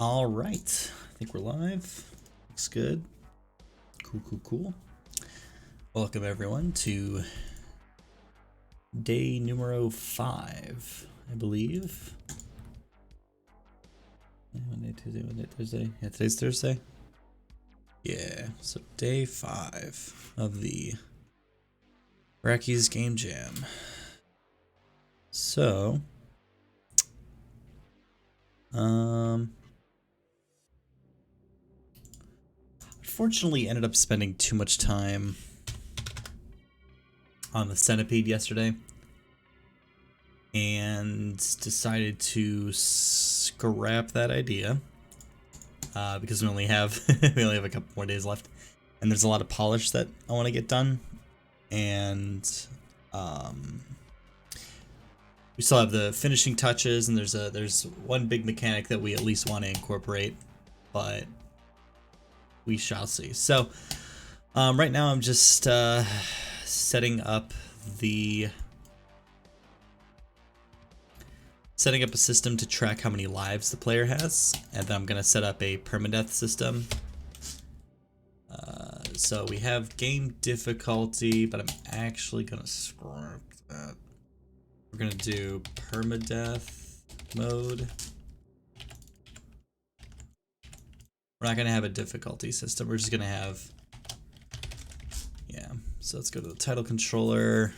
All right, I think we're live. Looks good. Cool. Welcome everyone to day numero 5, I believe. Monday, Tuesday, Thursday. Yeah, today's Thursday. Yeah, so day 5 of the Brackey's Game Jam. So, unfortunately ended up spending too much time on the centipede yesterday and decided to scrap that idea because we only have a couple more days left, and there's a lot of polish that I want to get done, and we still have the finishing touches, and there's one big mechanic that we at least want to incorporate, but we shall see. So right now I'm just setting up a system to track how many lives the player has, and then I'm gonna set up a permadeath system. So we have game difficulty, but I'm actually gonna scrap that. We're gonna do permadeath mode. We're not gonna have a difficulty system. We're just gonna have, yeah. So let's go to the title controller.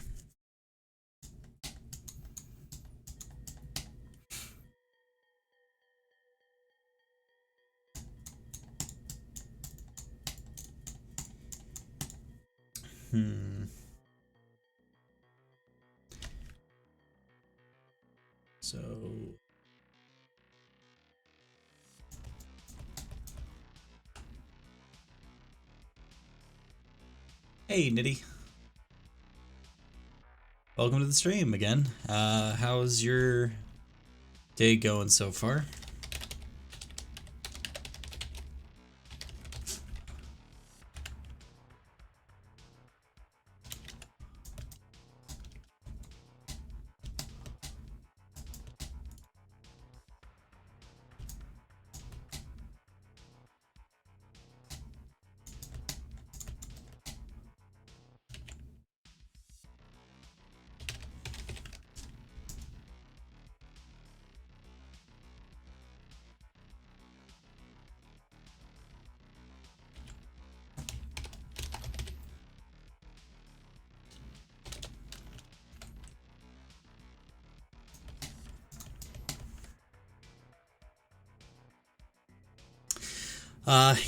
So hey Nitty, welcome to the stream again. How's your day going so far?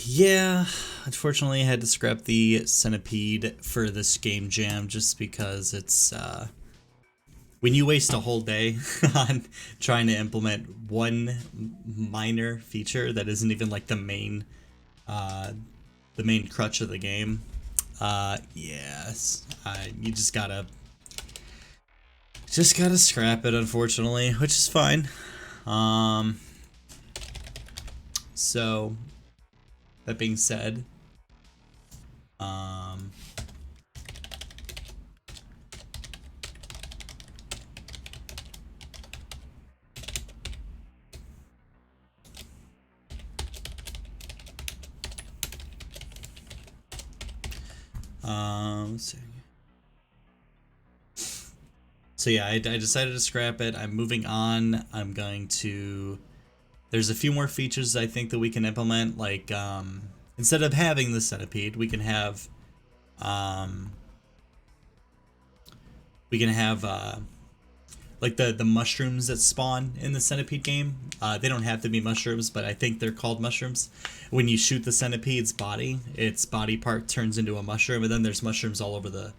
Yeah, unfortunately I had to scrap the centipede for this game jam just because it's, when you waste a whole day on trying to implement one minor feature that isn't even like the main crutch of the game, yes, you just gotta scrap it, unfortunately, which is fine. So that being said, let's see. So yeah, I decided to scrap it. I'm moving on. I'm going to, there's a few more features I think that we can implement, like instead of having the centipede, we can have like the mushrooms that spawn in the centipede game. They don't have to be mushrooms, but I think they're called mushrooms. When you shoot the centipede's body, its body part turns into a mushroom, and then there's mushrooms all over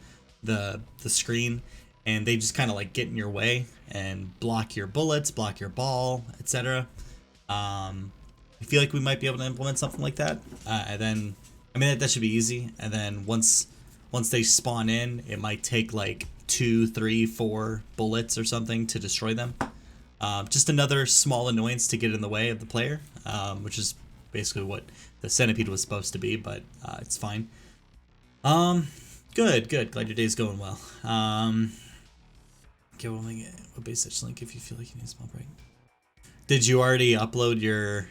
the screen, and they just kind of like get in your way and block your bullets, block your ball, etc. I feel like we might be able to implement something like that, and then I mean that should be easy. And then once they spawn in, it might take like 2, 3, 4 bullets or something to destroy them. Just another small annoyance to get in the way of the player, which is basically what the centipede was supposed to be, but it's fine. Good. Glad your day's going well. Okay, what base touch link if you feel like you need a small break. Did you already upload your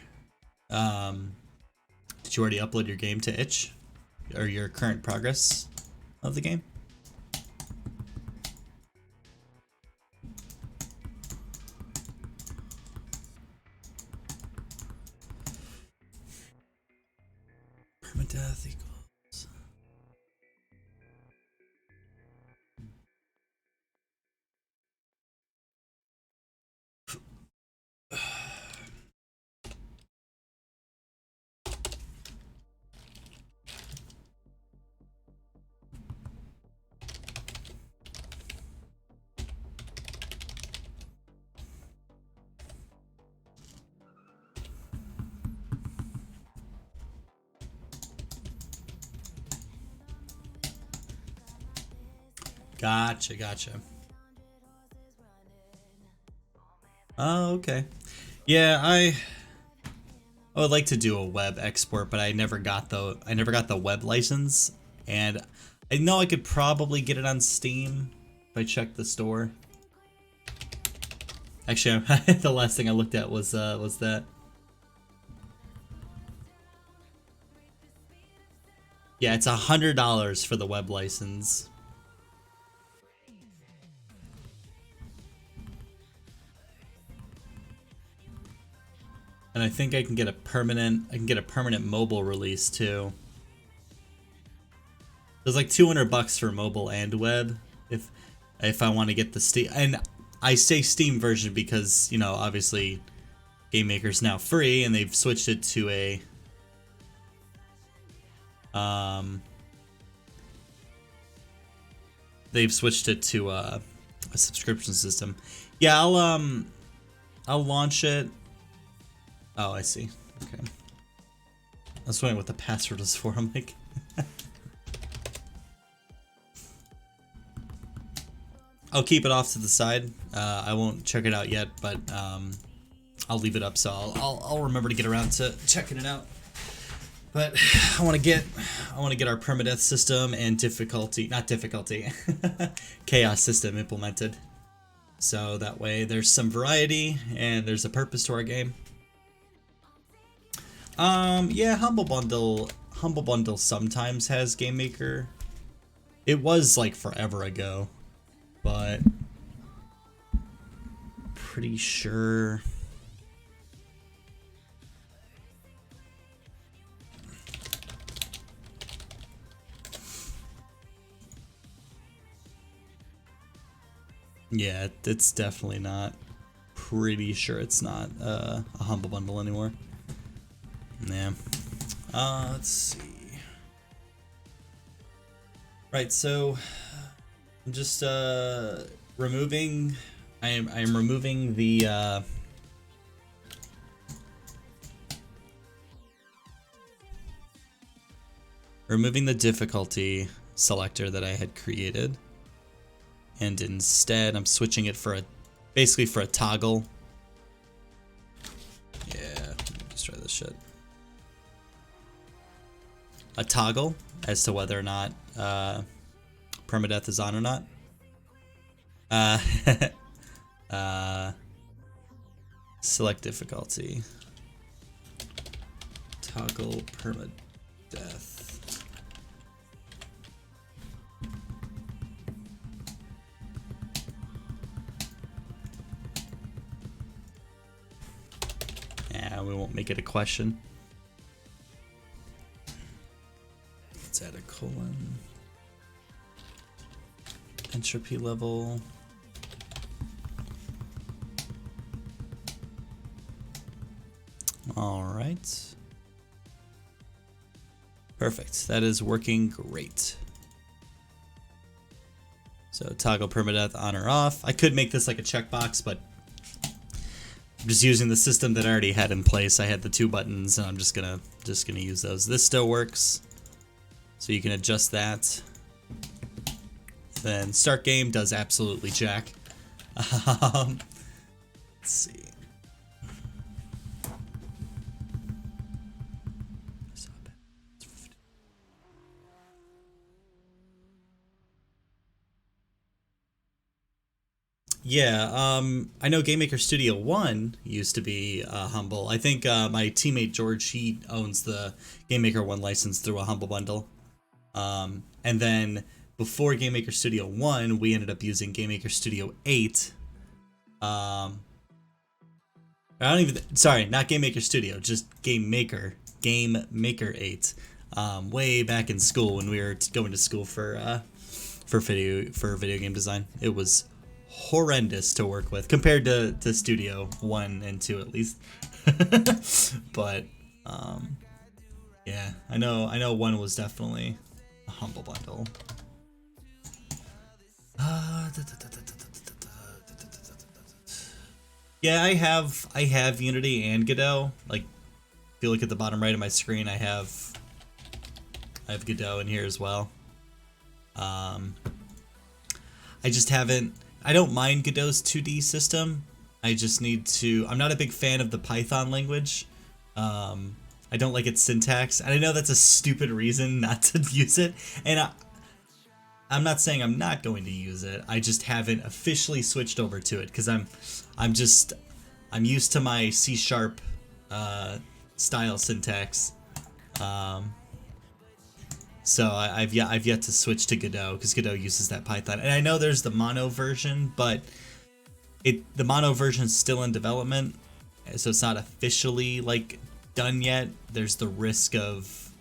Did you already upload your game to itch? Or your current progress of the game? Permadeath equals... Gotcha. Oh, okay. Yeah, I would like to do a web export, but I never got the web license, and I know I could probably get it on Steam if I check the store. Actually, the last thing I looked at was that. Yeah, it's $100 for the web license. And I think I can get a permanent mobile release too. There's like $200 for mobile and web if I want to get the Steam. And I say Steam version because, you know, obviously Game Maker's now free and they've switched it to a a subscription system. Yeah, I'll launch it. Oh, I see. Okay. I was wondering what the password was for. I'm like... I'll keep it off to the side. I won't check it out yet, but I'll leave it up, so I'll remember to get around to checking it out. But I want to get our permadeath system and chaos system implemented. So that way there's some variety and there's a purpose to our game. Yeah, Humble Bundle sometimes has Game Maker. It was like forever ago, but pretty sure. Yeah, it's definitely not. Pretty sure it's not a Humble Bundle anymore. Yeah. Let's see. Right, so I'm just removing. I am removing the difficulty selector that I had created, and instead I'm switching it for basically for a toggle. Yeah, let's try this shit. A toggle as to whether or not permadeath is on or not. Select difficulty. Toggle permadeath. Yeah, we won't make it a question. Let's add a colon. Entropy level. All right. Perfect. That is working great. So toggle permadeath on or off. I could make this like a checkbox, but I'm just using the system that I already had in place. I had the two buttons, and I'm just gonna use those. This still works, so you can adjust that. Then start game does absolutely jack. Let's see. Yeah, I know Game Maker Studio 1 used to be Humble. I think my teammate George, he owns the Game Maker 1 license through a Humble bundle. And then before Game Maker Studio 1, we ended up using Game Maker Studio 8. I don't even, sorry, not Game Maker Studio, just Game Maker 8. Way back in school when we were going to school for video game design. It was horrendous to work with compared to Studio 1 and 2 at least. But yeah, I know 1 was definitely a Humble bundle. Yeah, I have Unity and Godot. Like, if you look at the bottom right of my screen, I have Godot in here as well. I just haven't. I don't mind Godot's 2D system. I just need to. I'm not a big fan of the Python language. I don't like its syntax, and I know that's a stupid reason not to use it. And I'm not saying I'm not going to use it. I just haven't officially switched over to it because I'm used to my C# style syntax. So I've yet to switch to Godot because Godot uses that Python. And I know there's the mono version, but the mono version is still in development, so it's not officially like done yet. There's the risk of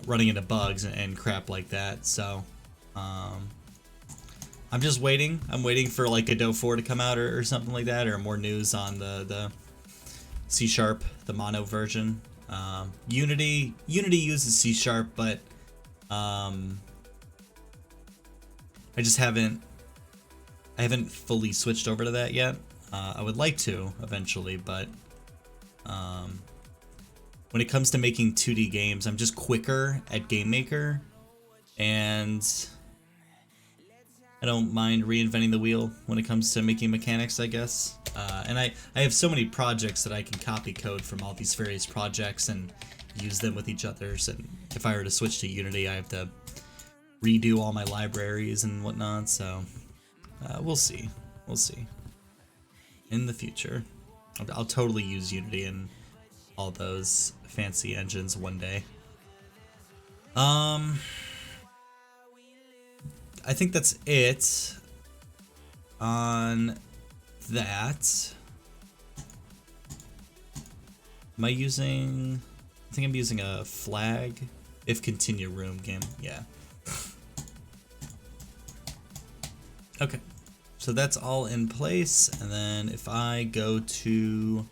running into bugs and crap like that. So I'm just waiting. I'm waiting for like Godot 4 to come out or something like that, or more news on the C#, the mono version. Unity uses C#, but I haven't fully switched over to that yet. I would like to eventually, but when it comes to making 2D games, I'm just quicker at Game Maker, and I don't mind reinventing the wheel when it comes to making mechanics, I guess. And I have so many projects that I can copy code from all these various projects and use them with each other's. And if I were to switch to Unity, I have to redo all my libraries and whatnot. So we'll see. We'll see. In the future, I'll totally use Unity and all those fancy engines one day. I think that's it on that. Am I using... I think I'm using a flag. If continue room game, yeah. Okay, so that's all in place, and then if I go to...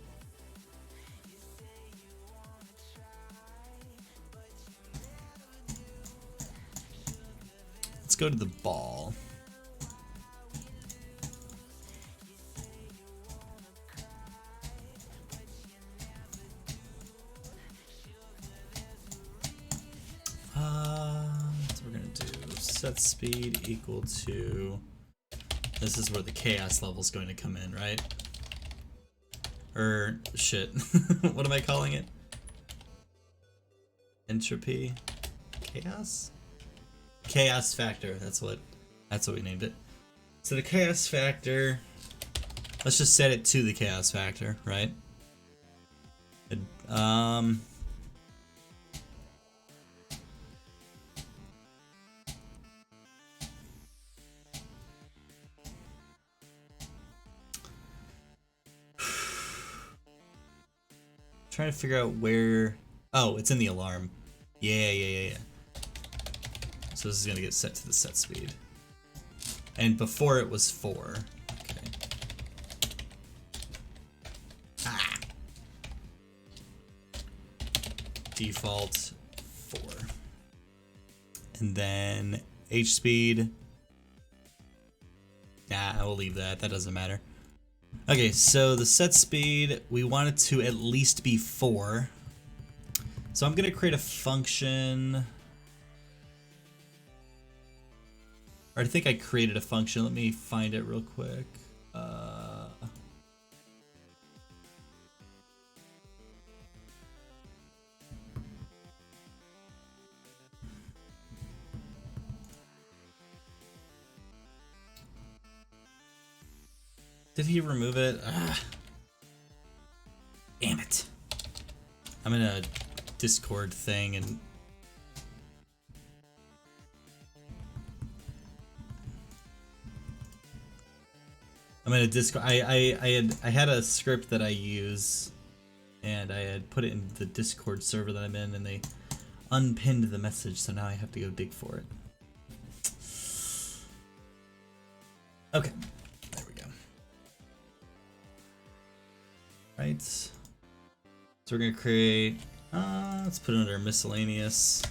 Let's go to the ball. So we're gonna do set speed equal to... This is where the chaos level is going to come in, right? Or shit. What am I calling it? Entropy? Chaos? Chaos factor. That's what we named it. So the chaos factor, let's just set it to the chaos factor, right? Trying to figure out where... Oh, it's in the alarm. Yeah. So this is gonna get set to the set speed. And before it was 4. Okay. Ah! Default 4. And then H speed. Nah, I will leave that. That doesn't matter. Okay, so the set speed, we want it to at least be 4. So I'm gonna create a function. Or I think I created a function. Let me find it real quick. Did he remove it? Ah. Damn it. I'm in a Discord thing and I'm in a Discord. I had a script that I use, and I had put it in the Discord server that I'm in, and they unpinned the message, so now I have to go dig for it. Okay, there we go. Right. So we're gonna create. Let's put it under miscellaneous.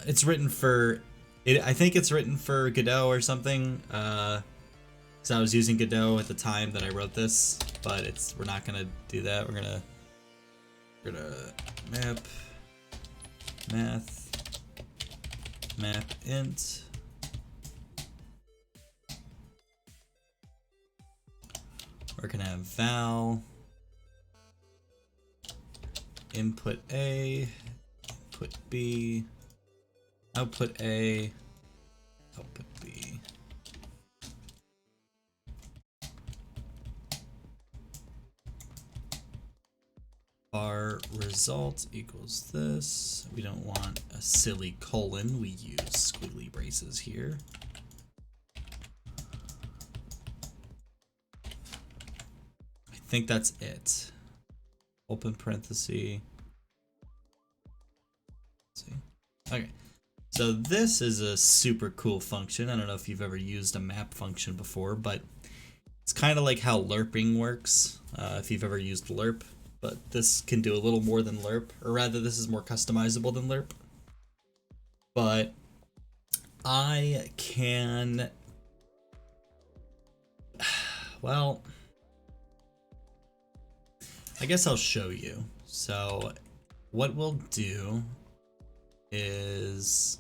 It's written for it. I think it's written for Godot or something. Because I was using Godot at the time that I wrote this, but we're not gonna do that. We're gonna map int. We're gonna have val input A, input B. Output A, output B. Bar result equals this. We don't want a silly colon. We use squiggly braces here. I think that's it. Open parenthesis. Let's see. Okay. So this is a super cool function. I don't know if you've ever used a map function before, but it's kind of like how lerping works, if you've ever used lerp, but this can do a little more than lerp, or rather this is more customizable than lerp. But I can, well, I guess I'll show you. So what we'll do is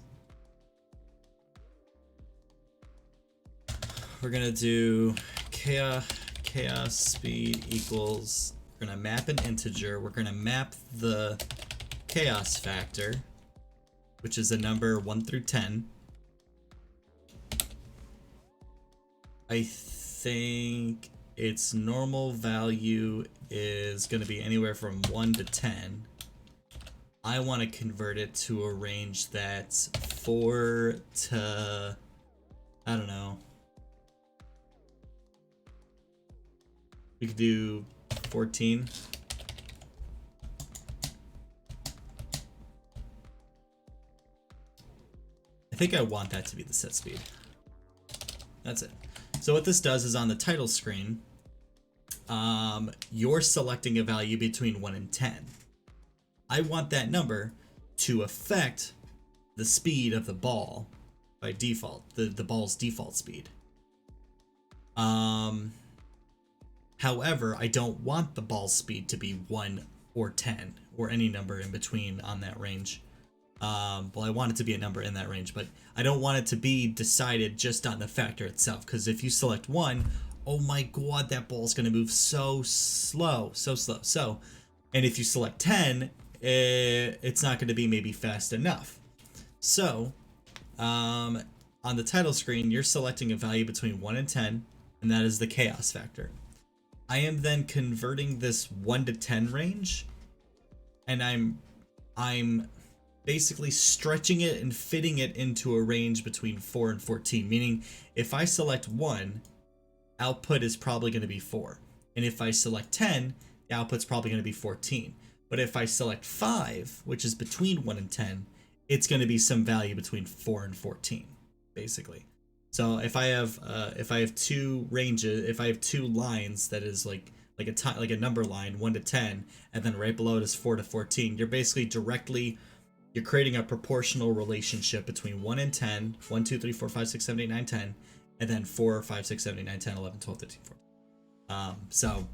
we're gonna do chaos speed equals, we're gonna map an integer, we're gonna map the chaos factor, which is a number 1 through 10. I think its normal value is gonna be anywhere from 1 to 10. I want to convert it to a range that's 4 to, I don't know. We could do 14. I think I want that to be the set speed. That's it. So what this does is on the title screen, you're selecting a value between 1 and 10. I want that number to affect the speed of the ball by default, the ball's default speed. However, I don't want the ball speed to be 1 or 10 or any number in between on that range. Well, I want it to be a number in that range, but I don't want it to be decided just on the factor itself, because if you select 1, oh my god, that ball's going to move so slow. And if you select 10, it's not going to be maybe fast enough. So, on the title screen, you're selecting a value between 1 and 10, and that is the chaos factor. I am then converting this 1 to 10 range, and I'm basically stretching it and fitting it into a range between 4 and 14, meaning if I select 1, output is probably going to be 4. And if I select 10, the output's probably going to be 14. But if I select 5, which is between 1 and 10, it's going to be some value between 4 and 14, basically. So if I have two ranges, if I have two lines that is like a number line 1 to 10, and then right below it is 4 to 14, you're basically you're creating a proportional relationship between 1 and 10, 1, 2, 3, 4, 5, 6, 7, 8, 9, 10, and then 4, 5, 6, 7, 8, 9, 10, 11, 12, 13, 14. So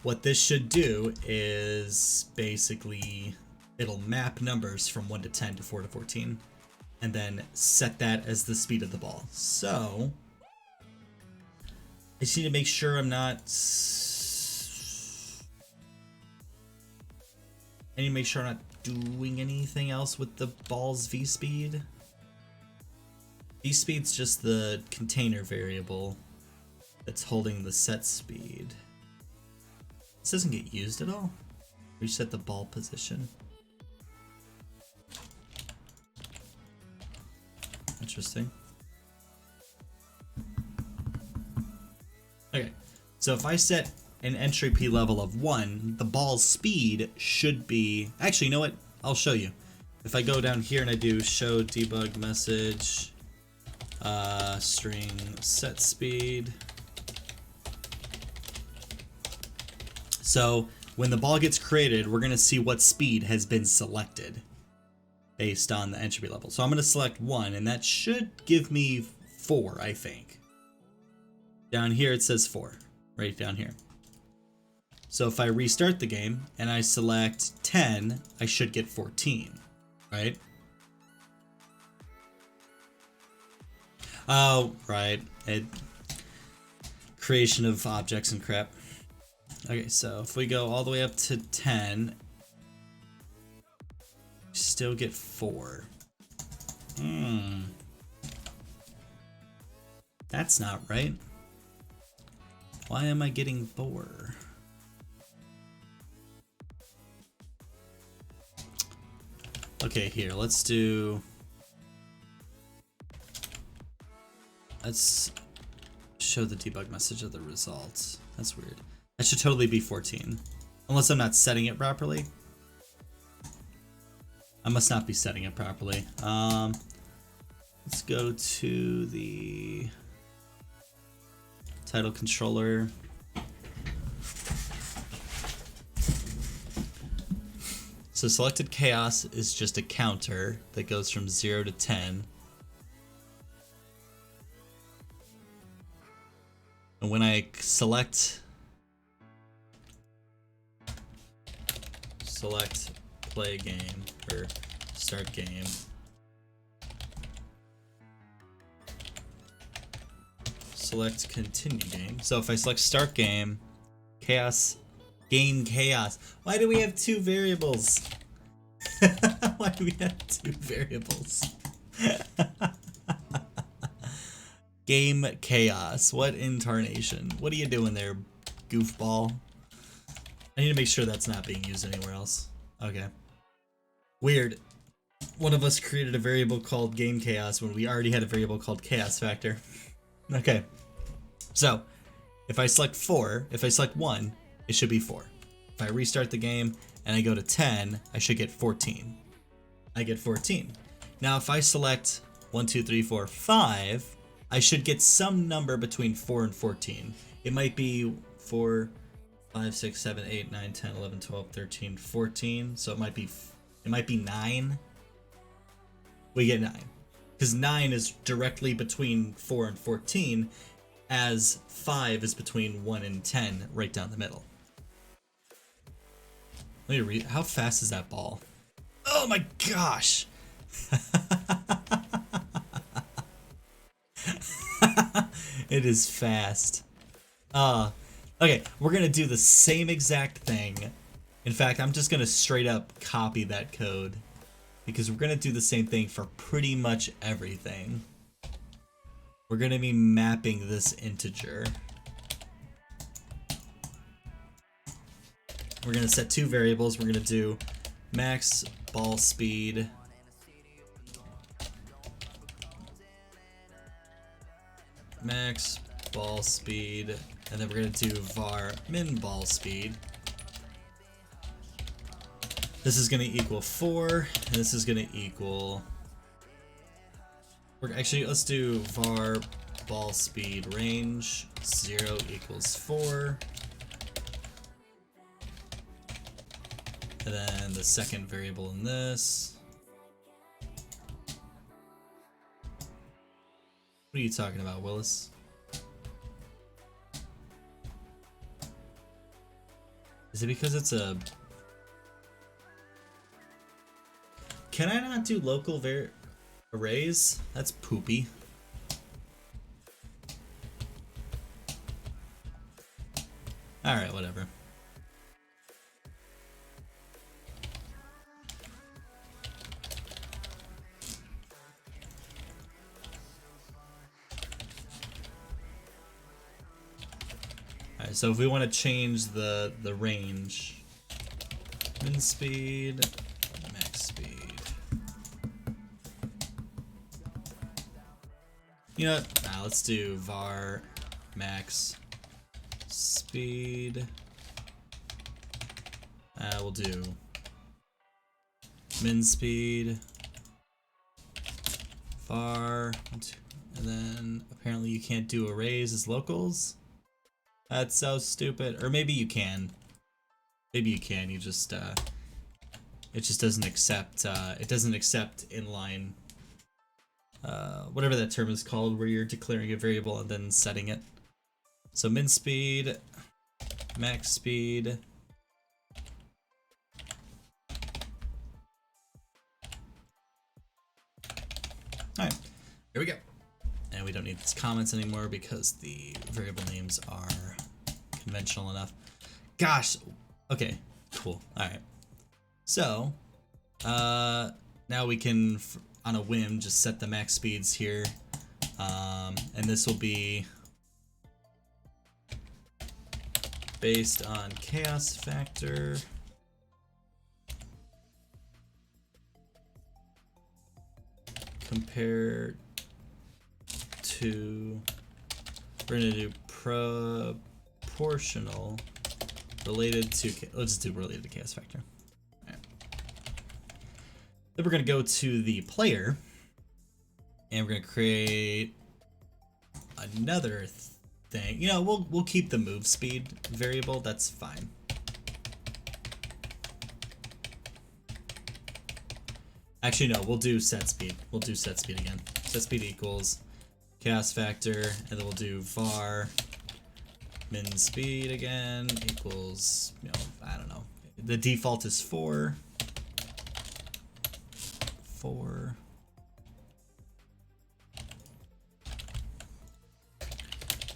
what this should do is basically it'll map numbers from 1 to 10 to 4 to 14, and then set that as the speed of the ball. So I just need to make sure I'm not. I need to make sure I'm not doing anything else with the ball's V speed. speed's just the container variable that's holding the set speed. This doesn't get used at all. Reset the ball position. Interesting. Okay, so if I set an entry P level of 1, the ball's speed should be... Actually, you know what? I'll show you. If I go down here and I do show debug message, string set speed. So when the ball gets created, we're going to see what speed has been selected based on the entry level. So I'm going to select 1, and that should give me 4, I think. Down here it says 4, right down here. So if I restart the game and I select 10, I should get 14, right? Oh, right. Creation of objects and crap. Okay, so if we go all the way up to 10, still get 4. That's not right. Why am I getting 4? Okay, here, let's show the debug message of the results. That's weird. That should totally be 14. Unless I'm not setting it properly. I must not be setting it properly. Let's go to the title controller. So selected chaos is just a counter that goes from 0 to 10. And when I select play game or start game, select continue game. So if I select start game, chaos, gain chaos. Why do we have 2 variables? Why do we have 2 variables? Game chaos. What incarnation? What are you doing there, goofball? I need to make sure that's not being used anywhere else. Okay. Weird. One of us created a variable called game chaos when we already had a variable called chaos factor. Okay. So, if I select 1, it should be 4. If I restart the game and I go to 10, I should get 14. I get 14. Now if I select 1, 2, 3, 4, 5, I should get some number between 4 and 14. It might be 4, 5, 6, 7, 8, 9, 10, 11, 12, 13, 14. So it might be 9. We get 9. Because 9 is directly between 4 and 14, as 5 is between 1 and 10, right down the middle. Let me read. How fast is that ball? Oh my gosh! It is fast. Okay, we're gonna do the same exact thing. In fact, I'm just gonna straight up copy that code, because we're gonna do the same thing for pretty much everything. We're gonna be mapping this integer. We're gonna set 2 variables. We're gonna do max ball speed and then we're gonna do var min ball speed. This is gonna equal 4, and this is gonna equal... let's do var ball speed range 0 equals 4. And then the second variable in this. What are you talking about, Willis? Is it because it's a... Can I not do local arrays? That's poopy. Alright, whatever. so if we want to change the range, min speed, max speed. You know what? Nah, let's do var max speed. We'll do min speed, var, and then apparently you can't do arrays as locals. That's so stupid. Or maybe you can. Maybe you can. You just it just doesn't accept. It doesn't accept inline. Whatever that term is called, where you're declaring a variable and then setting it. So min speed, max speed. Alright, here we go. And we don't need these comments anymore because the variable names are conventional enough. Gosh, okay, cool. Alright. So, now we can, on a whim, just set the max speeds here. And this will be based on chaos factor. Compared to, we're gonna do proportional related to, let's do related to chaos factor. All right. Then we're gonna go to the player, and we're gonna create another thing. You know, we'll keep the move speed variable. That's fine. Actually, no, we'll do set speed. We'll do set speed again. Set speed equals chaos factor, and then we'll do var min speed again equals, you know, I don't know. The default is 4.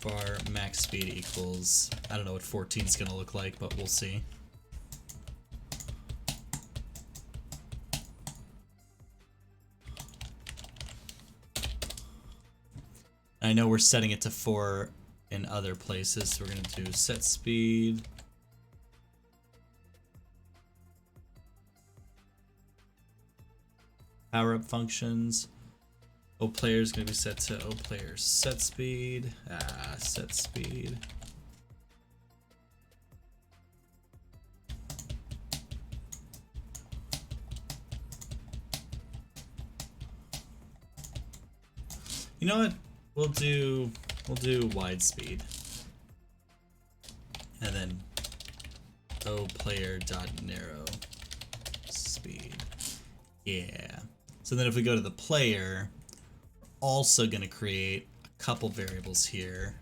Var max speed equals, I don't know what 14 is gonna look like, but we'll see. I know we're setting it to 4 in other places, so we're gonna do set speed. Power up functions. O player is gonna be set to O player set speed. Set speed. You know what? We'll do wide speed, and then O player dot narrow speed. Yeah. So then if we go to the player, we're also gonna create a couple variables here.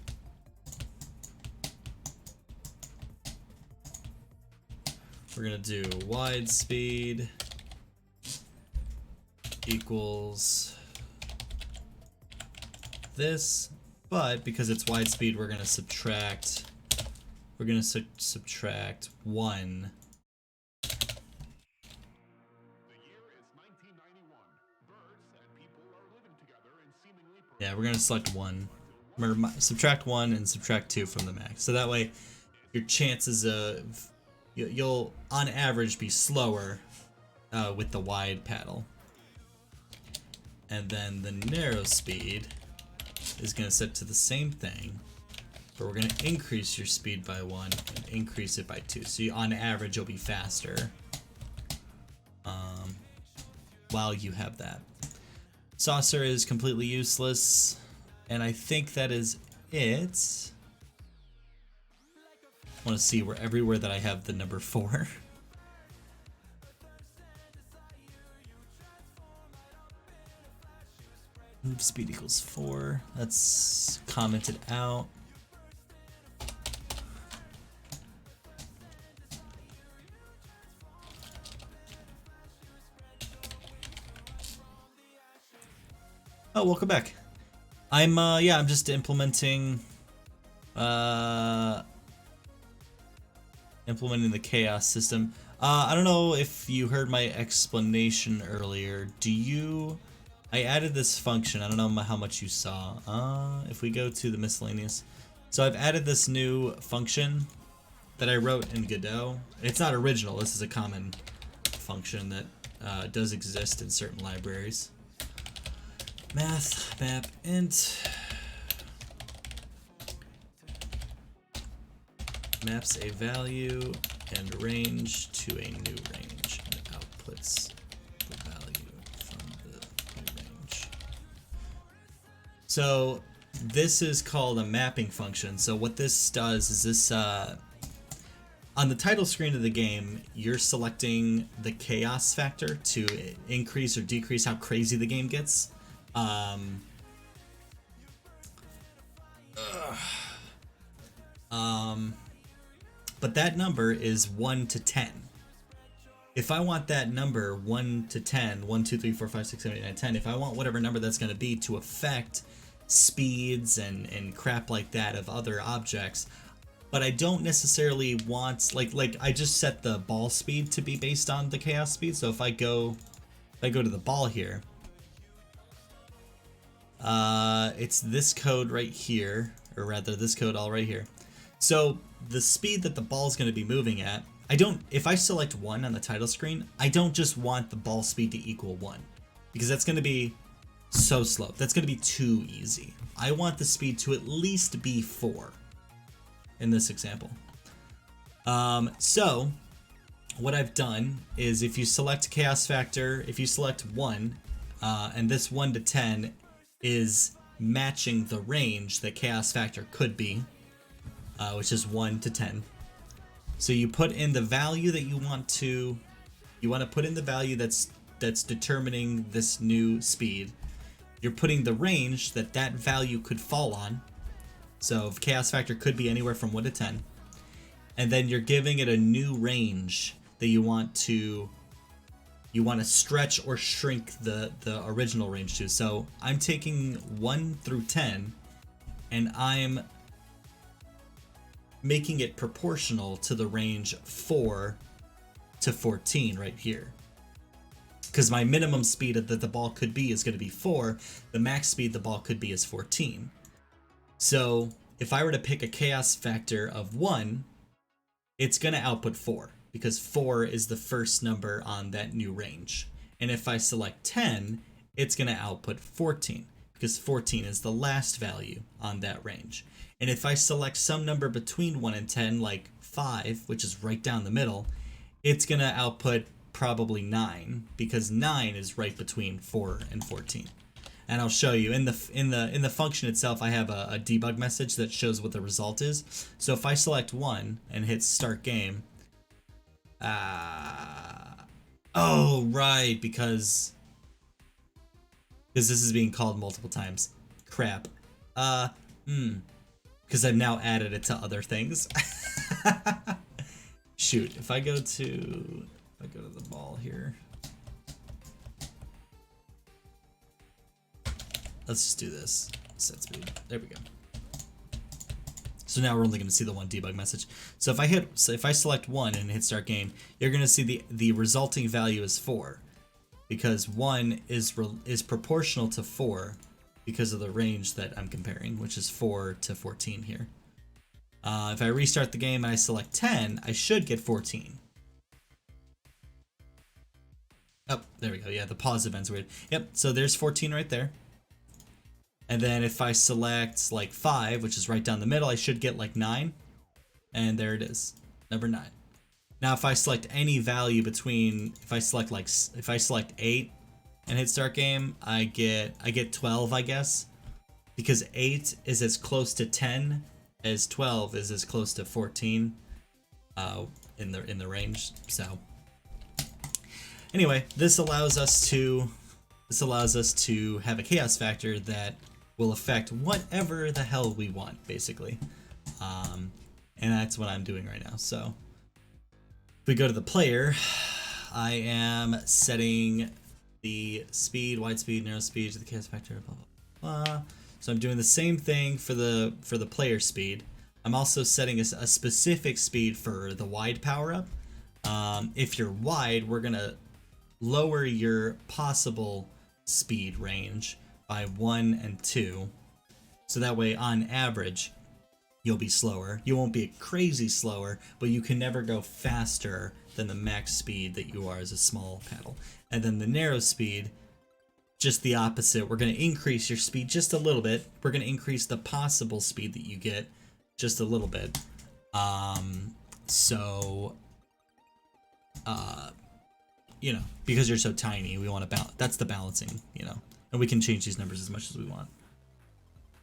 We're gonna do wide speed equals this, but because it's wide speed, we're gonna subtract. We're gonna subtract 1. Yeah, we're gonna select 1. Subtract 1 and subtract 2 from the max. So that way, your chances of you'll on average be slower with the wide paddle. And then the narrow speed is going to set to the same thing, but we're going to increase your speed by 1 and increase it by 2. So on average, you'll be faster while you have that. Saucer is completely useless, and I think that is it. I want to see everywhere that I have the number 4. Move speed equals 4. That's commented out. Oh, welcome back. I'm just implementing the chaos system. I don't know if you heard my explanation earlier. I added this function. I don't know how much you saw. If we go to the miscellaneous, So I've added this new function that I wrote in Godot. It's not original. This is a common function that does exist in certain libraries. Math map int maps a value and range to a new range and outputs the value from the new range. So this is called a mapping function. So what this does is this on the title screen of the game, you're selecting the chaos factor to increase or decrease how crazy the game gets. But that number is 1 to 10. If I want that number 1 to 10, 1, 2, 3, 4, 5, 6, 7, 8, 9, 10, if I want whatever number that's going to be to affect speeds and crap like that of other objects, but I don't necessarily want, like I just set the ball speed to be based on the chaos speed. So if I go to the ball here, it's this code right here, or rather this code all right here. So the speed that the ball is going to be moving at, if I select 1 on the title screen, I don't just want the ball speed to equal 1, because that's going to be so slow. That's going to be too easy. I want the speed to at least be 4 in this example. So what I've done is, if you select chaos factor, if you select 1, and this 1 to 10 is matching the range that chaos factor could be, which is 1 to 10. So you put in the value that you want to put in the value that's determining this new speed. You're putting the range that value could fall on. So chaos factor could be anywhere from 1 to 10. And then you're giving it a new range that you want to stretch or shrink the original range to. So I'm taking 1 through 10 and I'm making it proportional to the range 4 to 14 right here. Because my minimum speed that the ball could be is going to be 4. The max speed the ball could be is 14. So if I were to pick a chaos factor of 1, it's going to output 4, because 4 is the first number on that new range. And if I select 10, it's going to output 14, because 14 is the last value on that range. And if I select some number between 1 and 10, like 5, which is right down the middle, it's going to output probably 9, because 9 is right between 4 and 14. And I'll show you in the function itself. I have a debug message that shows what the result is. So if I select 1 and hit start game, oh right, because this is being called multiple times. Crap. Because I've now added it to other things. Shoot, if I go to the ball here. Let's just do this. Set speed. There we go. So now we're only going to see the one debug message. So if I select 1 and hit start game, you're going to see the resulting value is 4, because 1 is proportional to 4 because of the range that I'm comparing, which is 4 to 14 here. If I restart the game and I select 10, I should get 14. Oh, there we go. Yeah, the pause event's weird. Yep, so there's 14 right there. And then if I select like 5, which is right down the middle, I should get like 9. And there it is, number 9. Now if I select any value between, if I select 8 and hit start game, I get 12, I guess, because 8 is as close to 10 as 12 is as close to 14 in the range. So anyway, this allows us to have a chaos factor that will affect whatever the hell we want, basically. And that's what I'm doing right now. So if we go to the player, I am setting the speed, wide speed, narrow speed to the chaos factor, blah, blah, blah. So I'm doing the same thing for the player speed. I'm also setting a specific speed for the wide power up. If you're wide, we're gonna lower your possible speed range by 1 and 2. So that way, on average, you'll be slower. You won't be crazy slower, but you can never go faster than the max speed that you are as a small paddle. And then the narrow speed, just the opposite. We're going to increase your speed just a little bit. We're going to increase the possible speed that you get just a little bit. You know, because you're so tiny, we want to balance. That's the balancing, you know. And we can change these numbers as much as we want.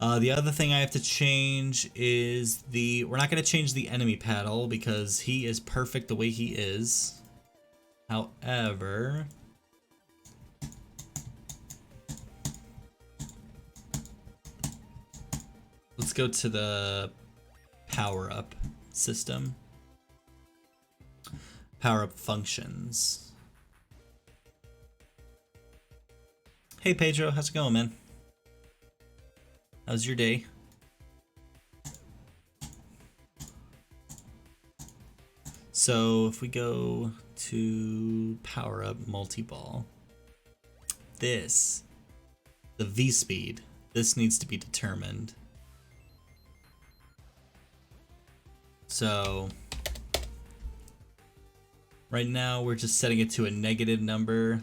The other thing I have to change is we're not going to change the enemy paddle because he is perfect the way he is. However, let's go to the power-up system. Power-up functions. Hey Pedro, how's it going, man? How's your day? So if we go to power-up multi-ball, the V speed, this needs to be determined. So right now we're just setting it to a negative number.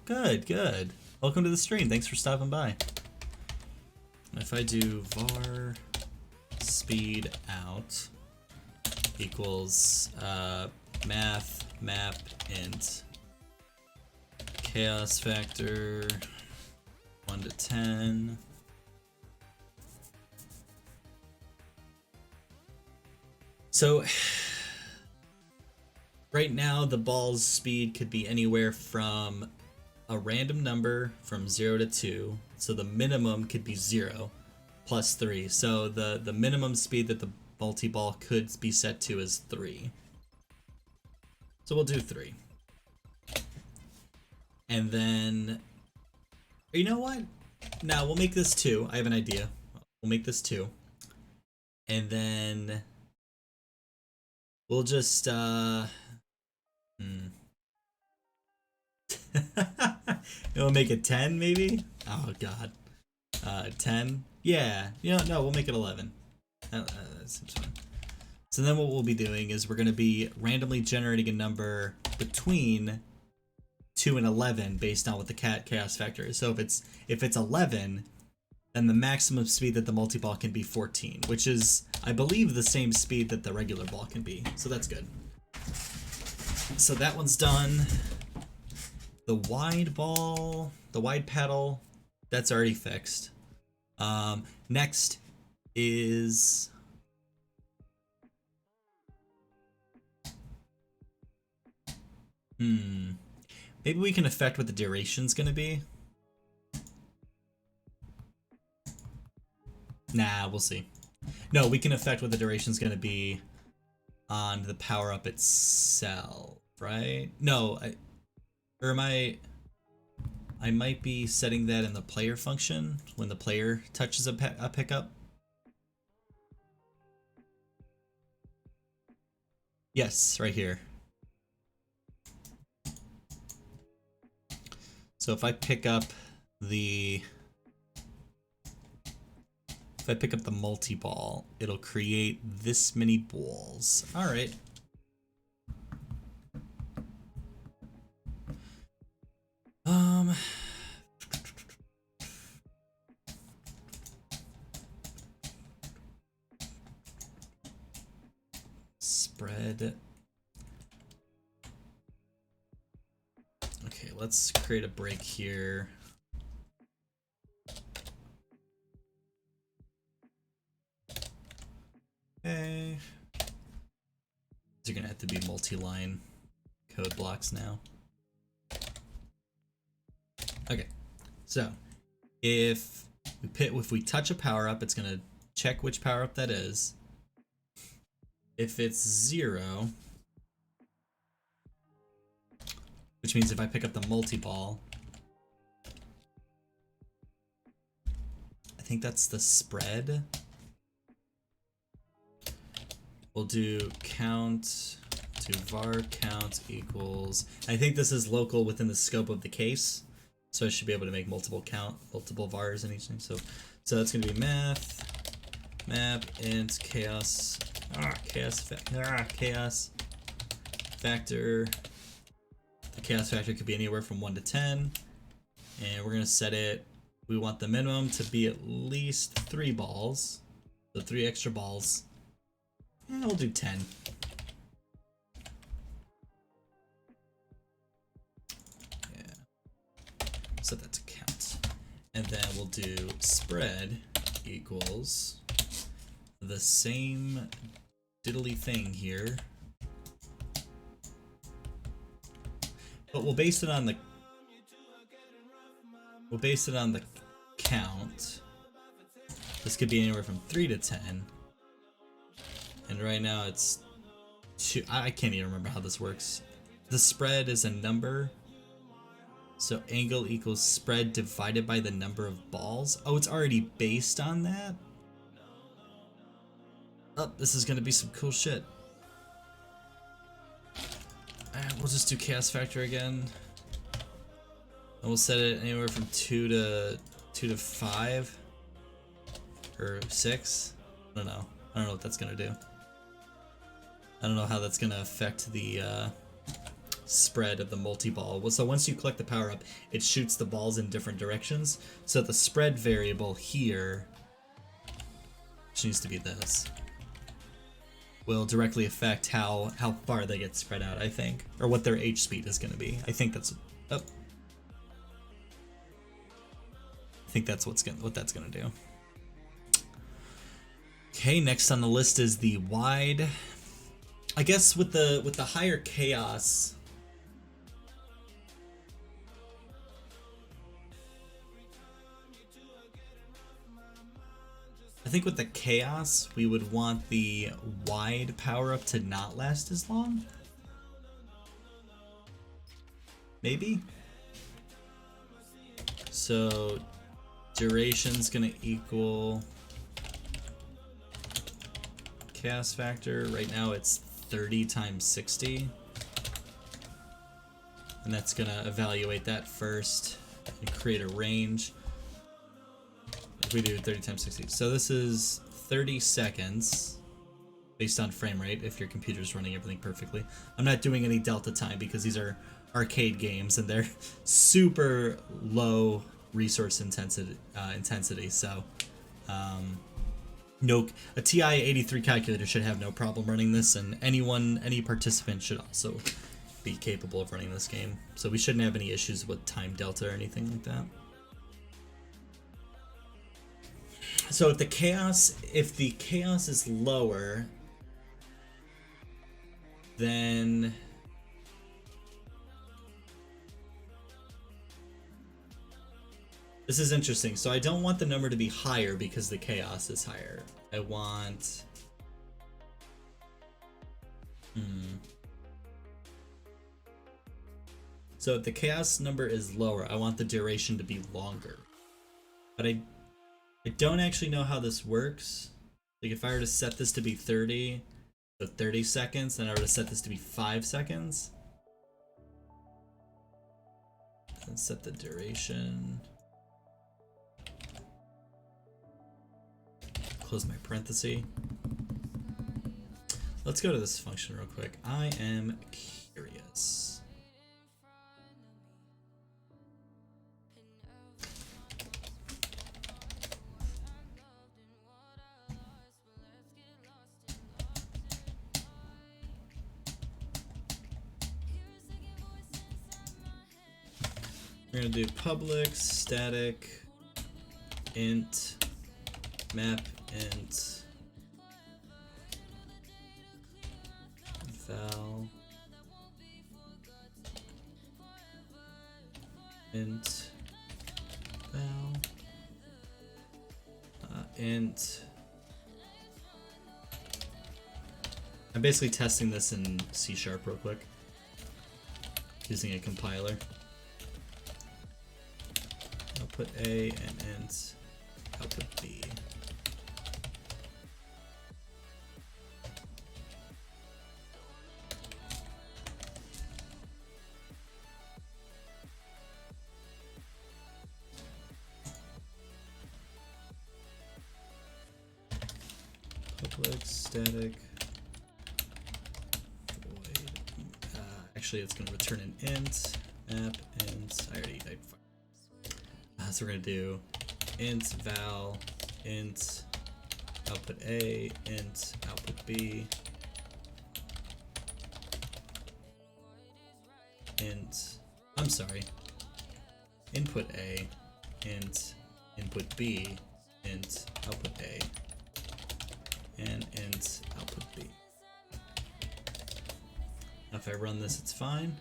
Good, good. Welcome to the stream. Thanks for stopping by. If I do var speed out equals math map int chaos factor 1 to 10. So right now the ball's speed could be anywhere from a random number from 0 to 2. So the minimum could be 0 plus 3. So the minimum speed that the multi-ball could be set to is 3. So we'll do 3. And then, you know what? Now we'll make this 2. I have an idea. We'll make this 2. And then we'll just, We'll make it 10 maybe? Oh god. 10? Yeah. You know, no, we'll make it 11. That seems fine. So then what we'll be doing is we're going to be randomly generating a number between 2 and 11 based on what the chaos factor is. So if it's 11, then the maximum speed that the multi-ball can be 14, which is, I believe, the same speed that the regular ball can be. So that's good. So that one's done. The wide ball, the wide paddle, that's already fixed. Next is maybe we can affect what the duration's gonna be. Nah, we'll see. No, we can affect what the duration's gonna be on the power up itself, right? No, I might be setting that in the player function when the player touches a pickup. Yes, right here. So if I pick up the multi-ball, it'll create this many balls. All right. Spread. Okay, let's create a break here. Okay. These are gonna have to be multi-line code blocks now. Okay, so if we touch a power up, it's gonna check which power up that is. If it's 0, which means if I pick up the multi-ball, I think that's the spread. We'll do count to var count equals, I think this is local within the scope of the case. So I should be able to make multiple vars in each thing. So that's gonna be math Map int chaos. Chaos factor. The chaos factor could be anywhere from 1 to 10. And we're gonna set it. We want the minimum to be at least 3 balls. So 3 extra balls. And we'll do 10. Yeah. Set that to count. And then we'll do spread equals the same diddly thing here. But we'll base it on the count. This could be anywhere from 3 to 10. And right now it's 2. I can't even remember how this works. The spread is a number. So angle equals spread divided by the number of balls. Oh, it's already based on that? Oh, this is gonna be some cool shit. We'll just do chaos factor again. And we'll set it anywhere from 2 to 5 or 6. I don't know. I don't know what that's gonna do. I don't know how that's gonna affect the spread of the multi-ball. So once you collect the power up, it shoots the balls in different directions. So the spread variable here, which needs to be this, will directly affect how far they get spread out, I think, or what their H speed is going to be. I think that's what that's going to do. Okay, next on the list is the wide. I guess with the higher chaos, I think with the chaos, we would want the wide power-up to not last as long? Maybe? So, duration's gonna equal chaos factor. Right now it's 30 times 60. And that's gonna evaluate that first and create a range. If we do 30 times 60. So this is 30 seconds based on frame rate if your computer's running everything perfectly. I'm not doing any delta time because these are arcade games and they're super low resource intensity. So a TI-83 calculator should have no problem running this, and any participant should also be capable of running this game. So we shouldn't have any issues with time delta or anything like that. So if the chaos is lower, then this is interesting. So I don't want the number to be higher because the chaos is higher. I want So if the chaos number is lower, I want the duration to be longer. But I don't actually know how this works. Like if I were to set this to be 30, so 30 seconds, then I were to set this to be 5 seconds. And set the duration. Close my parenthesis. Let's go to this function real quick. I am curious. We're gonna do public static int map int val int val int. I'm basically testing this in C# real quick using a compiler. Output A and int output B. public static void. Actually, it's going to return an int app int. So we're going to do int val int output A int output B int. I'm sorry. Input A int input B int output A and int output B. Now if I run this, it's fine.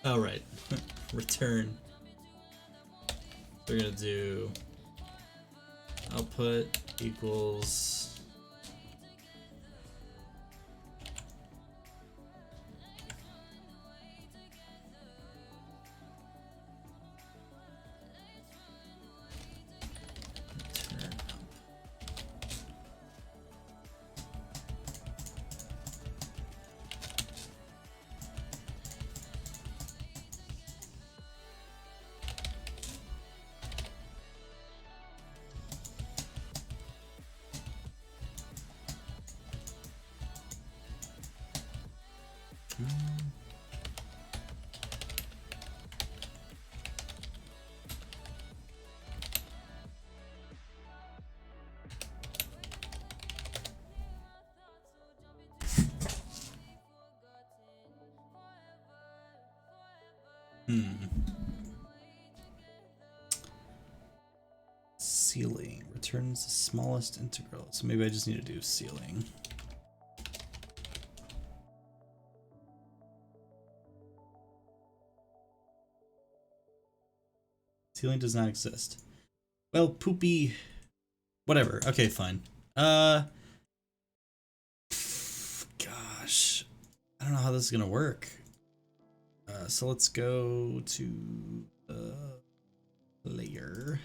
All right, return. We're gonna do output equals ceiling returns the smallest integral. So maybe I just need to do ceiling. Ceiling does not exist. Well, poopy. Whatever. Okay, fine. Gosh. I don't know how this is gonna work. So let's go to layer.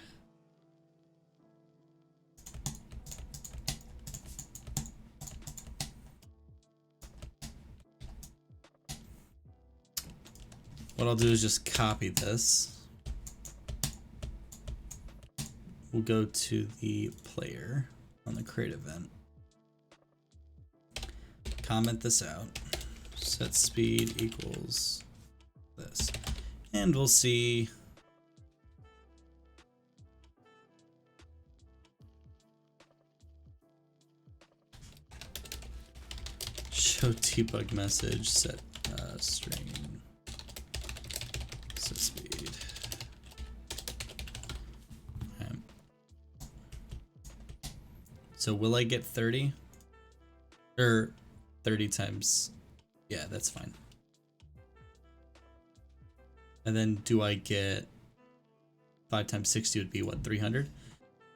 What I'll do is just copy this. We'll go to the player on the create event. Comment this out. Set speed equals this. And we'll see. Show debug message, set string, set speed. Okay. So will I get 30? Or 30 times, yeah, that's fine. And then do I get 5 times 60 would be what, 300?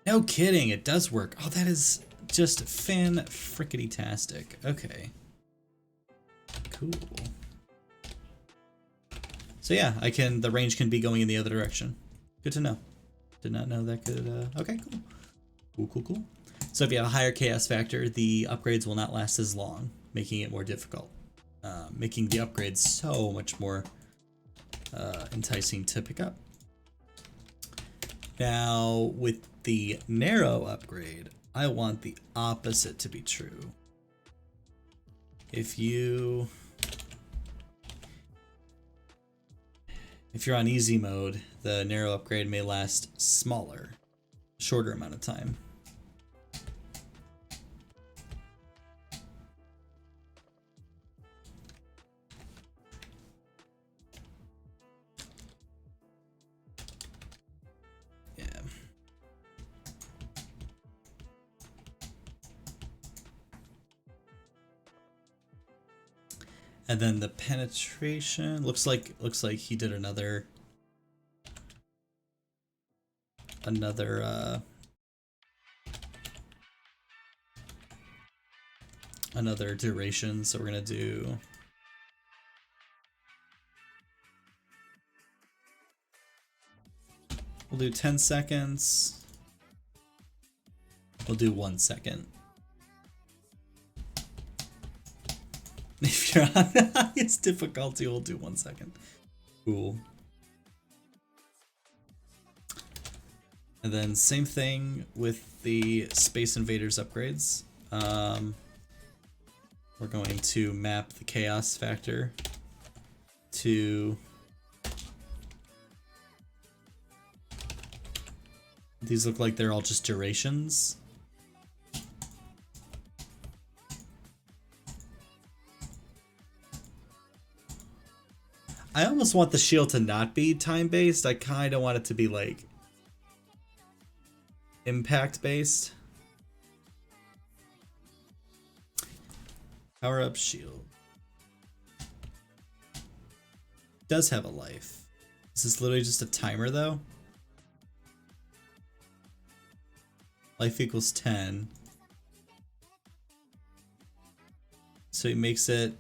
No kidding, it does work. Oh, that is just fan-frickety-tastic. Okay. Cool. So yeah, the range can be going in the other direction. Good to know. Did not know that could, okay, cool. Cool. So if you have a higher chaos factor, the upgrades will not last as long, making it more difficult. Making the upgrades so much more enticing to pick up. Now, with the narrow upgrade, I want the opposite to be true. If you're on easy mode, the narrow upgrade may last shorter amount of time. And then the penetration looks like he did another duration. So we're gonna do we'll do 10 seconds. We'll do 1 second. If you're on the highest difficulty, we'll do 1 second. Cool. And then same thing with the Space Invaders upgrades. We're going to map the chaos factor to these. Look like they're all just durations. I almost want the shield to not be time-based. I kind of want it to be like impact-based. Power up shield. Does have a life. Is this literally just a timer though? Life equals 10. So he makes it...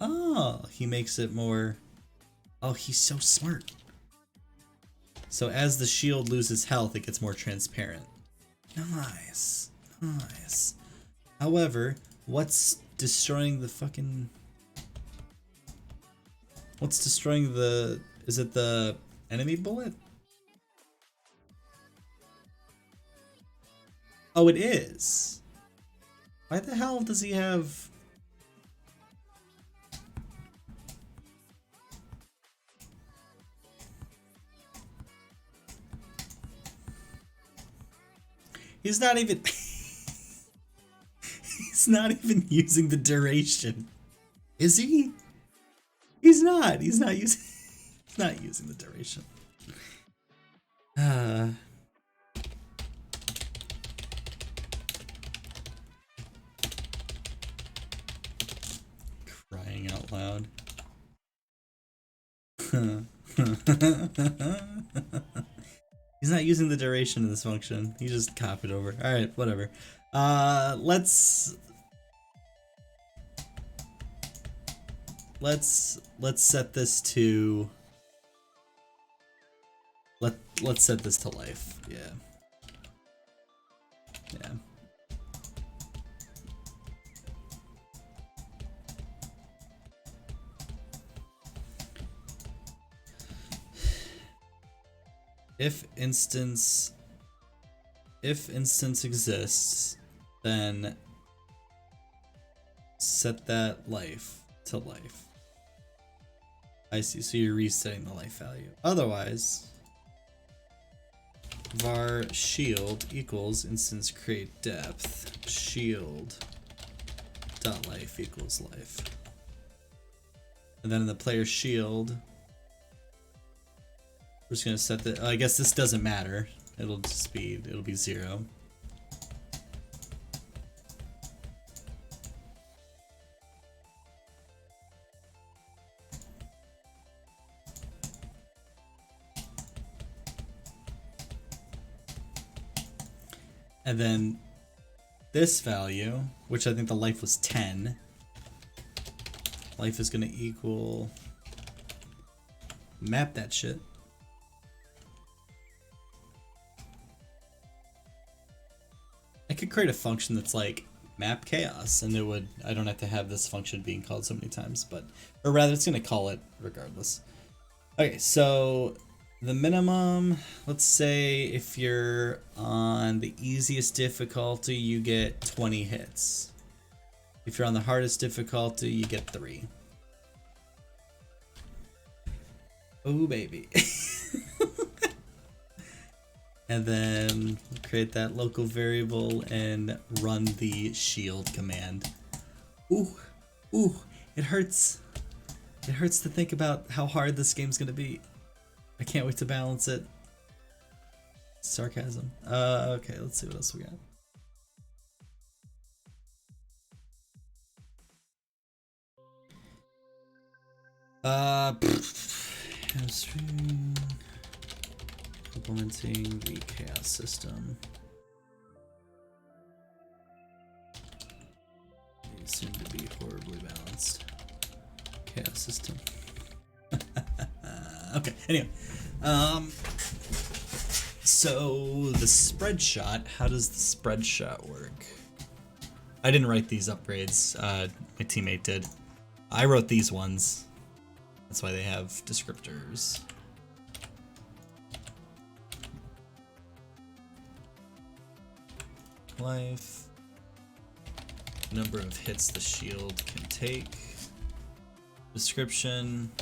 Oh, he makes it more... Oh, he's so smart. So as the shield loses health, it gets more transparent. Nice. Nice. However, what's destroying the fucking... What's destroying the... Is it the enemy bullet? Oh, it is. Why the hell does he have... He's not even... He's not even using the duration. Is he? He's not. He's not using... He's not using the duration. Crying out loud. He's not using the duration of this function. He just copied over. All right, whatever. Let's set this to... Let's set this to life. Yeah. Yeah. If instance exists, then set that life to life. I see, so you're resetting the life value. Otherwise, var shield equals instance create depth shield dot life equals life. And then in the player shield, we're just gonna set the, I guess this doesn't matter. It'll be 0. And then this value, which I think the life was 10, life is gonna equal, map that shit. I could create a function that's like map chaos, and it would, I don't have to have this function being called so many times, but, or rather it's gonna call it regardless. Okay, so the minimum, let's say if you're on the easiest difficulty, you get 20 hits. If you're on the hardest difficulty, you get 3. Oh baby. And then create that local variable and run the shield command. Ooh, ooh, it hurts. It hurts to think about how hard this game's gonna be. I can't wait to balance it. Sarcasm. Okay, let's see what else we got. Implementing the chaos system. They seem to be horribly balanced. Chaos system. Okay, anyway. So the spread shot, how does the spread shot work? I didn't write these upgrades, my teammate did. I wrote these ones. That's why they have descriptors. life, number of hits the shield can take, description,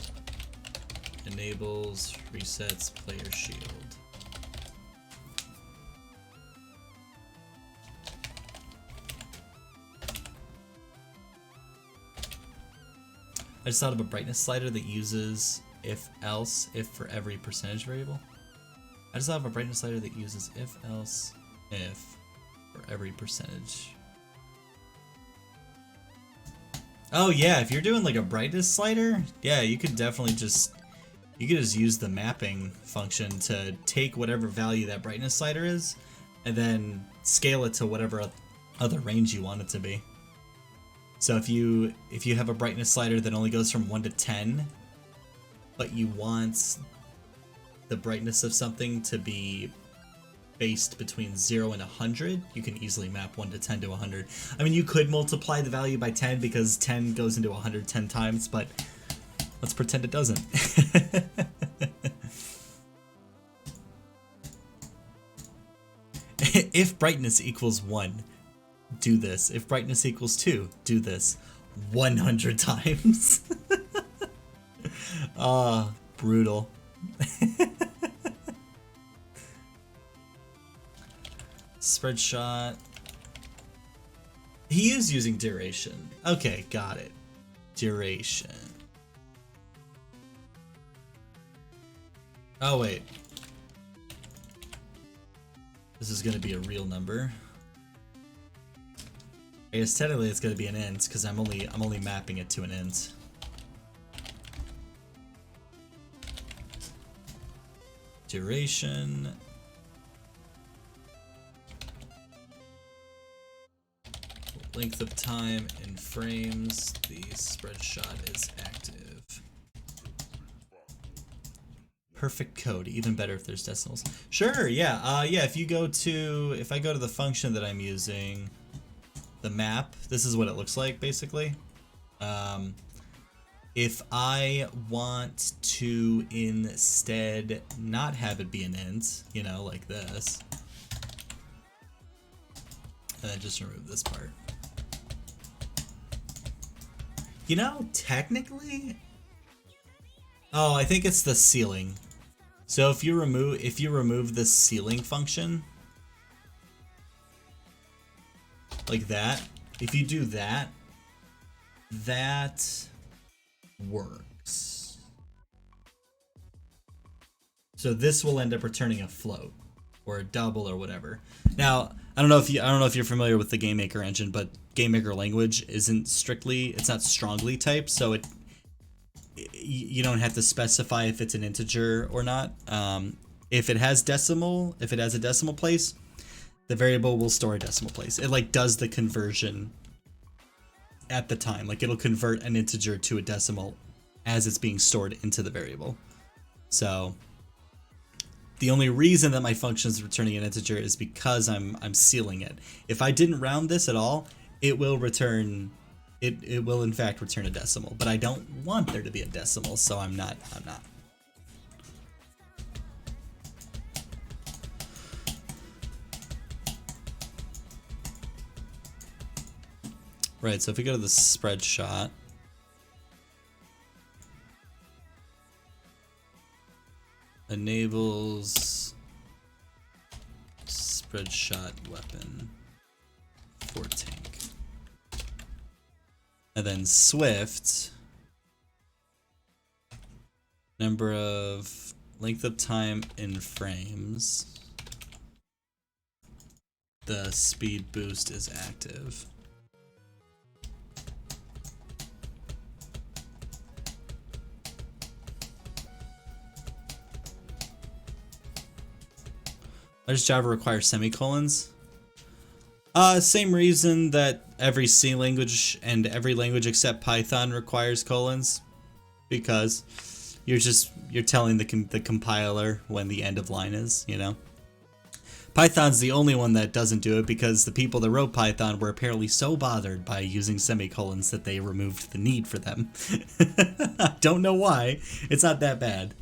enables, resets player shield. I just thought of a brightness slider that uses if else if for every percentage variable. I just thought of a brightness slider that uses if else if for every percentage. Oh yeah, if you're doing like a brightness slider, yeah, you could definitely just use the mapping function to take whatever value that brightness slider is and then scale it to whatever other range you want it to be. So if you have a brightness slider that only goes from 1 to 10, but you want the brightness of something to be based between 0 and 100, you can easily map 1 to 10 to 100. I mean, you could multiply the value by 10 because 10 goes into 100 10 times, but let's pretend it doesn't. If brightness equals 1, do this. If brightness equals 2, do this 100 times. Ah, brutal. Spread shot. He is using duration. Okay, got it. Duration. Oh wait. This is gonna be a real number. I guess technically it's gonna be an int because I'm only mapping it to an int. Duration. Length of time in frames. The spread shot is active. Perfect code, even better if there's decimals. Sure, yeah, yeah. If I go to the function that I'm using, the map, this is what it looks like basically. If I want to instead not have it be an int, you know, like this, and then just remove this part. You know, technically, oh, I think it's the ceiling. So if you remove the ceiling function, like that, if you do that, that works. So this will end up returning a float or a double or whatever. Now, I don't know if you're familiar with the GameMaker engine, but GameMaker language it's not strongly typed, so you don't have to specify if it's an integer or not. If it has a decimal place, the variable will store a decimal place. It like does the conversion at the time. Like it'll convert an integer to a decimal as it's being stored into the variable. So the only reason that my function is returning an integer is because I'm sealing it. If I didn't round this at all, it will return. It will in fact return a decimal, but I don't want there to be a decimal, so I'm not. Right, so if we go to the spread shot, enables spread shot weapon for tank. And then Swift, number of length of time in frames, the speed boost is active. Why does Java require semicolons? Same reason that every C language and every language except Python requires colons, because you're telling the compiler when the end of line is, you know. Python's the only one that doesn't do it because the people that wrote Python were apparently so bothered by using semicolons that they removed the need for them. I don't know why. It's not that bad.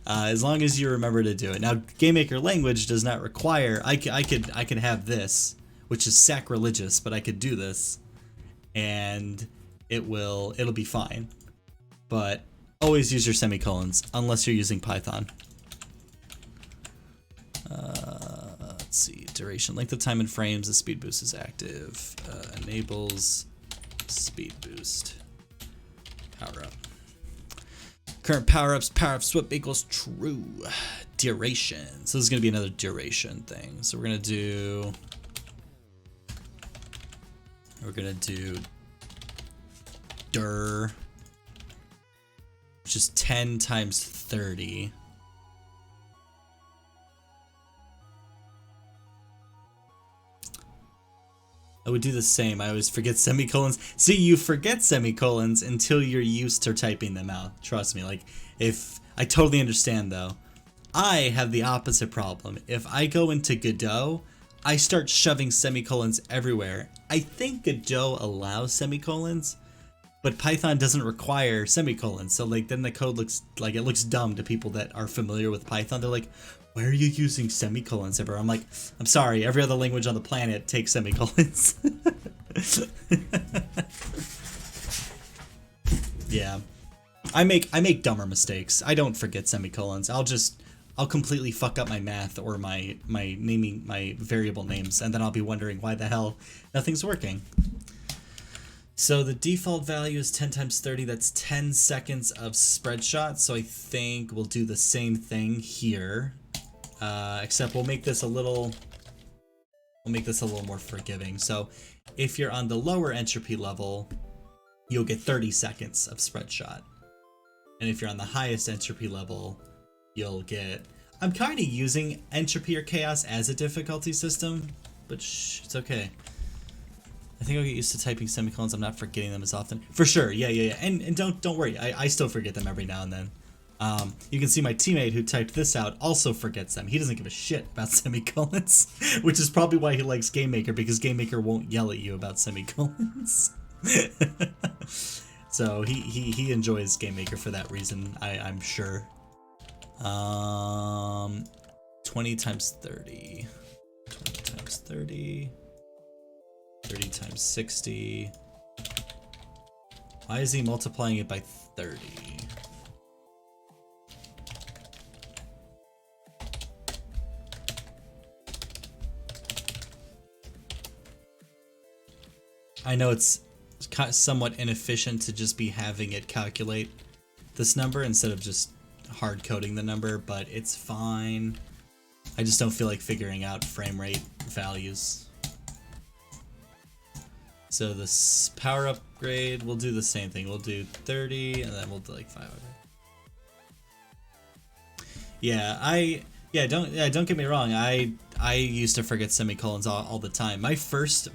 As long as you remember to do it. Now, GameMaker language does not require. I could have this which is sacrilegious, but I could do this, and it'll be fine. But always use your semicolons unless you're using Python. Let's see, duration, length of time in frames. The speed boost is active. Enables speed boost. Power up. Current power-ups, power-up swap equals true. Duration. So this is gonna be another duration thing. So we're gonna do dir, which is 10 times 30. I would do the same. I always forget semicolons. See, you forget semicolons until you're used to typing them out. Trust me. Like, if I totally understand though. I have the opposite problem. If I go into Godot, I start shoving semicolons everywhere. I think Godot allows semicolons, but Python doesn't require semicolons. So like then the code looks like, it looks dumb to people that are familiar with Python. They're like, why are you using semicolons everywhere? I'm like, I'm sorry, every other language on the planet takes semicolons. Yeah. I make dumber mistakes. I don't forget semicolons. I'll completely fuck up my math or my naming my variable names, and then I'll be wondering why the hell nothing's working. So the default value is 10 times 30. That's 10 seconds of spread shot. So I think we'll do the same thing here, except we'll make this a little more forgiving. So if you're on the lower entropy level, you'll get 30 seconds of spread shot, and if you're on the highest entropy level, you'll get... I'm kind of using entropy or chaos as a difficulty system, but it's okay. I think I'll get used to typing semicolons. I'm not forgetting them as often. For sure, yeah. And don't worry, I still forget them every now and then. You can see my teammate who typed this out also forgets them. He doesn't give a shit about semicolons, which is probably why he likes GameMaker, because GameMaker won't yell at you about semicolons. So he enjoys GameMaker for that reason, I'm sure. 20 times 30. 20 times 30. 30 times 60. Why is he multiplying it by 30? I know it's somewhat inefficient to just be having it calculate this number instead of just hard coding the number, but it's fine. I just don't feel like figuring out frame rate values. So this power upgrade, we'll do the same thing. We'll do 30 and then we'll do like 500. Yeah, don't get me wrong. I used to forget semicolons all the time. My first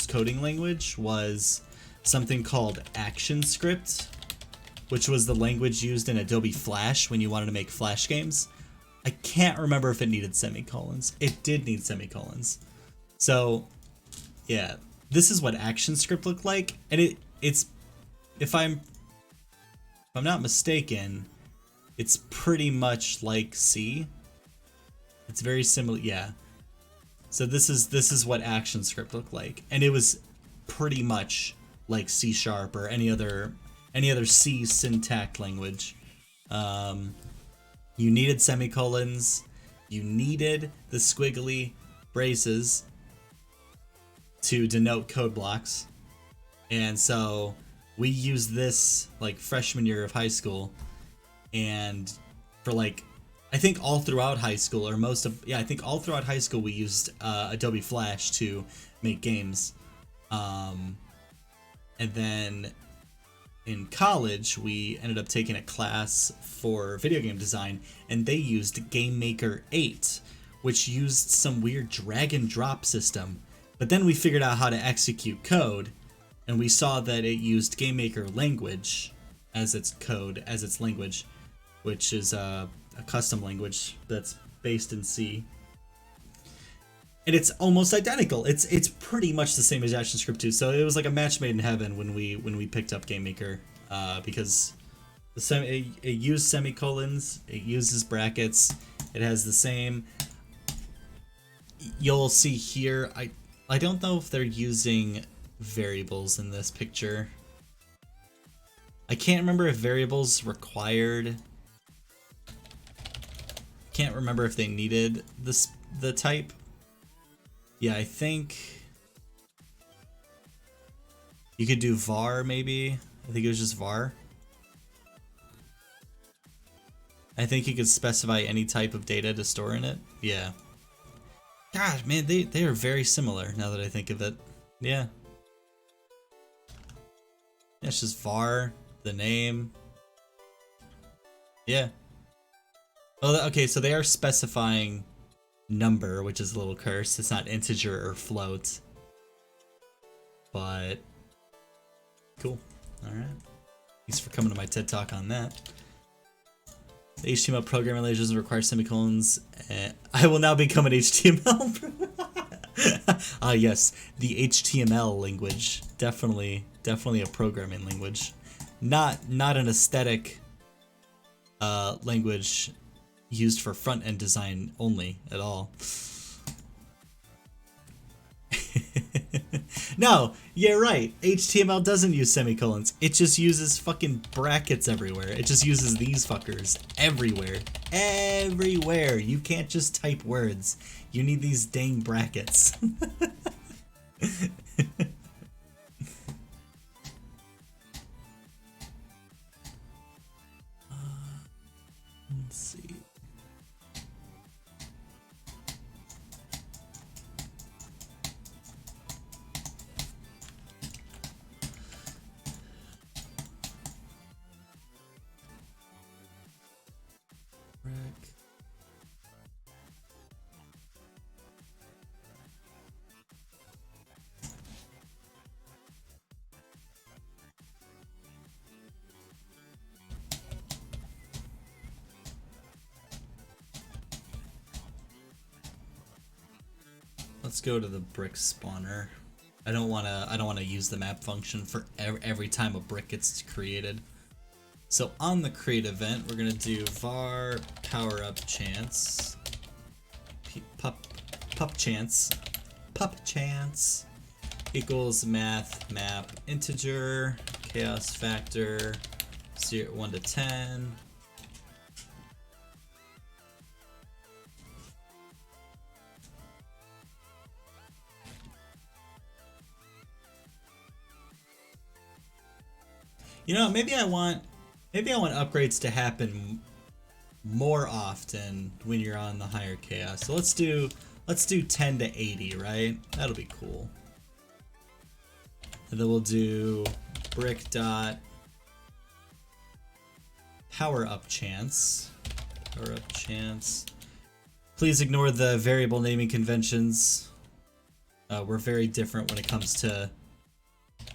coding language was something called ActionScript, which was the language used in Adobe Flash when you wanted to make Flash games. I can't remember if it needed semicolons. It did need semicolons. So, yeah, this is what ActionScript looked like, and it's if I'm not mistaken, it's pretty much like C. It's very similar, yeah. So this is what ActionScript looked like, and it was pretty much like C# or any other C syntax language. You needed semicolons, you needed the squiggly braces to denote code blocks, and so we used this like freshman year of high school, and for like I think all throughout high school, or I think all throughout high school we used Adobe Flash to make games, and then in college we ended up taking a class for video game design, and they used GameMaker 8, which used some weird drag and drop system. But then we figured out how to execute code, and we saw that it used GameMaker language as its code, as its language, which is a custom language that's based in C. And it's almost identical. It's pretty much the same as ActionScript 2. So it was like a match made in heaven when we picked up GameMaker, because it used semicolons, it uses brackets, it has the same. You'll see here, I don't know if they're using variables in this picture. I can't remember if variables required. Can't remember if they needed the type. Yeah, I think you could do var maybe. I think it was just var. I think you could specify any type of data to store in it. Yeah. Gosh, man, they are very similar now that I think of it. Yeah. Yeah, it's just var, the name. Yeah. Oh, okay, so they are specifying number, which is a little cursed. It's not integer or float. But cool. Alright. Thanks for coming to my TED Talk on that. The HTML programming language doesn't require semicolons. I will now become an HTML. Ah, yes, the HTML language. Definitely a programming language. Not an aesthetic language used for front-end design only at all. No, you're right. HTML doesn't use semicolons. It just uses fucking brackets everywhere. It just uses these fuckers everywhere. Everywhere. You can't just type words. You need these dang brackets. Let's see. Let's go to the brick spawner. I don't wanna use the map function for every time a brick gets created. So on the create event, we're gonna do var power up chance, pup chance equals math map integer chaos factor 1 to 10. You know, maybe I want upgrades to happen more often when you're on the higher chaos. So let's do 10 to 80, right? That'll be cool. And then we'll do brick dot power up chance. Power up chance. Please ignore the variable naming conventions. We're very different when it comes to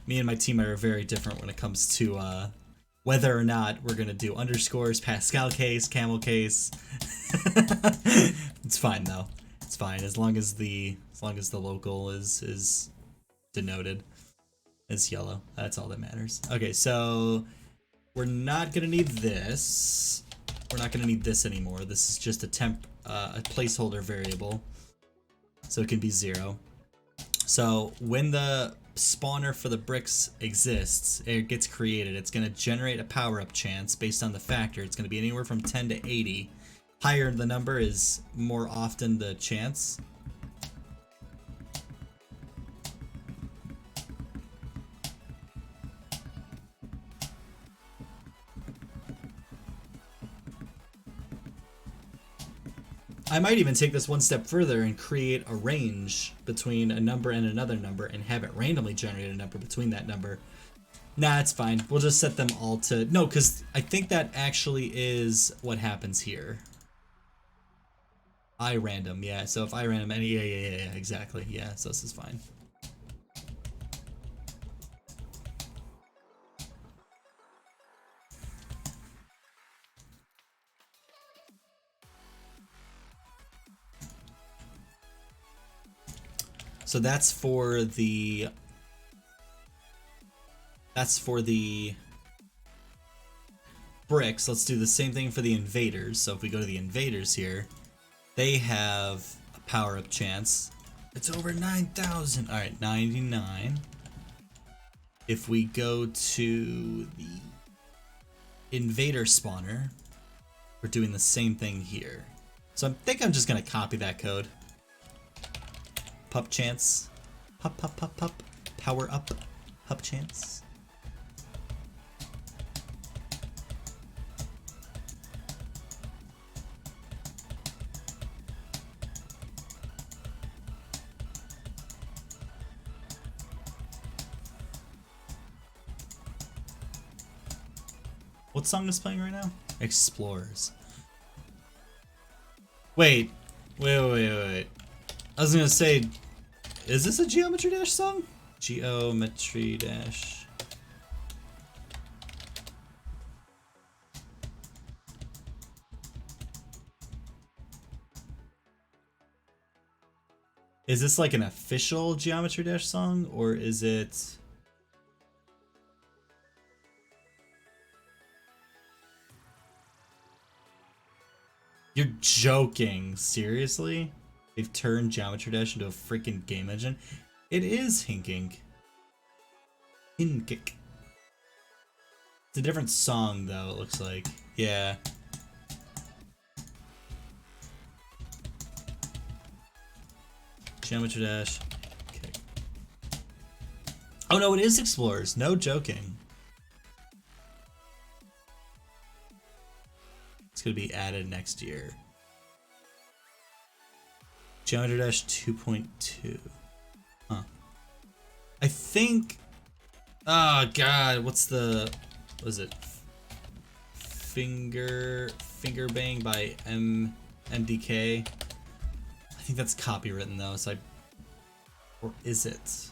me and my team are very different when it comes to whether or not we're gonna do underscores, Pascal case, camel case. It's fine though. It's fine as long as the local is denoted as yellow. That's all that matters. Okay, so we're not gonna need this. We're not gonna need this anymore. This is just a placeholder variable, so it can be 0. So when the spawner for the bricks exists, it gets created, it's going to generate a power-up chance based on the factor. It's going to be anywhere from 10 to 80. Higher the number is more often the chance. I might even take this one step further and create a range between a number and another number and have it randomly generate a number between that number. Nah, it's fine. We'll just set them all to... No, because I think that actually is what happens here. I random, yeah. So if I random any... Yeah, exactly. Yeah, so this is fine. So that's for the bricks. Let's do the same thing for the invaders. So if we go to the invaders here, they have a power-up chance. It's over 9,000. All right, 99. If we go to the invader spawner, we're doing the same thing here. So I think I'm just gonna copy that code. Pup chance. Pup, pup, pup, pup. Power up. Pup chance. What song is playing right now? Explorers. Wait. I was gonna say, is this a Geometry Dash song? Geometry Dash. Is this like an official Geometry Dash song, or is it... You're joking, seriously? They've turned Geometry Dash into a freaking game engine? It is hinking. Hinkik. It's a different song though, it looks like. Yeah. Geometry Dash. Okay. Oh no, it is Explorers. No joking. It's gonna be added next year. Geometry Dash 2.2. Huh. I think... Oh god, what's the... What is it? Finger Bang by MDK. I think that's copywritten though, so I... Or is it?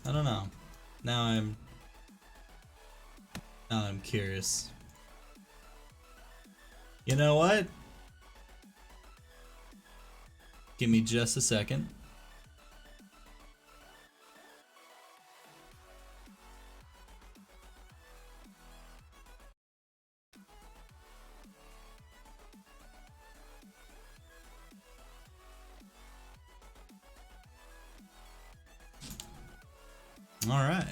I don't know. Now I'm curious. You know what? Give me just a second. All right.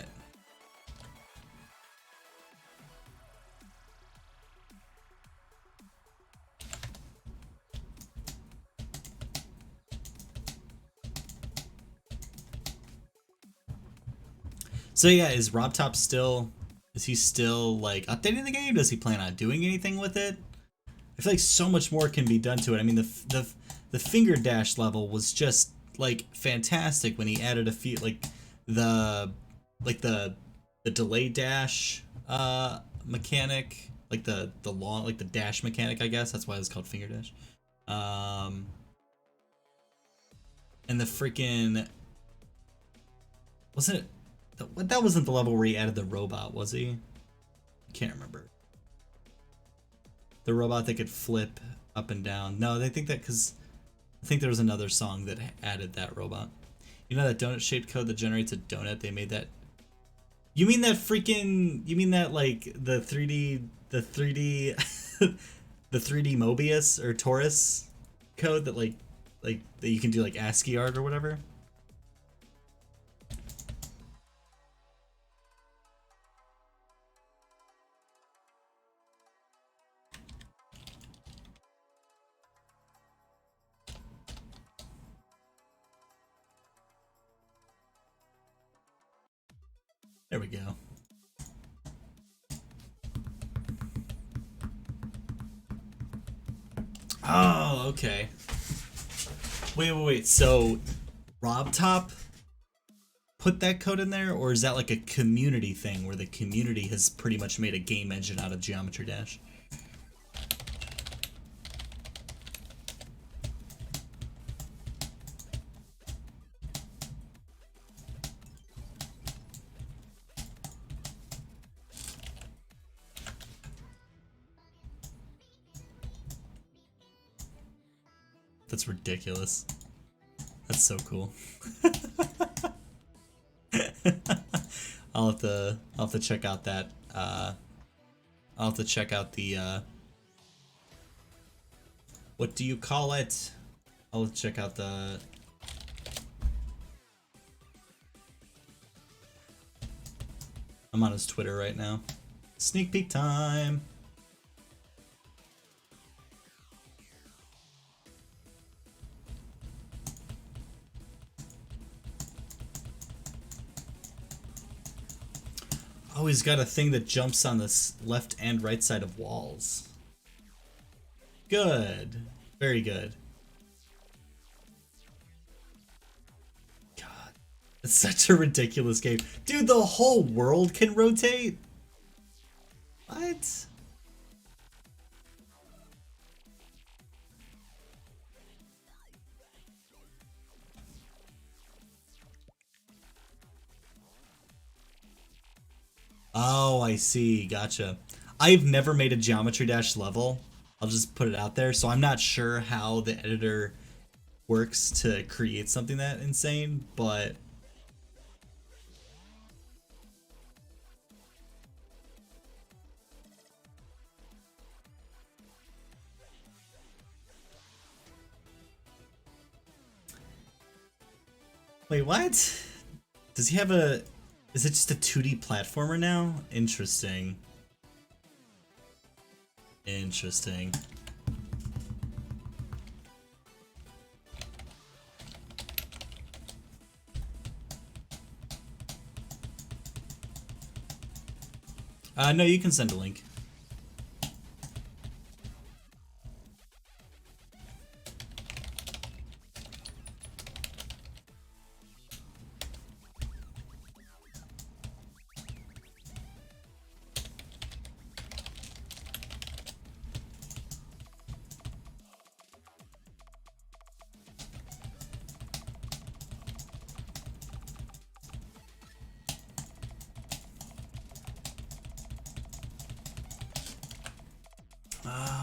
So yeah, is RobTop still... Is he still like updating the game? Does he plan on doing anything with it? I feel like so much more can be done to it. I mean, the finger dash level was just like fantastic when he added a few the delay dash mechanic, like the long, like the dash mechanic, I guess that's why it's called finger dash. And the freaking, wasn't it that wasn't the level where he added the robot, was he? I can't remember. The robot that could flip up and down. No, they think that because I think there was another song that added that robot. You know that donut shaped code that generates a donut? They made that. You mean that freaking? You mean that like the 3D the 3D Mobius or Taurus code that like that you can do like ASCII art or whatever? There we go. Oh, okay. Wait. So, RobTop put that code in there, or is that like a community thing where the community has pretty much made a game engine out of Geometry Dash? That's ridiculous. That's so cool. I'll have to check out that I'll have to check out the what do you call it? I'll check out the I'm on his Twitter right now. Sneak peek time. Oh, he's got a thing that jumps on the left and right side of walls. Good. Very good. God. It's such a ridiculous game. Dude, the whole world can rotate? What? Oh, I see. Gotcha. I've never made a Geometry Dash level. I'll just put it out there. So I'm not sure how the editor works to create something that insane, but wait, what? Does he have a... Is it just a 2D platformer now? Interesting. Interesting. No, you can send a link.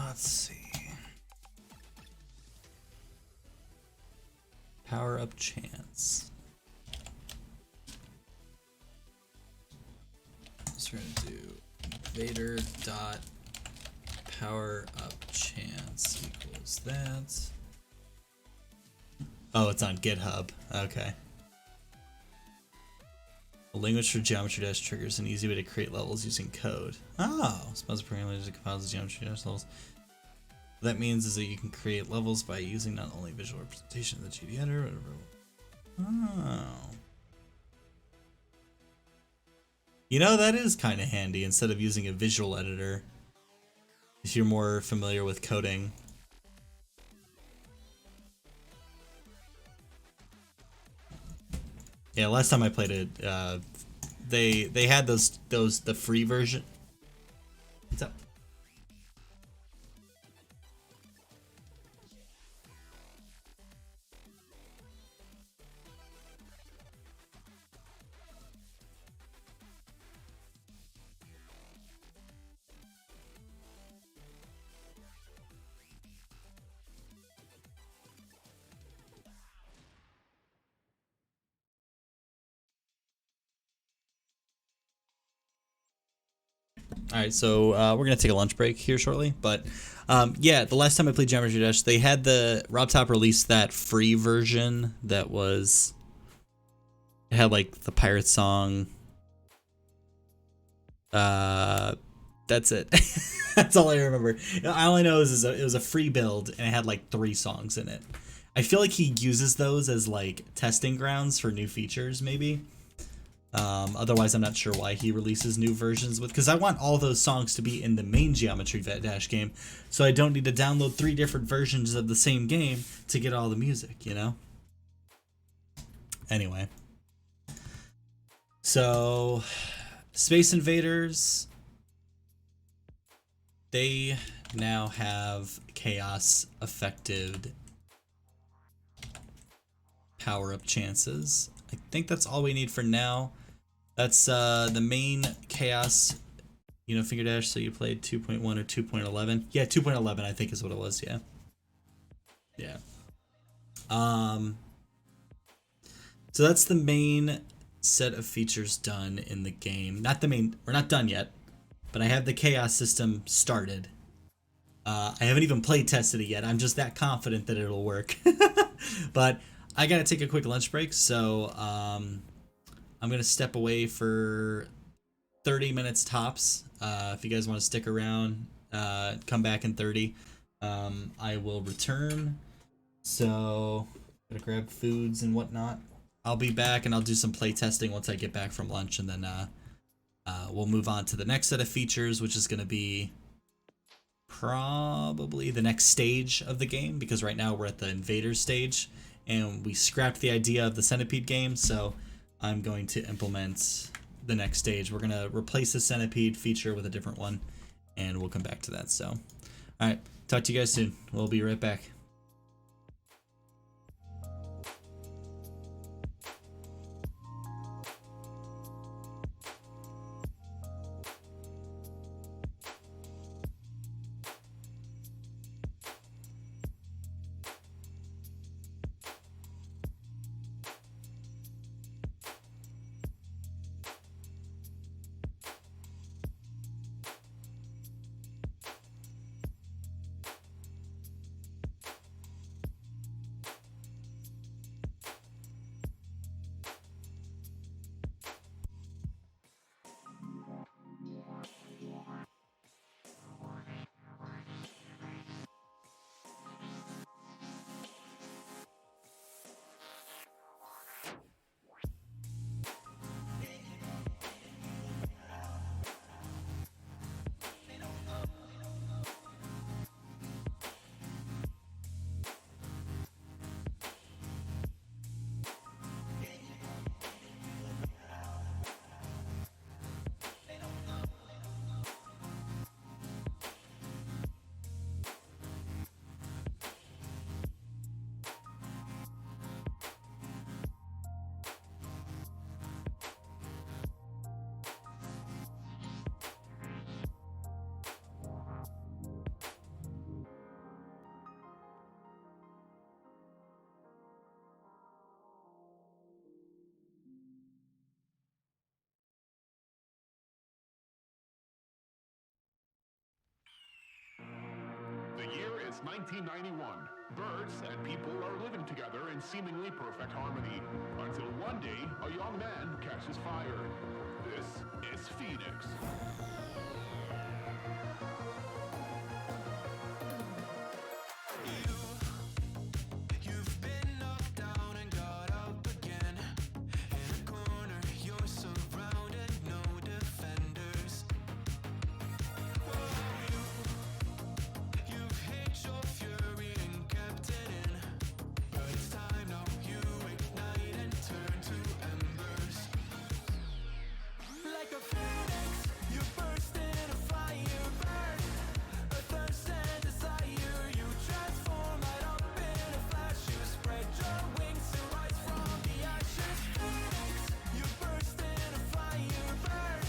Let's see. Power up chance. So we're gonna do Vader dot power up chance equals that. Oh, it's on GitHub. Okay. A language for Geometry Dash triggers an easy way to create levels using code. Oh, suppose programming language that compiles the Geometry Dash levels. What that means is that you can create levels by using not only visual representation of the GD editor, whatever. Oh. You know, that is kind of handy instead of using a visual editor. If you're more familiar with coding. Yeah, last time I played it, they had the free version. What's up? All right, so we're gonna take a lunch break here shortly, but yeah, the last time I played Geometry Dash, they had Rob Top released that free version that was, it had like the pirate song. That's it. That's all I remember. All I know is it was a free build and it had like 3 songs in it. I feel like he uses those as like testing grounds for new features, maybe. Otherwise, I'm not sure why he releases new versions because I want all those songs to be in the main Geometry Dash game, so I don't need to download 3 different versions of the same game to get all the music, you know? Anyway. So, Space Invaders, they now have chaos affected power-up chances. I think that's all we need for now. That's the main chaos, you know, finger dash. So you played 2.1 or 2.11. Yeah, 2.11 I think is what it was. Yeah. Yeah. So that's the main set of features done in the game. Not the main. We're not done yet, but I have the chaos system started. I haven't even play tested it yet. I'm just that confident that it'll work. But I gotta take a quick lunch break, so I'm gonna step away for 30 minutes tops. If you guys want to stick around, come back in 30. I will return. So, gotta grab foods and whatnot. I'll be back and I'll do some play testing once I get back from lunch, and then we'll move on to the next set of features, which is going to be probably the next stage of the game, because right now we're at the invaders stage and we scrapped the idea of the centipede game, so I'm going to implement the next stage. We're going to replace the centipede feature with a different one, and we'll come back to that. So, all right, talk to you guys soon. We'll be right back. The year is 1991. Birds and people are living together in seemingly perfect harmony. Until one day, a young man catches fire. This is Phoenix. You've been knocked down and got up again. In a corner, you're surrounded, no defenders. You've hid your fury and kept it in. But it's time now, you ignite and turn to embers. Like a phoenix, you burst in a fire burn. A thirst and desire, you transform right up in a flash. You spread your wings to rise from the ashes. Phoenix, you burst in a fire burn.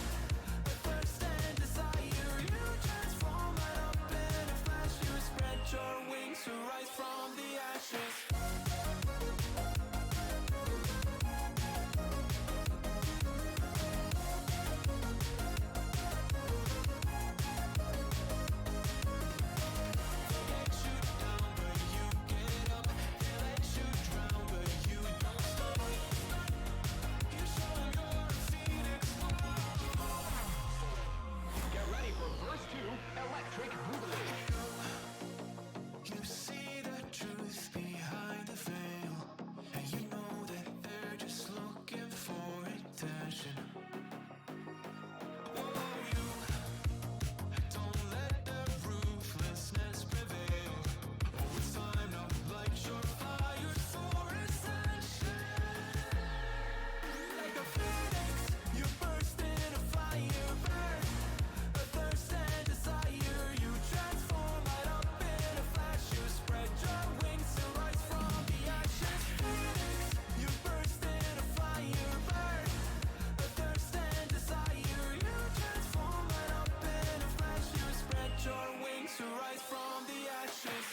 A thirst and desire, you transform right up in a flash. You spread your wings to rise from the ashes. Get ready for verse 2, Electric Boogaloo. You see the truth behind the veil, and you know that they're just looking for attention. Oh, you don't let the ruthlessness prevail. Oh, it's time now, light your fires for ascension. Like a phoenix, you burst in a fire burn. A thirst and desire, you transform right up in a flash. You spread your wings to rise from the ashes. Phoenix, you burst in a fire burn. A thirst and desire, you transform right up in a flash. You spread your wings to rise from the ashes.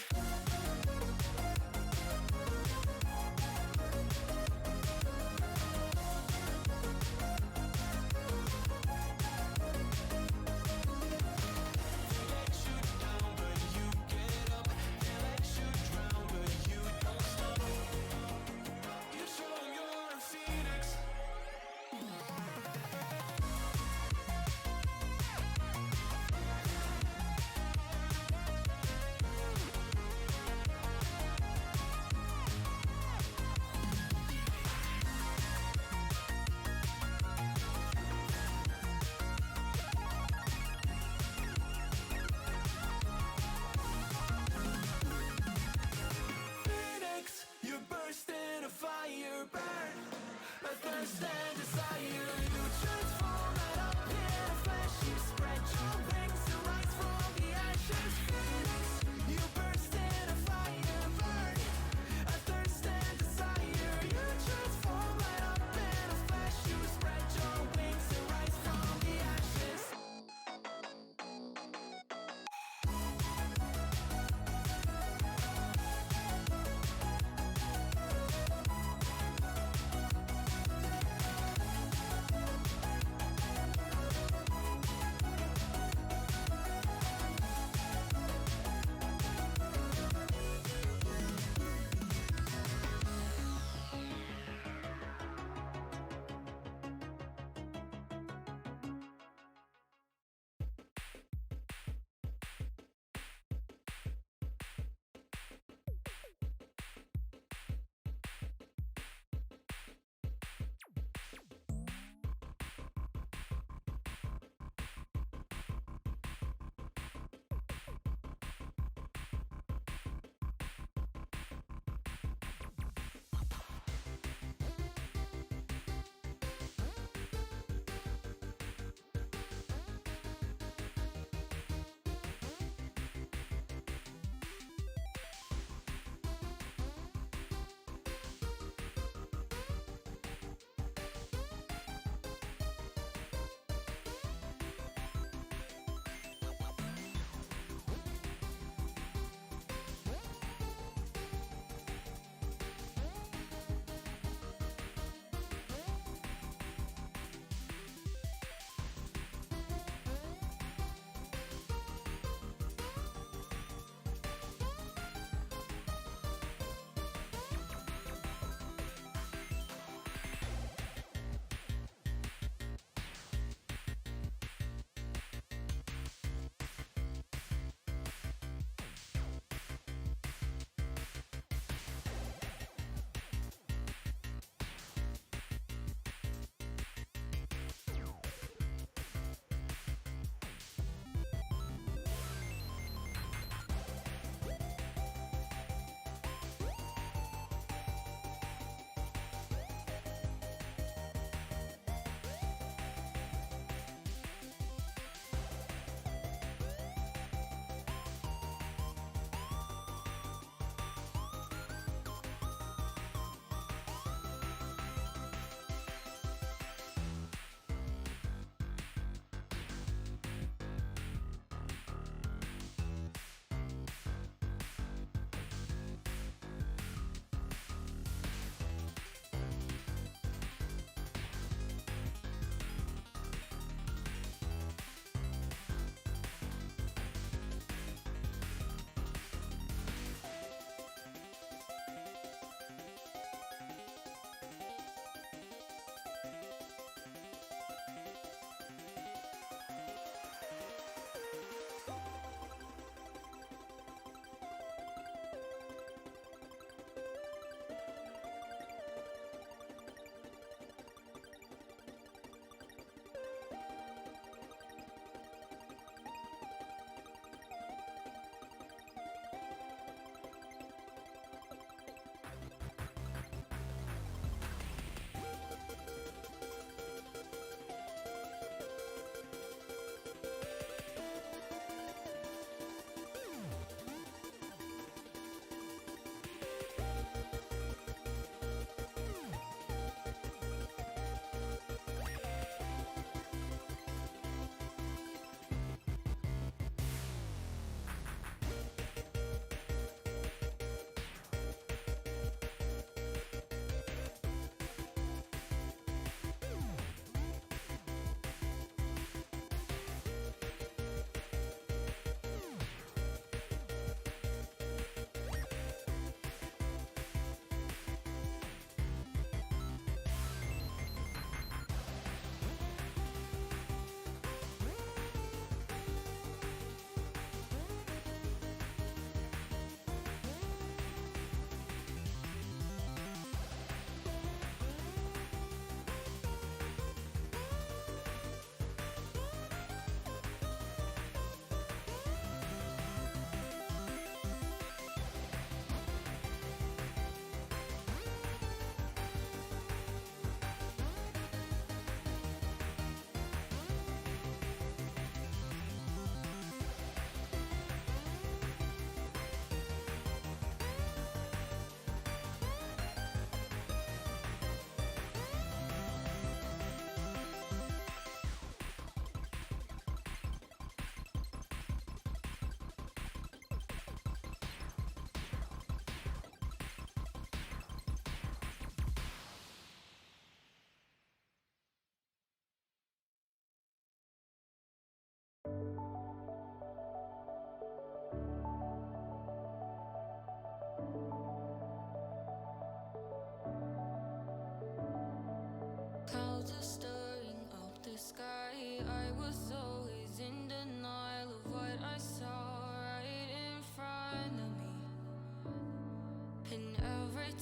You show 'em you're a phoenix.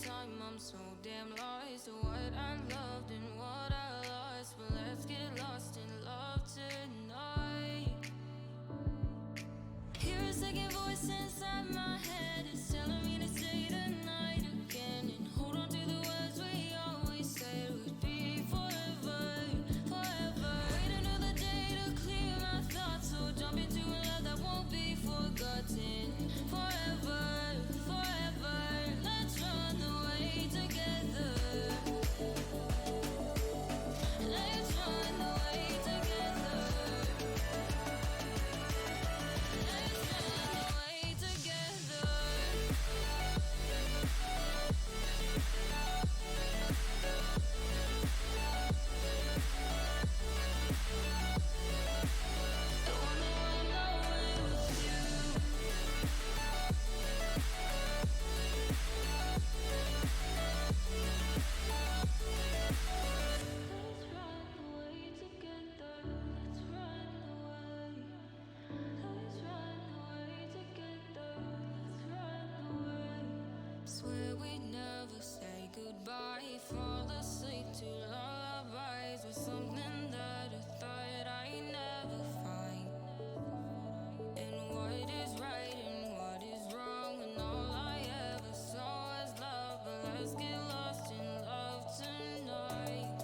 time I'm so damn lost to what I loved and what I lost. But let's get lost in love tonight. Hear a second voice inside my head, it's telling me to stay the night again and hold on to the words we always said would be forever, forever. Wait another day to clear my thoughts, so jump into a love that won't be forgotten. Forever, forever, let's run away together. Let's run away together. Let's run away together. Don't wanna run away with you. Let's run away together. Let's run away. Let's run away together. Let's run away. Swear we'd never say goodbye. Fall asleep to lullabies with something that I thought I'd never find. And what is right and what is wrong, and all I ever saw was love. But let's get lost in love tonight.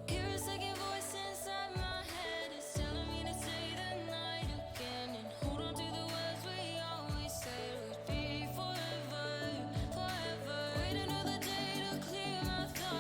Hear a second voice inside my head, it's telling me to stay the night again and hold on to the words we always said would be forever, forever. Wait another day to clear my thoughts.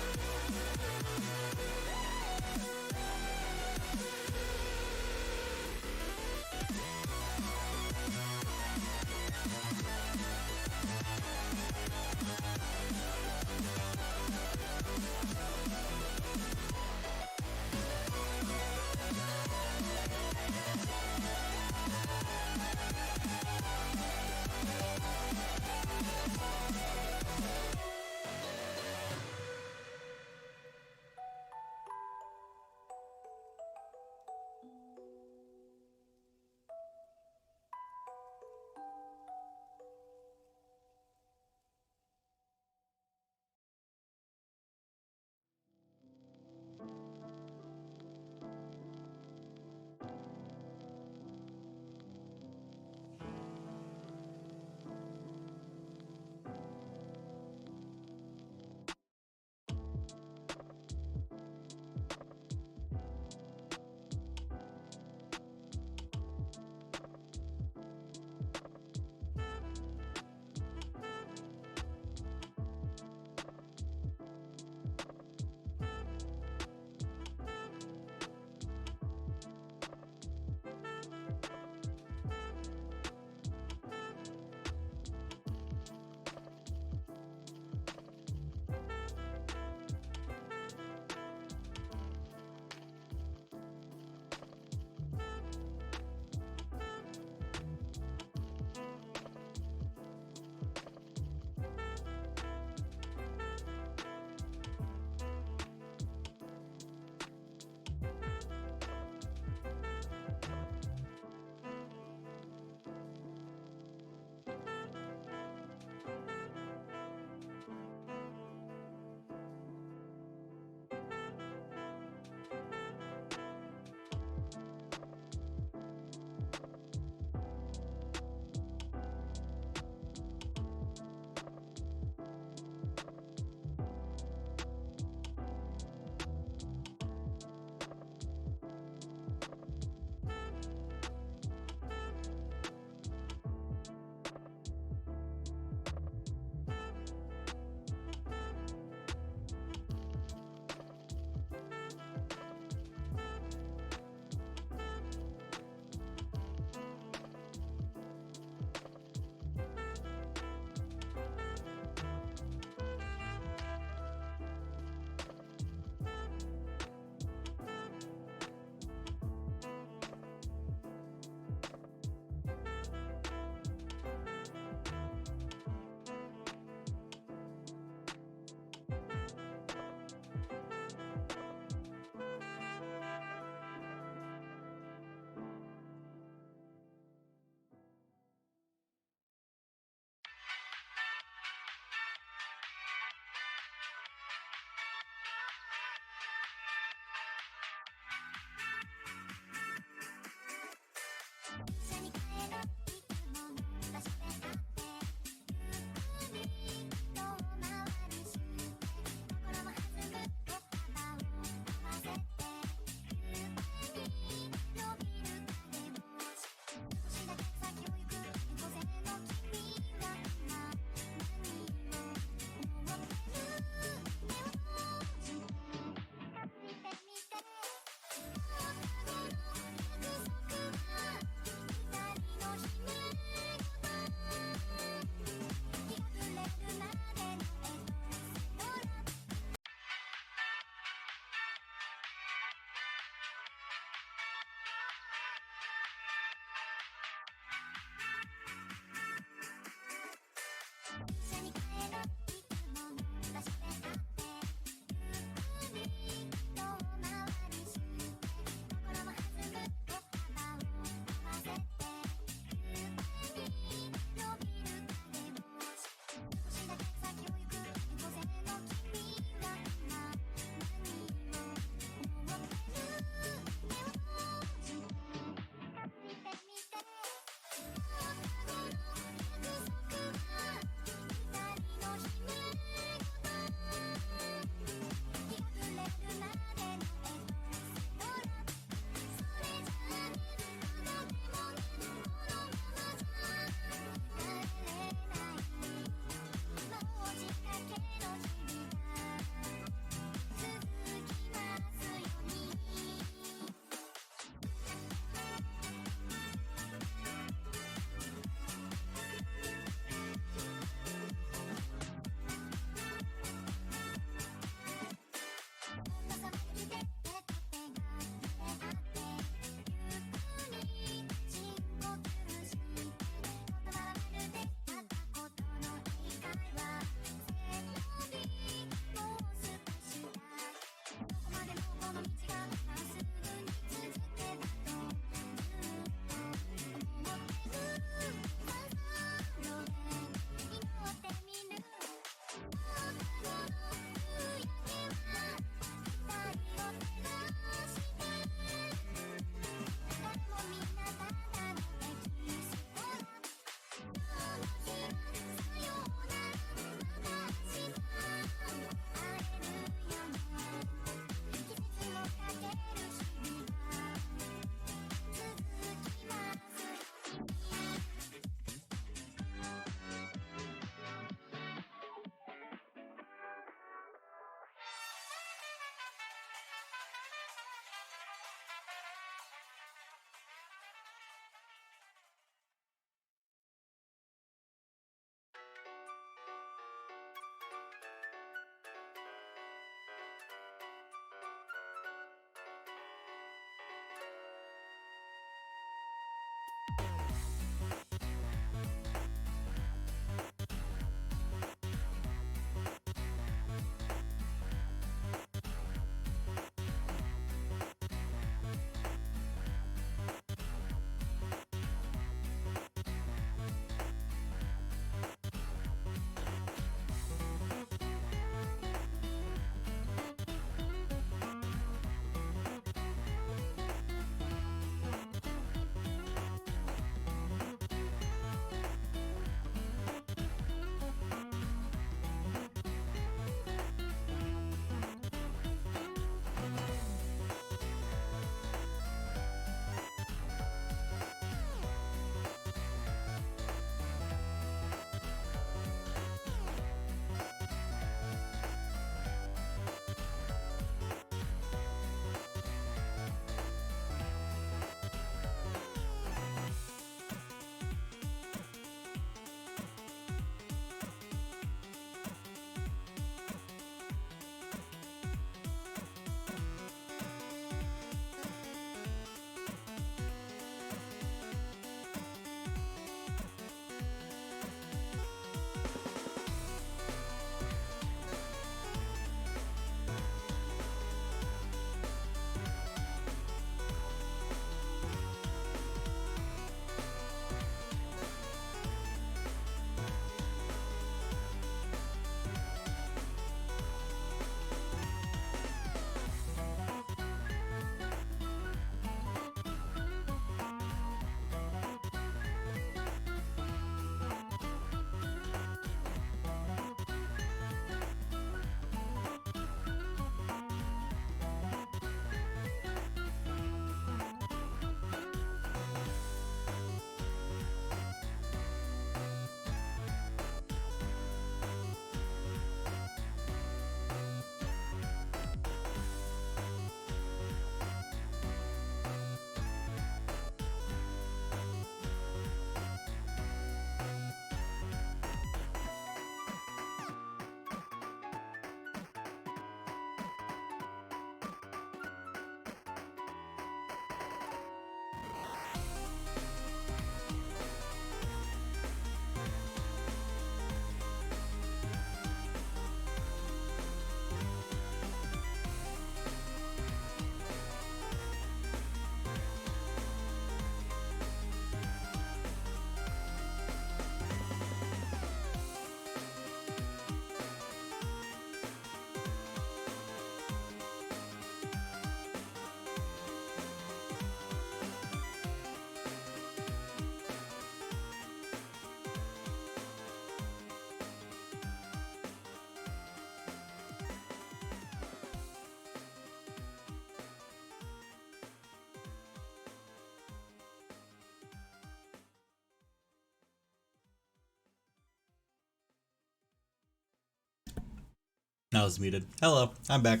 I was muted. Hello, I'm back.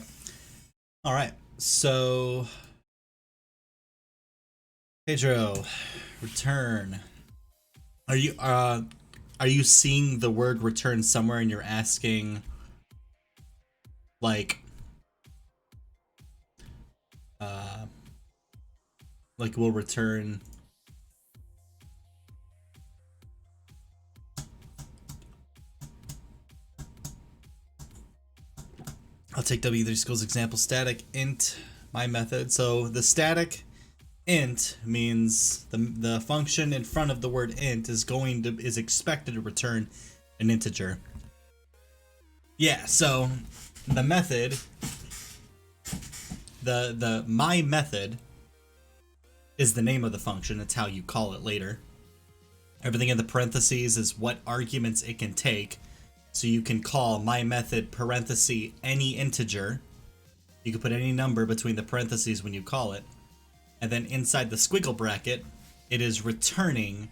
All right, so Pedro, return. Are you seeing the word return somewhere and you're asking, like we'll return? I'll take W3 School's example, static int my method. So the static int means the function in front of the word int is expected to return an integer. Yeah, so the method, the my method is the name of the function. It's how you call it later. Everything in the parentheses is what arguments it can take. So you can call my method parenthesis any integer. You can put any number between the parentheses when you call it. And then inside the squiggle bracket, it is returning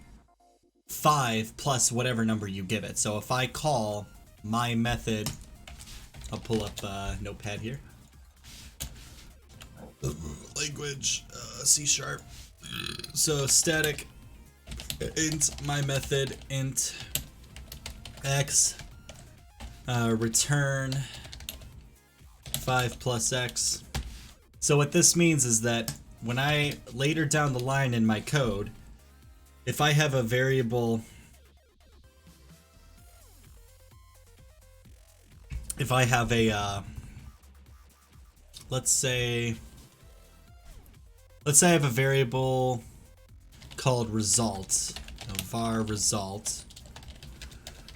5 plus whatever number you give it. So if I call my method, I'll pull up Notepad here. Language, C#. So static int my method int x return 5 plus x. So what this means is that when I later down the line in my code, if I have a variable, if I have a let's say I have a variable called result, var result,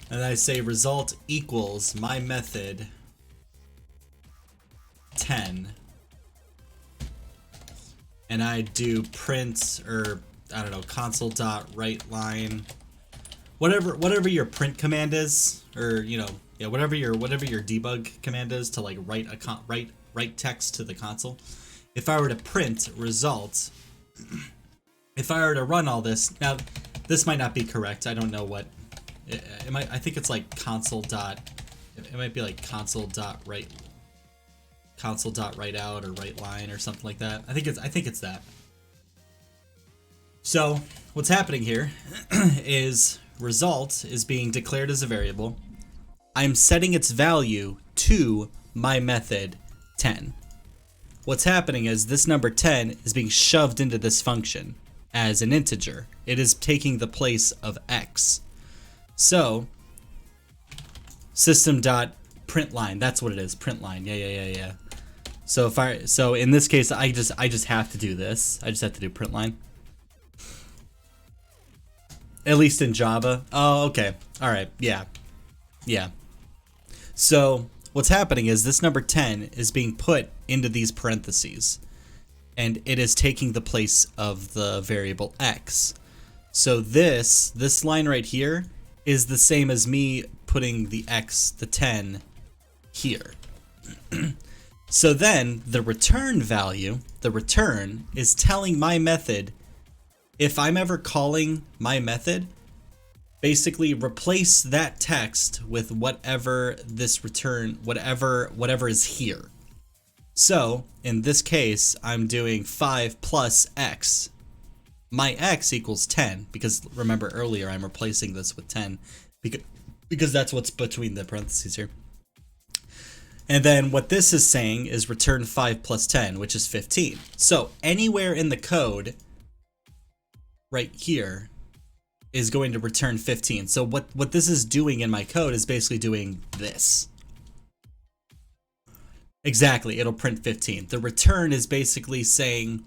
and I say result equals my method 10, and I do print, or I don't know, console dot write line, whatever your print command is, or yeah, whatever your debug command is to like write text to the console. If I were to print results, if I were to run all this, now this might not be correct. I don't know what it might. I think it's like console dot. It might be like console dot write out or write line or something like that. I think it's that. So what's happening here is result is being declared as a variable. I'm setting its value to my method 10. What's happening is this number 10 is being shoved into this function as an integer. It is taking the place of x. So system.println, that's what it is, println. Yeah. So in this case I just have to do this. I just have to do println. At least in Java. Oh, okay. All right. Yeah. So what's happening is this number 10 is being put into these parentheses, and it is taking the place of the variable x. So this line right here is the same as me putting the 10 here. So then the return value, the return, is telling my method, if I'm ever calling my method, basically replace that text with whatever this return, whatever is here. So in this case, I'm doing 5 plus x. My x equals 10, because remember earlier I'm replacing this with 10 because that's what's between the parentheses here. And then what this is saying is return 5 plus 10, which is 15. So anywhere in the code right here is going to return 15. So what this is doing in my code is basically doing this. Exactly, it'll print 15. The return is basically saying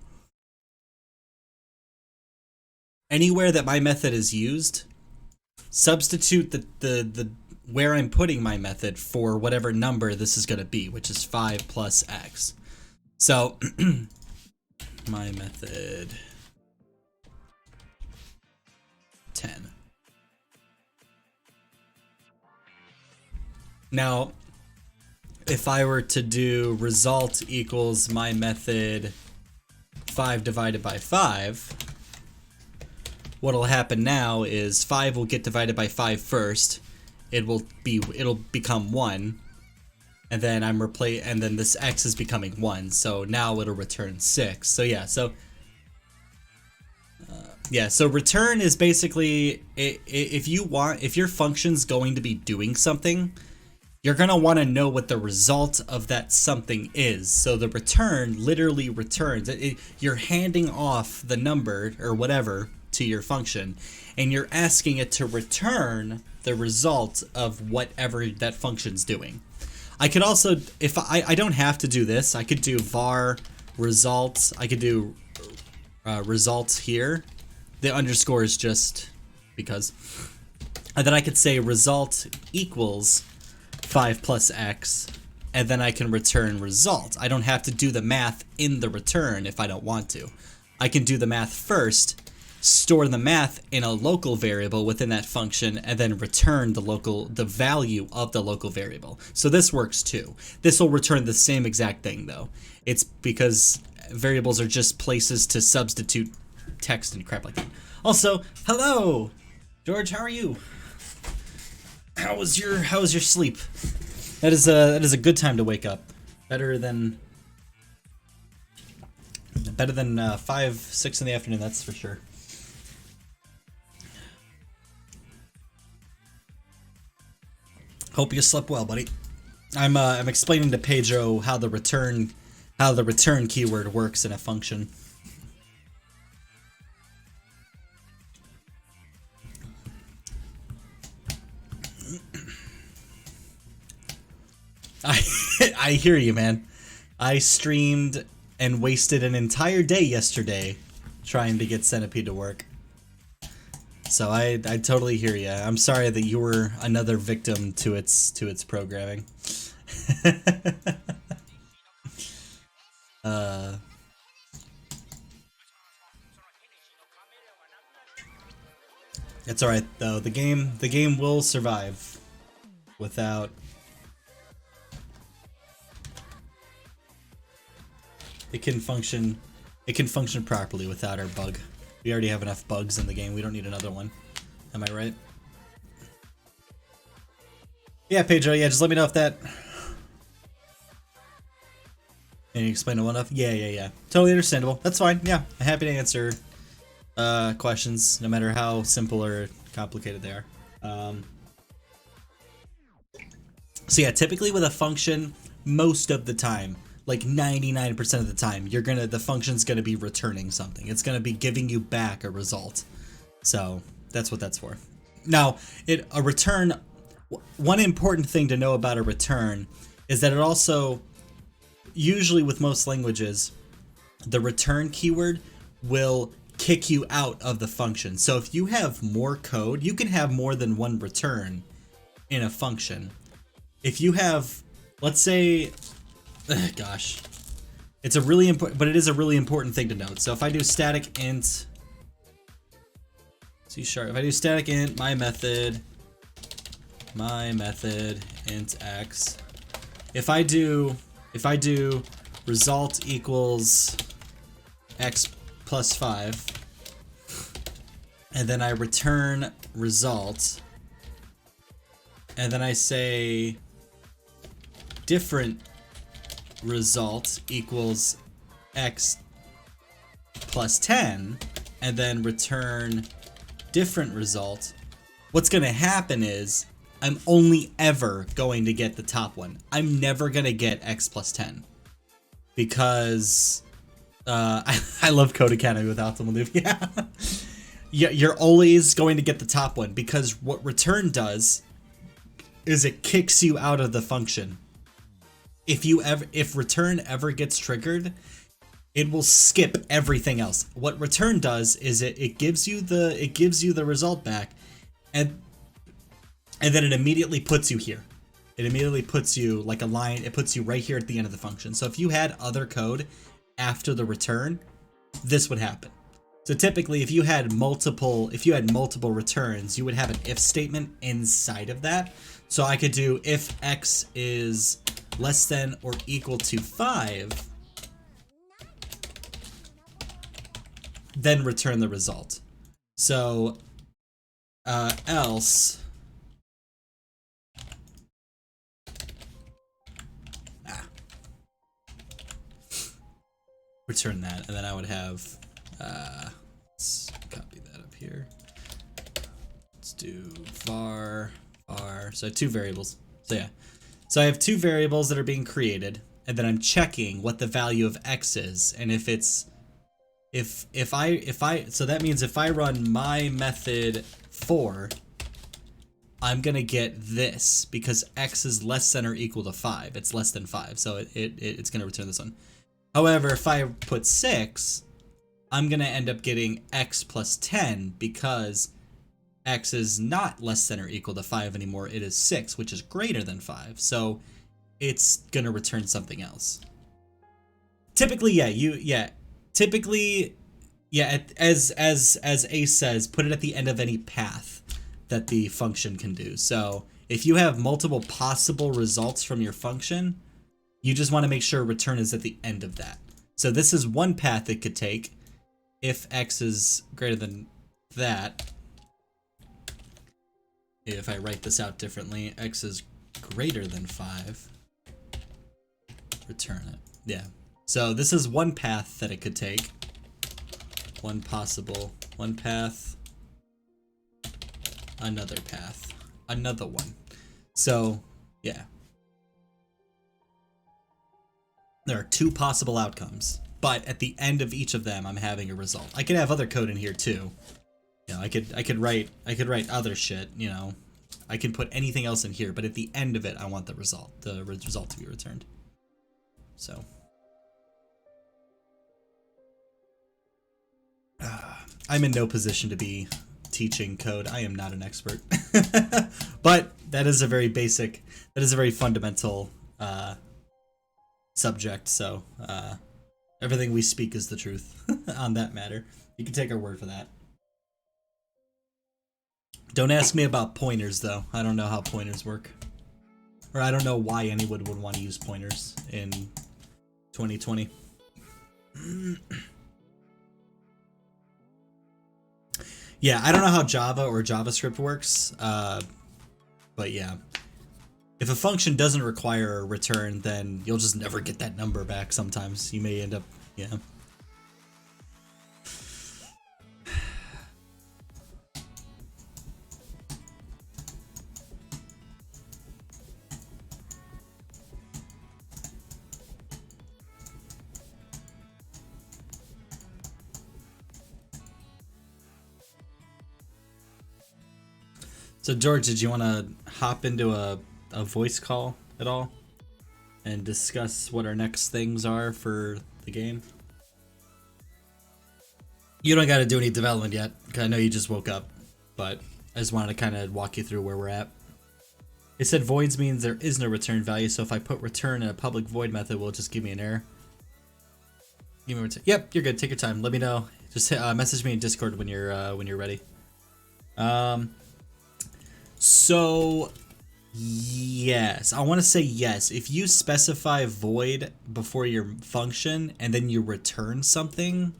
anywhere that my method is used, substitute the where I'm putting my method for whatever number this is going to be, which is 5 plus x. So my method 10. Now, if I were to do result equals my method 5 divided by 5, what'll happen now is 5 will get divided by 5 first. It'll become 1. and then and then this x is becoming 1, so now it'll return 6. So yeah, so so return is basically if your function's going to be doing something, you're gonna want to know what the result of that something is. So the return literally returns. You're handing off the number or whatever to your function, and you're asking it to return the result of whatever that function's doing. I could also, if I don't have to do this, I could do var results. I could do results here. The underscore is just because. And then I could say result equals 5 plus x, and then I can return result. I don't have to do the math in the return if I don't want to. I can do the math first, store the math in a local variable within that function, and then return the value of the local variable. So this works too. This will return the same exact thing though. It's because variables are just places to substitute text and crap like that. Also, hello, George. How are you? How was your sleep? That is a good time to wake up. Better than 5, 6 in the afternoon. That's for sure. Hope you slept well, buddy. I'm explaining to Pedro how the return keyword works in a function. I hear you, man. I streamed and wasted an entire day yesterday trying to get Centipede to work. So I totally hear you. I'm sorry that you were another victim to its programming. It's all right though. The game will survive without. It can function properly without our bug. We already have enough bugs in the game. We don't need another one. Am I right? Yeah, Pedro. Yeah, just let me know if that. Can you explain it well enough? Yeah. Totally understandable. That's fine. Yeah, I'm happy to answer questions, no matter how simple or complicated they are. So yeah, typically with a function, most of the time, like 99% of the time, the function's gonna be returning something. It's gonna be giving you back a result. So that's what that's for. Now, a return. One important thing to know about a return is that it also, usually with most languages, the return keyword will kick you out of the function. So if you have more code, you can have more than one return in a function. If you have, let's say, gosh, it's a really important, but it is a really important thing to note. So if I do static int C#, if I do static int my method int x, if I do result equals x plus 5, and then I return result, and then I say different result equals x plus 10, and then return different result, what's going to happen is I'm only ever going to get the top one. I'm never going to get x plus 10 because I love Code Academy with Optimal Noob. Yeah, you're always going to get the top one because what return does is it kicks you out of the function. If return ever gets triggered, it will skip everything else. What return does is it gives you the result back, and then it immediately puts you here. It immediately puts you like a line. It puts you right here at the end of the function. So if you had other code after the return, this would happen. So typically, if you had multiple returns, you would have an if statement inside of that. So I could do if x is less than or equal to 5, then return the result. So else return that, and then I would have, let's copy that up here. Let's do var, so I have two variables. So yeah, so I have two variables that are being created, and then I'm checking what the value of x is, and if it's, if I, so that means if I run my method for, I'm gonna get this because x is less than or equal to 5. It's less than 5, so it's gonna return this one. However, if I put 6, I'm gonna end up getting x plus 10 because x is not less than or equal to 5 anymore. It is 6, which is greater than 5. So it's gonna return something else. Typically, as Ace says, put it at the end of any path that the function can do. So if you have multiple possible results from your function, you just want to make sure return is at the end of that. So this is one path it could take. If x is greater than that, if I write this out differently, x is greater than 5, return it. Yeah. So this is one path that it could take. One path, another path, another one. So, yeah. There are two possible outcomes, but at the end of each of them, I'm having a result. I could have other code in here too. You know, I could write other shit, you know. I can put anything else in here, but at the end of it, I want the result to be returned. So. I'm in no position to be teaching code. I am not an expert. But that is a very basic, that is a very fundamental subject, so everything we speak is the truth on that matter. You can take our word for that. Don't ask me about pointers, though. I don't know how pointers work. Or I don't know why anyone would want to use pointers in 2020. Yeah, I don't know how Java or JavaScript works, but yeah. If a function doesn't require a return, then you'll just never get that number back sometimes. You may end up, yeah. So George, did you want to hop into a voice call at all and discuss what our next things are for the game? You don't got to do any development yet, because I know you just woke up, but I just wanted to kind of walk you through where we're at. It said voids means there is no return value, so if I put return in a public void method, will it just give me an error? Give me return. Yep, you're good. Take your time. Let me know. Just message me in Discord when you're ready. So, yes, I want to say yes. If you specify void before your function and then you return something,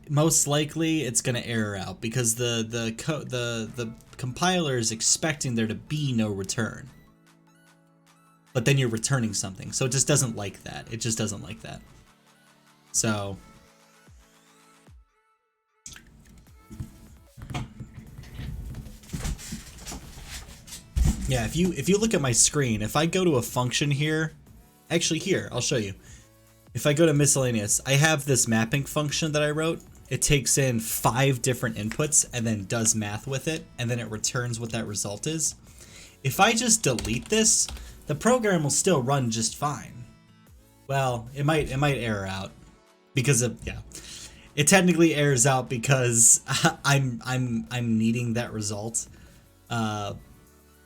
most likely it's gonna error out because the compiler is expecting there to be no return. But then you're returning something, so it just doesn't like that. It just doesn't like that. So. Yeah, if you look at my screen, if I go to a function here, actually here, I'll show you. If I go to miscellaneous, I have this mapping function that I wrote. It takes in 5 different inputs and then does math with it, and then it returns what that result is. If I just delete this, the program will still run just fine. Well, it might error out because of, yeah. It technically errors out because I'm needing that result.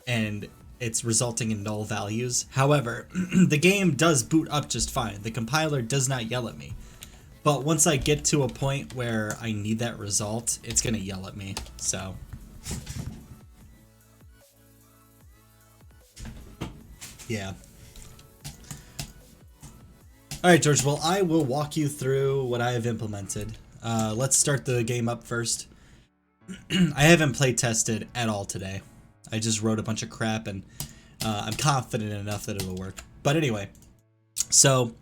And it's resulting in null values. However, the game does boot up just fine. The compiler does not yell at me. But once I get to a point where I need that result, it's gonna yell at me, so. Yeah. Alright, George, well, I will walk you through what I have implemented. Let's start the game up first. I haven't play tested at all today. I just wrote a bunch of crap and I'm confident enough that it'll work. But anyway, so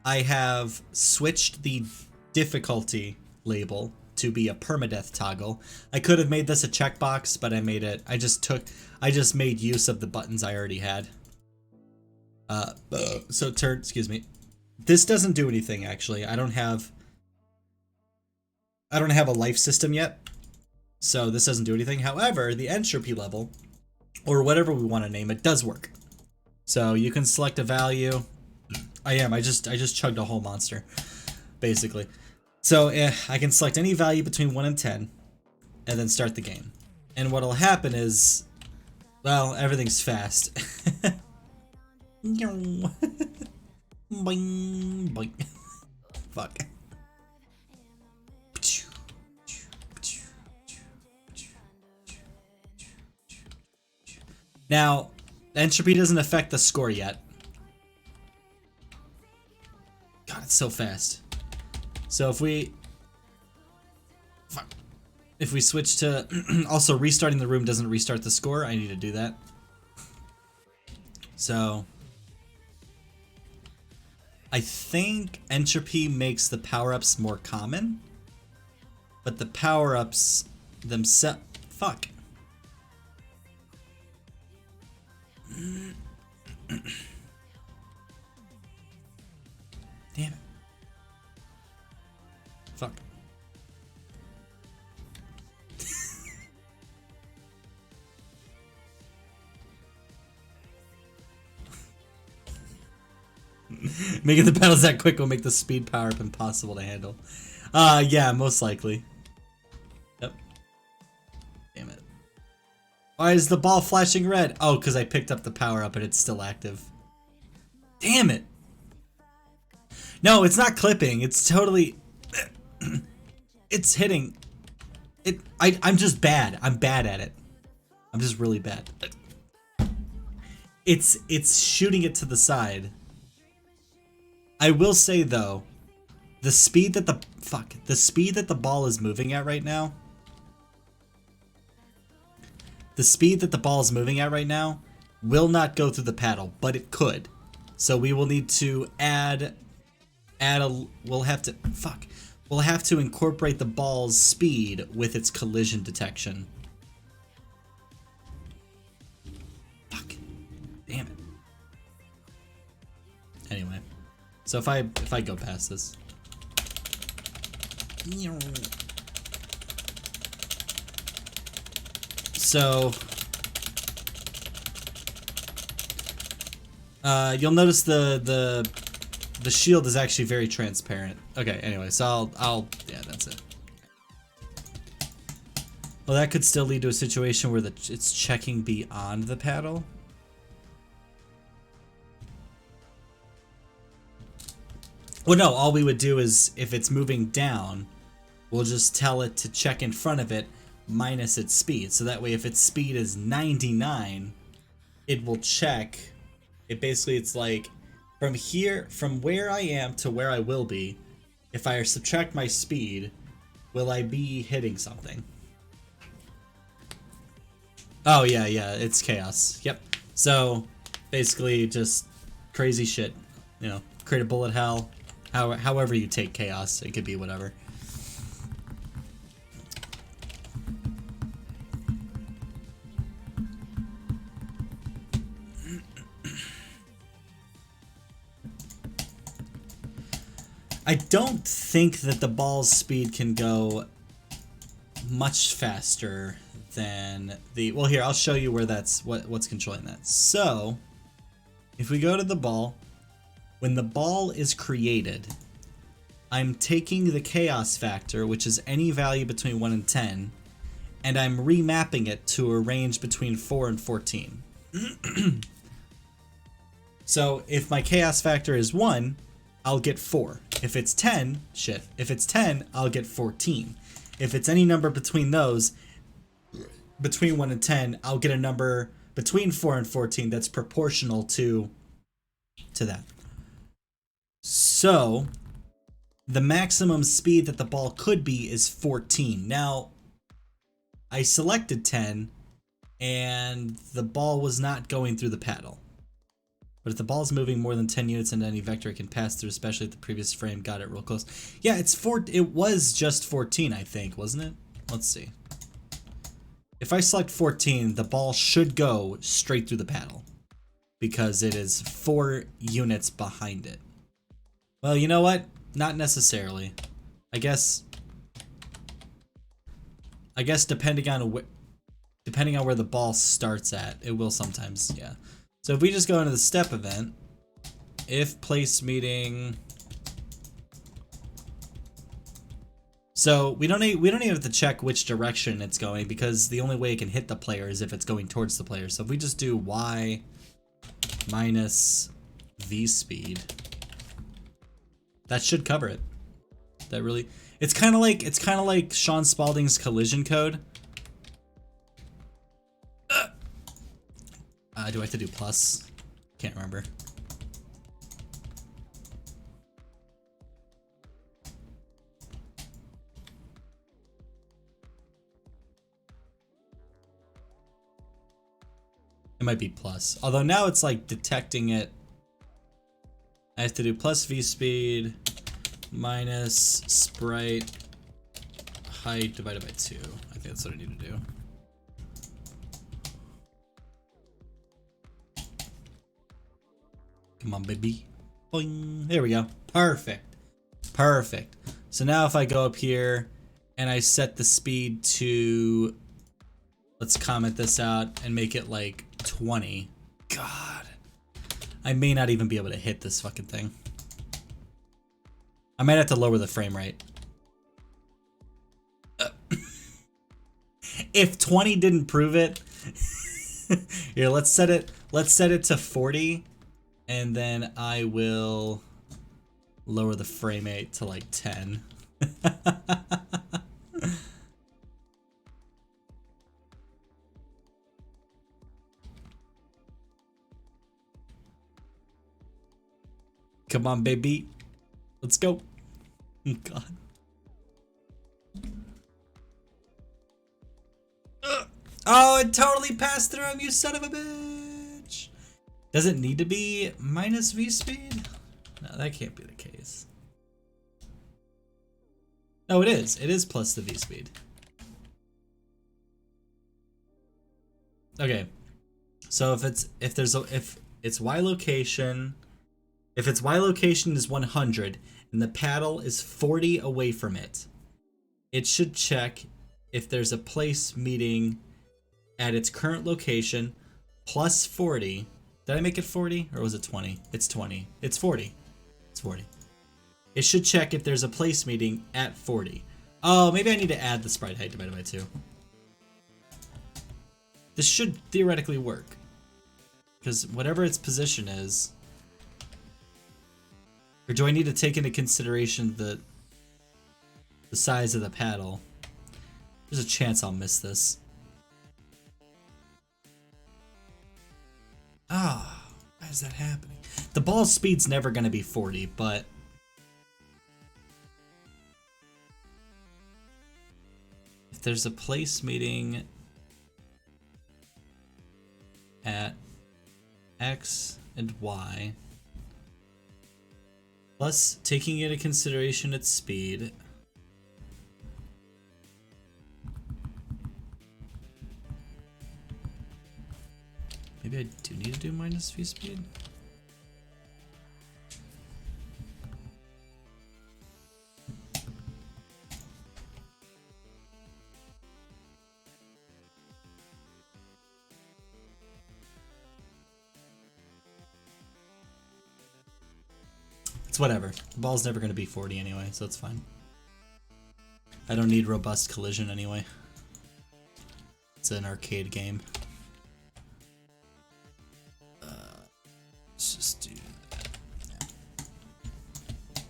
I have switched the difficulty label to be a permadeath toggle. I could have made this a checkbox, but I made it. I just made use of the buttons I already had. So excuse me. This doesn't do anything actually. I don't have a life system yet. So this doesn't do anything. However, the entropy level, or whatever we want to name it, does work. So you can select a value. I just chugged a whole monster, basically. So I can select any value between 1 and 10, and then start the game. And what'll happen is, well, everything's fast. Boing, boing. Fuck. Now, entropy doesn't affect the score yet. God, it's so fast. So if we switch to also restarting the room doesn't restart the score, I need to do that. So I think entropy makes the power-ups more common, but the power-ups themselves, fuck. Damn it. Fuck. Making the battles that quick will make the speed power up impossible to handle. Yeah, most likely. Yep. Damn it. Why is the ball flashing red? Oh, because I picked up the power up and it's still active. Damn it. No, it's not clipping. It's totally... it's hitting. I'm just bad. I'm bad at it. I'm just really bad. It's shooting it to the side. I will say though, the speed that the ball is moving at right now. The speed that the ball is moving at right now will not go through the paddle, but it could. So we will need to we'll have to incorporate the ball's speed with its collision detection. Fuck. Damn it. Anyway. So if I go past this. So you'll notice the shield is actually very transparent. Okay, anyway, so yeah, that's it. Well, that could still lead to a situation where it's checking beyond the paddle. Well, no, all we would do is, if it's moving down, we'll just tell it to check in front of it minus its speed. So that way, if its speed is 99, it will check. It's like, from where I am to where I will be, if I subtract my speed, will I be hitting something? Oh, yeah, it's chaos. Yep. So, basically, just crazy shit. You know, create a bullet hell. However you take chaos, it could be whatever. I don't think that the ball's speed can go much faster than the... Well, here, I'll show you where what's controlling that. So, if we go to the ball, when the ball is created, I'm taking the chaos factor, which is any value between 1 and 10, and I'm remapping it to a range between 4 and 14. So, if my chaos factor is 1, I'll get 4. If it's 10, if it's 10, I'll get 14. If it's any number between those, between 1 and 10, I'll get a number between 4 and 14 that's proportional to that. So, the maximum speed that the ball could be is 14. Now, I selected 10, and the ball was not going through the paddle. But if the ball's moving more than 10 units into any vector, it can pass through, especially if the previous frame got it real close. Yeah, it was just 14, I think, wasn't it? Let's see. If I select 14, the ball should go straight through the paddle because it is 4 units behind it. Well, you know what? Not necessarily. I guess depending on where the ball starts at, it will sometimes, yeah. So if we just go into the step event, if place meeting, so we don't even have to check which direction it's going because the only way it can hit the player is if it's going towards the player. So if we just do y minus v speed, that should cover it. That really, it's kind of like Sean Spaulding's collision code. Do I have to do plus? Can't remember. It might be plus. Although now it's like detecting it. I have to do plus v speed minus sprite height divided by 2. I think that's what I need to do. Come on, baby. Boing. There we go. Perfect. Perfect. So now if I go up here and I set the speed to, let's comment this out and make it like 20. God. I may not even be able to hit this fucking thing. I might have to lower the frame rate. If 20 didn't prove it, here, let's set it to 40. And then I will lower the frame rate to like 10. Come on, baby. Let's go. God. Oh, it totally passed through him, you son of a bitch. Does it need to be minus V speed? No, that can't be the case. No, it is. It is plus the V speed. Okay. So if its Y location, if its Y location is 100 and the paddle is 40 away from it, it should check if there's a place meeting at its current location plus 40. Did I make it 40 or was it 20? It's 20. It's 40. It's 40. It should check if there's a place meeting at 40. Oh, maybe I need to add the sprite height divided by 2. This should theoretically work. Because whatever its position is... Or do I need to take into consideration the size of the paddle? There's a chance I'll miss this. Ah, why is that happening? The ball speed's never going to be 40, but... If there's a place meeting at X and Y, plus taking into consideration its speed, maybe I do need to do minus V speed? It's whatever. The ball's never going to be 40 anyway, so it's fine. I don't need robust collision anyway. It's an arcade game. Let's just do that. Yeah.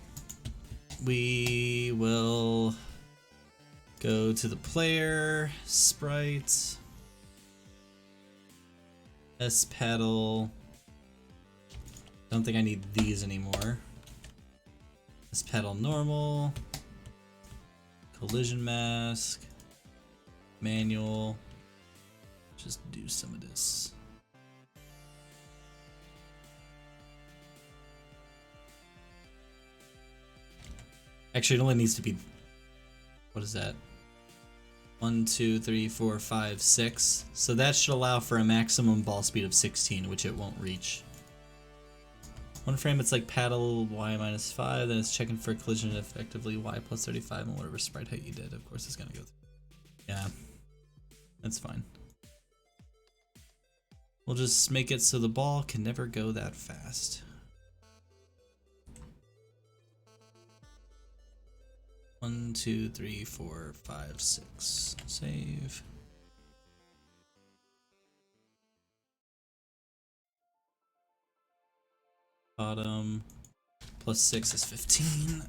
We will go to the player, sprite, S paddle. Don't think I need these anymore. S paddle normal, collision mask, manual. Just do some of this. Actually, it only needs to be, what is that? 1, 2, 3, 4, 5, 6. So that should allow for a maximum ball speed of 16, which it won't reach. One frame, it's like paddle y minus 5, then it's checking for collision effectively y plus 35, and whatever sprite height you did, of course, it's gonna go through. Yeah, that's fine. We'll just make it so the ball can never go that fast. 1, 2, 3, 4, 5, 6. Save. Bottom plus 6 is 15.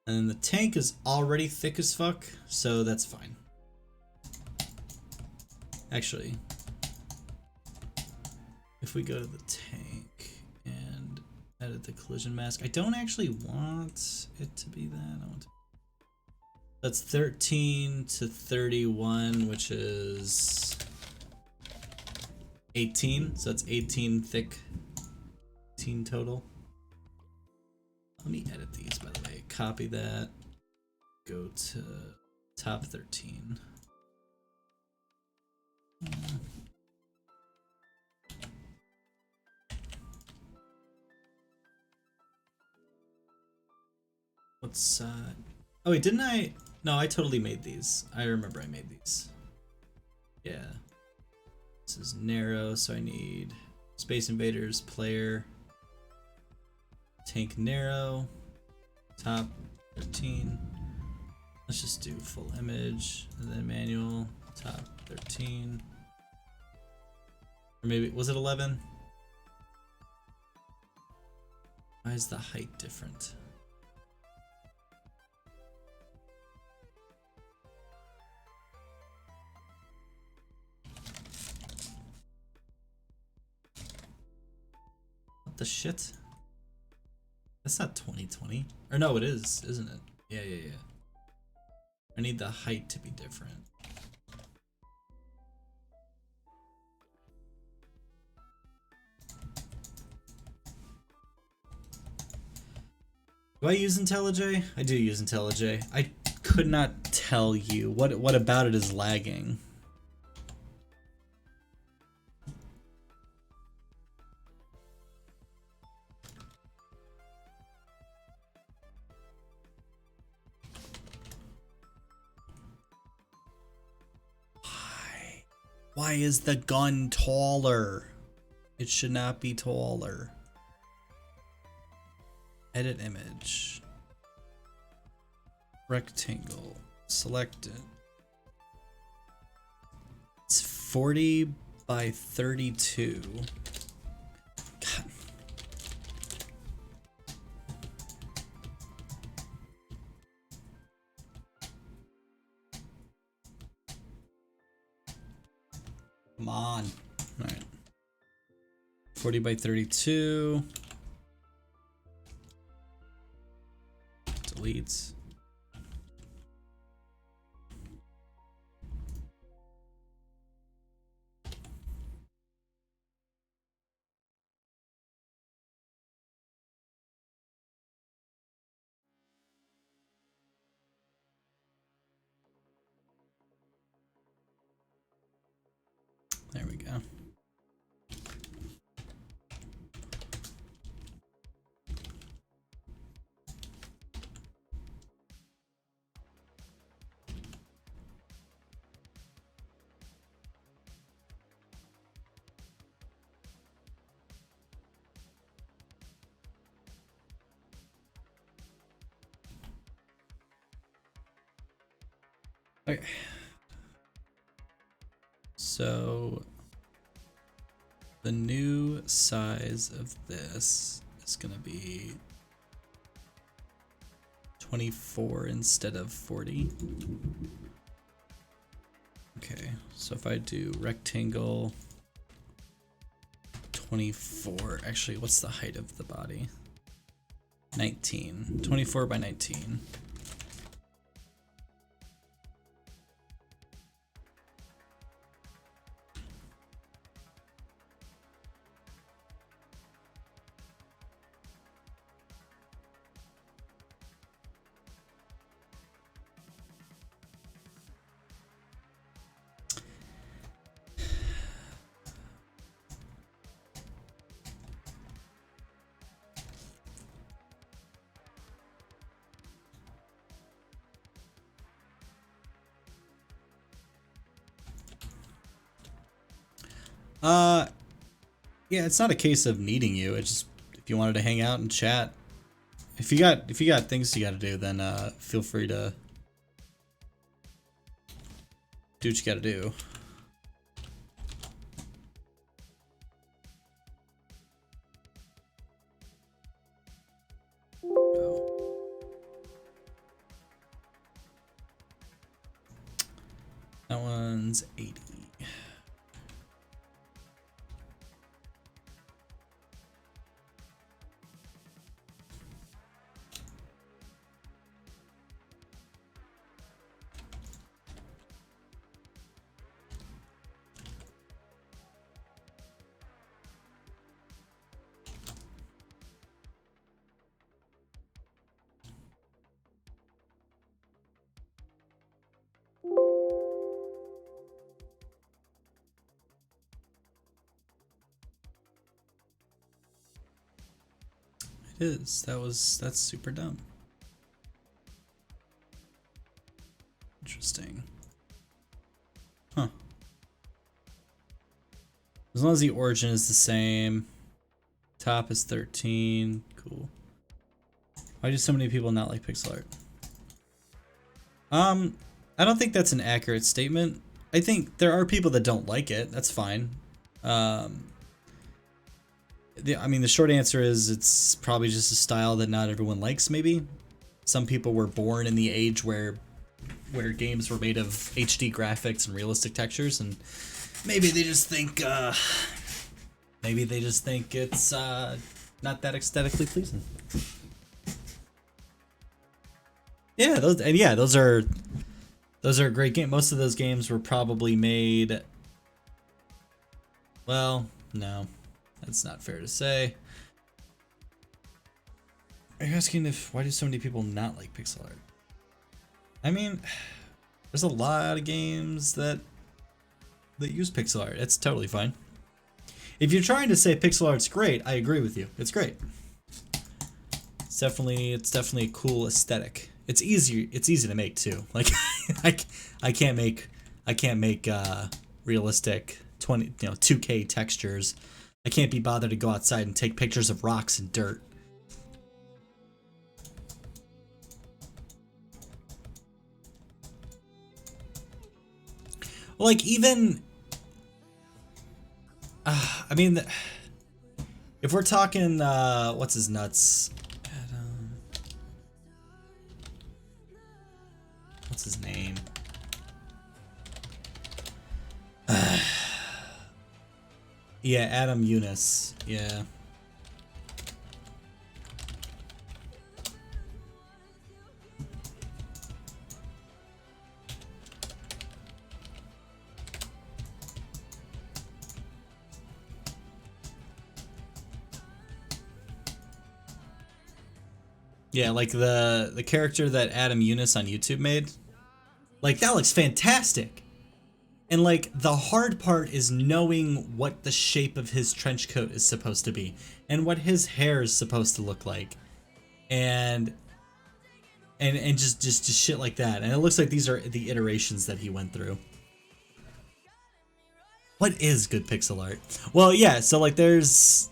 And then the tank is already thick as fuck, so that's fine. Actually, if we go to the tank and edit the collision mask, I don't actually want it to be that. I want to... That's 13 to 31, which is 18. So that's 18 thick, 18 total. Let me edit these, by the way. Copy that. Go to top 13. What's oh wait, didn't I? No, I totally made these. I remember I made these. Yeah. This is narrow, so I need Space Invaders, player, tank narrow, top 13. Let's just do full image, and then manual, top 13. Or maybe, was it 11? Why is the height different? What the shit? That's not 2020. Or no, it is, isn't it? Yeah. I need the height to be different. Do I use IntelliJ? I do use IntelliJ. I could not tell you what about it is lagging. Why is the gun taller? It should not be taller. Edit image. Rectangle. Select it. It's 40 by 32. God. Come on. All right. 40 by 32. Deletes. There we go. Okay. So the new size of this is gonna be 24 instead of 40. Okay, so if I do rectangle 24, actually, what's the height of the body? 19, 24 by 19. Yeah, it's not a case of needing you. It's just if you wanted to hang out and chat. If you got things you got to do, then feel free to do what you got to do. That one's 80. It is. That's super dumb. Interesting. Huh. As long as the origin is the same. Top is 13. Cool. Why do so many people not like pixel art? I don't think that's an accurate statement. I think there are people that don't like it. That's fine. I mean, the short answer is it's probably just a style that not everyone likes, maybe. Some people were born in the age where games were made of HD graphics and realistic textures, and maybe they just think it's not that aesthetically pleasing. Yeah, those are great games. Most of those games were probably made. Well, no. That's not fair to say. Are you asking why do so many people not like pixel art? I mean, there's a lot of games that use pixel art. It's totally fine. If you're trying to say pixel art's great, I agree with you. It's great. It's definitely a cool aesthetic. It's easy to make too. Like I can't make realistic 2K textures. I can't be bothered to go outside and take pictures of rocks and dirt. Well, like even, I mean, if we're talking, what's his nuts? What's his name? Yeah, Adam Eunice. Yeah. Yeah, like the character that Adam Eunice on YouTube made. Like, that looks fantastic. And like the hard part is knowing what the shape of his trench coat is supposed to be and what his hair is supposed to look like. And just shit like that. And it looks like these are the iterations that he went through. What is good pixel art? Well, yeah, so like this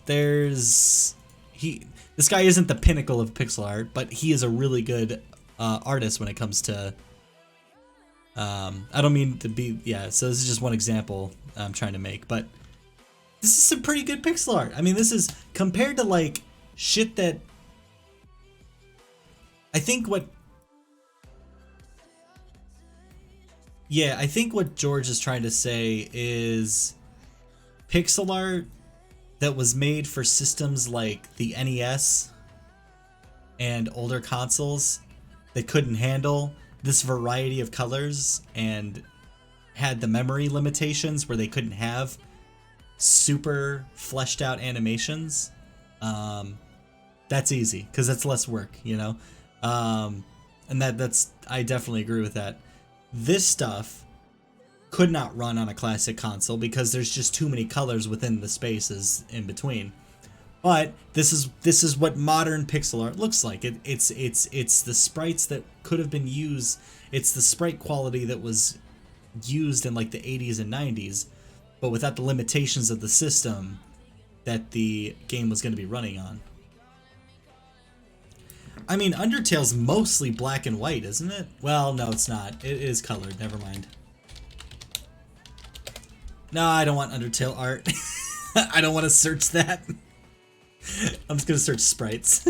guy isn't the pinnacle of pixel art, but he is a really good artist when it comes to I don't mean to be, yeah, so this is just one example I'm trying to make, but this is some pretty good pixel art. I mean, this is, compared to like shit that, I think what George is trying to say is pixel art that was made for systems like the NES and older consoles that couldn't handle this variety of colors and had the memory limitations where they couldn't have super fleshed out animations. That's easy because that's less work, you know? And that's, I definitely agree with that. This stuff could not run on a classic console because there's just too many colors within the spaces in between. But this is what modern pixel art looks like. It's the sprites that could have been used. It's the sprite quality that was used in like the 80s and 90s, but without the limitations of the system that the game was going to be running on. I mean, Undertale's mostly black and white, isn't it? Well, no, it's not. It is colored. Never mind. No, I don't want Undertale art. I don't want to search that. I'm just going to search sprites.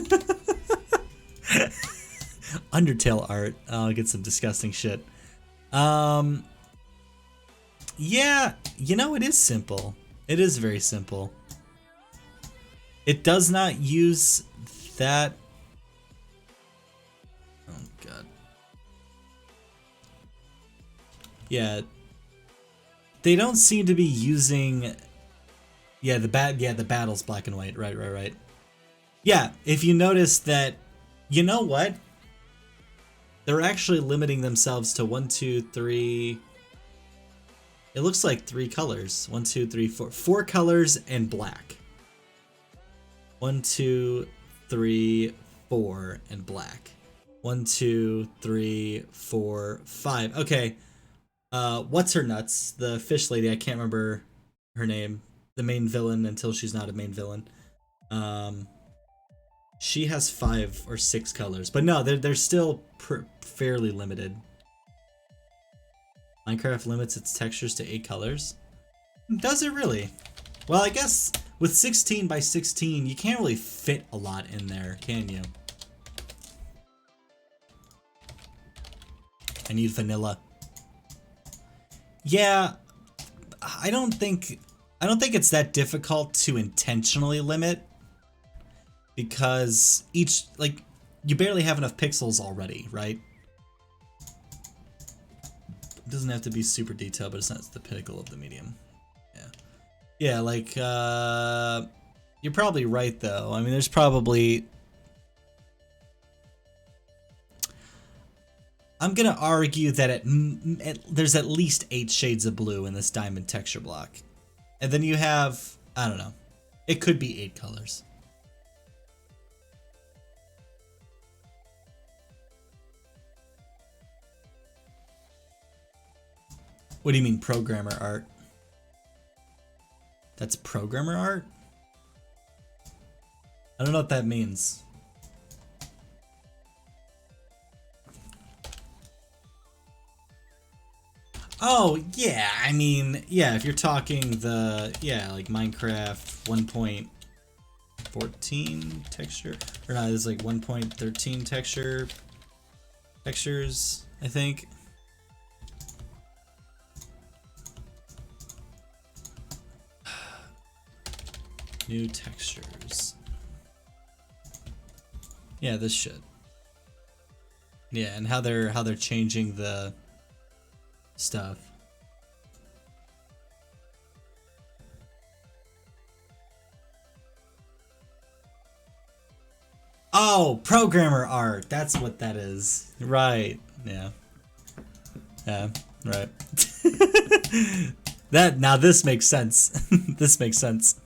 Undertale art. Oh, I'll get some disgusting shit. Yeah, you know, it is simple. It is very simple. It does not use that. Oh god. Yeah. They don't seem to be using. Yeah, the battle's black and white. Right. Yeah, if you notice that, you know what? They're actually limiting themselves to 1, 2, 3. It looks like 3 colors. 1, 2, 3, 4. 4 colors and black. 1, 2, 3, 4, and black. 1, 2, 3, 4, 5. Okay. What's her nuts? The fish lady. I can't remember her name. The main villain until she's not a main villain. She has 5 or 6 colors, but no, they're still fairly limited. Minecraft limits its textures to 8 colors. Does it really? Well, I guess with 16 by 16, you can't really fit a lot in there, can you? I need vanilla. Yeah, I don't think it's that difficult to intentionally limit, because each, like, you barely have enough pixels already, right? It doesn't have to be super detailed, but it's not the pinnacle of the medium. Yeah, like, you're probably right, though. I mean, there's probably... I'm gonna argue that there's at least 8 shades of blue in this diamond texture block. And then you have, I don't know, it could be 8 colors. What do you mean programmer art? That's programmer art? I don't know what that means. Oh, yeah, I mean, yeah, if you're talking the, yeah, like Minecraft 1.14 texture, or not, it's like 1.13 textures, I think. New textures. Yeah, this should. Yeah, and how they're changing the stuff. Oh, programmer art. That's what that is. Right. Yeah. Yeah, right. Now this makes sense. This makes sense.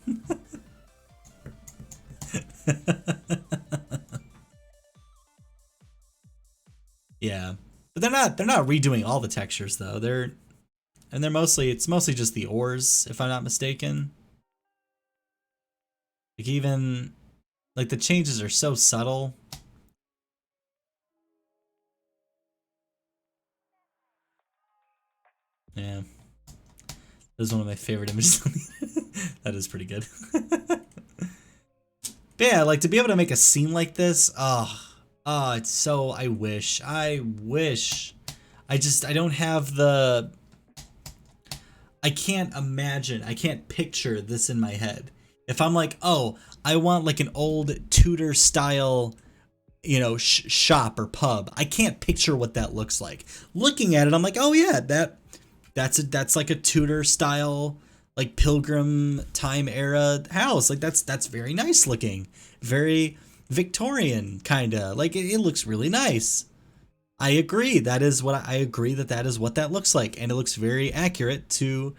Yeah. But they're not redoing all the textures though. It's mostly just the ores, if I'm not mistaken. Like even like the changes are so subtle. Yeah. This is one of my favorite images. That is pretty good. But yeah, like to be able to make a scene like this, it's so, I wish. I don't have the, I can't imagine, I can't picture this in my head. If I'm like, oh, I want like an old Tudor style, you know, shop or pub, I can't picture what that looks like. Looking at it, I'm like, oh yeah, that's like a Tudor style, like Pilgrim time era house. Like that's very nice looking, very Victorian kinda. Like it looks really nice. I agree. That is what that is what that looks like, and it looks very accurate to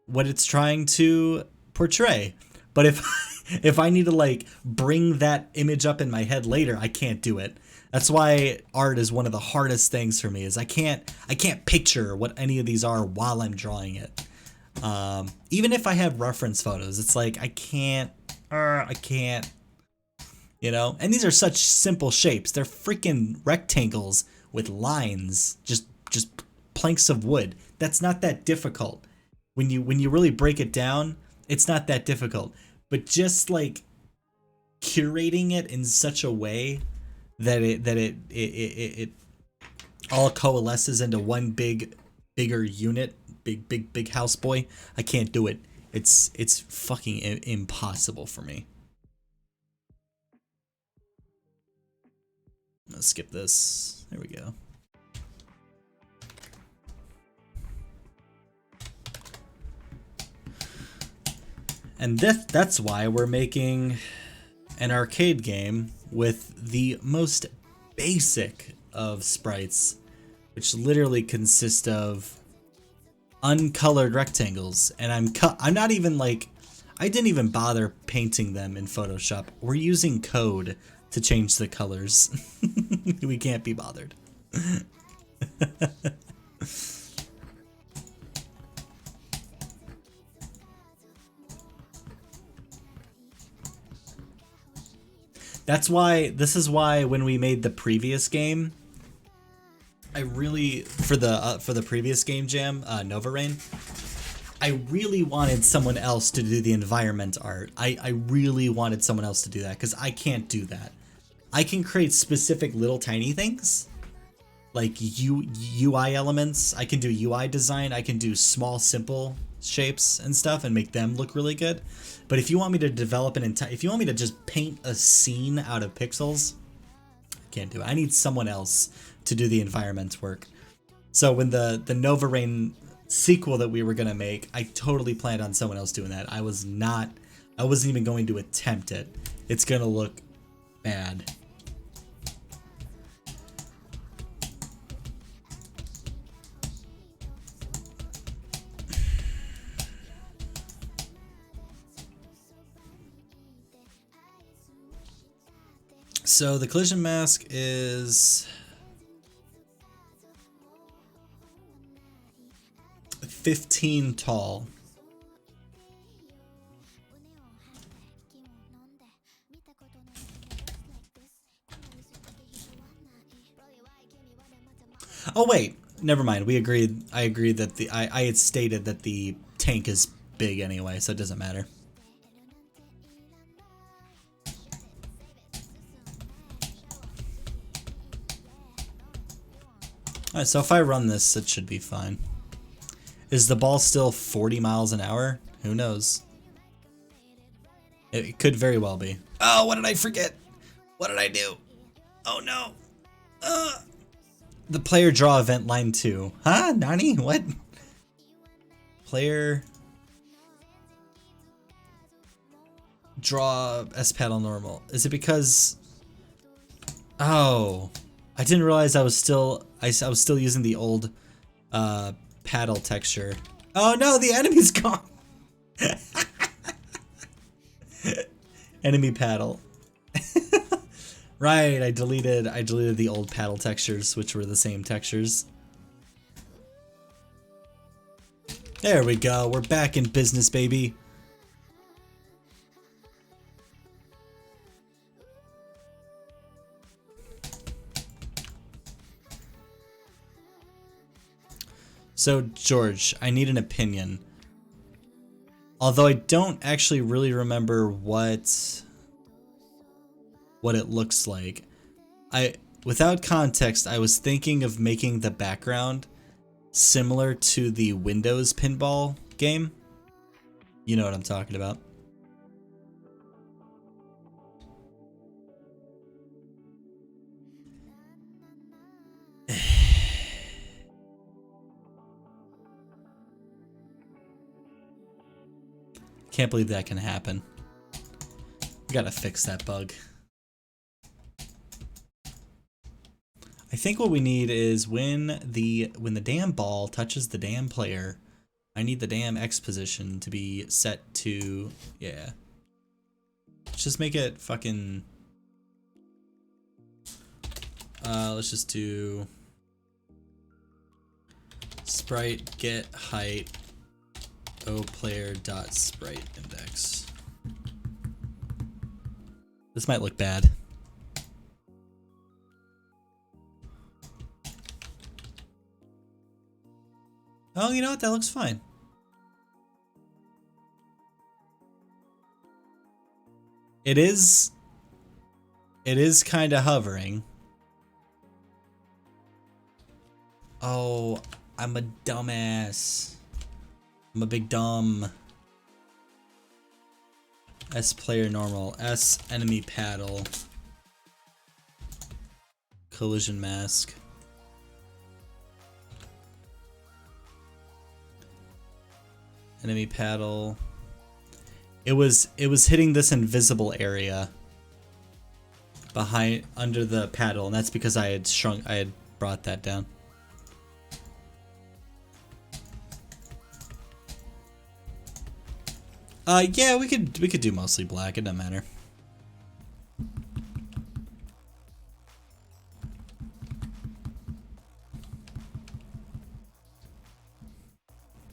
what it's trying to portray. But if I need to like bring that image up in my head later, I can't do it. That's why art is one of the hardest things for me. Is I can't picture what any of these are while I'm drawing it. Even if I have reference photos, it's like I can't, you know? And these are such simple shapes. They're freaking rectangles with lines, just planks of wood. That's not that difficult. When you really break it down, it's not that difficult. But just like curating it in such a way that it all coalesces into one bigger unit, big house boy. I can't do it. It's fucking impossible for me. Let's skip this. There we go. And that's why we're making an arcade game with the most basic of sprites, which literally consist of uncolored rectangles. And I'm not even like, I didn't even bother painting them in Photoshop. We're using code to change the colors. We can't be bothered. This is why when we made the previous game, I really, for the previous game jam, Nova Rain, I really wanted someone else to do the environment art. I really wanted someone else to do that because I can't do that. I can create specific little tiny things, like UI elements. I can do UI design. I can do small, simple shapes and stuff and make them look really good. But if you want me to develop an entire, if you want me to just paint a scene out of pixels, I can't do it. I need someone else to do the environment work. So when the Nova Rain sequel that we were gonna make, I totally planned on someone else doing that. I wasn't even going to attempt it. It's gonna look bad. So the collision mask is 15 tall. Oh wait, never mind. We agreed. I agreed that I had stated that the tank is big anyway, so it doesn't matter. Alright, so if I run this, it should be fine. Is the ball still 40 miles an hour? Who knows? It could very well be. Oh, what did I forget? What did I do? Oh no. The player draw event line 2. Huh? Nani? What? Player draw S paddle normal. Is it because... Oh, I didn't realize I was still using the old paddle texture. Oh no, the enemy's gone. Enemy paddle. Right, I deleted the old paddle textures, which were the same textures. There we go. We're back in business, baby. So, George, I need an opinion. Although I don't actually really remember what it looks like. Without context, I was thinking of making the background similar to the Windows pinball game. You know what I'm talking about. Can't believe that can happen. We gotta fix that bug. I think what we need is when the damn ball touches the damn player, I need the damn X position to be set to, yeah. Let's just make it fucking, let's just do sprite get height oplayer.sprite index. This might look bad. Oh, you know what? That looks fine. It is kind of hovering. Oh, I'm a dumbass. I'm a big dumb. S player normal. S enemy paddle. Collision mask. Enemy paddle. It was hitting this invisible area behind under the paddle, and that's because I had brought that down. Yeah, we could do mostly black. It doesn't matter.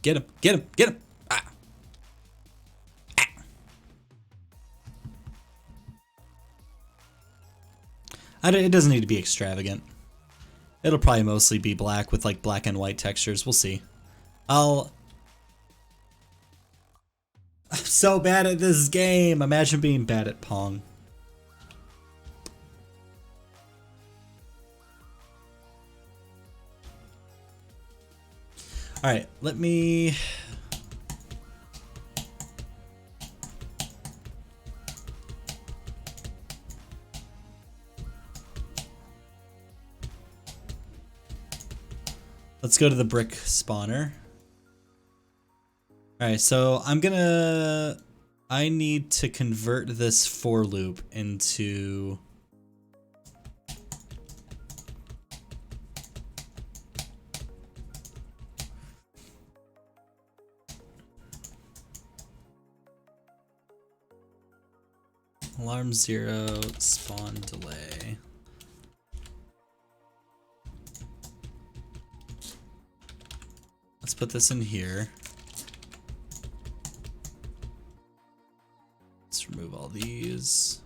Get him! Get him! Get him! Ah! Ah! It doesn't need to be extravagant. It'll probably mostly be black with like black and white textures. We'll see. I'm so bad at this game. Imagine being bad at Pong. All right, let me. Let's go to the brick spawner. All right, so I need to convert this for loop into alarm 0, spawn delay. Let's put this in here. Let's remove all these.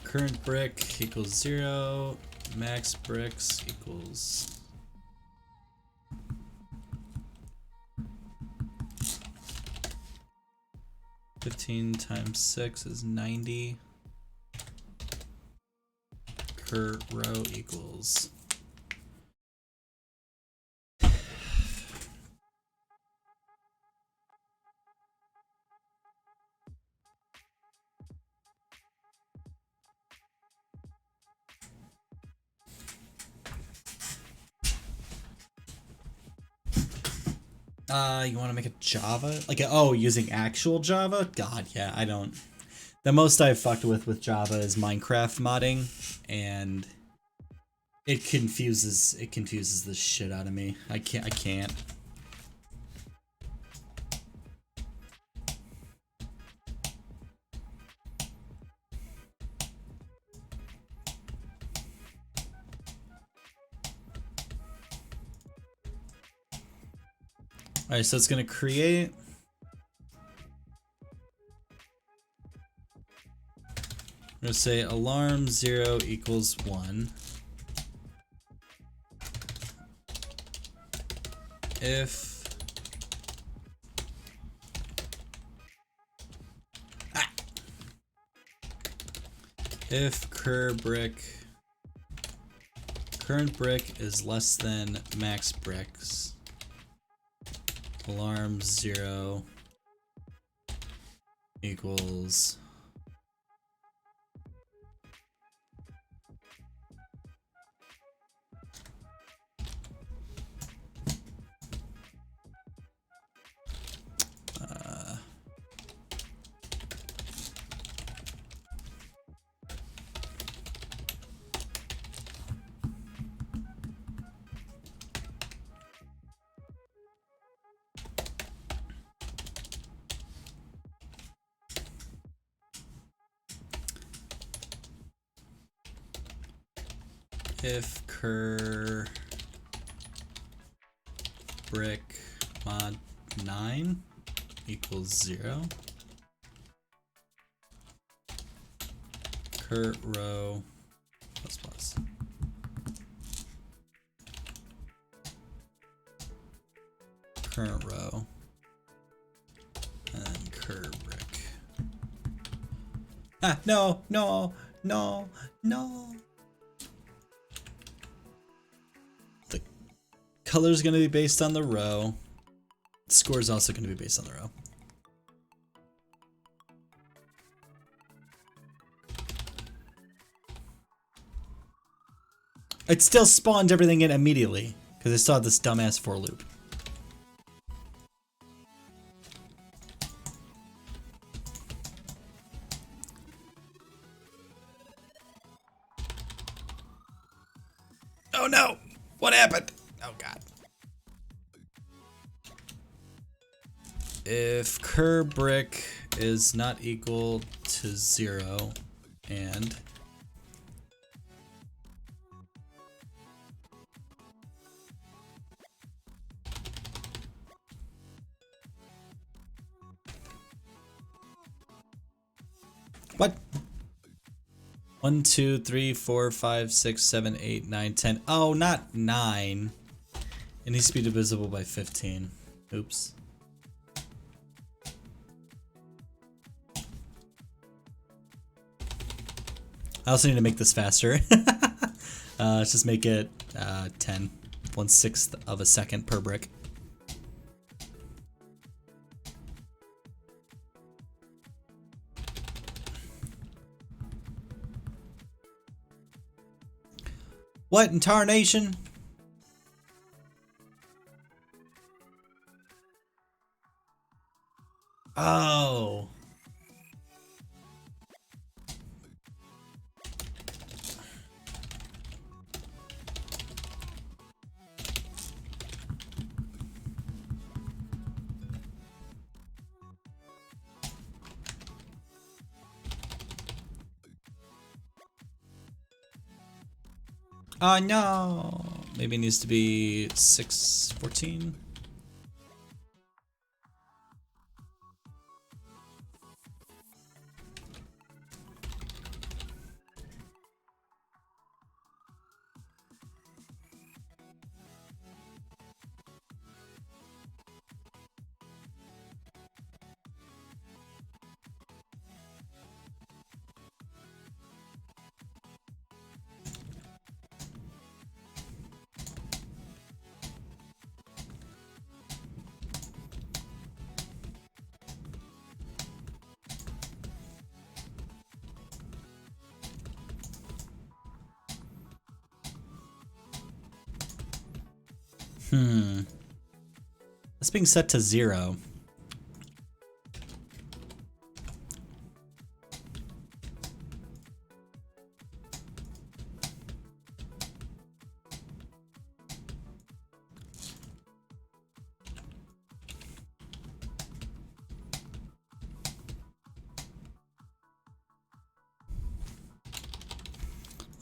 Current brick equals 0, max bricks equals 15 times 6 is 90. Per row equals you want to make a Java? Like, using actual Java? God, yeah, I don't. The most I've fucked with Java is Minecraft modding, and it confuses the shit out of me. I can't. All right, so it's gonna create. I'm gonna say alarm 0 equals 1. If if current brick is less than max bricks, alarm 0 equals If cur brick mod 9 equals 0, cur row plus plus. Current row and then cur brick. Ah, no, no, no, no. The color is going to be based on the row. The score is also going to be based on the row. It still spawned everything in immediately because I still had this dumbass for loop. Oh no! What happened? Oh god. If cur brick is not equal to 0 and what? 1, 2, 3, 4, 5, 6, 7, 8, 9, 10. Oh, not 9. It needs to be divisible by 15. Oops. I also need to make this faster. Let's just make it 10. 1/6 of a second per brick. What in tarnation? Oh. Oh no. Maybe it needs to be 6/14. That's being set to 0.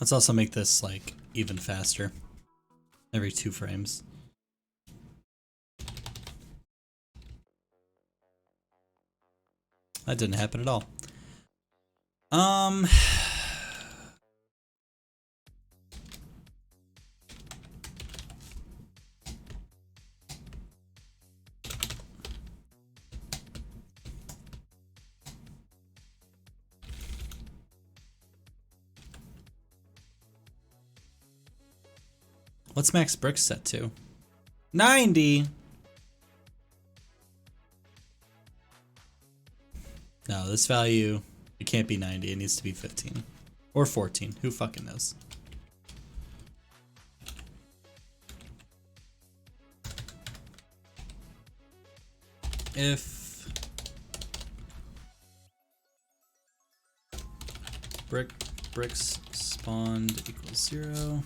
Let's also make this like even faster. Every 2 frames. That didn't happen at all. What's max bricks set to? 90! No, this value, it can't be 90, it needs to be 15. Or 14, who fucking knows? If bricks spawned equals 0.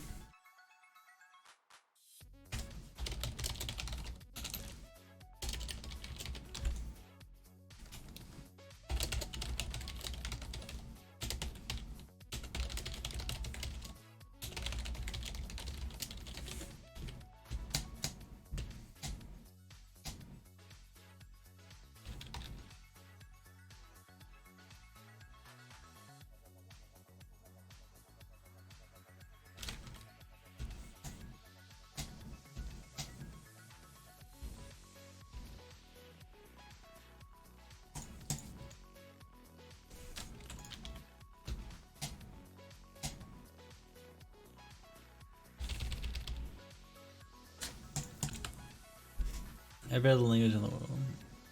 Every other language in the world.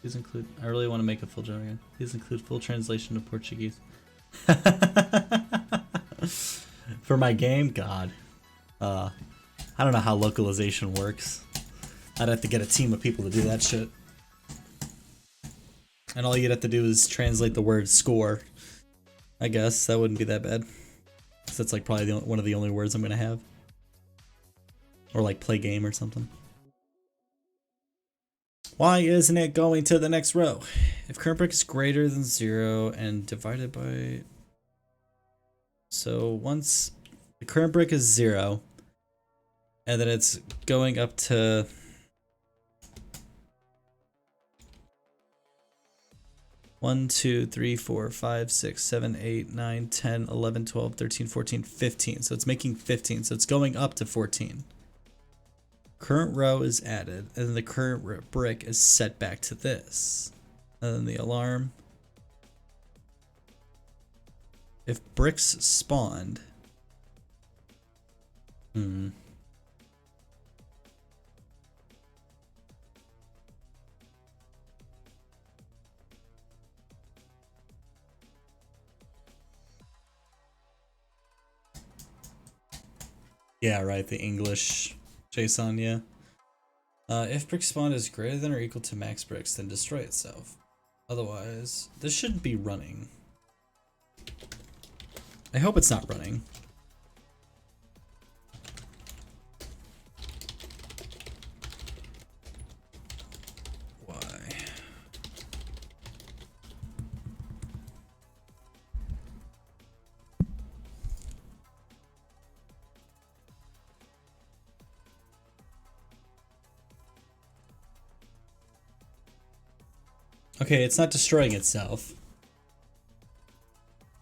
Please include. I really want to make a full joke again. Please include full translation to Portuguese. For my game, God. I don't know how localization works. I'd have to get a team of people to do that shit. And all you'd have to do is translate the word score. I guess that wouldn't be that bad. Cause that's like probably one of the only words I'm gonna have. Or like play game or something. Why isn't it going to the next row? If current break is greater than 0 and divided by... So once the current break is 0, and then it's going up to... One, 2, 3, 4, 5, 6, 7, 8, 9, 10, 11, 12, 13, 14, 15. So it's making 15. So it's going up to 14. Current row is added, and then the current brick is set back to this. And then the alarm. If bricks spawned... Yeah, right, the English JSON, yeah. If brick spawn is greater than or equal to max bricks, then destroy itself. Otherwise, this shouldn't be running. I hope it's not running. Why? Okay, it's not destroying itself.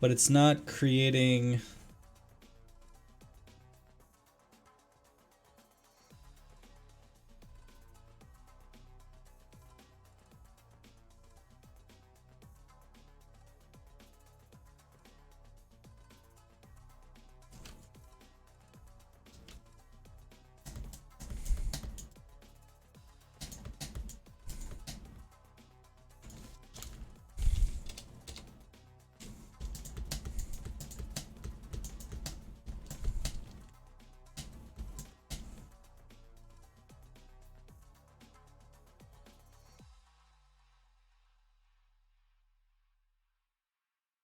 But it's not creating...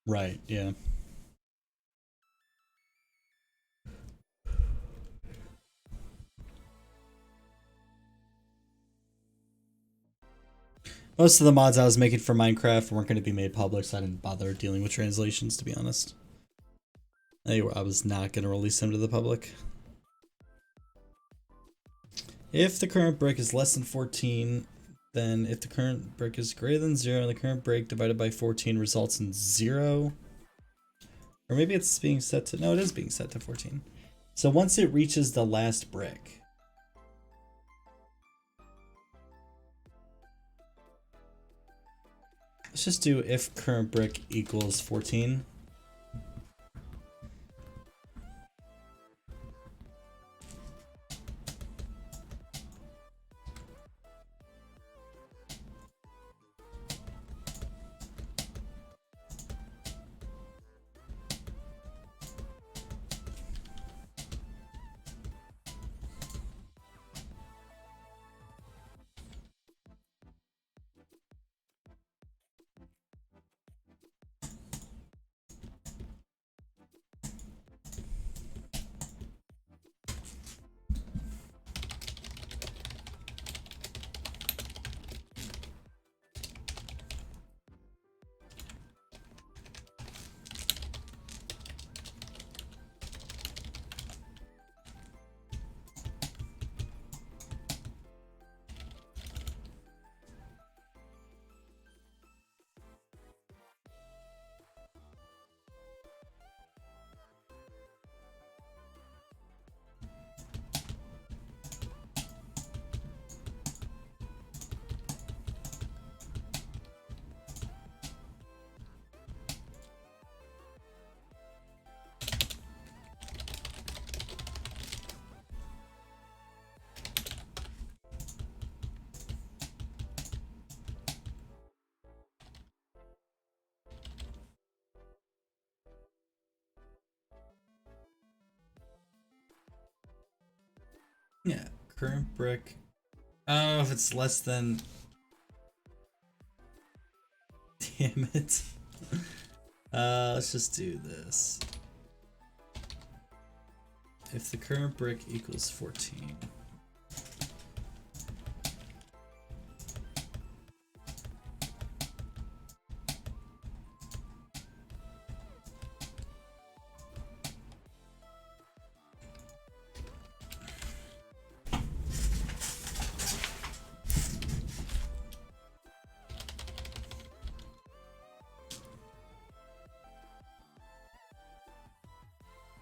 Right, yeah. Most of the mods I was making for Minecraft weren't going to be made public, so I didn't bother dealing with translations, to be honest. I was not going to release them to the public. If the current break is less than 14, then if the current break is greater than 0, and the current break divided by 14 results in 0. Or maybe it's being set to... No, it is being set to 14. So once it reaches the last brick... Let's just do if current brick equals 14. current brick. Oh, if it's less than. Damn it. Let's just do this. If the current brick equals 14.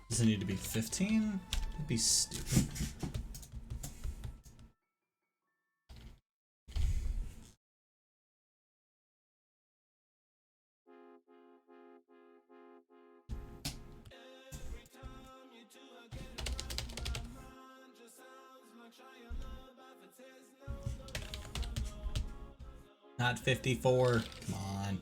Does it need to be 15? That'd be stupid. Not 54. Come on.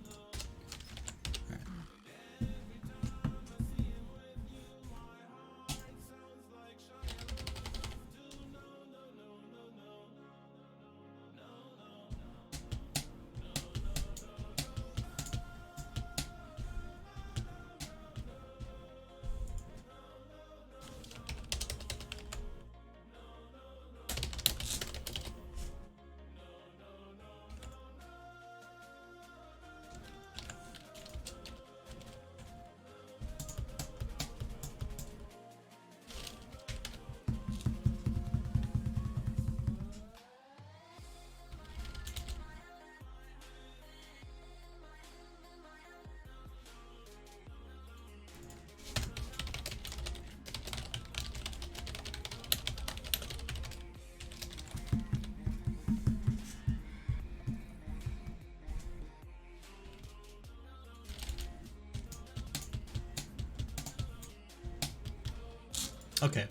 Okay.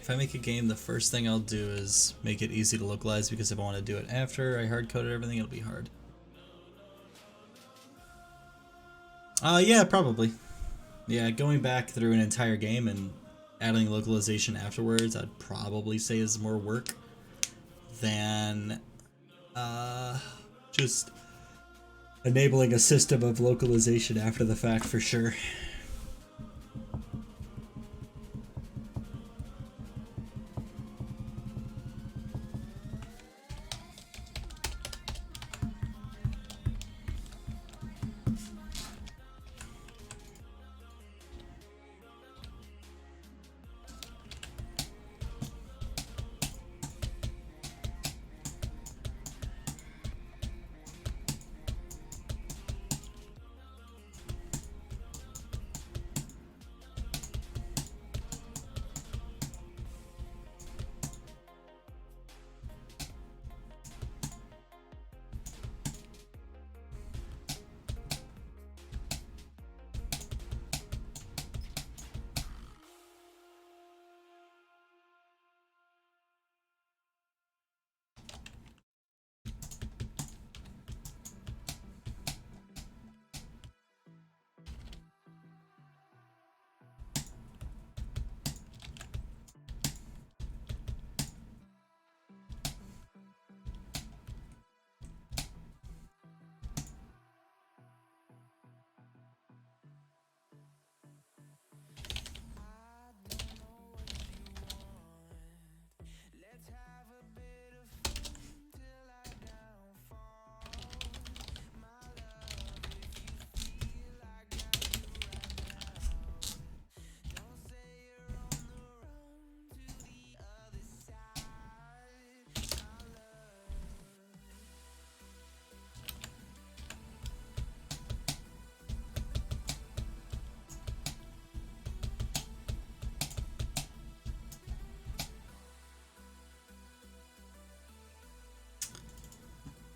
If I make a game, the first thing I'll do is make it easy to localize, because if I want to do it after I hard-coded everything, it'll be hard. Yeah, probably. Yeah, going back through an entire game and adding localization afterwards, I'd probably say is more work than just enabling a system of localization after the fact, for sure.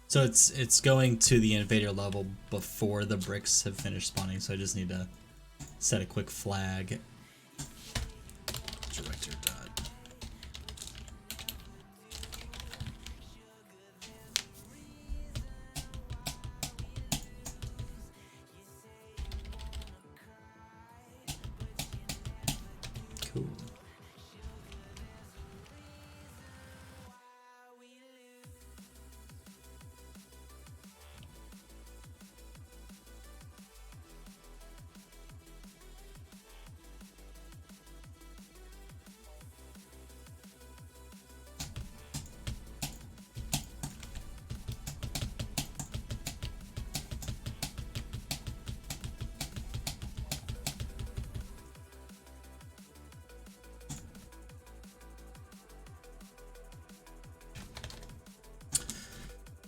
So it's going to the invader level before the bricks have finished spawning, so I just need to set a quick flag. director dot. Cool.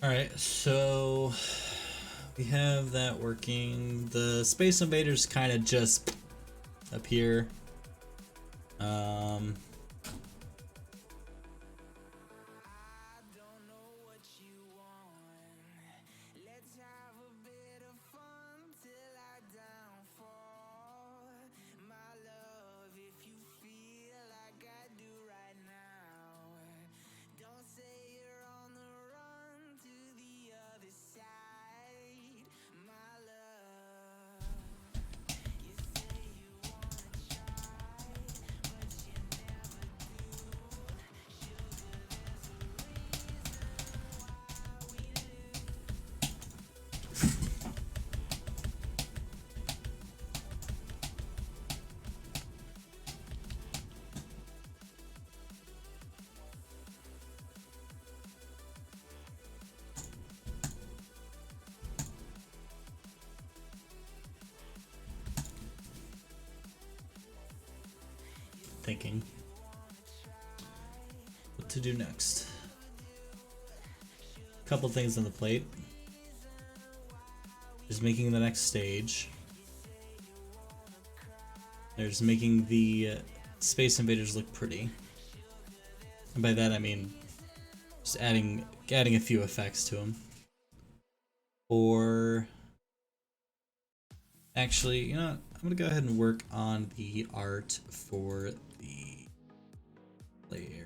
Alright, so we have that working. The Space Invaders kind of just appear. Thinking what to do next. Couple things on the plate. There's making the next stage. There's making the Space Invaders look pretty. And by that I mean just adding a few effects to them. Or actually, you know what? I'm gonna go ahead and work on the art for the play area.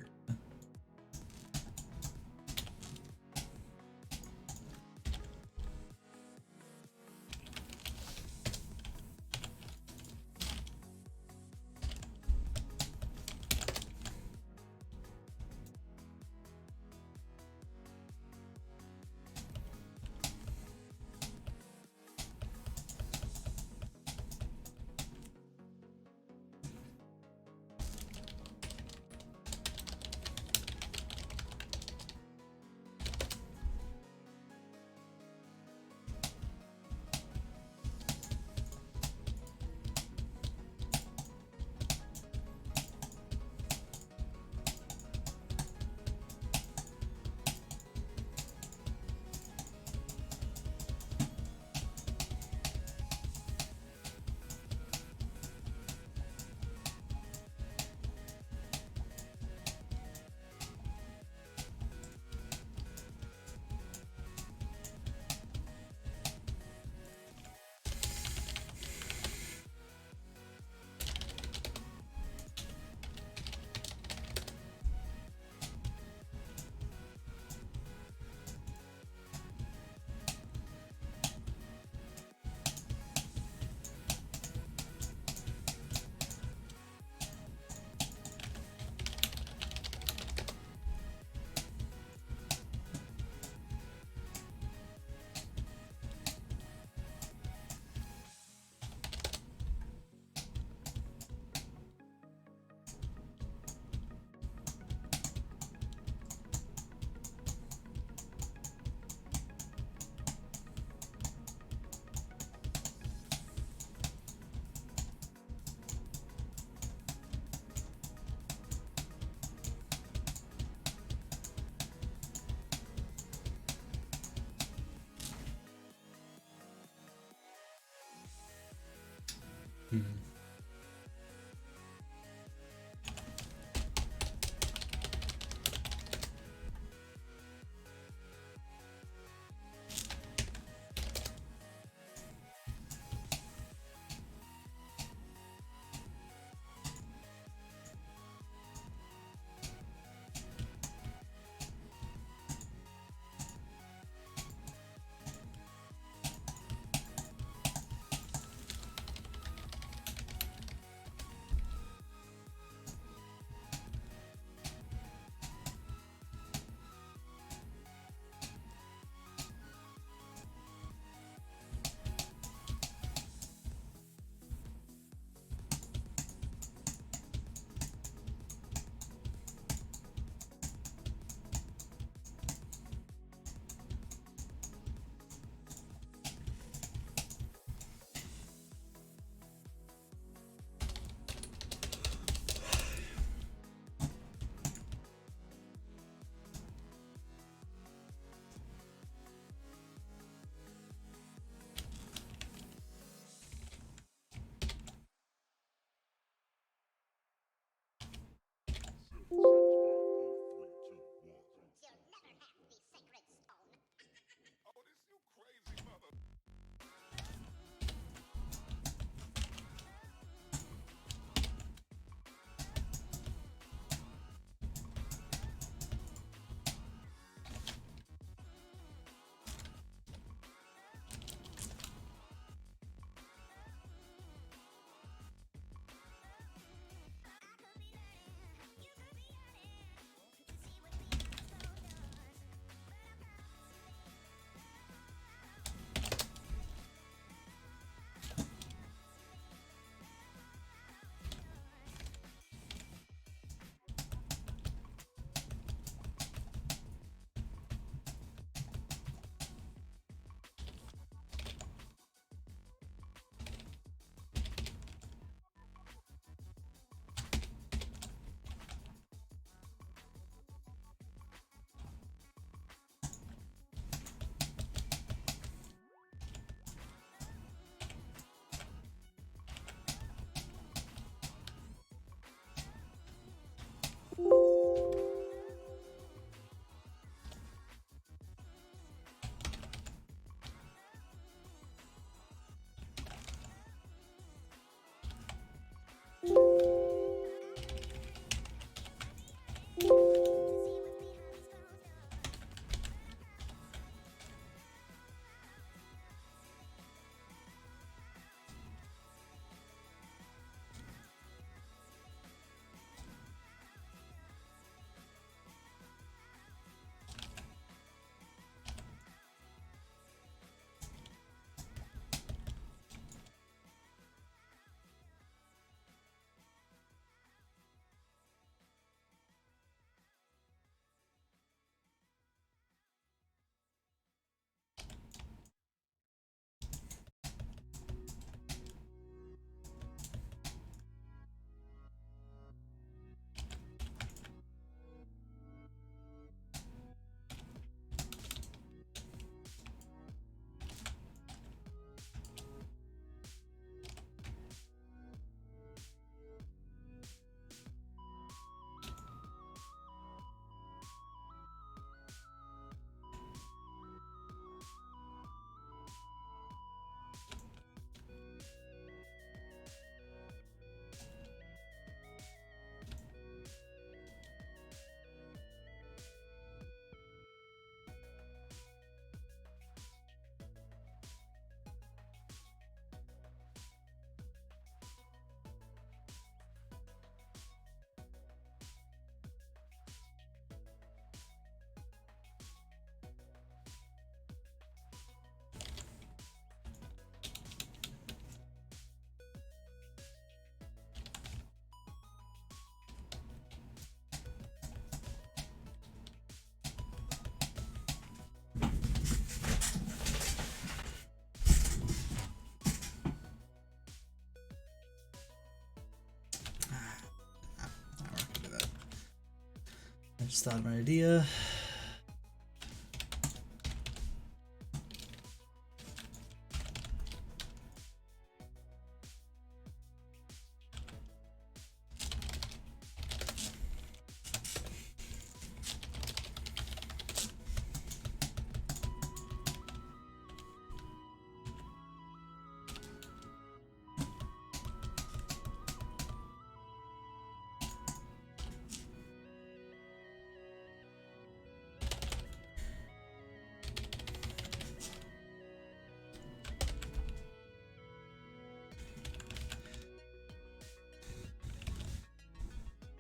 Just thought of an idea.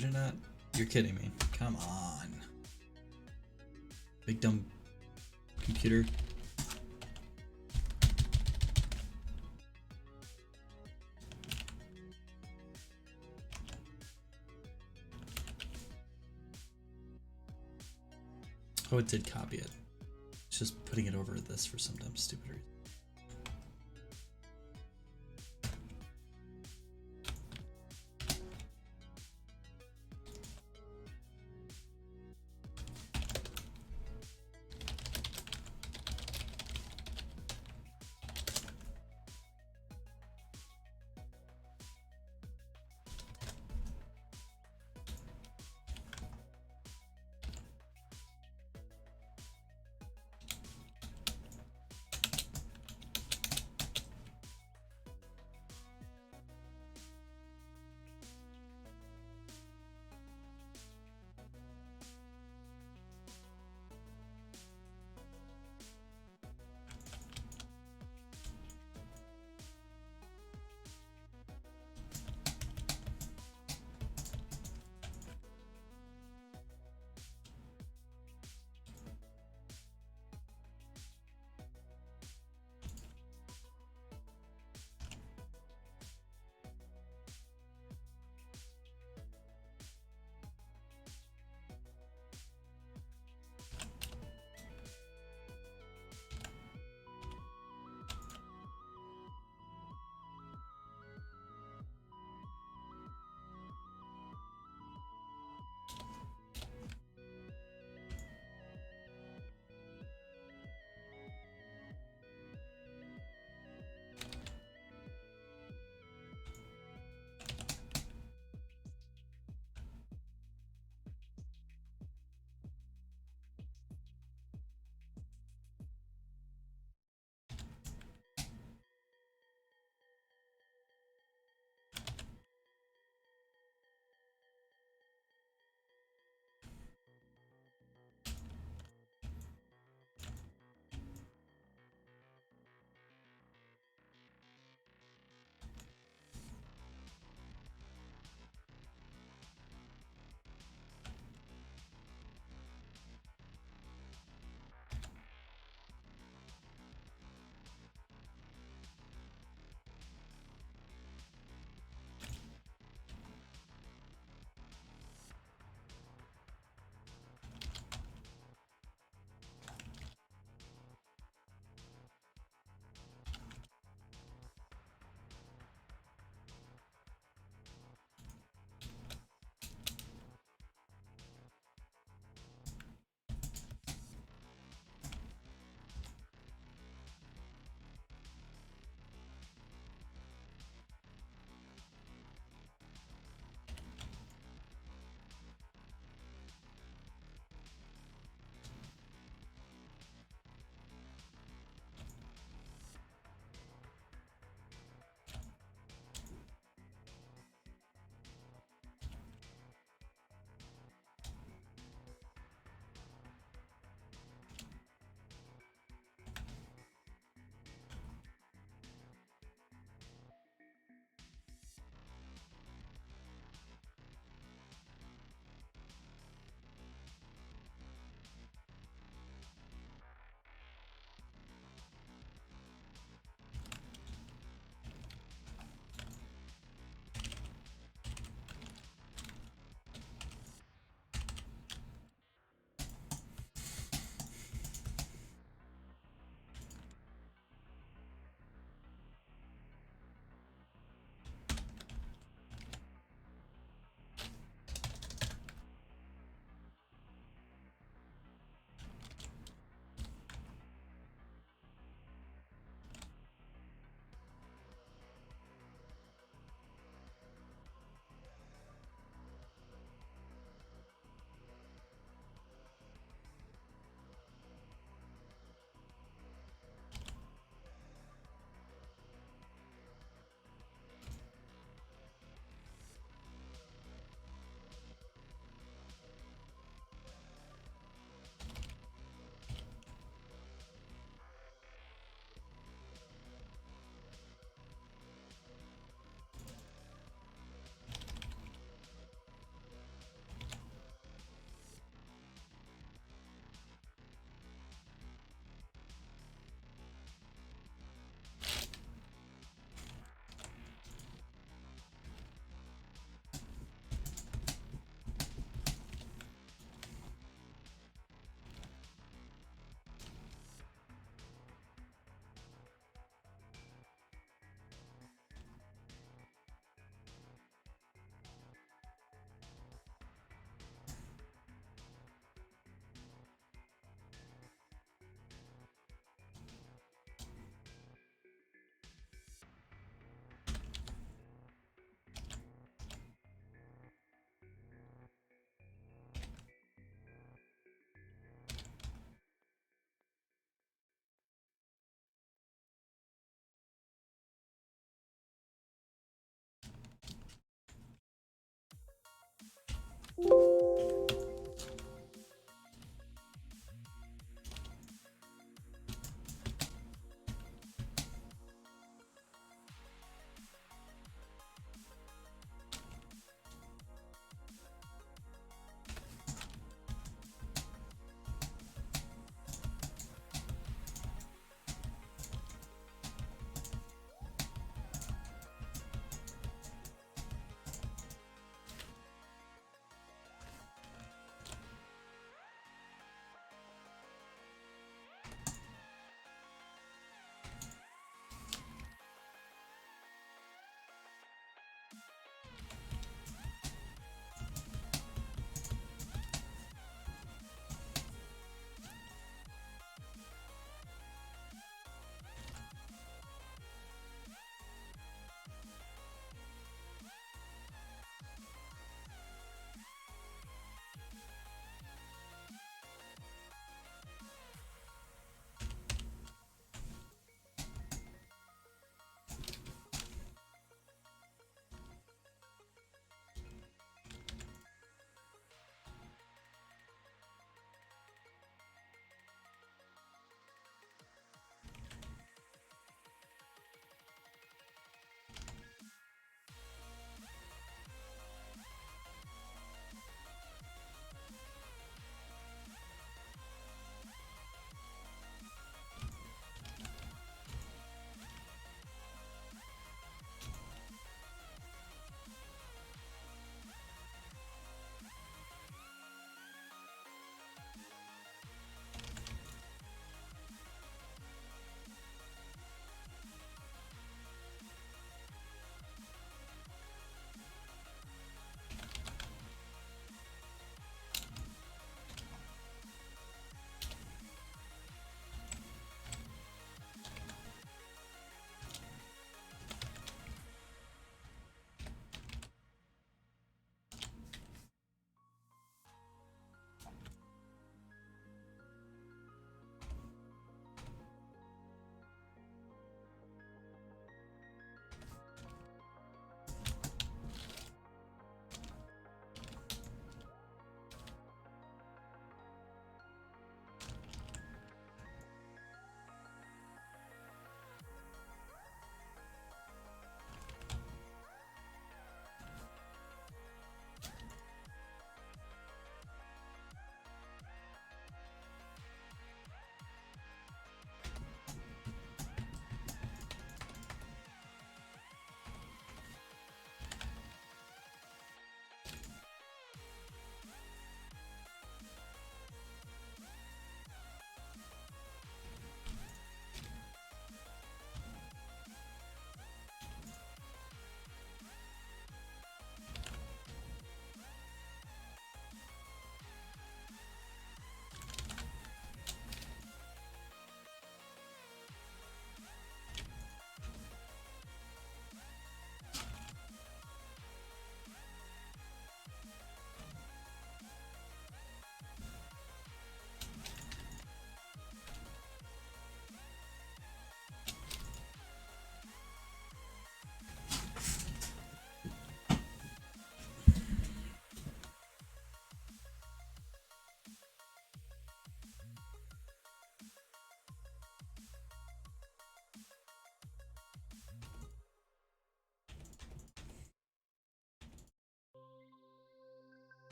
You're not. You're kidding me. Come on. Big dumb computer. Oh, it did copy it. It's just putting it over this for some dumb stupid reason.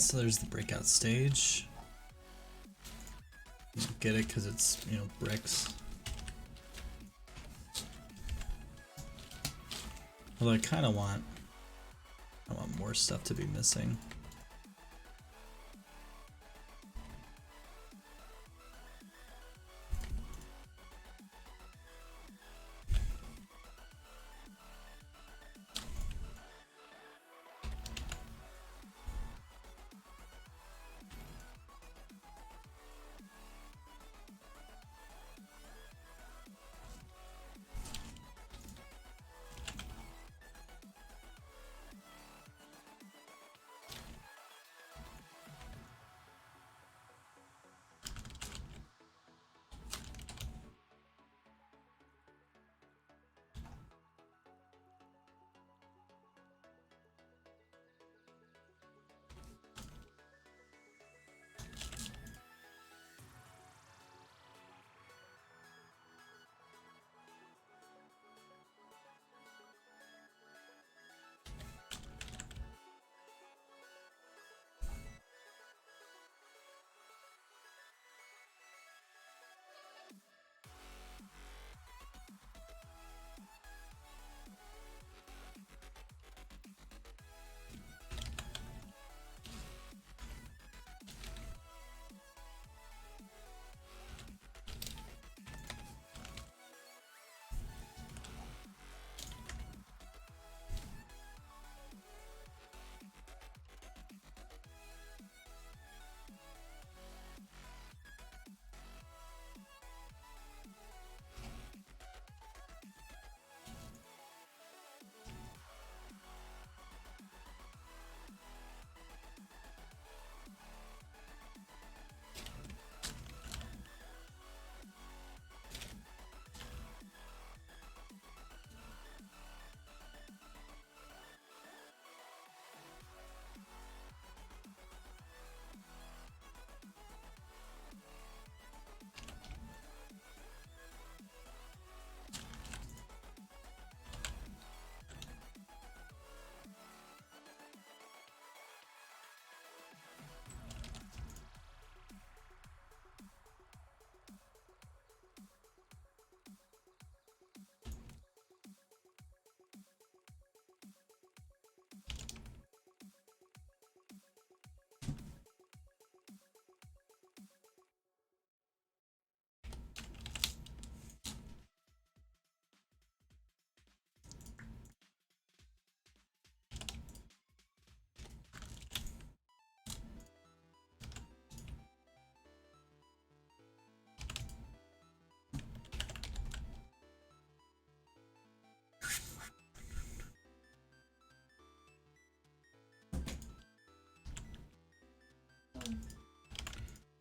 so there's the breakout stage. Get it because it's, you know, bricks. Although I want more stuff to be missing.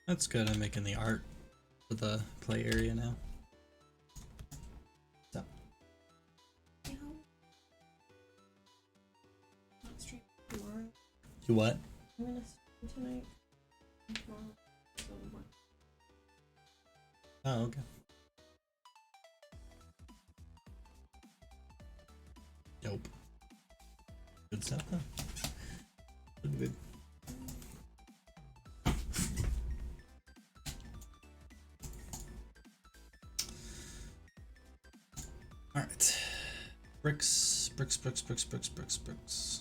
That's good. I'm making the art for the play area now. So. Not stream tomorrow. You what? I'm gonna stream tonight. And tomorrow. So what? Oh, okay. Dope. Good stuff though. Pretty good. Alright. Bricks, bricks, bricks, bricks, bricks, bricks, bricks.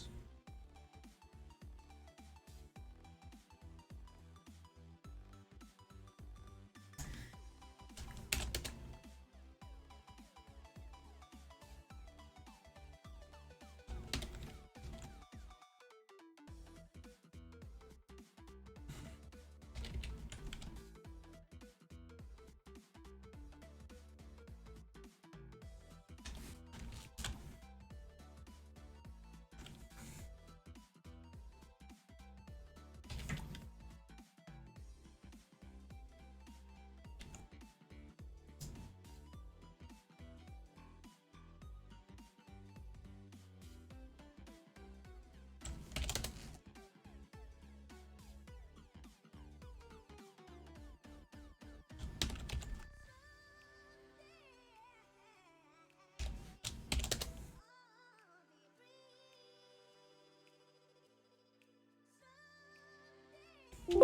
Come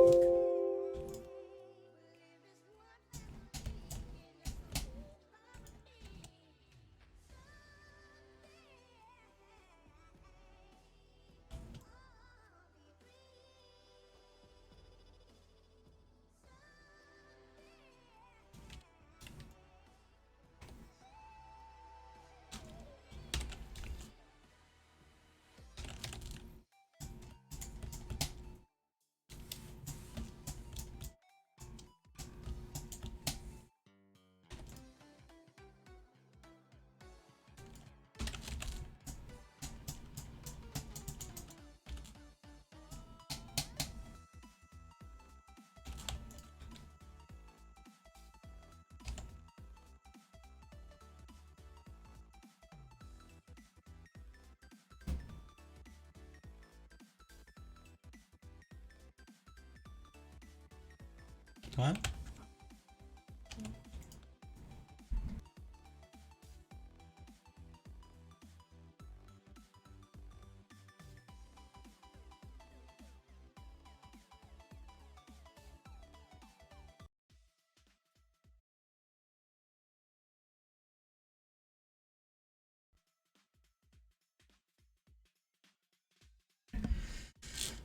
on.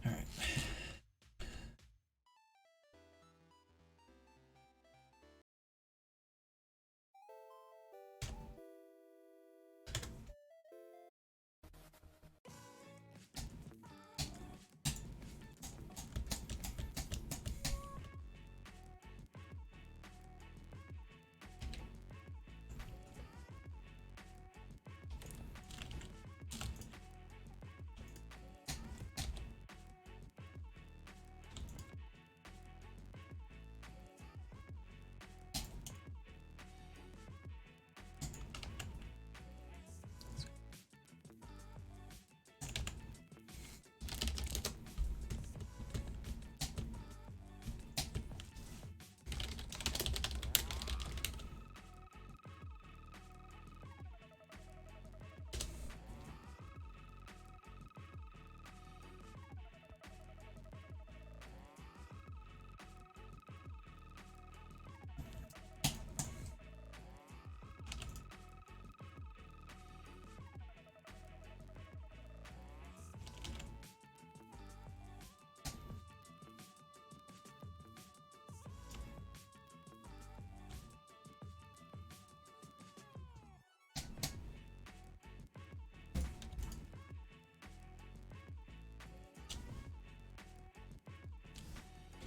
All right.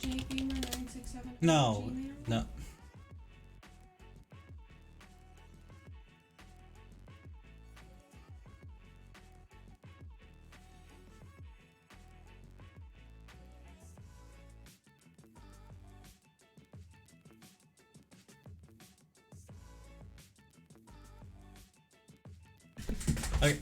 jgamer967 No, Gmail? no. Okay.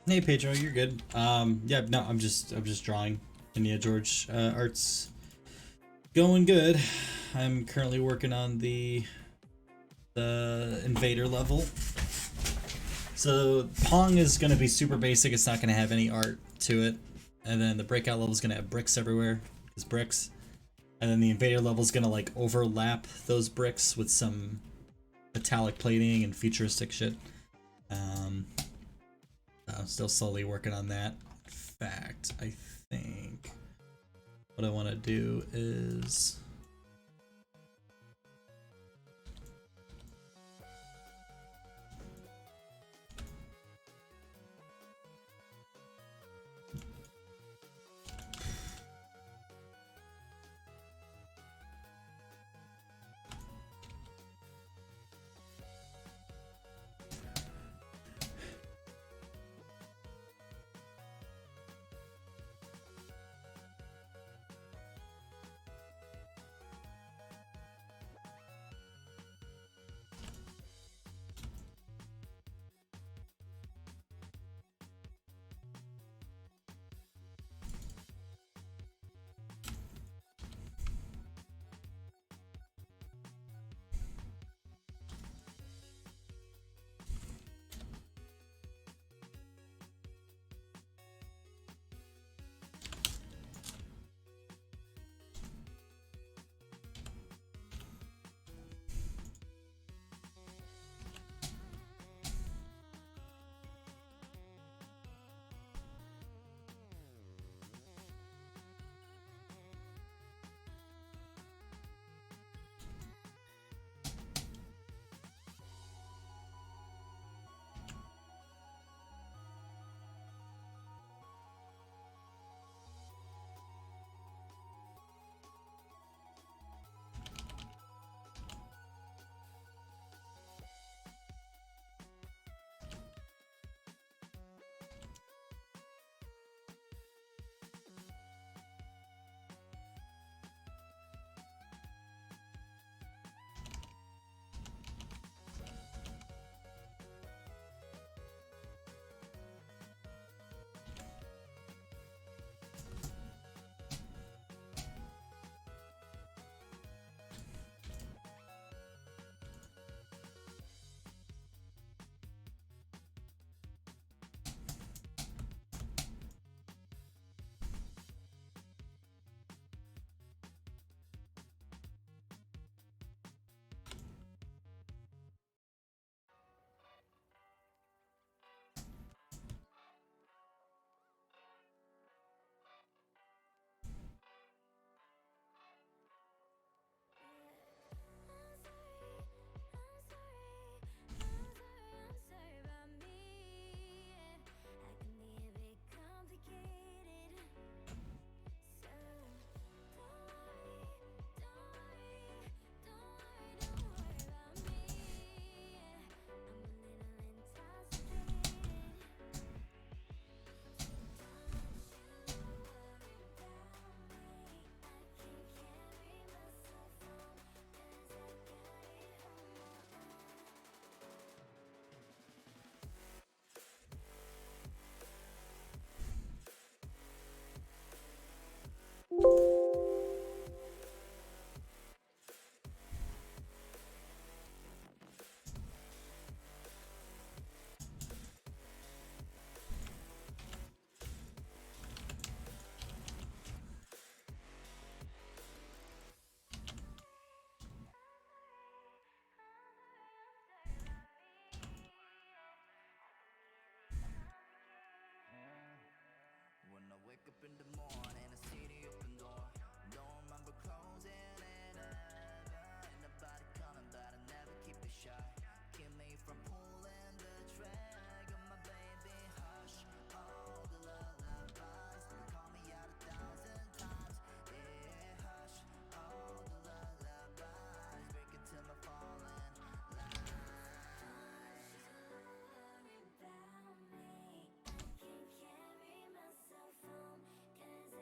Hey Pedro, you're good. Yeah, no, I'm just drawing. And yeah, George, art's going good. I'm currently working on the invader level. So Pong is gonna be super basic. It's not gonna have any art to it. And then the breakout level is gonna have bricks everywhere. It's bricks. And then the invader level is gonna like overlap those bricks with some metallic plating and futuristic shit. I'm still slowly working on that. In fact, I think what I want to do is When I wake up in the morning, I see the open door. Don't remember closing it ever. Ain't nobody coming, but I never keep it shy. Keep me from pulling the trigger, my baby. Hush all the lullabies. You call me out 1,000 times. Yeah, hush all the lullabies. Break it till my falling lies. Worry about me. I can't carry myself home 'cause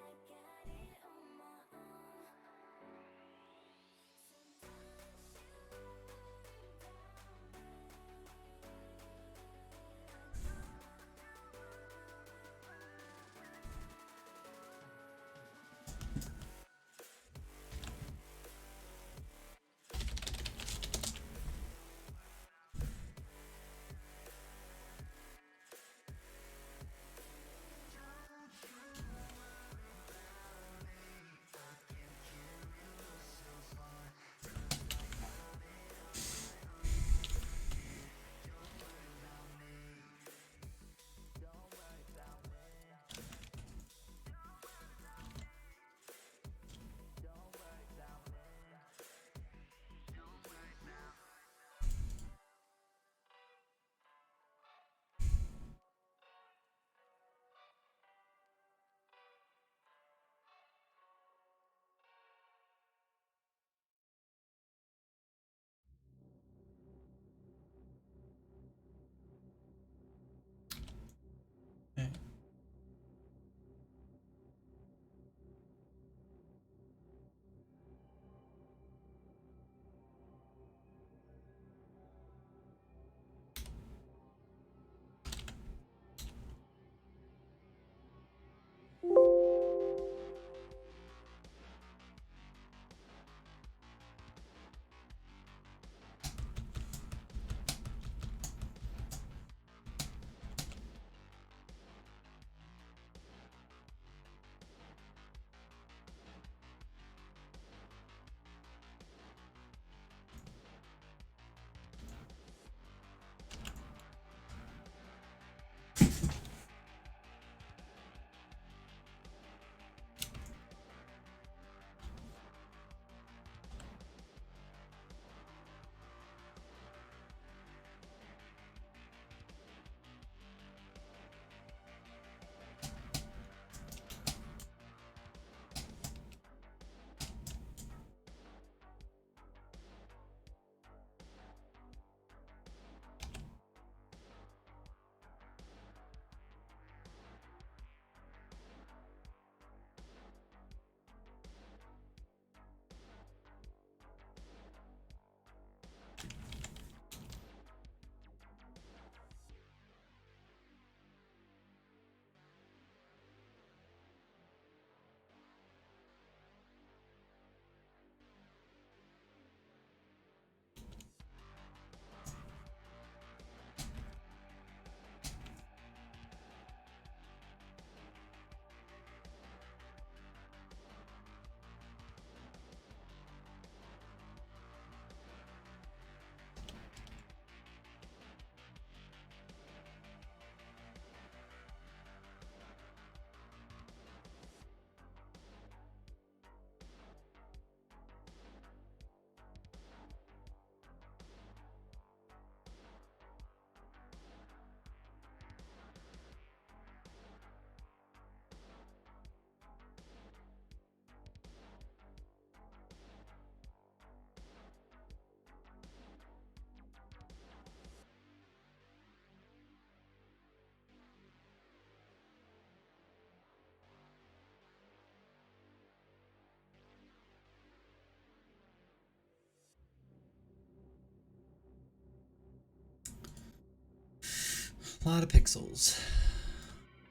A lot of pixels.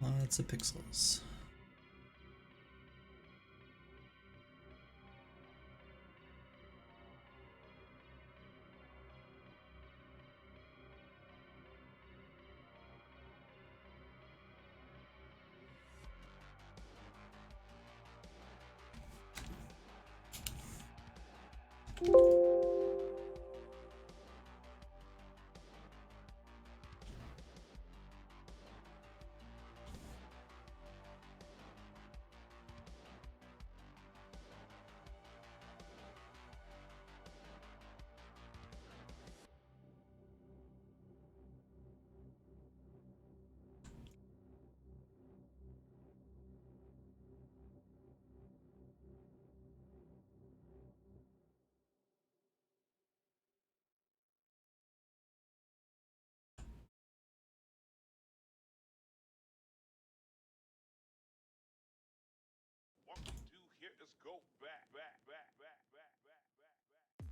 Lots of pixels. What we do here is go back, back, back, back, back, back, back, back.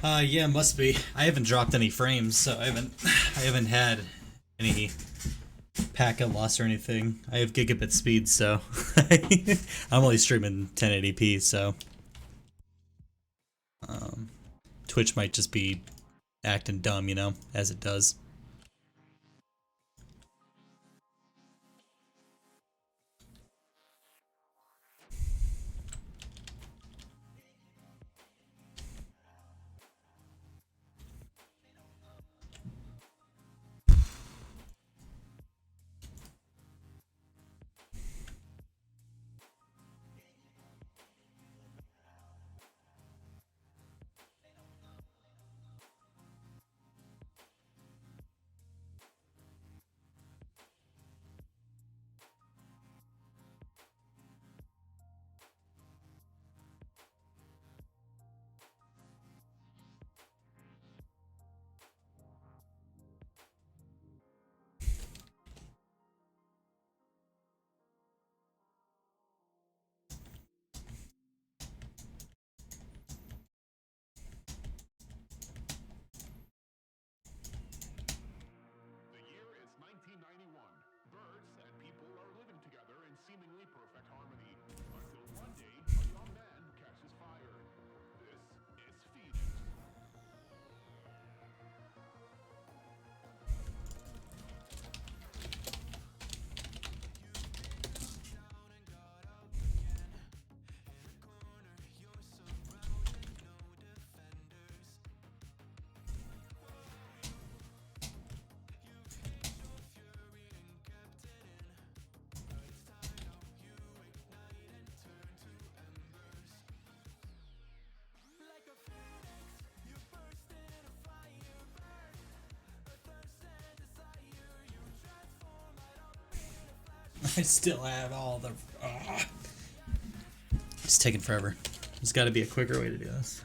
Yeah, must be. I haven't dropped any frames, so I haven't had any packet loss or anything. I have gigabit speed, so I'm only streaming 1080p, so Twitch might just be acting dumb, you know, as it does. The year is 1991. Birds and people are living together in seemingly perfect harmony. Until one day, a young man catches fire. This is Phoenix. Like a phoenix, you burst in a fire, burn. A thirst and desire, you transform right up in a flash. I still have all the. It's taking forever. There's got to be a quicker way to do this.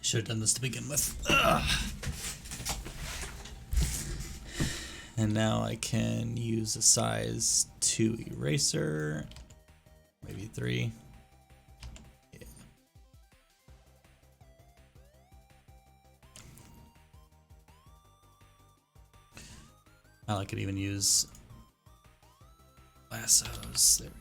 Should have done this to begin with. Ugh. And now I can use a size 2 eraser, maybe 3. Yeah. I could even use lassos. There we go.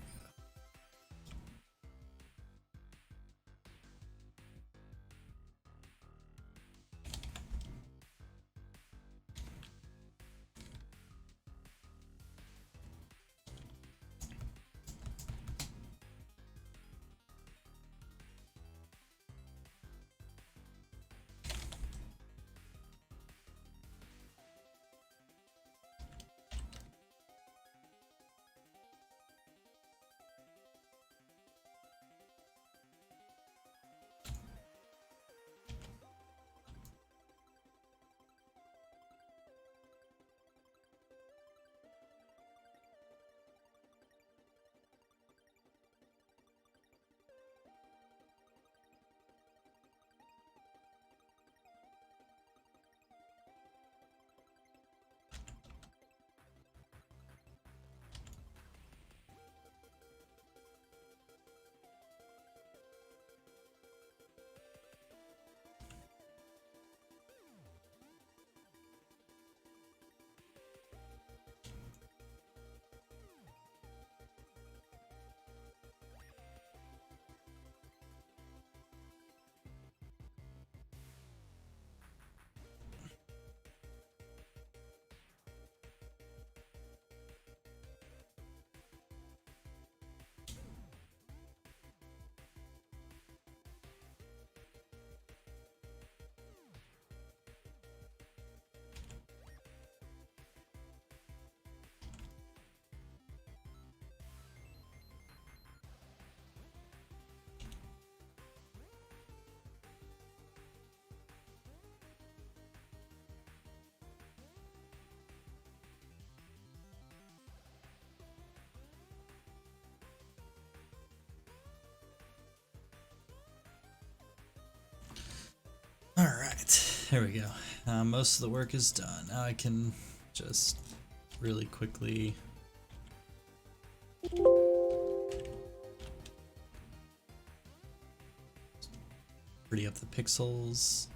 All right, here we go. Most of the work is done. Now I can just really quickly pretty up the pixels.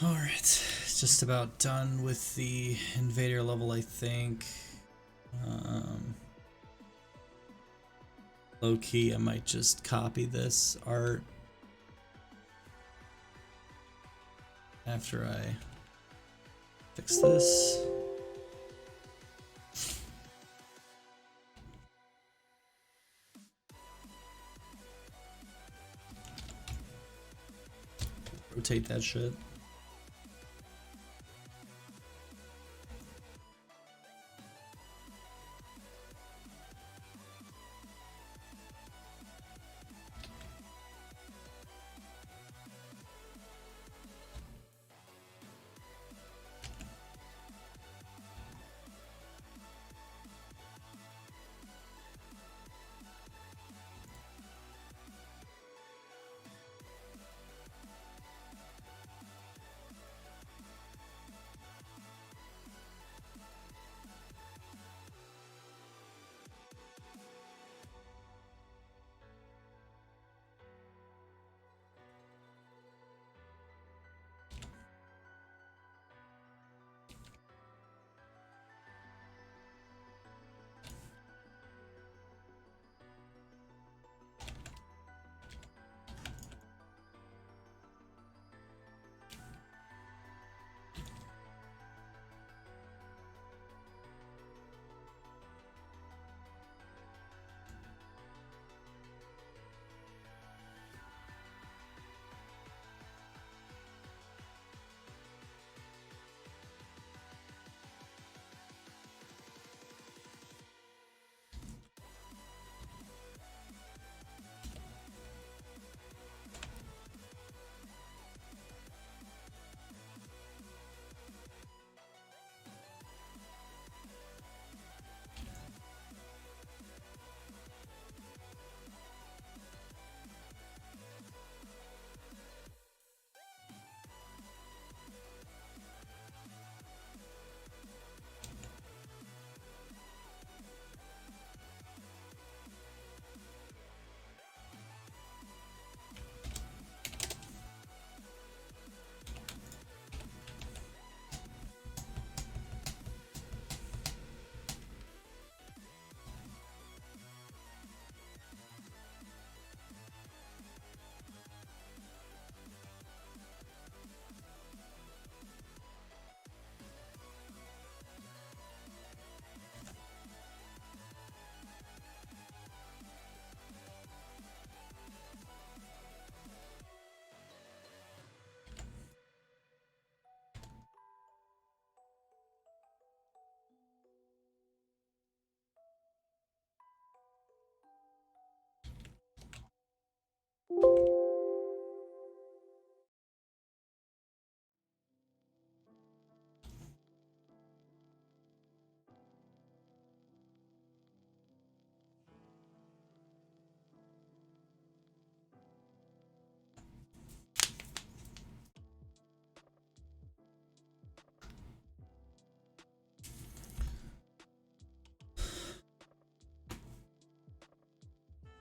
Alright, just about done with the invader level, I think. Low key, I might just copy this art after I fix this. Rotate that shit.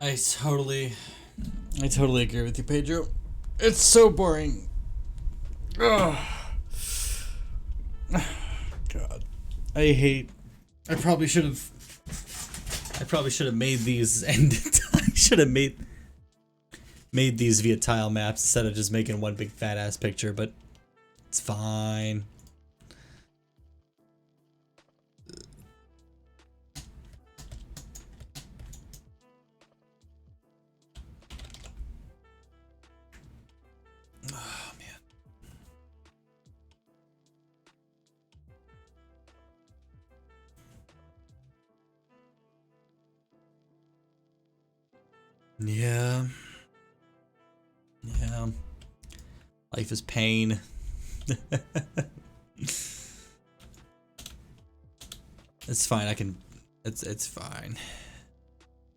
I totally agree with you, Pedro. It's so boring. Ugh. God, I probably should have made these, and I should have made these via tile maps instead of just making one big fat ass picture. But it's fine. Oh man. Yeah. Yeah. Life is pain. It's fine. It's fine.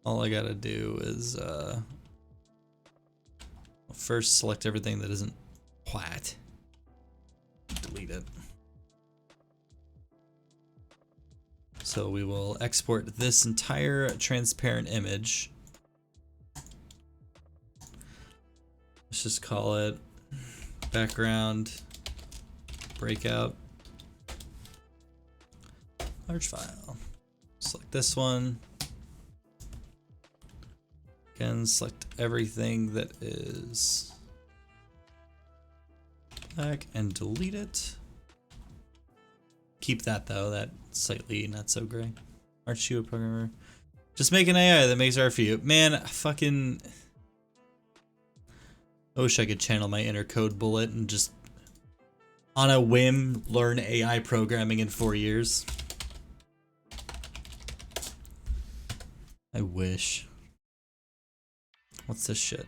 All I gotta do is first select everything that isn't flat. Delete it. So we will export this entire transparent image. Let's just call it background breakout. Large file. Select this one. Again, select everything that is black and delete it. Keep that though, that slightly not so gray. Aren't you a programmer? Just make an AI that makes art for you. Man, fucking... I wish I could channel my inner code bullet and just, on a whim, learn AI programming in 4 years. I wish. What's this shit?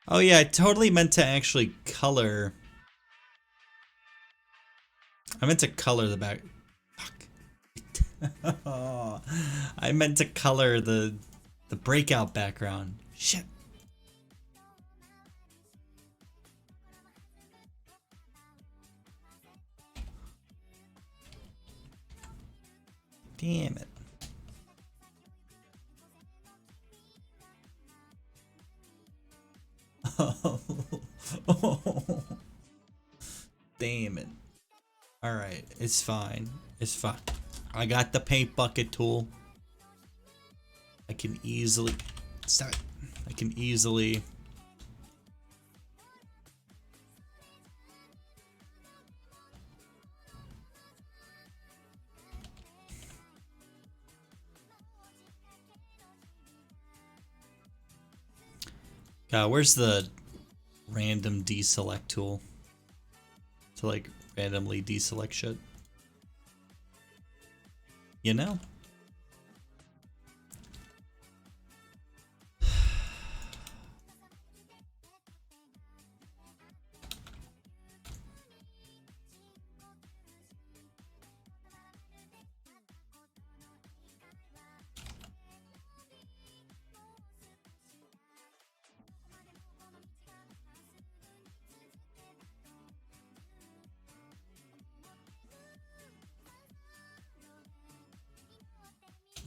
Oh yeah, I totally meant to actually color. I meant to color the back. Fuck. I meant to color the breakout background. Shit. Damn it. Oh. Damn it. Alright, it's fine. It's fine. I got the paint bucket tool. I can easily... Stop it. I can easily... God, where's the random deselect tool? To like randomly deselect shit. You know?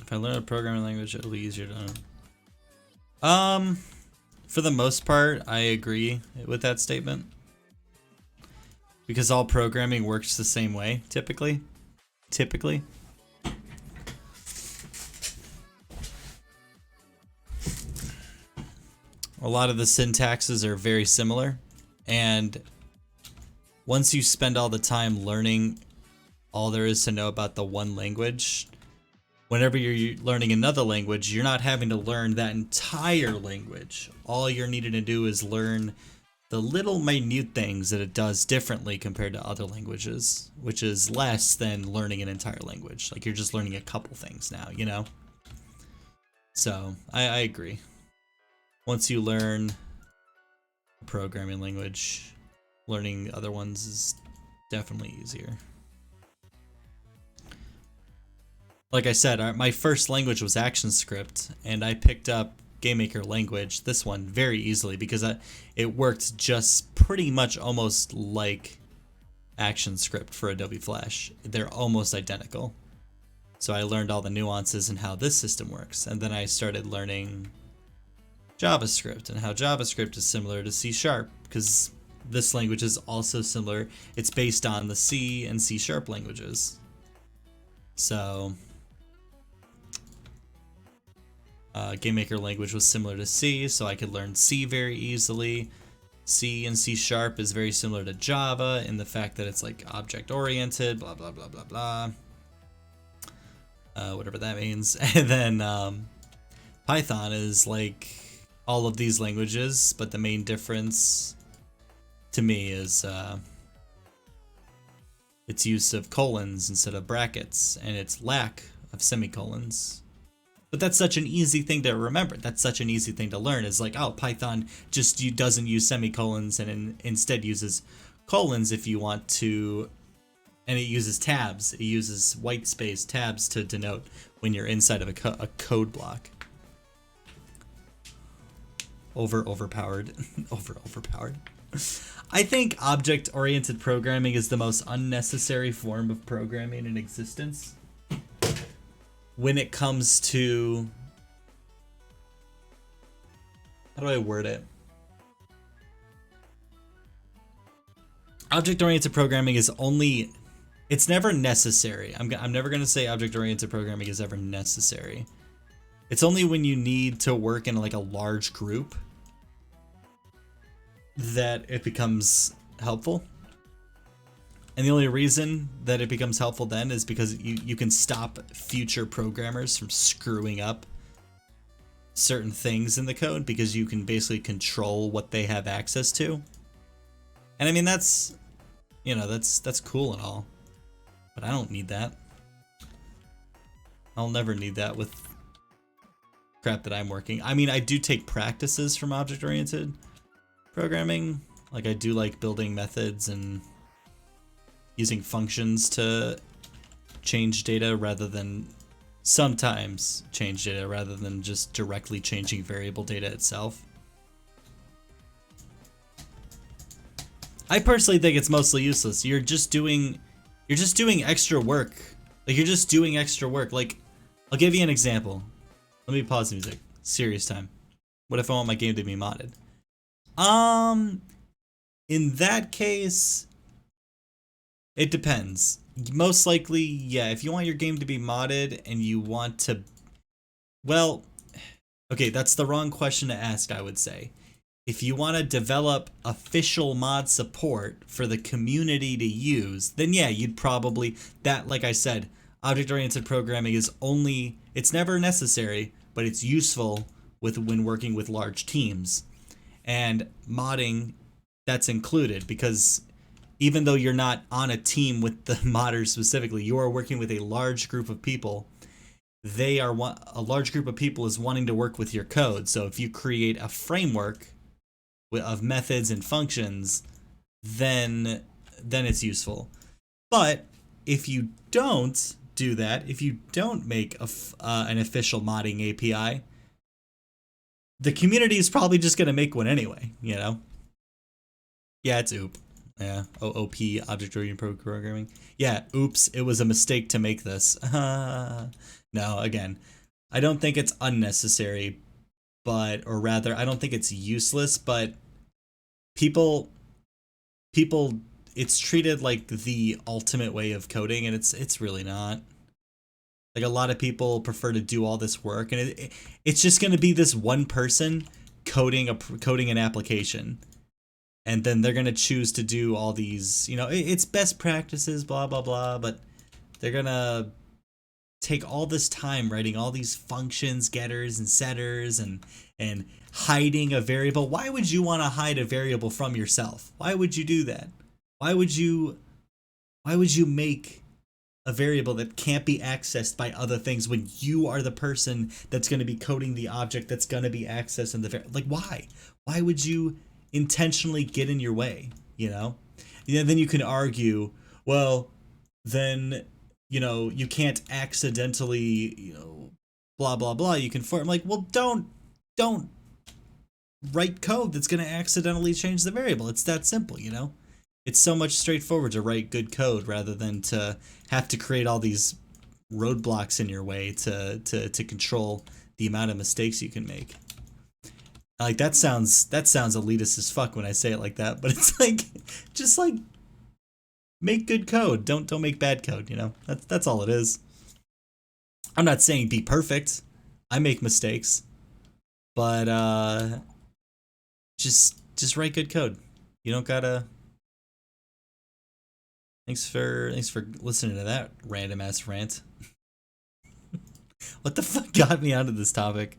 If I learn a programming language, it'll be easier to learn. For the most part, I agree with that statement. Because all programming works the same way, typically. Typically. A lot of the syntaxes are very similar. And once you spend all the time learning all there is to know about the one language, whenever you're learning another language, you're not having to learn that entire language. All you're needing to do is learn the little minute things that it does differently compared to other languages, which is less than learning an entire language. Like, you're just learning a couple things now, you know? So, I agree. Once you learn a programming language, learning other ones is definitely easier. Like I said, my first language was ActionScript, and I picked up GameMaker language, this one, very easily because it worked just pretty much almost like ActionScript for Adobe Flash. They're almost identical. So I learned all the nuances and how this system works, and then I started learning JavaScript and how JavaScript is similar to C#, because this language is also similar. It's based on the C and C# languages. So... GameMaker language was similar to C, so I could learn C very easily. C and C# is very similar to Java in the fact that it's like object-oriented, blah, blah, blah, blah, blah. Whatever that means. And then Python is like all of these languages, but the main difference to me is its use of colons instead of brackets, and its lack of semicolons. But that's such an easy thing to remember. That's such an easy thing to learn. Is like, oh, Python just doesn't use semicolons and instead uses colons if you want to, and it uses tabs. It uses white space tabs to denote when you're inside of a code block. Overpowered. Overpowered. I think object-oriented programming is the most unnecessary form of programming in existence. When it comes to, how do I word it? Object-oriented programming is only, it's never necessary. I'm never going to say object-oriented programming is ever necessary. It's only when you need to work in like a large group that it becomes helpful. And the only reason that it becomes helpful then is because you can stop future programmers from screwing up certain things in the code, because you can basically control what they have access to. And I mean, that's, you know, that's cool and all, but I don't need that. I'll never need that with crap that I'm working. I mean, I do take practices from object-oriented programming. Like, I do like building methods and using functions to change data rather than sometimes change data rather than just directly changing variable data itself. I personally think it's mostly useless. You're just doing extra work. Like, you're just doing extra work. Like, I'll give you an example. Let me pause the music. Serious time. What if I want my game to be modded? In that case, it depends. Most likely, yeah, if you want your game to be modded and you want to, well, okay, that's the wrong question to ask, I would say. If you want to develop official mod support for the community to use, then yeah, you'd probably, that, like I said, object-oriented programming is only, it's never necessary, but it's useful when working with large teams. And modding, that's included, because even though you're not on a team with the modders specifically, you are working with a large group of people. A large group of people is wanting to work with your code. So if you create a framework of methods and functions, then it's useful. But if you don't do that, if you don't make an official modding API, the community is probably just going to make one anyway, you know? Yeah, it's OOP. Yeah, OOP, object-oriented programming. Yeah, oops, it was a mistake to make this. No, again, I don't think it's unnecessary, or rather, I don't think it's useless, but people, it's treated like the ultimate way of coding, and it's really not. Like, a lot of people prefer to do all this work, and it's just going to be this one person coding an application. And then they're going to choose to do all these, you know, it's best practices, blah, blah, blah, but they're going to take all this time writing all these functions, getters and setters, and hiding a variable. Why would you want to hide a variable from yourself? Why would you do that? Why would you make a variable that can't be accessed by other things when you are the person that's going to be coding the object that's going to be accessed in the variable? Like, why? Why would you intentionally get in your way, you know? Then you can argue, well, then, you know, you can't accidentally, you know, blah, blah, blah. You can form, like, well, don't write code that's going to accidentally change the variable. It's that simple, you know? It's so much straightforward to write good code rather than to have to create all these roadblocks in your way to control the amount of mistakes you can make. Like, that sounds elitist as fuck when I say it like that, but it's like, just like, make good code. Don't make bad code, you know? That's all it is. I'm not saying be perfect. I make mistakes. But just write good code. You don't gotta. Thanks for listening to that random ass rant. What the fuck got me onto this topic?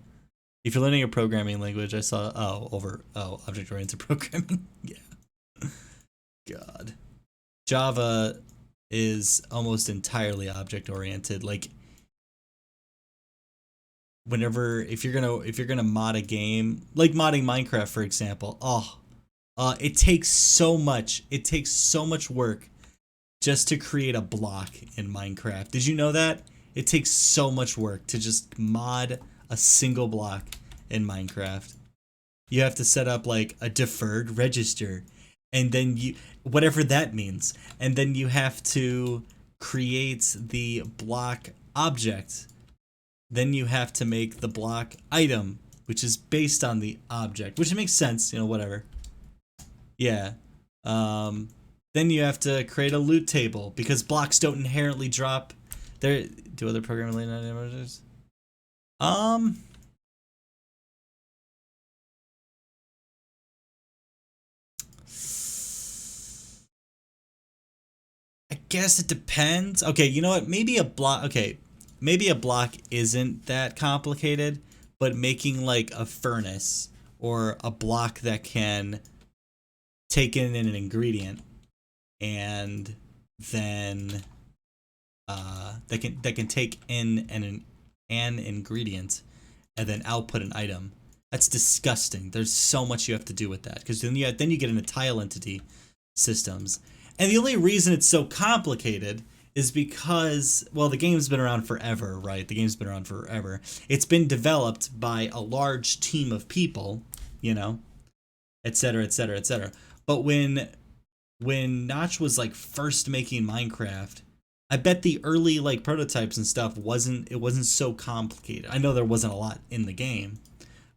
If you're learning a programming language, I saw object-oriented programming. Yeah. God. Java is almost entirely object-oriented. Like, if you're gonna mod a game, like modding Minecraft, for example, it takes so much work just to create a block in Minecraft. Did you know that? It takes so much work to just mod a single block in Minecraft. You have to set up like a deferred register, and then whatever that means, and then you have to create the block object. Then you have to make the block item, which is based on the object, which makes sense, you know, whatever. Yeah. Then Then you have to create a loot table because blocks don't inherently drop. There, do other programming related images? I guess it depends. Okay, you know what? Maybe a block. Okay, maybe a block isn't that complicated, but making like a furnace or a block that can take in an ingredient and then that can take in an ingredient and then output an item. That's disgusting. There's so much you have to do with that because then you get into tile entity systems. And the only reason it's so complicated is because, well, the game's been around forever, right? The game's been around forever. It's been developed by a large team of people, you know, et cetera, et cetera, et cetera. But when Notch was like first making Minecraft, I bet the early like prototypes and stuff wasn't so complicated. I know there wasn't a lot in the game,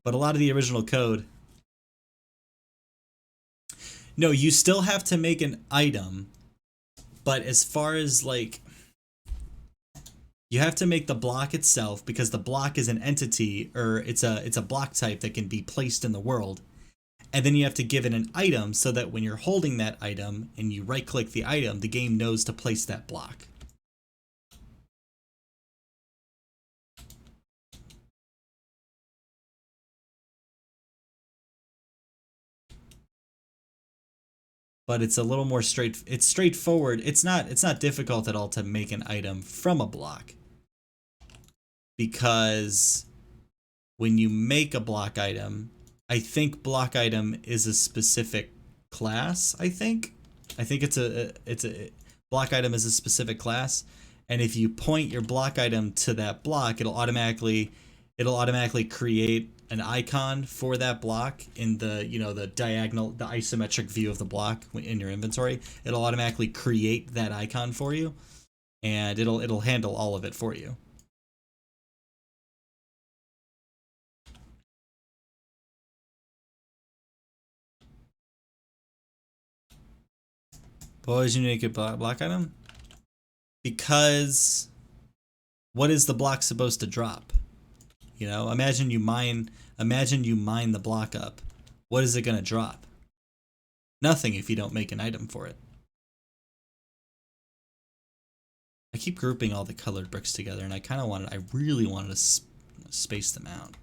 but a lot of the original code. No, you still have to make an item, but as far as like, you have to make the block itself because the block is an entity, or it's a block type that can be placed in the world. And then you have to give it an item so that when you're holding that item and you right click the item, the game knows to place that block. But it's a little more it's straightforward. It's not difficult at all to make an item from a block. Because when you make a block item, I think block item is a specific class, I think it's a block item is a specific class, and if you point your block item to that block, it'll automatically create an icon for that block in the, you know, the diagonal, the isometric view of the block in your inventory. It'll automatically create that icon for you, and it'll handle all of it for you. Boys, you make a block item? Because what is the block supposed to drop? You know, imagine you mine the block up. What is it gonna drop? Nothing if you don't make an item for it. I keep grouping all the colored bricks together, and I really wanted to space them out.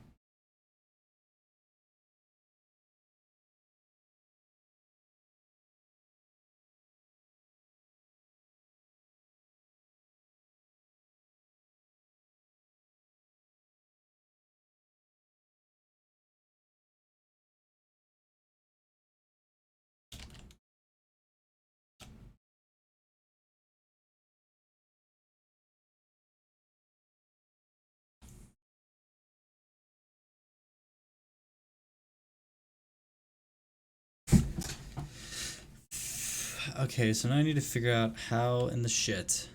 Okay, so now I need to figure out how in the shit.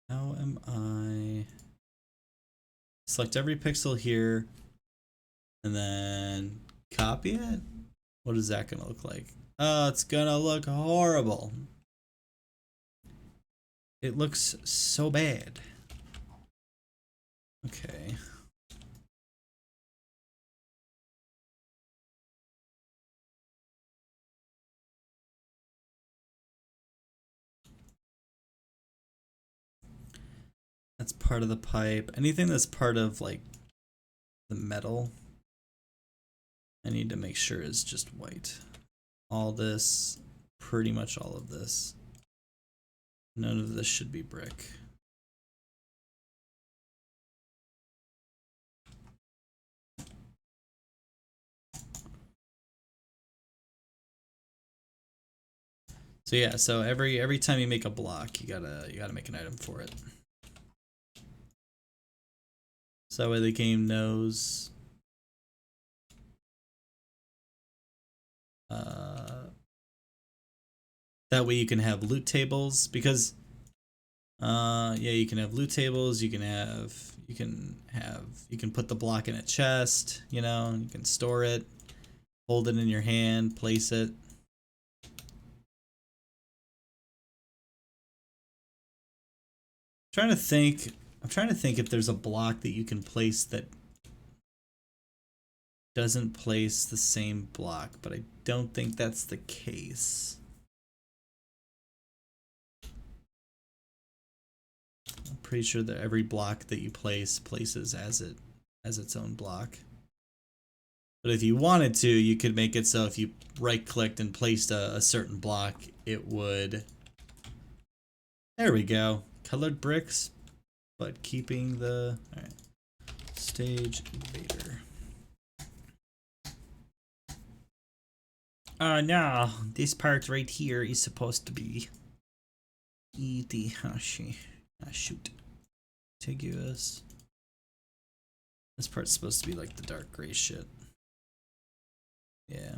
How am I? Select every pixel here and then copy it? What is that gonna look like? Oh, it's gonna look horrible. It looks so bad. Okay. That's part of the pipe. Anything that's part of like the metal, I need to make sure is just white. All this, pretty much all of this. None of this should be brick. So yeah, so every time you make a block, you gotta make an item for it. So that way the game knows. That way you can have loot tables, because yeah, you can have loot tables, you can have you can put the block in a chest, you know, you can store it, hold it in your hand, place it. I'm trying to think if there's a block that you can place that doesn't place the same block, but I don't think that's the case. I'm pretty sure that every block that you places as its own block. But if you wanted to, you could make it so if you right-clicked and placed a certain block, it would... There we go. Colored bricks, but keeping the... Alright. Stage invader. No. This part right here is supposed to be... shoot. Contiguous. This part's supposed to be like the dark gray shit. Yeah.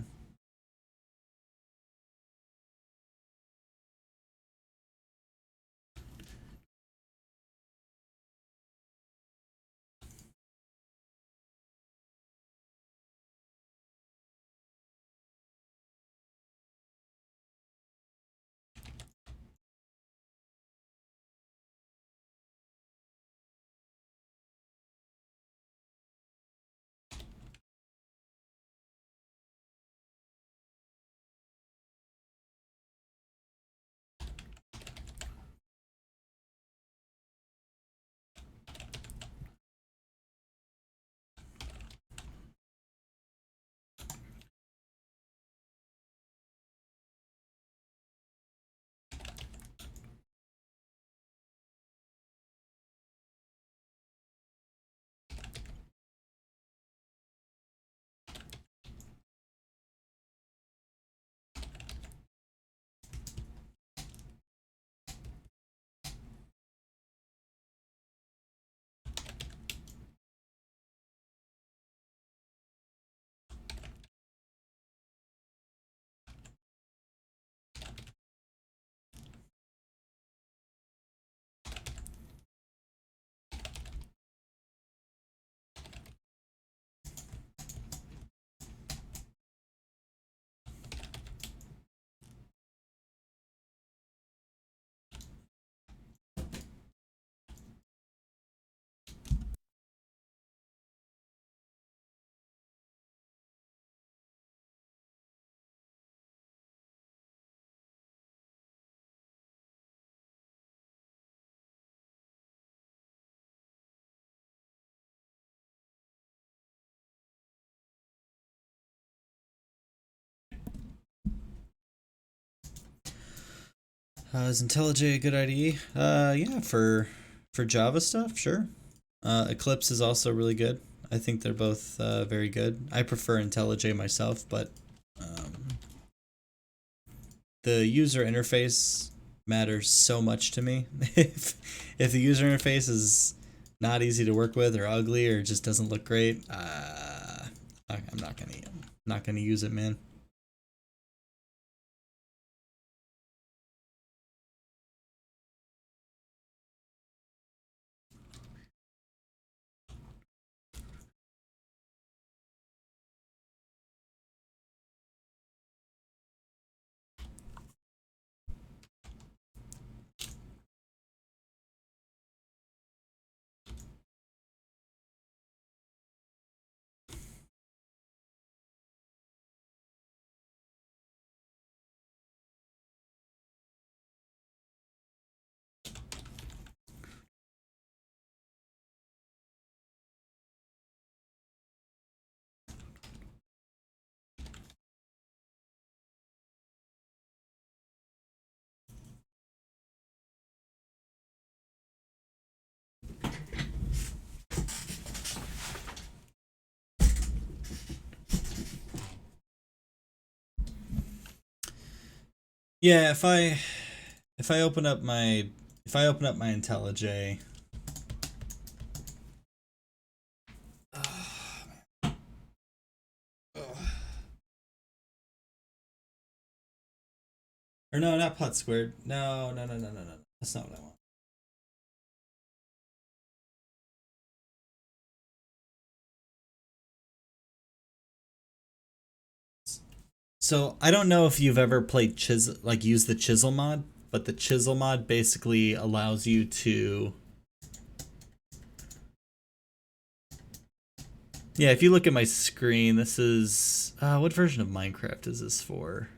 Is IntelliJ a good IDE? Yeah, for Java stuff, sure. Eclipse is also really good. I think they're both very good. I prefer IntelliJ myself, but the user interface matters so much to me. if the user interface is not easy to work with or ugly or just doesn't look great, I'm not gonna use it, man. Yeah, if I open up my IntelliJ, or no, not Pot Squared. No. That's not what I want. So I don't know if you've ever played use the chisel mod, but the chisel mod basically allows you to. Yeah, if you look at my screen, this is what version of Minecraft is this for?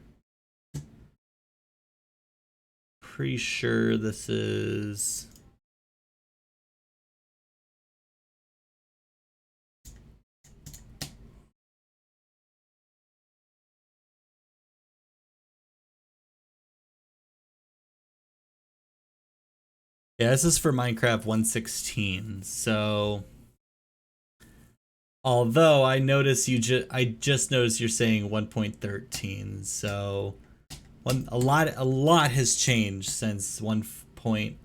Pretty sure this is. Yeah, this is for Minecraft 1.16. So, although I notice I just noticed you're saying 1.13. So, a lot has changed since 1.14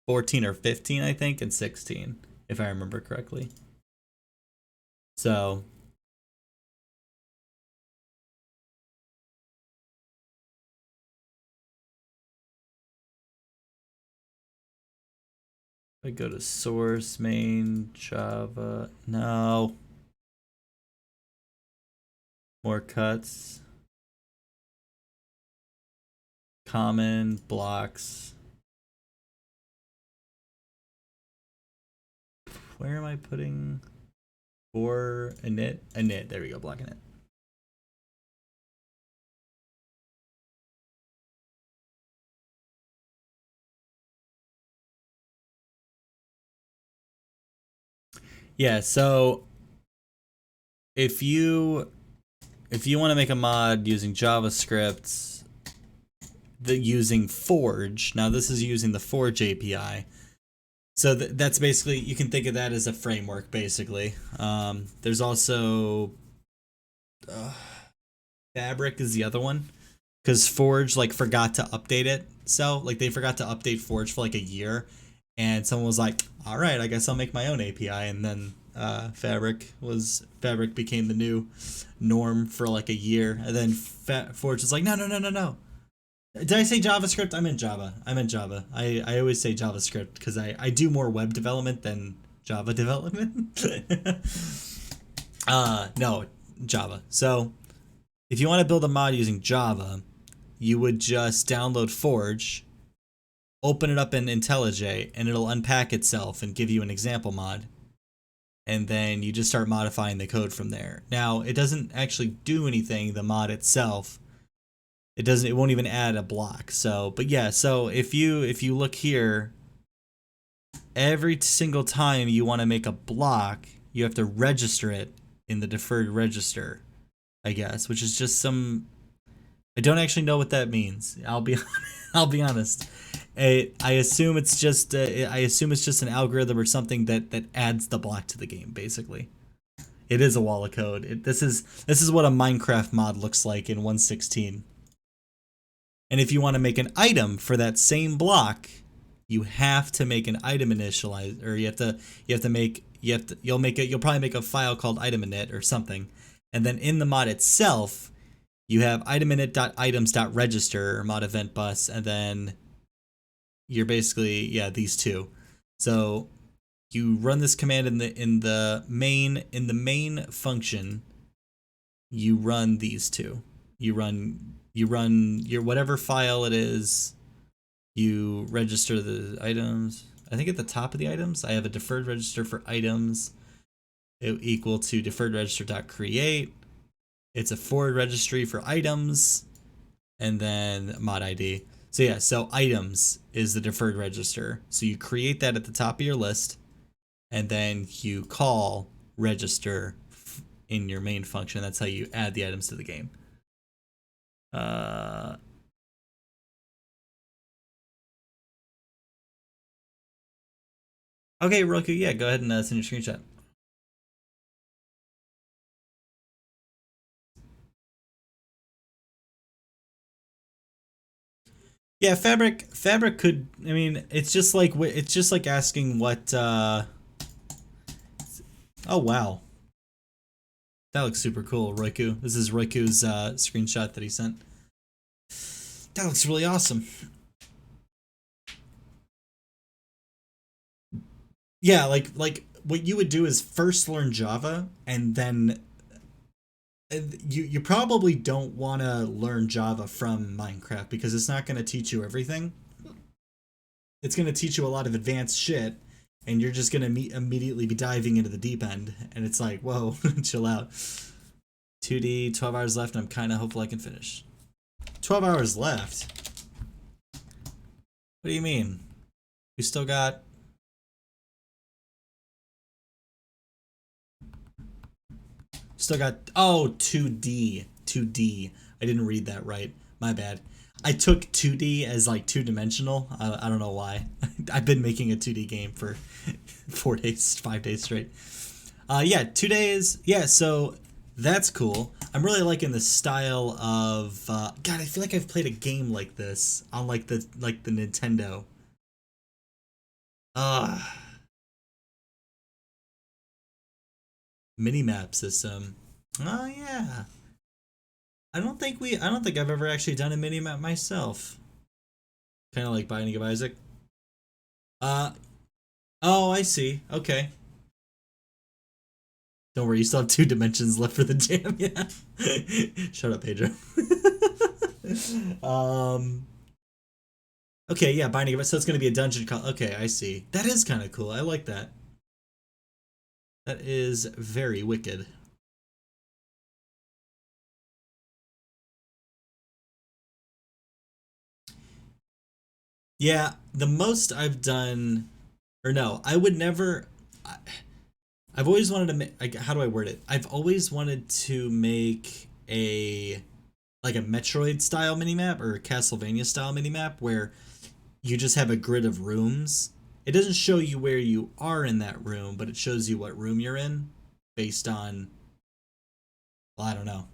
or 15, I think, and 16, if I remember correctly. So, I go to source main Java. No. More cuts. Common blocks. Where am I putting for init? Init. There we go. Blocking it. Yeah. So if you want to make a mod using JavaScript, using Forge. Now this is using the Forge API. So that's basically, you can think of that as a framework, basically. There's also Fabric is the other one, because Forge like forgot to update it. So like they forgot to update Forge for like a year, and someone was like, "All right, I guess I'll make my own API." And then Fabric became the new norm for like a year, and then Forge was like, "No, no, no, no, no." Did I say JavaScript? I meant Java. I always say JavaScript because I do more web development than Java development. No, Java. So if you want to build a mod using Java, you would just download Forge, open it up in IntelliJ, and it'll unpack itself and give you an example mod. And then you just start modifying the code from there. Now, it doesn't actually do anything, the mod itself. It won't even add a block. So, but yeah, so if you look here, every single time you want to make a block, you have to register it in the deferred register, I guess, which is just some, I don't actually know what that means. I'll be honest. I assume it's just an algorithm or something that adds the block to the game, basically. It is a wall of code. This is what a Minecraft mod looks like in 1.16. And if you want to make an item for that same block, you have to make an item initialize, or you'll probably make a file called item init or something. And then in the mod itself, you have item init.items.register or mod event bus, and then you're basically, yeah, these two. So you run this command in the main function, you run these two. You run your whatever file it is, you register the items. I think at the top of the items, I have a deferred register for items equal to deferred register.create. It's a forward registry for items, and then mod ID. So yeah, so items is the deferred register. So you create that at the top of your list, and then you call register in your main function. That's how you add the items to the game. Okay, Roku, yeah, go ahead and send your screenshot. Yeah, Fabric could, I mean, it's just like asking what oh wow. That looks super cool, Roku. This is Roku's screenshot that he sent. That looks really awesome. Yeah, like what you would do is first learn Java and then You probably don't want to learn Java from Minecraft because it's not going to teach you everything. It's going to teach you a lot of advanced shit, and you're just going to immediately be diving into the deep end. And it's like, whoa, chill out. 2D, 12 hours left, and I'm kind of hopeful I can finish. 12 hours left? What do you mean? We still got... Oh, 2D. 2D. I didn't read that right. My bad. I took 2D as like two-dimensional. I don't know why. I've been making a 2D game for 4 days, 5 days straight. Yeah, 2 days. Yeah, so that's cool. I'm really liking the style of God, I feel like I've played a game like this on like the Nintendo. Minimap system. Oh yeah. I don't think I've ever actually done a minimap myself. Kind of like Binding of Isaac. Oh, I see. Okay. Don't worry, you still have 2 dimensions left for the jam. Yeah. Shut up, Pedro. Okay, yeah, Binding of Isaac. So it's gonna be a dungeon call. Okay, I see. That is kind of cool. I like that. That is very wicked. Yeah, the most I've done, or no, I would never. I've always wanted to make. How do I word it? I've always wanted to make a like a Metroid style minimap or a Castlevania style minimap where you just have a grid of rooms. It doesn't show you where you are in that room, but it shows you what room you're in based on. Well, I don't know.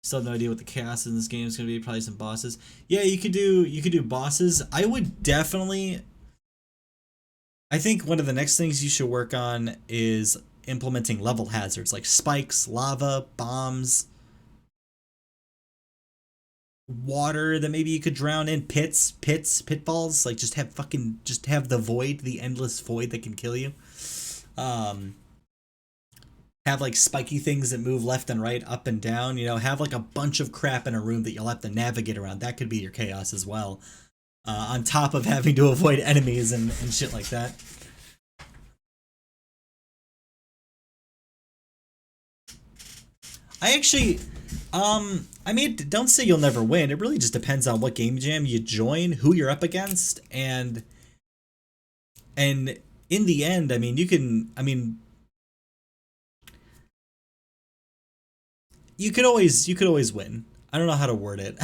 Still have no idea what the chaos in this game is going to be. Probably some bosses. Yeah, you could do bosses. I would definitely. I think one of the next things you should work on is implementing level hazards like spikes, lava, bombs, water that maybe you could drown in, pitfalls. Like just have the void, the endless void that can kill you. Have like spiky things that move left and right, up and down. You know, have like a bunch of crap in a room that you'll have to navigate around. That could be your chaos as well. On top of having to avoid enemies and shit like that. I actually, I mean, don't say you'll never win. It really just depends on what game jam you join, who you're up against, and in the end, I mean, you could always win. I don't know how to word it.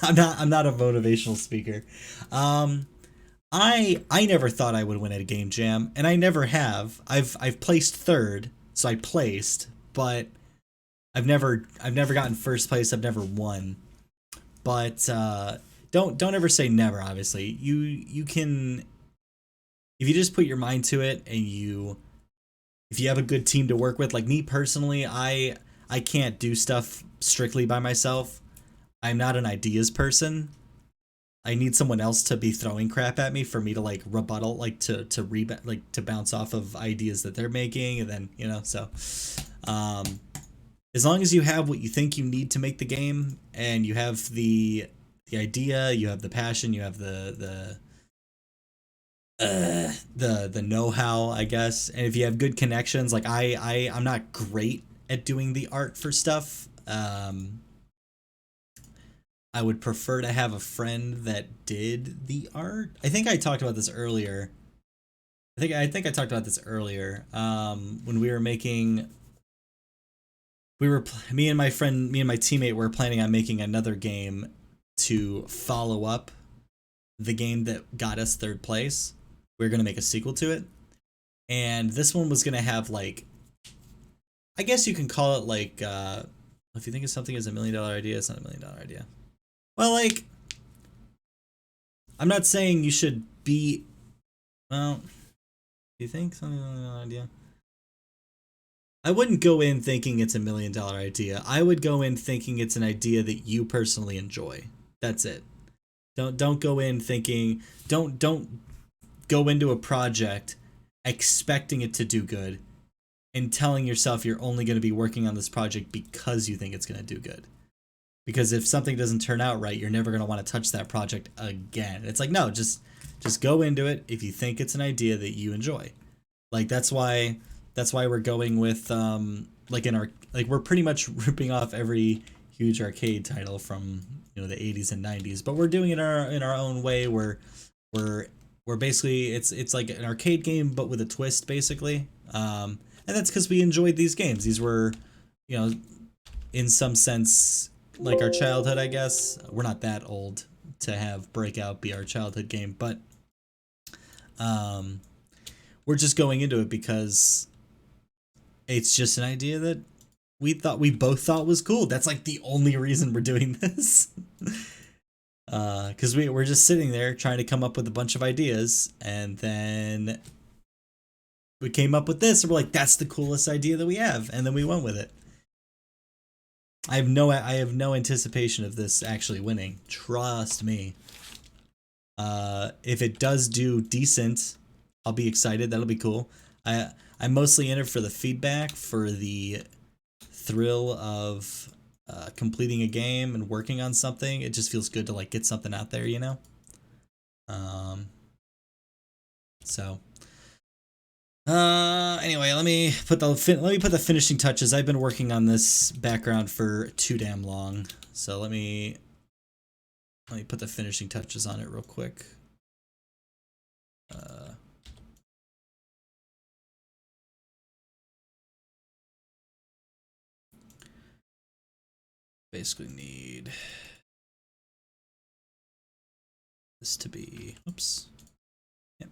I'm not a motivational speaker. I never thought I would win at a game jam, and I never have. I've placed third, so I placed, but I've never gotten first place. I've never won. But don't ever say never. Obviously, you can, if you just put your mind to it, and if you have a good team to work with. Like me personally, I can't do stuff strictly by myself. I'm not an ideas person. I need someone else to be throwing crap at me for me to like rebuttal, like to bounce off of ideas that they're making, and then so. As long as you have what you think you need to make the game, and you have the idea, you have the passion, you have the know-how, I guess, and if you have good connections, like I'm not great at doing the art for stuff. I would prefer to have a friend that did the art. I think I talked about this earlier. I think I talked about this earlier. When we were making, me and my teammate were planning on making another game to follow up the game that got us third place. We were gonna make a sequel to it, and this one was gonna have like, I guess you can call it like, if you think of something as $1 million idea, it's not $1 million idea. Well, like, I'm not saying you should be, well, do you think something like an idea? I wouldn't go in thinking it's $1 million idea. I would go in thinking it's an idea that you personally enjoy. That's it. Don't go in thinking, don't go into a project expecting it to do good. and telling yourself you're only going to be working on this project because you think it's going to do good. Because if something doesn't turn out right, you're never going to want to touch that project again. It's like, no, just go into it if you think it's an idea that you enjoy. Like that's why we're going with like we're pretty much ripping off every huge arcade title from, you know, the 80s and 90s, but we're doing it in our own way. We're basically it's like an arcade game but with a twist basically. And that's because we enjoyed these games. These were, you know, in some sense like our childhood, I guess. We're not that old to have Breakout be our childhood game, but we're just going into it because it's just an idea that we both thought was cool. That's like the only reason we're doing this. Because we're just sitting there trying to come up with a bunch of ideas, and then we came up with this, and we're like, that's the coolest idea that we have, and then we went with it. I have no anticipation of this actually winning. Trust me. If it does do decent, I'll be excited. That'll be cool. I'm mostly in it for the feedback, for the thrill of completing a game and working on something. It just feels good to like get something out there, you know. So. Anyway, let me put the finishing touches. I've been working on this background for too damn long, so let me put the finishing touches on it real quick. Basically need this to be, oops. Yep.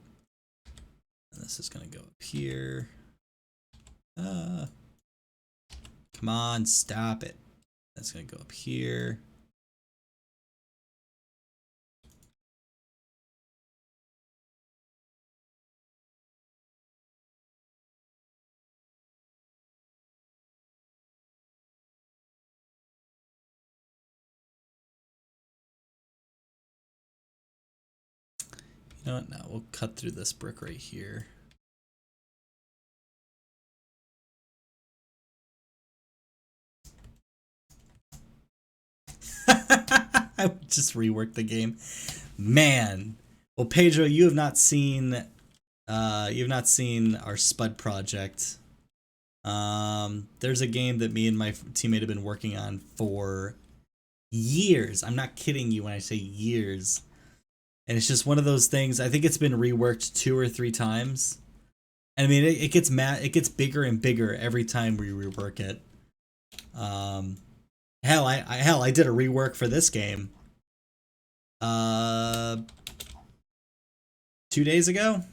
And this is gonna go up here. Come on, stop it. That's gonna go up here. You know what? No, we'll cut through this brick right here. I would just rework the game, man. Well, Pedro, you have not seen our Spud project. There's a game that me and my teammate have been working on for years. I'm not kidding you when I say years. And it's just one of those things. I think it's been reworked 2 or 3 times. And I mean, it gets bigger and bigger every time we rework it. Hell, I did a rework for this game. 2 days ago,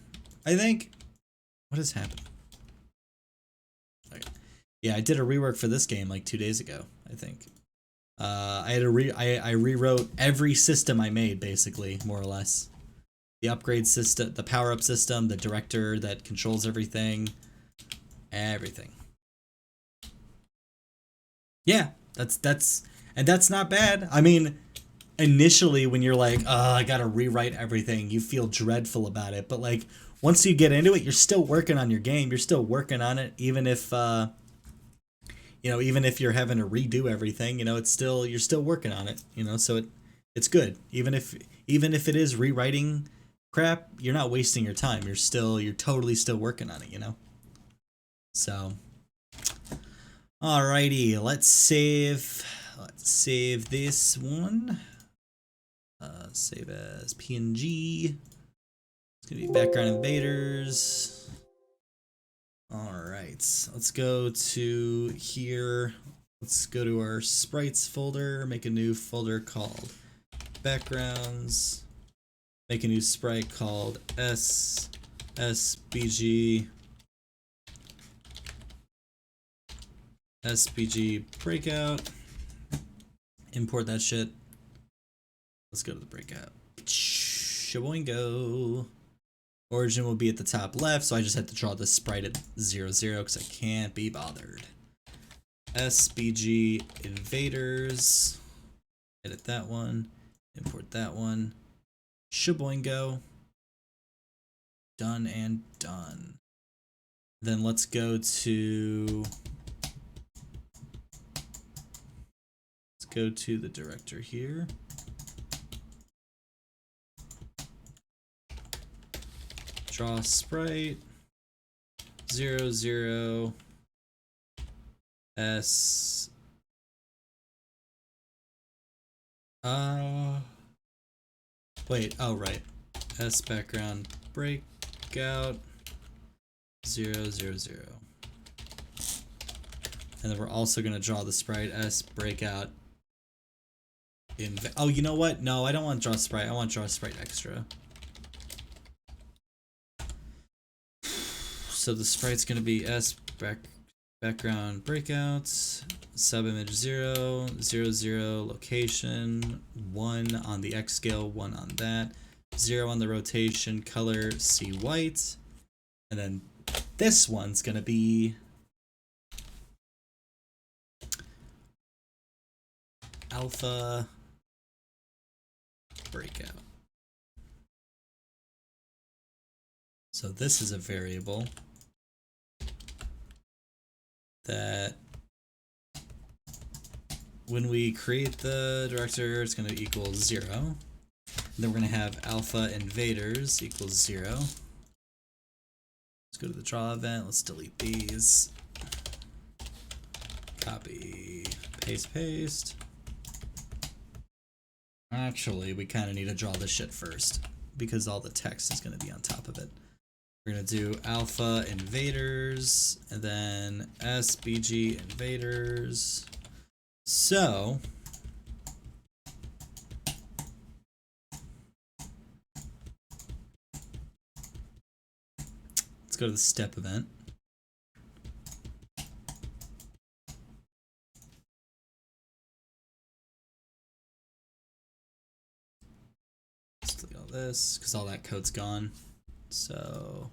I think. What has happened? Okay. Yeah, I did a rework for this game like 2 days ago, I think. I rewrote every system I made, basically, more or less. The upgrade system, the power-up system, the director that controls everything. Everything. Yeah, that's not bad. I mean, initially when you're like, oh, I gotta rewrite everything, you feel dreadful about it. But like, once you get into it, you're still working on your game. You're still working on it, even if even if you're having to redo everything, you're still working on it, so it's good. Even if it is rewriting crap, you're not wasting your time. You're totally still working on it, So alrighty, let's save this one. Save as PNG. It's gonna be background invaders. Alright, let's go to here. Let's go to our sprites folder, make a new folder called backgrounds, make a new sprite called SBG breakout, import that shit. Let's go to the breakout. Shaboingo. Origin will be at the top left, so I just had to draw this sprite at 0, 0 because I can't be bothered. SBG invaders. Edit that one. Import that one. Shaboingo. Done and done. Then let's go to the director here. Draw sprite 0 0 S wait, oh right. S background breakout 0 0 0. And then we're also gonna draw the sprite S breakout in oh, you know what? No, I don't want to draw sprite. I want to draw sprite extra. So the sprite's gonna be S background breakouts, subimage 0 0 0 location 1 on the X scale, 1 on that, 0 on the rotation, color C white, and then this one's gonna be alpha breakout. So this is a variable that when we create the director, it's going to equal 0. And then we're going to have alpha invaders equals 0. Let's go to the draw event. Let's delete these. Copy, paste. Actually, we kind of need to draw this shit first because all the text is going to be on top of it. We're going to do alpha invaders and then SBG invaders. So let's go to the step event. Let's delete all this because all that code's gone. So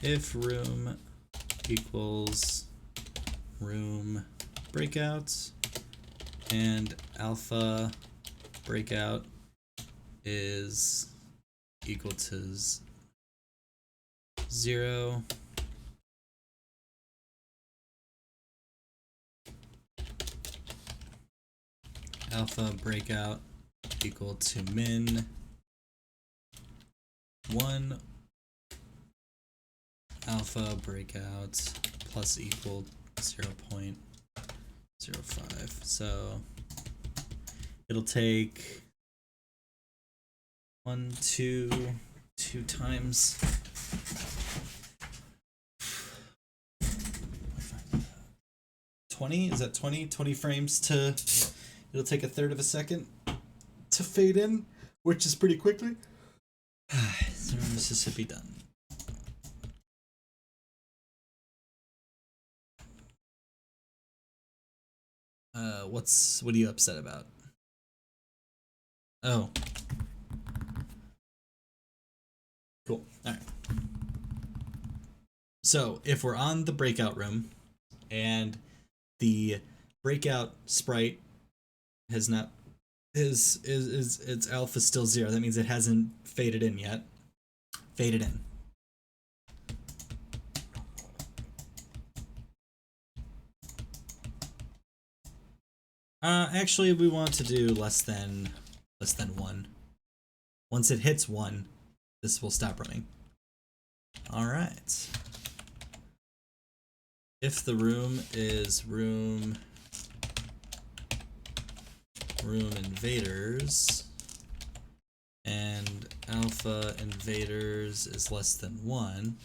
if room equals room breakout and alpha breakout is equal to 0, alpha breakout equal to min 1, alpha breakout plus equal 0.05. So it'll take 2 times 20. Is that 20 frames to, it'll take 1/3 of a second to fade in, which is pretty quickly. Mississippi done. What are you upset about? Oh. Cool. Alright. So if we're on the breakout room and the breakout sprite has not its alpha still 0, that means it hasn't faded in yet. Faded in. Actually, we want to do less than 1. Once it hits 1, this will stop running. All right. If the room is room invaders and alpha invaders is less than 1,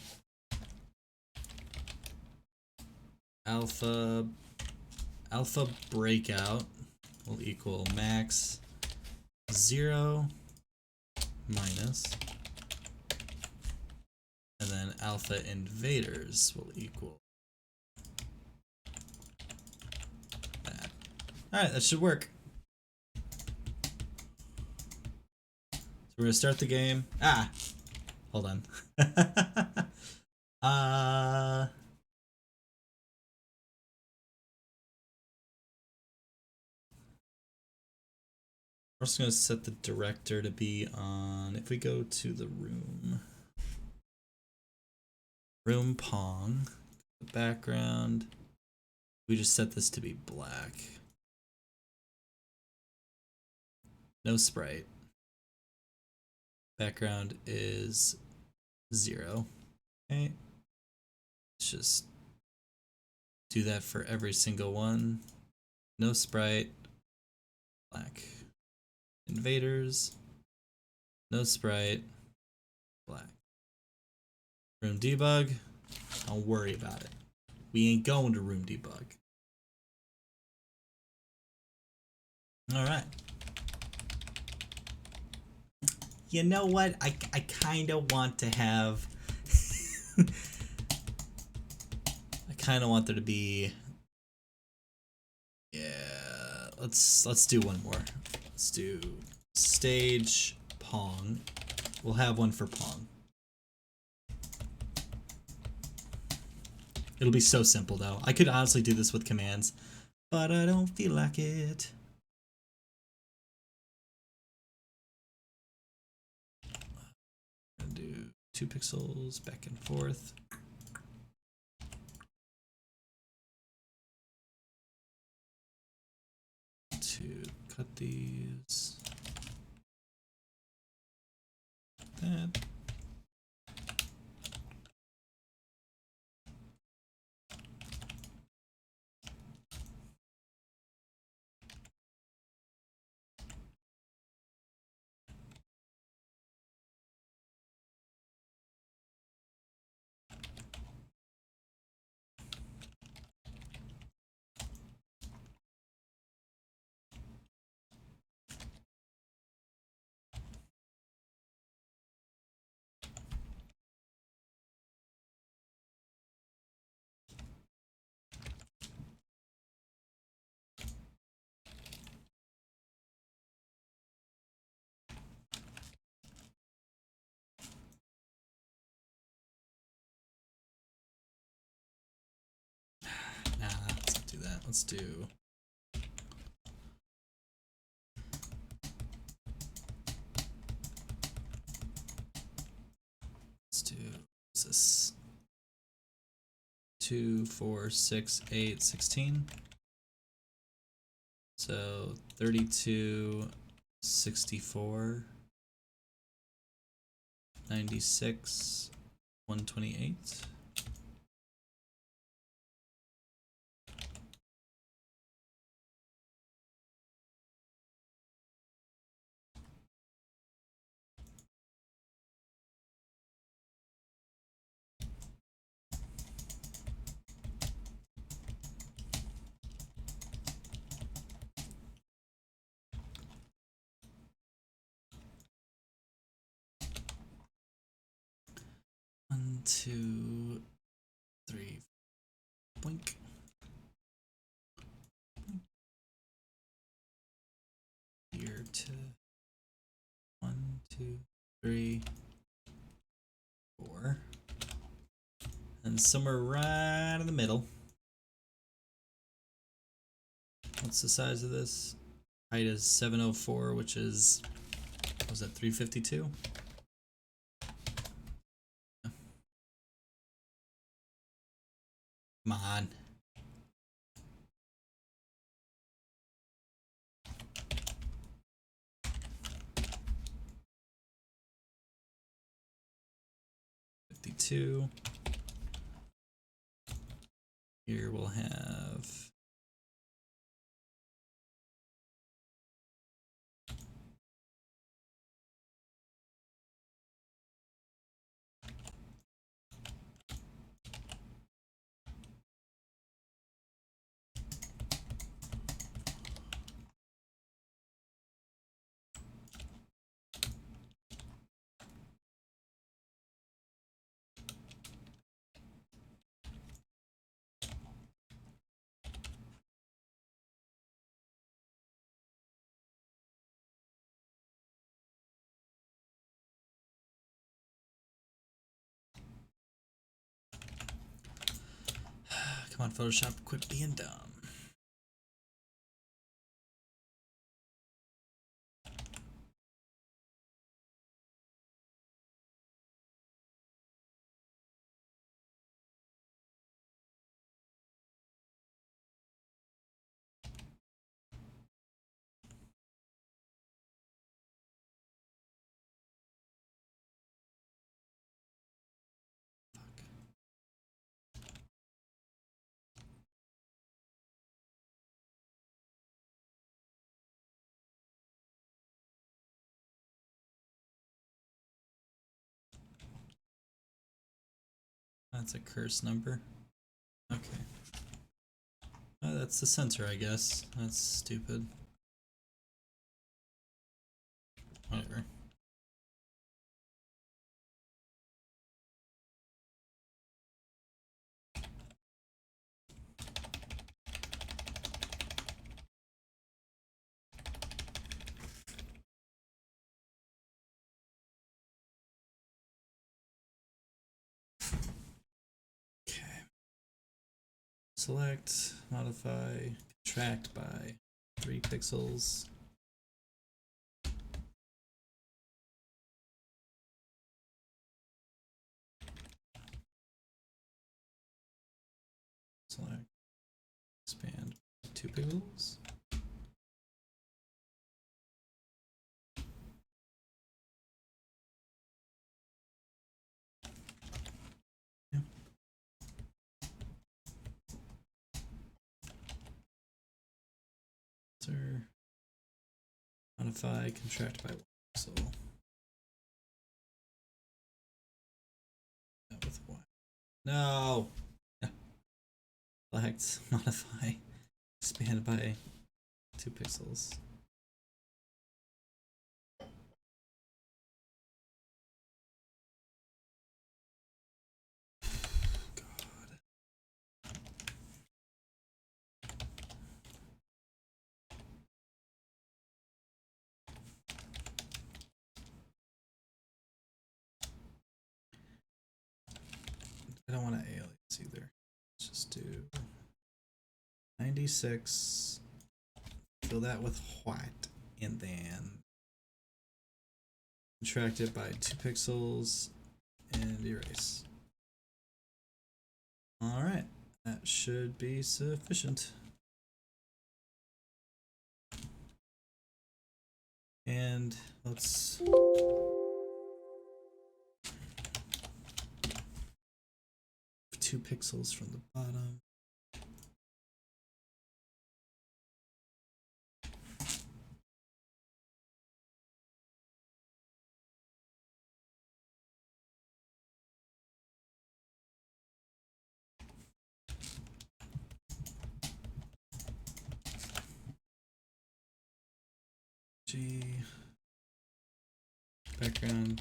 alpha breakout will equal max 0 minus, and then alpha invaders will equal that. Alright, that should work. So we're gonna start the game. Hold on. We're also going to set the director to be on, if we go to the room Pong, the background, we just set this to be black. No sprite. Background is 0. Okay. Let's just do that for every single one. No sprite. Black. Invaders. No sprite. Black. Room debug. Don't worry about it. We ain't going to room debug. Alright. You know what? I kind of want to have... I kind of want there to be... Yeah, let's do one more. Let's do stage Pong. We'll have one for Pong. It'll be so simple though. I could honestly do this with commands, but I don't feel like it. Do 2 pixels back and forth. To cut these. That. Nah, let's not do that. Let's do... Let's do... What's this? 2, 4, 6, 8, 16. So 32, 64, 96, 128. One, 2, 3, blink. Here to 1, 2, 3, 4, and somewhere right in the middle. What's the size of this? Height is 704, which is, what was that, 352? Come on. Here we'll have come on, Photoshop, quit being dumb. That's a curse number. Okay. That's the center, I guess. That's stupid. Whatever. Select, modify, contract by 3 pixels. Select, expand 2 pixels. Yeah. Modify, contract by 1 pixel. That with 1. No! Select, modify, expand by 2 pixels. God. I don't want to alias either. Let's just do 96. Fill that with white, and then contract it by 2 pixels and erase. Alright, that should be sufficient. And let's 2 pixels from the bottom. G background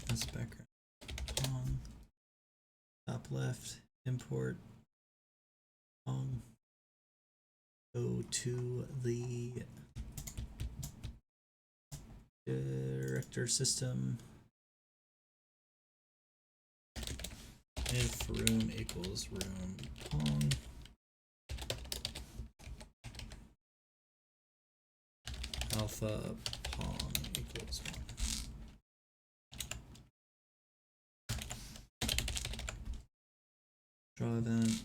S background Pong. Top left, import Pong. Go to the director system. If room equals room Pong. Alpha Pong equals 1. Draw event.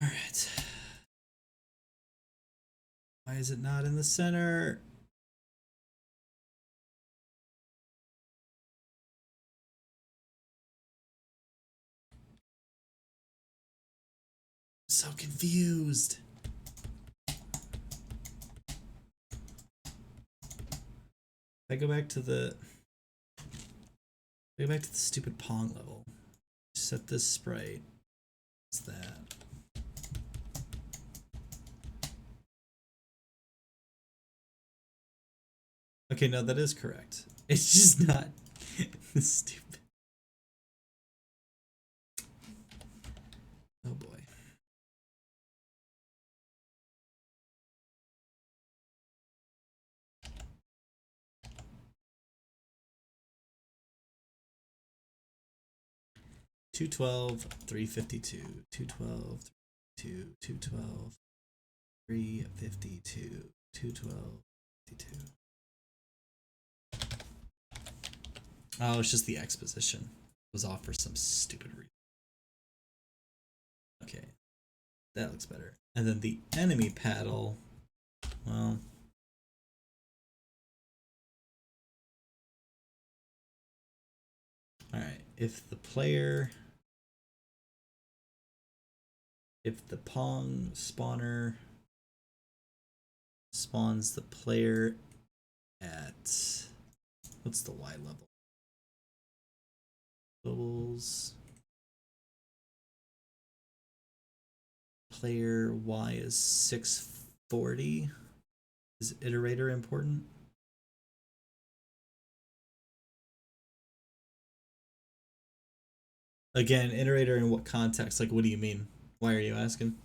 All right. Why is it not in the center? So confused. If I go back to the stupid Pong level. Set this sprite. What's that? Okay, no, that is correct. It's just not stupid. Oh boy. Two 352, 212, 212, 352, 212, 52. Oh, it's just the exposition was off for some stupid reason. Okay, That looks better. And then the enemy paddle, well, all right. If the Pong spawner spawns the player at, what's the Y level? Globals. Player Y is 640. Is iterator important? Again, iterator in what context? Like, what do you mean? Why are you asking?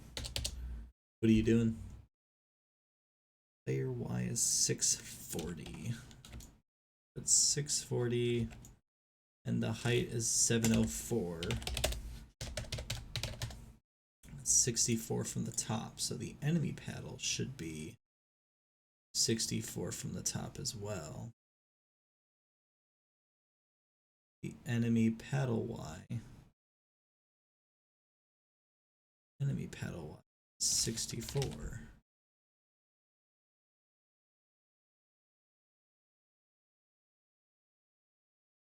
What are you doing? Player Y is 640. That's 640. And the height is 704. 64 from the top, so the enemy paddle should be 64 from the top as well. The enemy paddle Y. Enemy paddle Y. 64.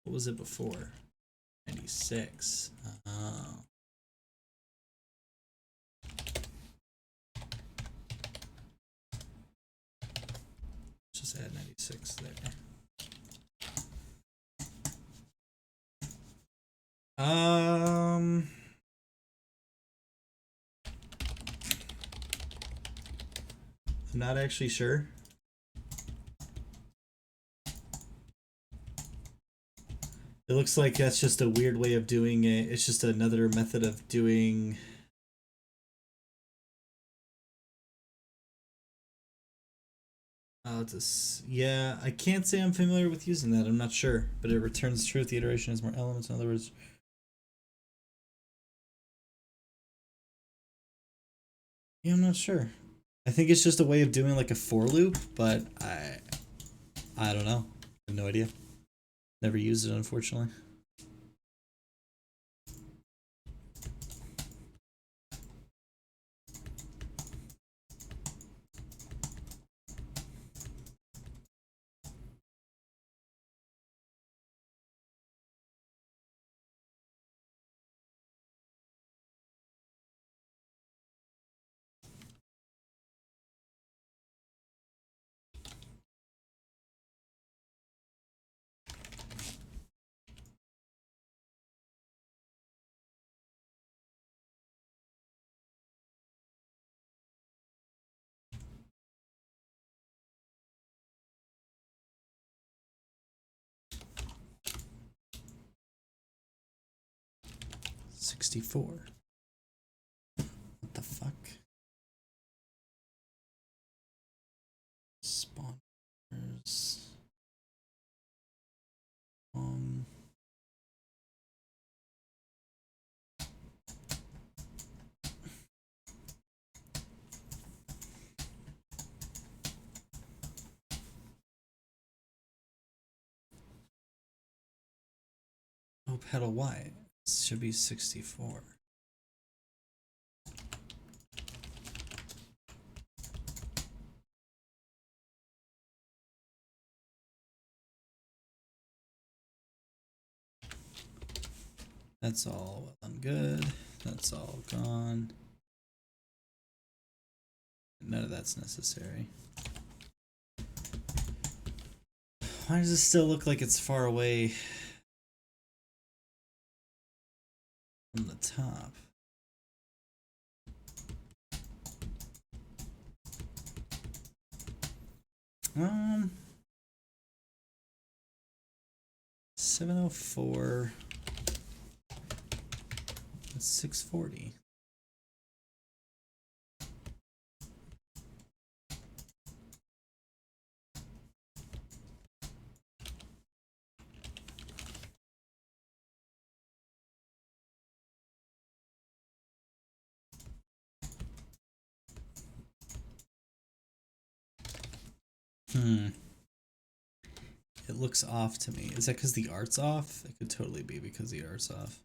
What was it before? 96. Oh. Just add 96 there. I'm not actually sure. It looks like that's just a weird way of doing it. It's just another method of doing. Oh, yeah, I can't say I'm familiar with using that. I'm not sure, but it returns truth. The iteration has more elements. In other words, yeah, I'm not sure. I think it's just a way of doing like a for loop, but I don't know. I have no idea. Never used it, unfortunately. $64. What the fuck? Spawners. Oh, pedal Y. This should be 64. That's all well and good. That's all gone. None of that's necessary. Why does it still look like it's far away from the top? Um, 704. That's 640. It looks off to me. Is that because the art's off? It could totally be because the art's off.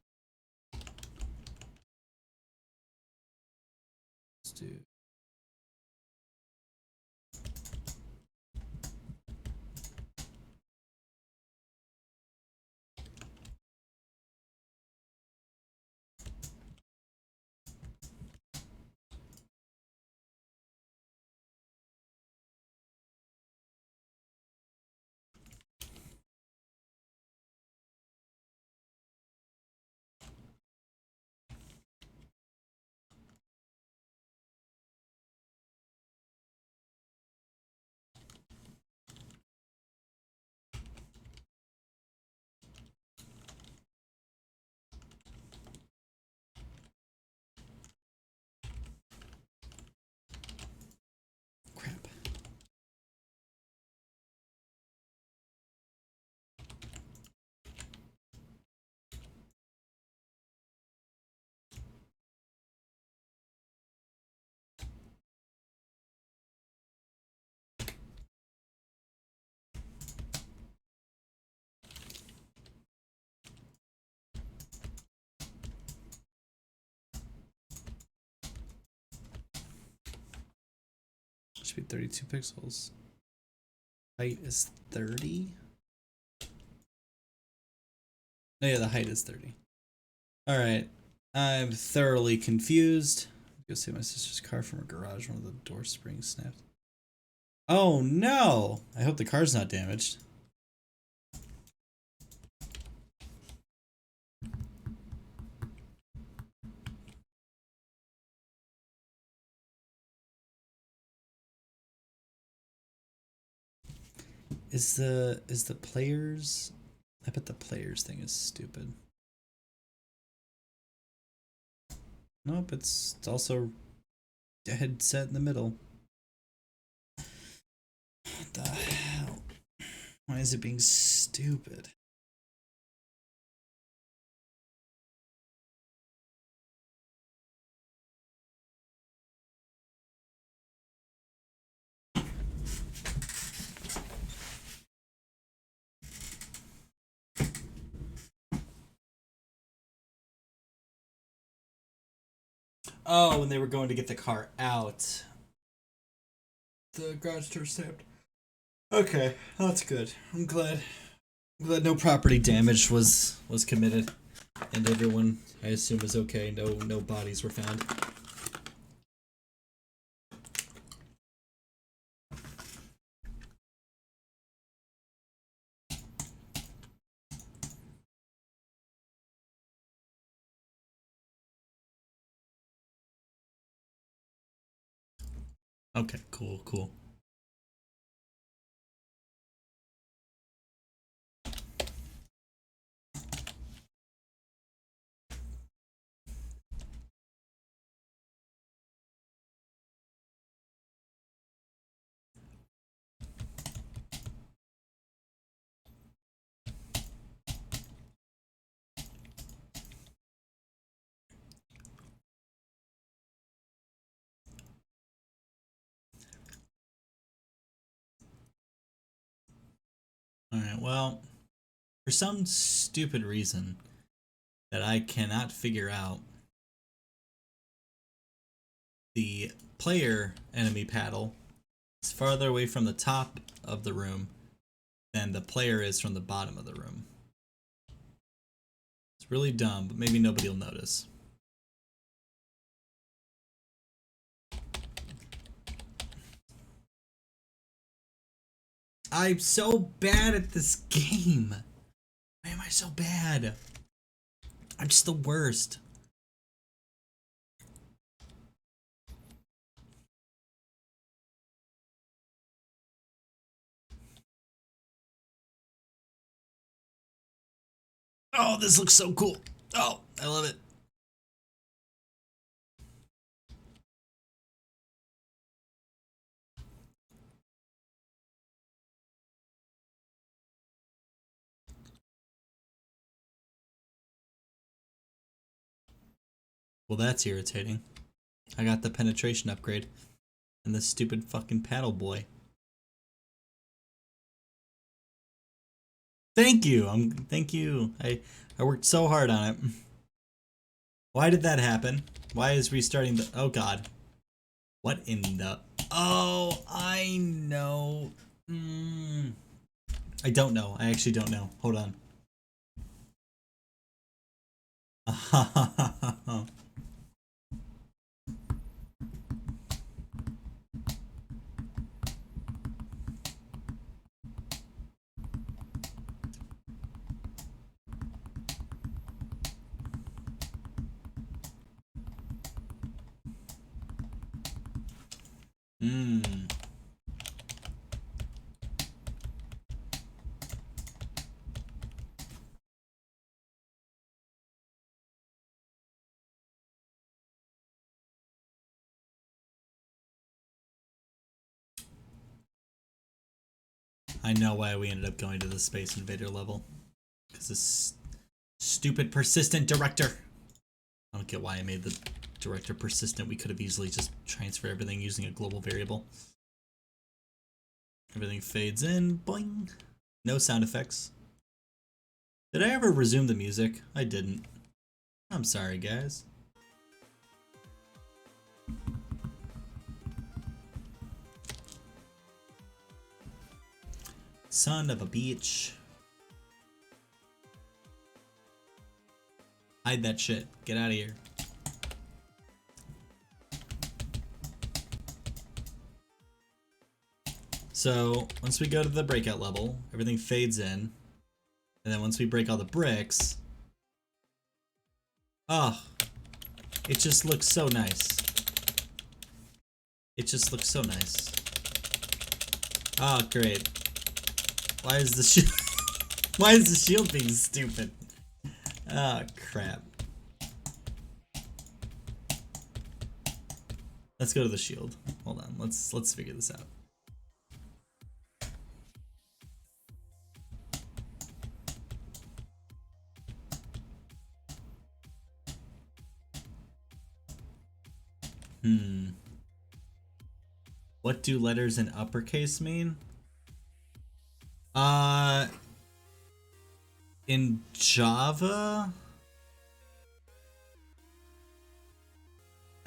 Should be 32 pixels. Height is 30. Oh yeah, the height is 30. Alright. I'm thoroughly confused. Go see my sister's car from her garage. One of the door springs snapped. Oh no! I hope the car's not damaged. Is the players? I bet the players thing is stupid. Nope, it's also dead set in the middle. What the hell? Why is it being stupid? Oh, when they were going to get the car out, the garage door snapped. Okay, that's good. I'm glad no property damage was committed, and everyone, I assume, was okay. No bodies were found. Okay, cool. Alright, well, for some stupid reason that I cannot figure out, the player enemy paddle is farther away from the top of the room than the player is from the bottom of the room. It's really dumb, but maybe nobody will notice. I'm so bad at this game. Why am I so bad? I'm just the worst. Oh, this looks so cool. Oh, I love it. Well, that's irritating. I got the penetration upgrade. And this stupid fucking paddle boy. Thank you. Thank you. I worked so hard on it. Why did that happen? Why is restarting the... Oh god. What in the... Oh, I know. I don't know. I actually don't know. Hold on. I know why we ended up going to the Space Invader level. Because this stupid persistent director. I don't get why I made the director persistent. We could have easily just transferred everything using a global variable. Everything fades in. Boing. No sound effects. Did I ever resume the music? I didn't. I'm sorry, guys. Son of a beach. Hide that shit. Get out of here. So, once we go to the breakout level, everything fades in. And then once we break all the bricks... Oh, it just looks so nice. It just looks so nice. Oh, great. Why is the shield... Why is the shield being stupid? Oh, crap. Let's go to the shield. Hold on, let's figure this out. What do letters in uppercase mean? In Java?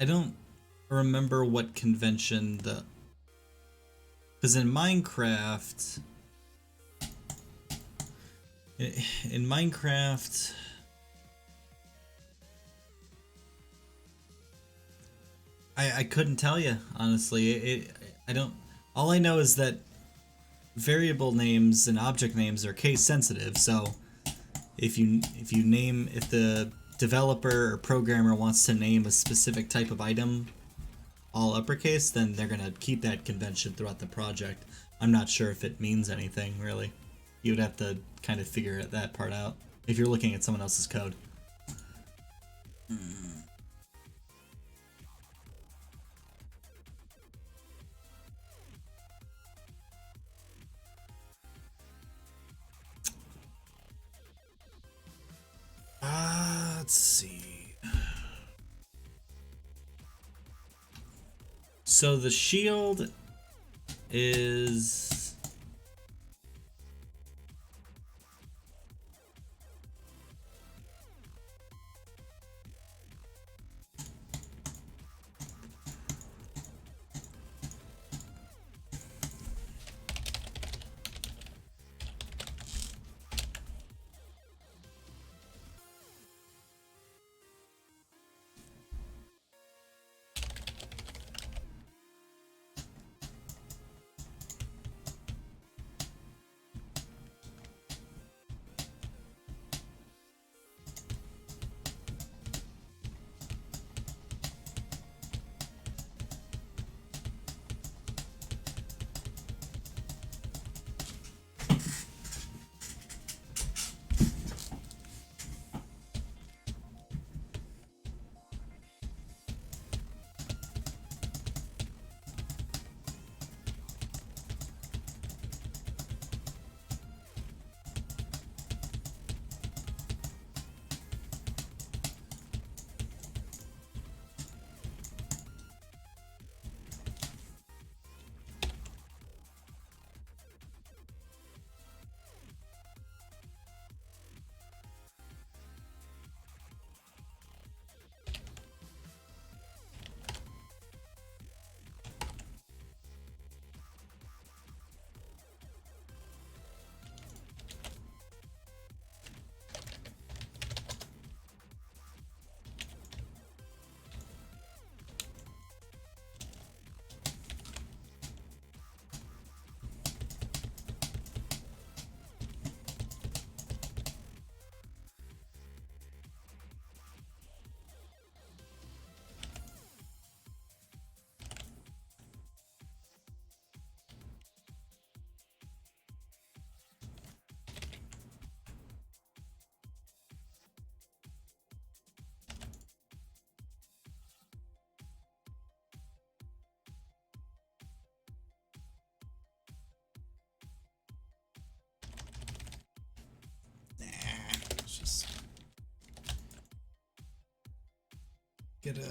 I don't remember what convention the... Because in Minecraft... In Minecraft... I couldn't tell you, honestly. I don't... All I know is that variable names and object names are case sensitive, so if the developer or programmer wants to name a specific type of item all uppercase, then they're gonna keep that convention throughout the project. I'm not sure if it means anything, really. You would have to kind of figure that part out if you're looking at someone else's code. Let's see. So the shield is... Just get a...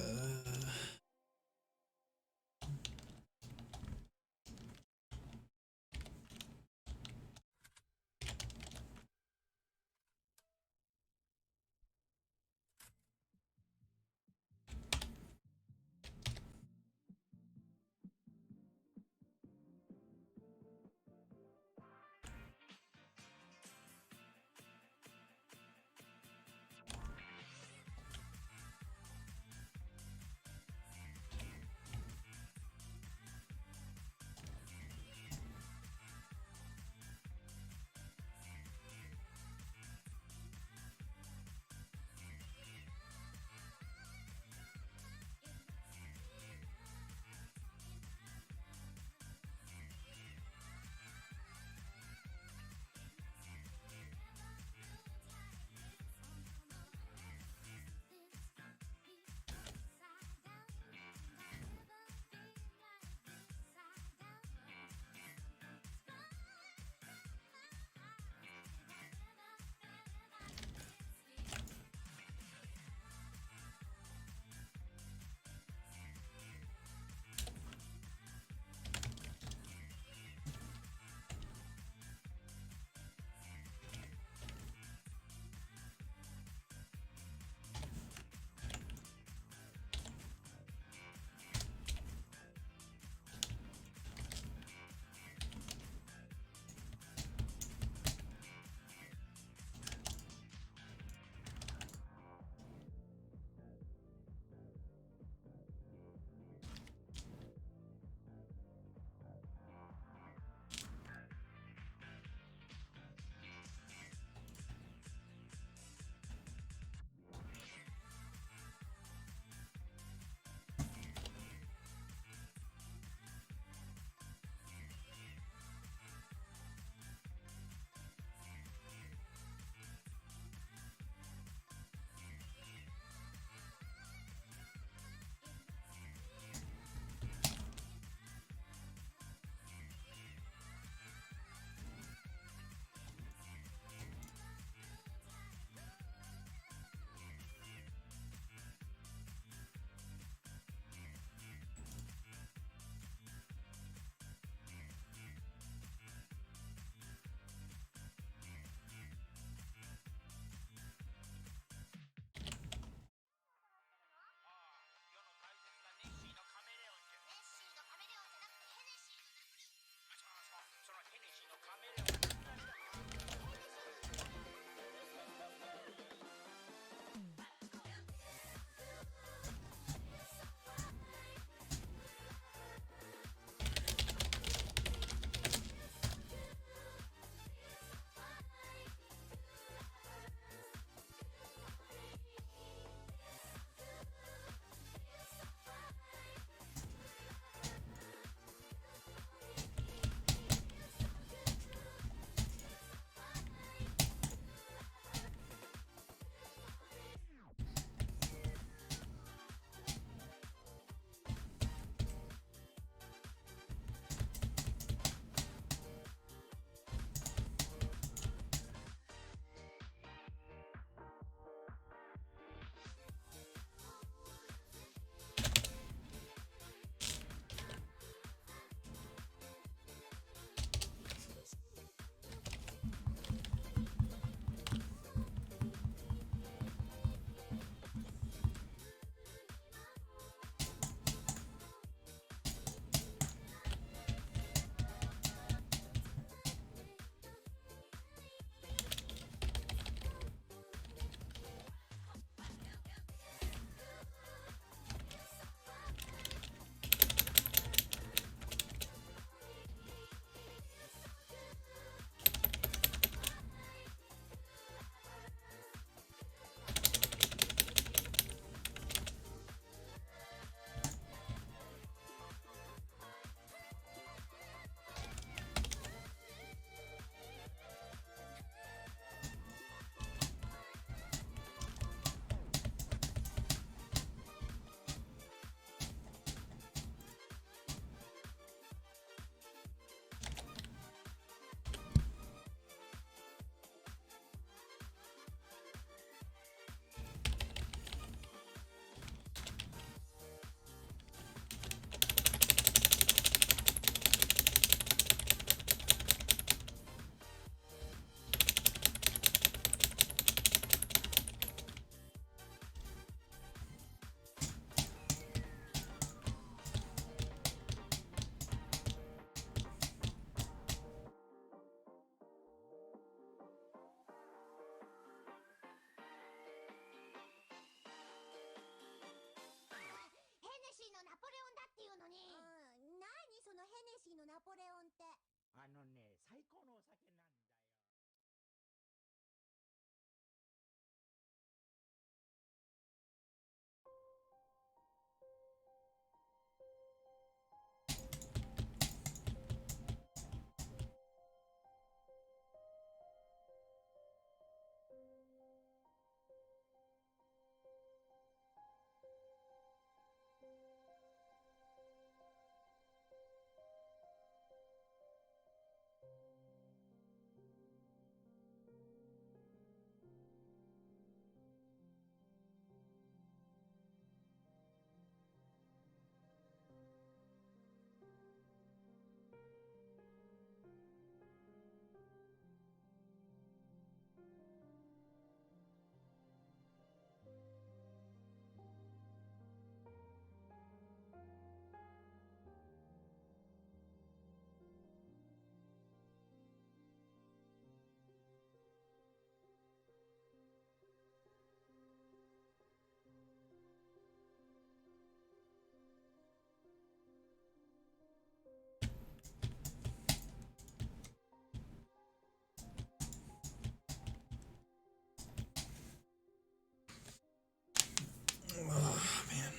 Oh man.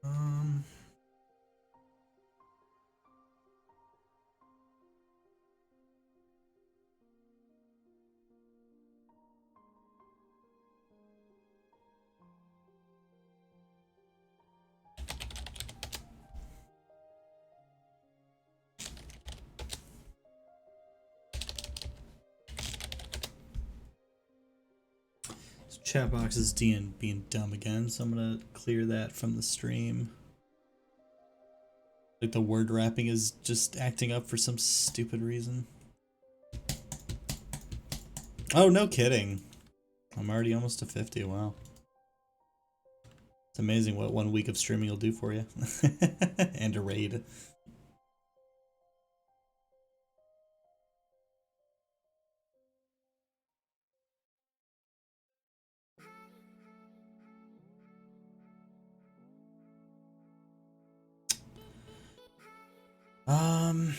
Um. Chat box is being dumb again, so I'm gonna clear that from the stream. Like the word wrapping is just acting up for some stupid reason. Oh, no kidding. I'm already almost to 50, wow. It's amazing what 1 week of streaming will do for you. And a raid. Um...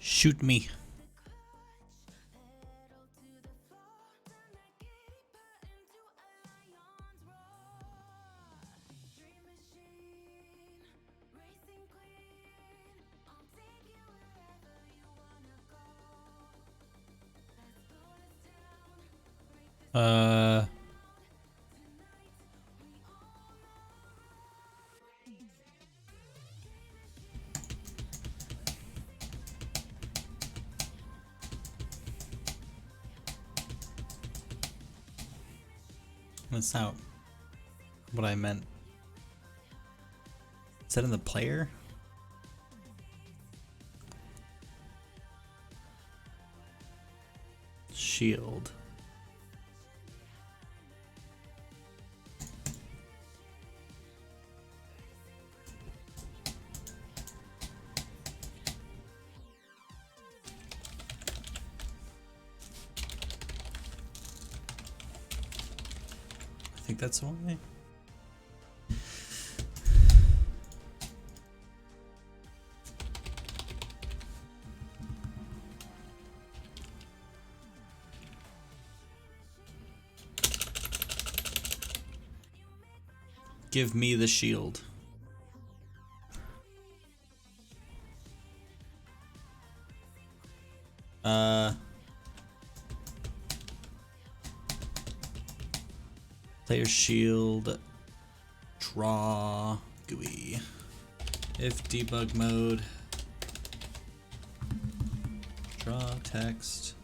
Shoot me. Uh. That's not what I meant. Is that in the player? Shield. I think that's why. Give me the shield. Player shield. Draw. GUI. If debug mode. Draw text.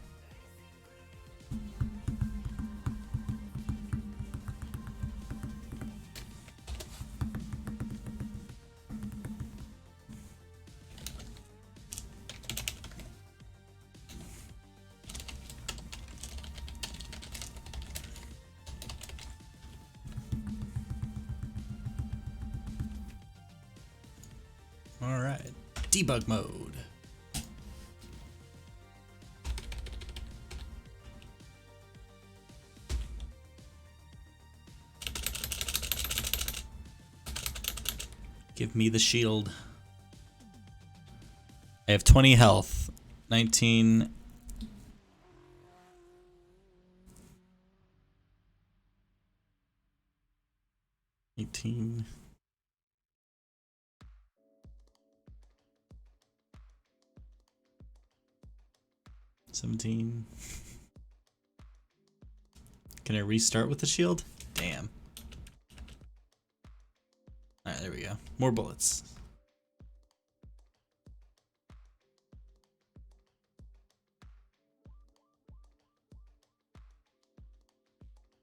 Alright, debug mode. Give me the shield. I have 20 health. 19. $18. 17. Can I restart with the shield? Damn. Alright, there we go. More bullets.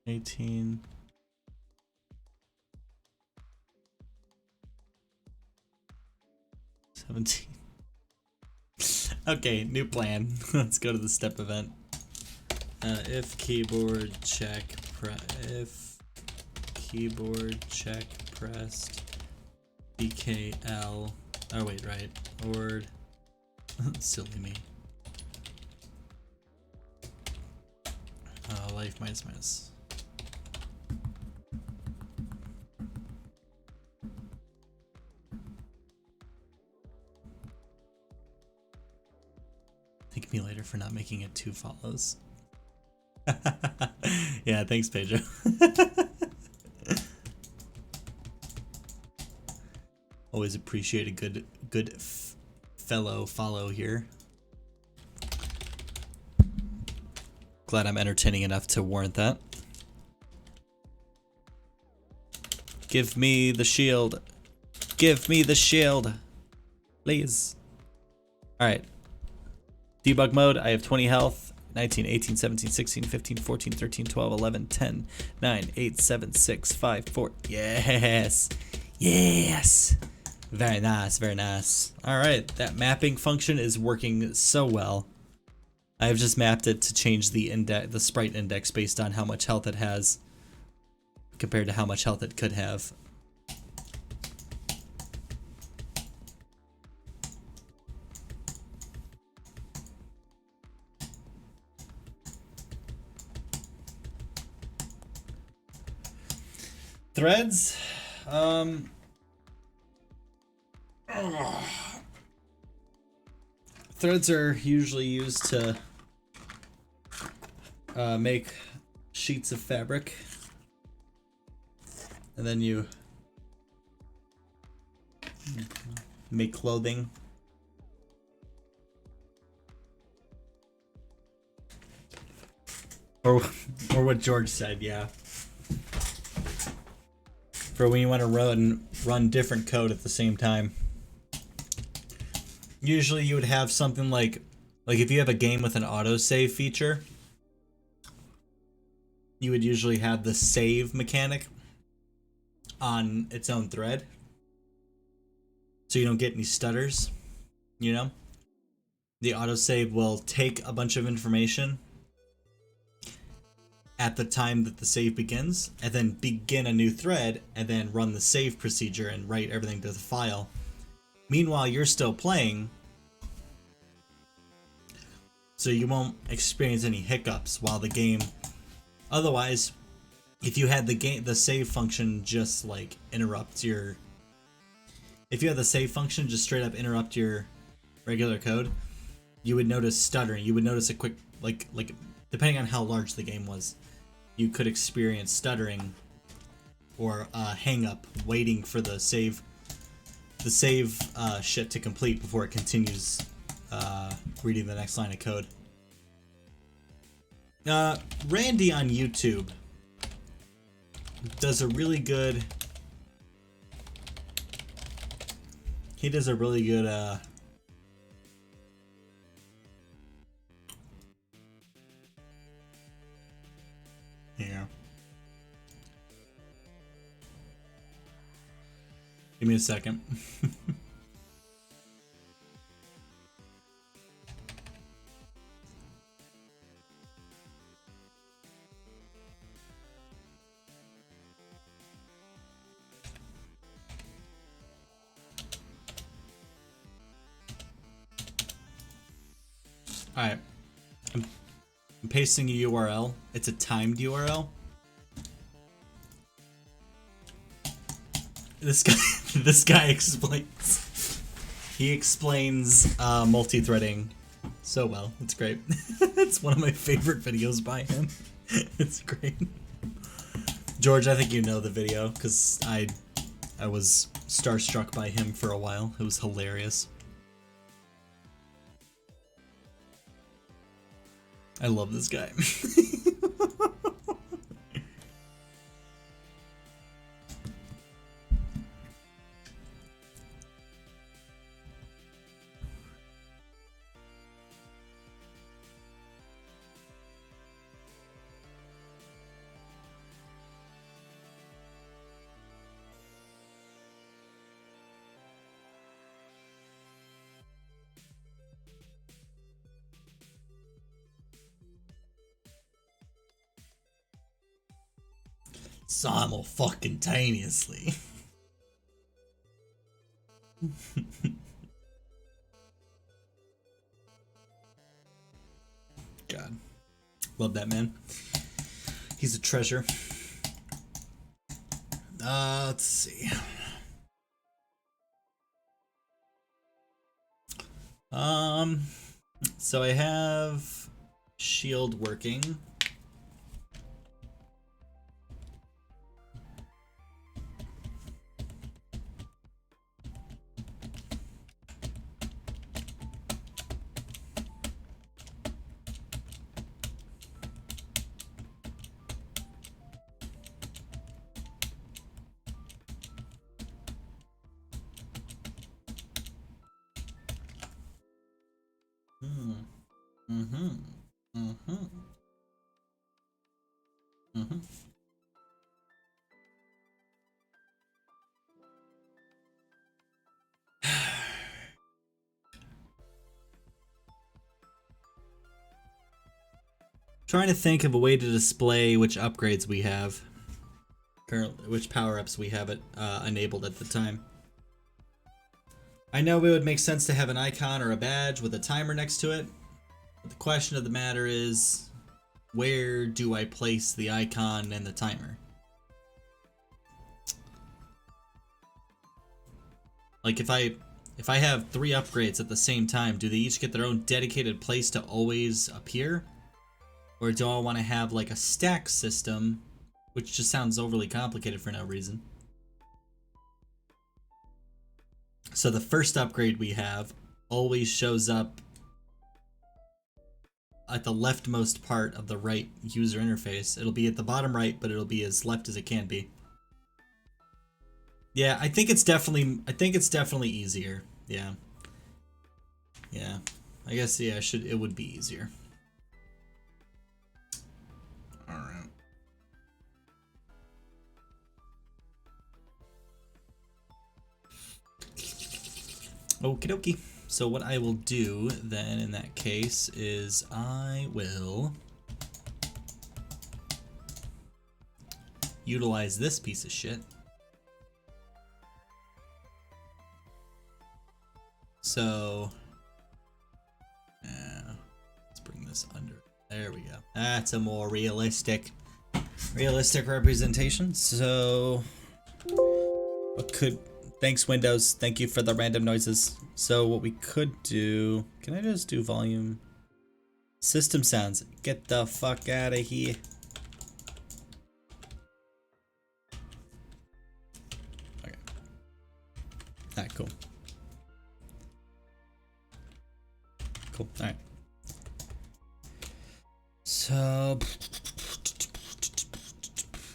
$18. $17. Okay, new plan. Let's go to the step event. If keyboard check if keyboard check pressed BKL. Oh wait, right. Or silly me. Life minus. Thank me later for not making it 2 follows. Yeah, thanks, Pedro. Always appreciate a good fellow follow here. Glad I'm entertaining enough to warrant that. Give me the shield. Give me the shield. Please. Alright. Debug mode. I have 20 health. 19, 18, 17, 16, 15, 14, 13, 12, 11, 10, 9, 8, 7, 6, 5, 4. Yes. Yes. Very nice, very nice. Alright, that mapping function is working so well. I've just mapped it to change the sprite index based on how much health it has compared to how much health it could have. Threads? Threads are usually used to make sheets of fabric, and then you make clothing. Or what George said, yeah. For when you want to run different code at the same time. Usually you would have something like if you have a game with an autosave feature, you would usually have the save mechanic on its own thread. So you don't get any stutters, you know? The autosave will take a bunch of information at the time that the save begins, and then begin a new thread, and then run the save procedure and write everything to the file. Meanwhile, you're still playing, so you won't experience any hiccups while the game. Otherwise, if you had the save function just like interrupt your. If you had the save function just straight up interrupt your regular code, you would notice stuttering. You would notice a quick like depending on how large the game was, you could experience stuttering or hang up waiting for the save shit to complete before it continues reading the next line of code. Randy on YouTube does a really good. He does a really good yeah. Give me a second. Alright. I'm pasting a URL. It's a timed URL. This guy explains. He explains multi-threading so well. It's great. It's one of my favorite videos by him. It's great. George, I think you know the video because I was starstruck by him for a while. It was hilarious. I love this guy. Simultaneously. God. Love that man. He's a treasure. Let's see. So I have shield working. Trying to think of a way to display which upgrades we have currently, which power-ups we have it enabled at the time. I know it would make sense to have an icon or a badge with a timer next to it, but the question of the matter is, where do I place the icon and the timer? Like if I If I have 3 upgrades at the same time, do they each get their own dedicated place to always appear? Or do I want to have like a stack system, which just sounds overly complicated for no reason? So the first upgrade we have always shows up at the leftmost part of the right user interface. It'll be at the bottom right, but it'll be as left as it can be. Yeah, I think it's definitely easier. Yeah. Yeah. I guess yeah, it would be easier. All right. Okie dokie. So what I will do then in that case is I will utilize this piece of shit. So let's bring this under. There we go. That's a more realistic representation. So what could, thanks Windows, thank you for the random noises. So what we could do, can I just do volume? System sounds, get the fuck out of here. Okay. Alright, cool. Cool, alright. So,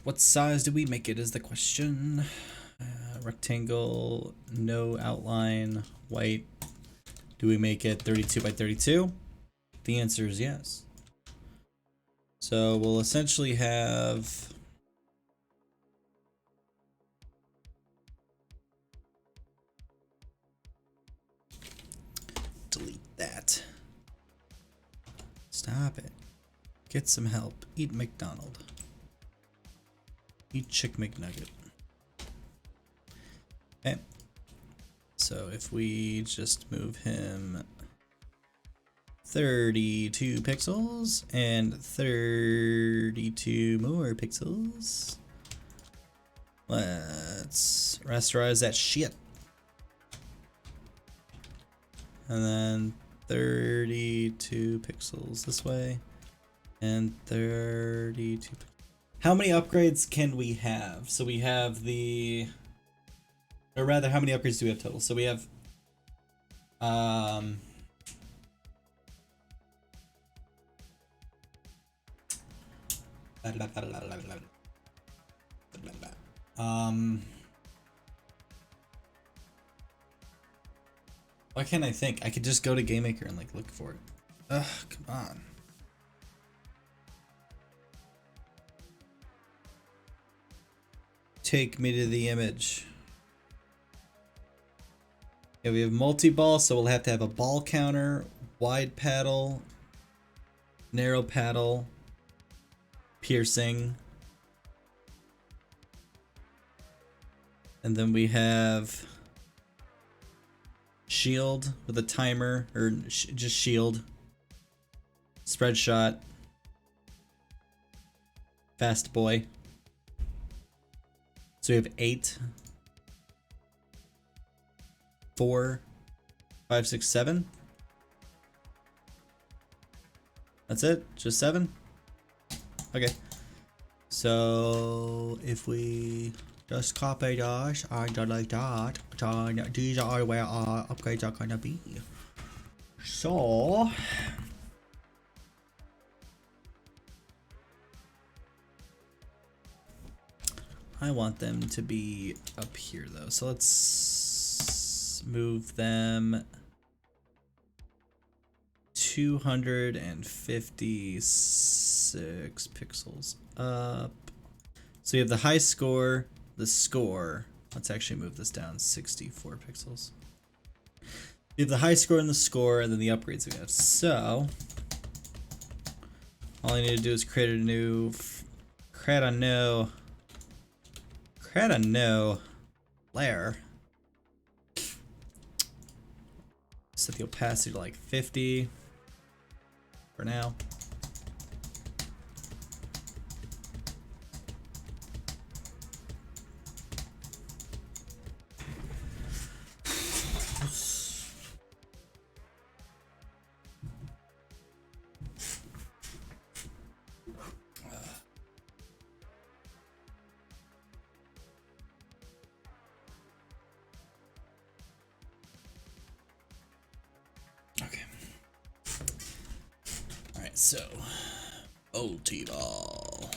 what size do we make it is the question. Rectangle, no outline, white. Do we make it 32 by 32? The answer is yes. So we'll essentially have delete that. Stop it. Get some help. Eat McDonald. Eat Chick McNugget. Okay. So if we just move him 32 pixels and 32 more pixels. Let's rasterize that shit. And then 32 pixels this way. And 32. How many upgrades can we have? So we have the, or rather, how many upgrades do we have total? So we have, why can't I think? I could just go to GameMaker and like look for it. Ugh, come on. Take me to the image. Yeah, we have multi-ball, so we'll have to have a ball counter, wide paddle, narrow paddle, piercing. And then we have shield with a timer, or just shield, spread shot, fast boy. So we have 8, 4, 5, 6, 7. That's it? Just 7? Okay. So if we just copy that and like that, then these are where our upgrades are gonna be. So I want them to be up here though. So let's move them 256 pixels up. So we have the high score, the score. Let's actually move this down 64 pixels. We have the high score and the score, and then the upgrades we have. So all I need to do is create a new layer. Set the opacity to like 50 for now. Alright, so multi-ball.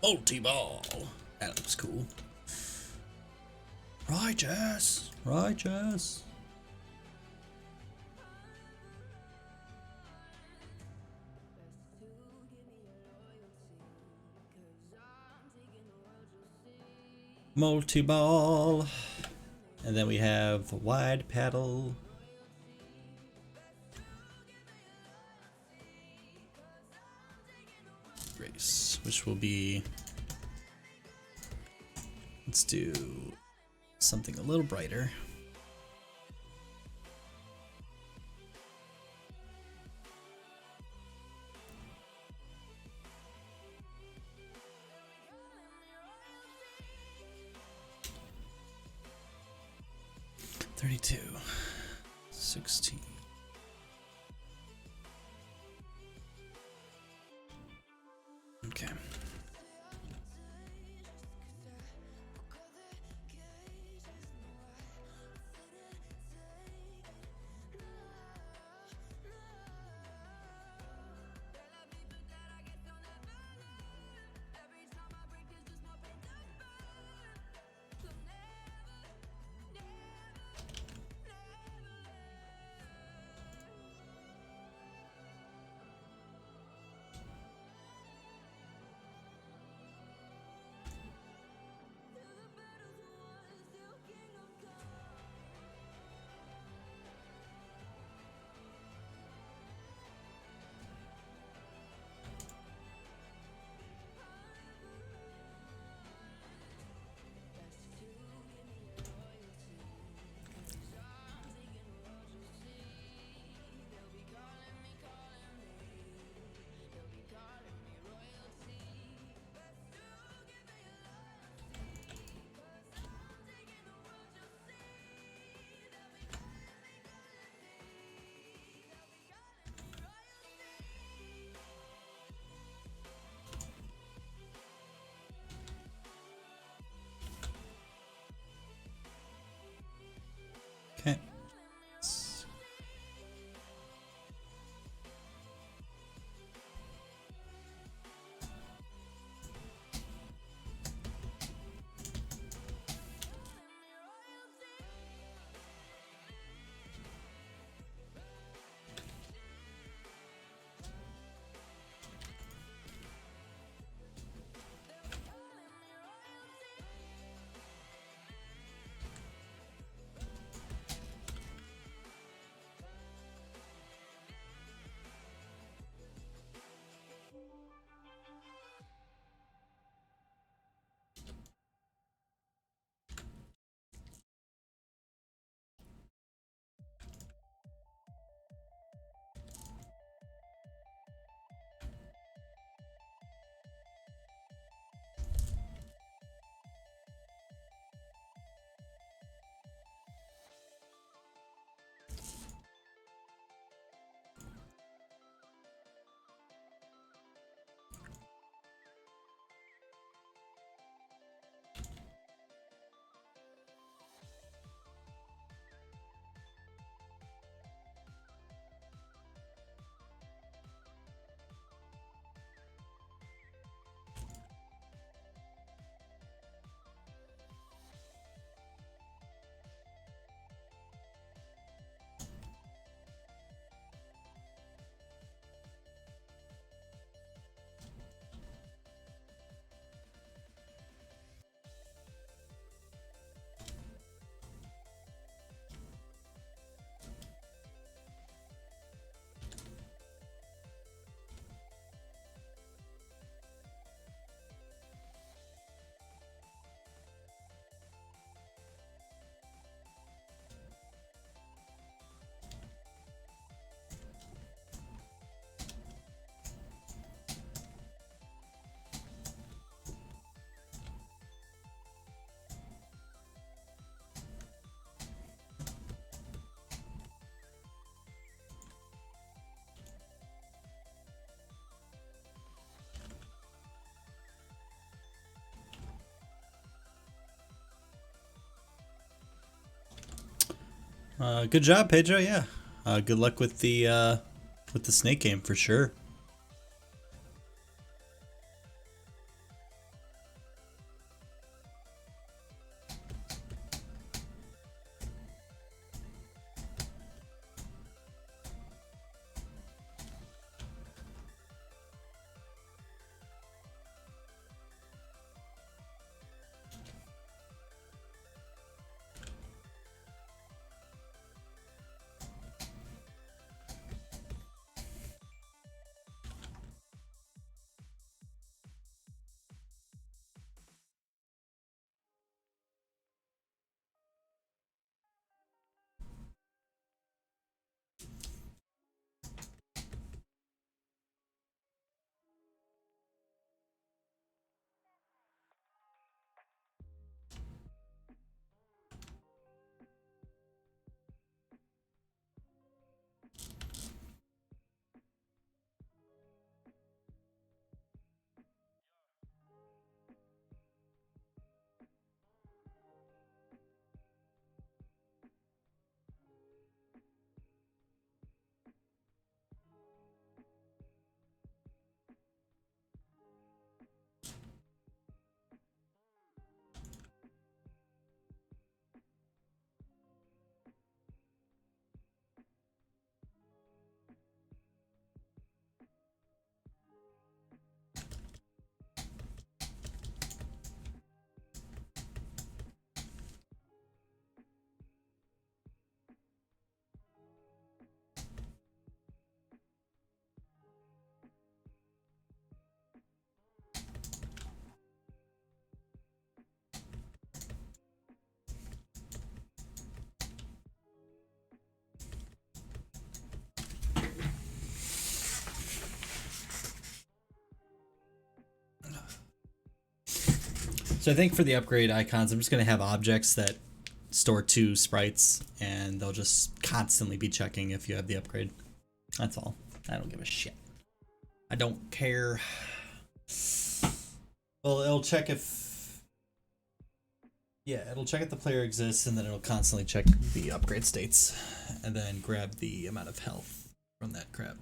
Multi-ball. That looks cool. Righteous. Righteous. Multi-ball. And then we have wide paddle. Race, which will be, let's do something a little brighter. $32, $16. Okay. Okay. Good job, Pedro. Yeah. Good luck with the snake game for sure. So I think for the upgrade icons, I'm just going to have objects that store 2 sprites, and they'll just constantly be checking if you have the upgrade. That's all. I don't give a shit. I don't care. Well, it'll check if... Yeah, it'll check if the player exists, and then it'll constantly check the upgrade states, and then grab the amount of health from that crap.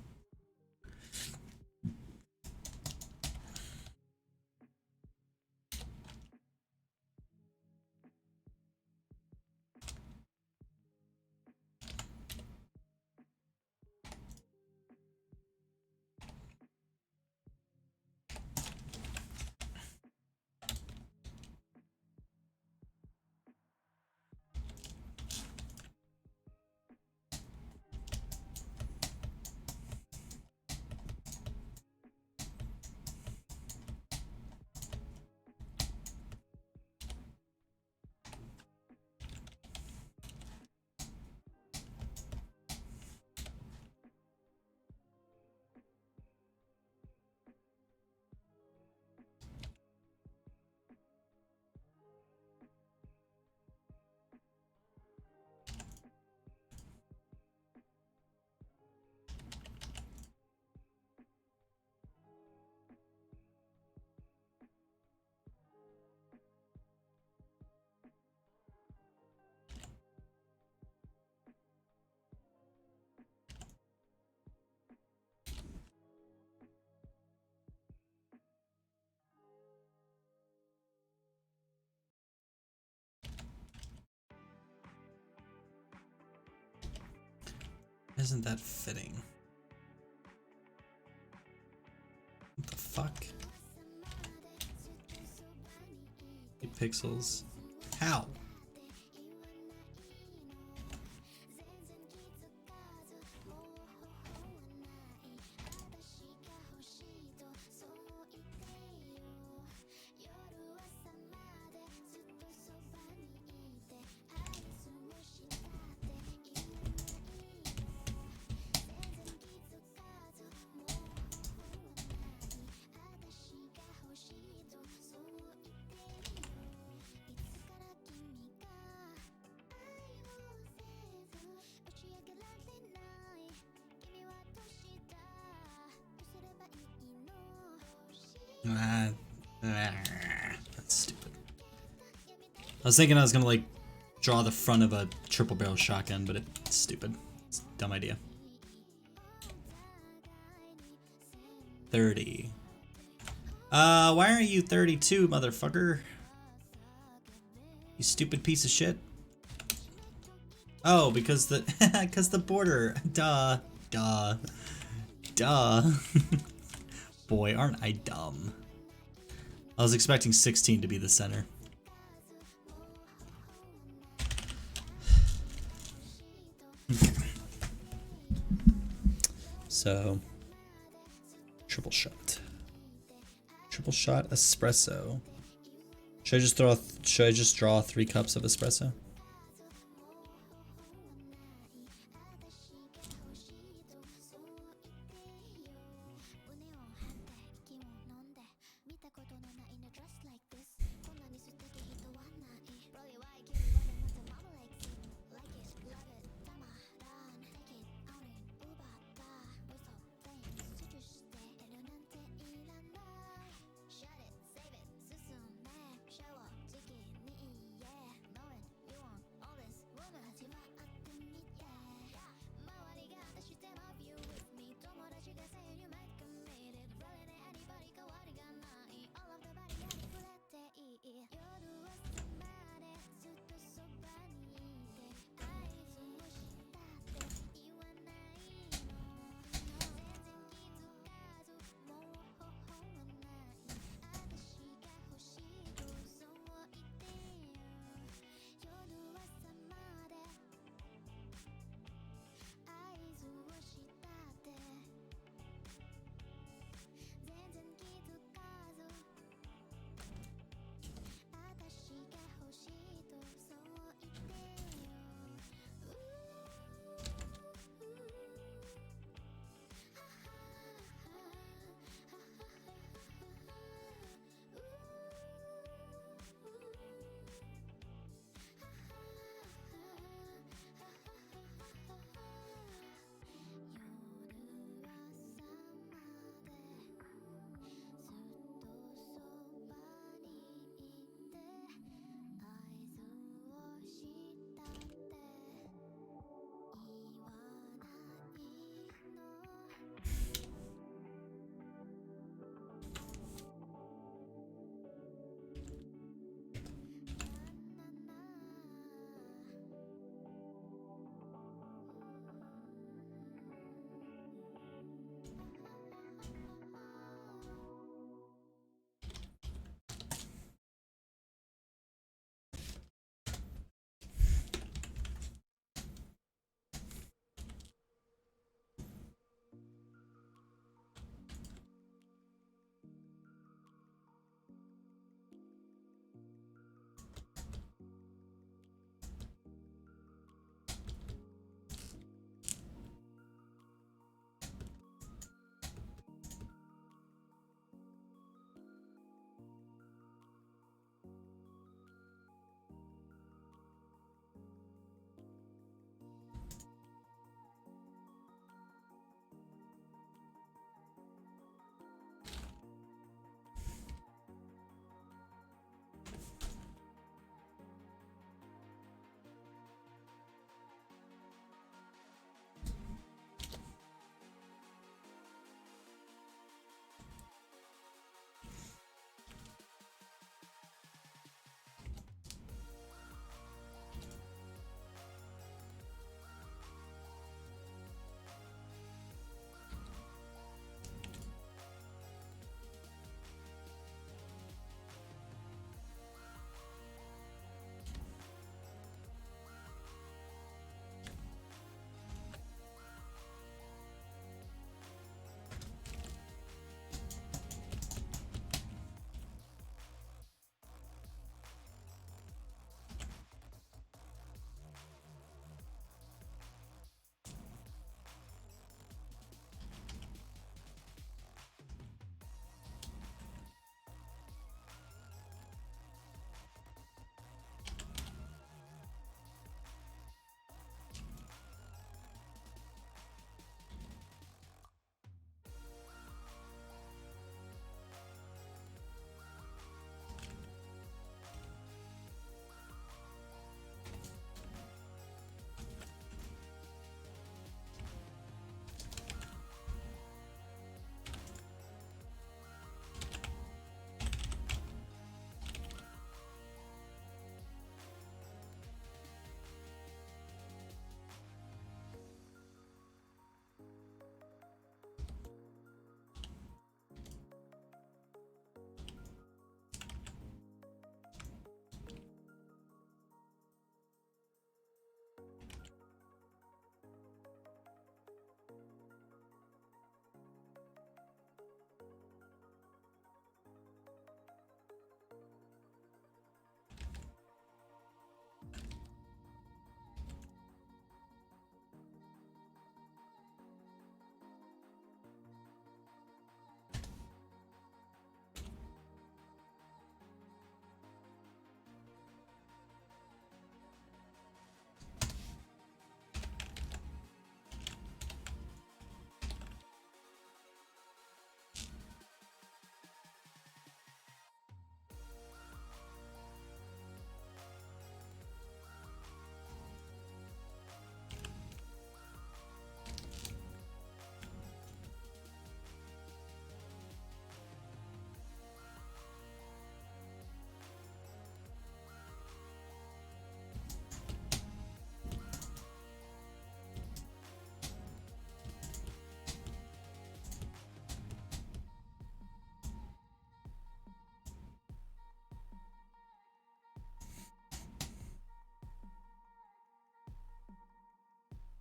Isn't that fitting? What the fuck? 8 pixels. How? That's stupid. I was thinking I was gonna like draw the front of a triple barrel shotgun, but it's stupid. It's a dumb idea. 30. Why aren't you 32, motherfucker? You stupid piece of shit. Oh, because the because the border. Duh. Boy, aren't I dumb. I was expecting 16 to be the center. So, triple shot. Triple shot espresso. Should I just draw 3 cups of espresso?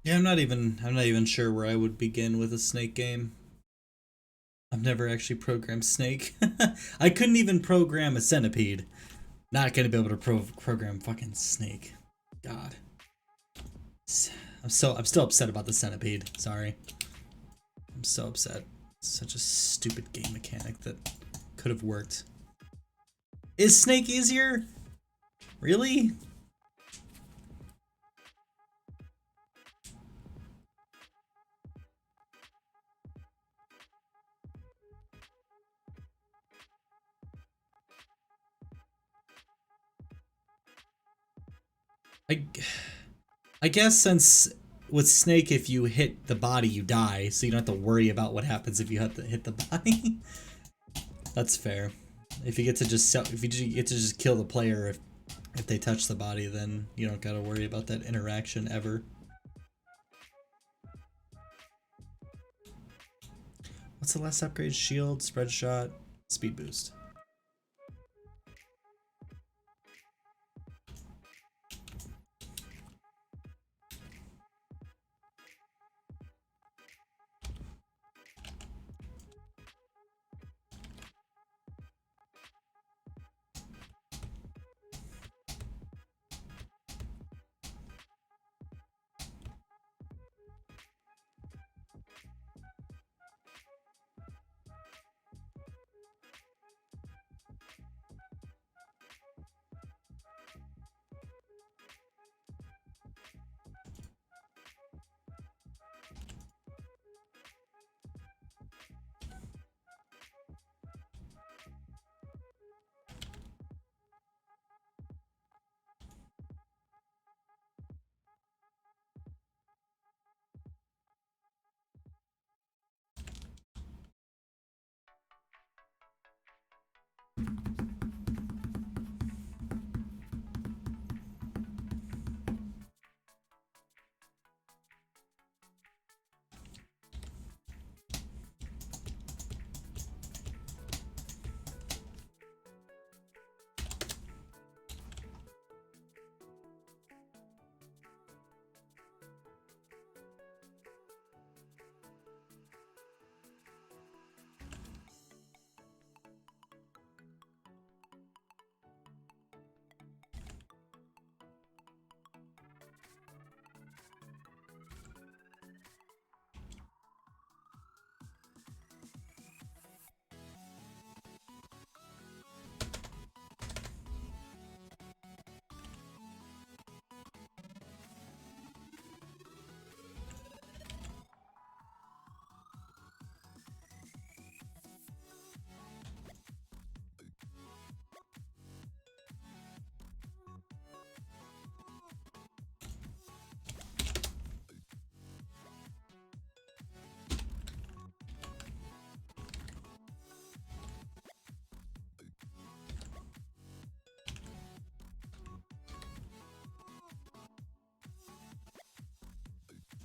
Yeah, I'm not even sure where I would begin with a Snake game. I've never actually programmed Snake. I couldn't even program a Centipede. Not gonna be able to program fucking Snake. God. I'm still upset about the Centipede. Sorry. I'm so upset. Such a stupid game mechanic that could have worked. Is Snake easier? Really? I, I guess since with Snake, if you hit the body, you die, so you don't have to worry about what happens if you have to hit the body. That's fair. If you get to just get to just kill the player if they touch the body, then you don't gotta worry about that interaction ever. What's the last upgrade? Shield, spread shot, speed boost.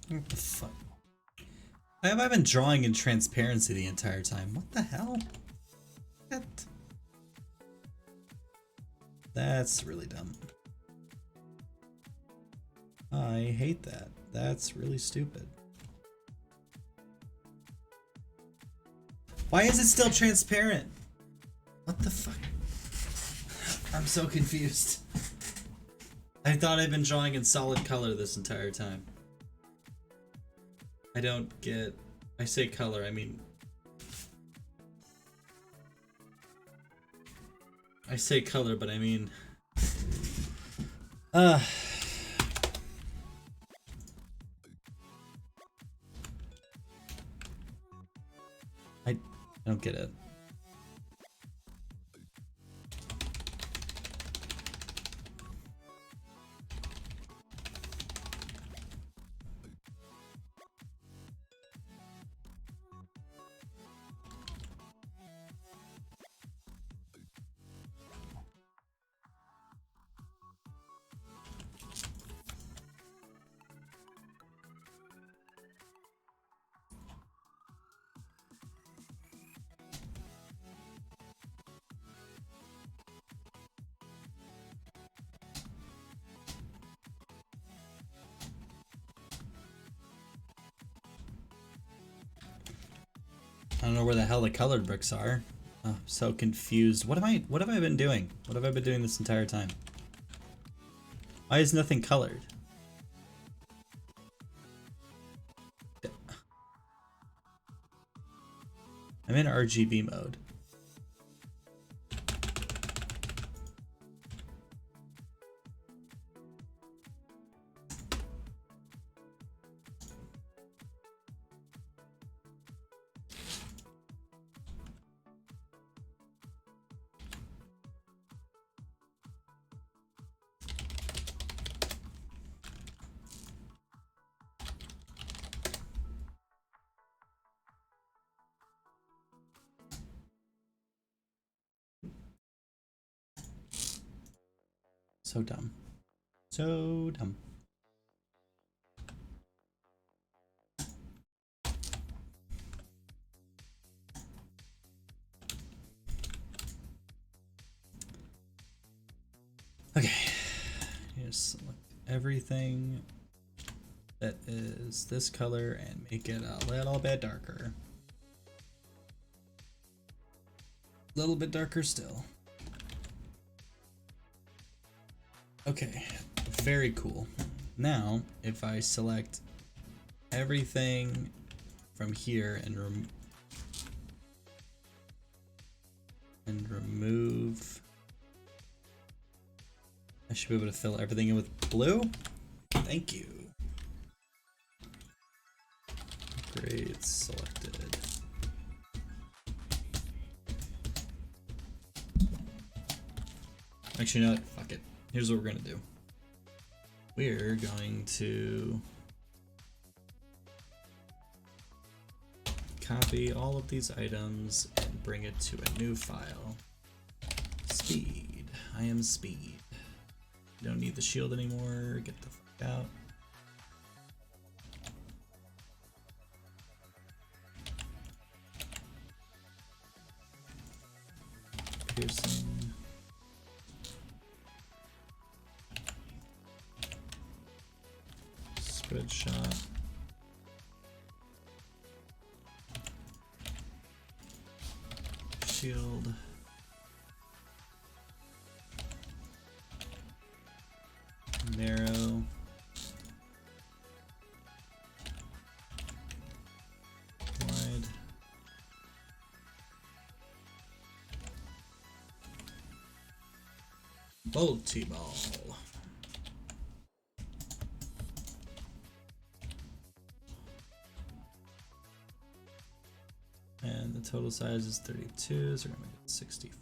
What the fuck? Why have I been drawing in transparency the entire time? What the hell? What? That's really dumb. I hate that. That's really stupid. Why is it still transparent? What the fuck? I'm so confused. I thought I'd been drawing in solid color this entire time. I don't get... I say color, I mean... I say color, but I mean... I don't get it. don't know where the hell the colored bricks are. Oh, I'm so confused. What have I been doing? What have I been doing this entire time? Why is nothing colored? I'm in RGB mode. So dumb. So dumb. Okay. Just select everything that is this color and make it a little bit darker. A little bit darker still. Okay, very cool. Now, if I select everything from here and remove, I should be able to fill everything in with blue. Thank you. Grade selected. Actually, you know what? Fuck it. Here's what we're gonna do. We're going to copy all of these items and bring it to a new file. Speed. I am speed. Don't need the shield anymore. Get the fuck out. Piercing. Spread shot. Shield. Narrow. Wide. Multi-ball. And the total size is 32, so we're gonna make it 64.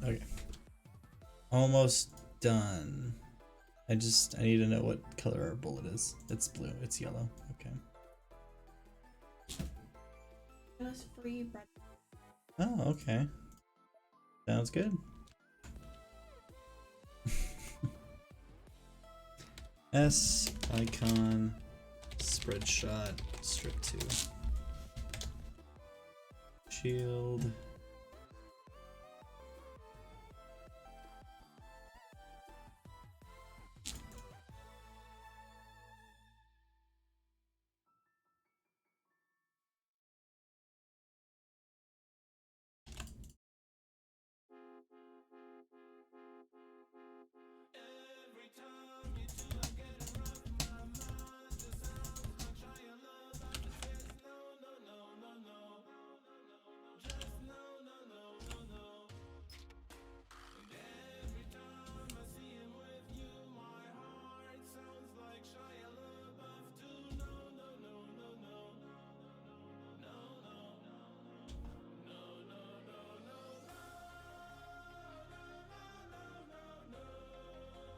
Okay. Almost done. I need to know what color our bullet is. It's blue. It's yellow. Okay. Us free bread. Oh, okay. Sounds good. S icon spread shot strip 2 shield.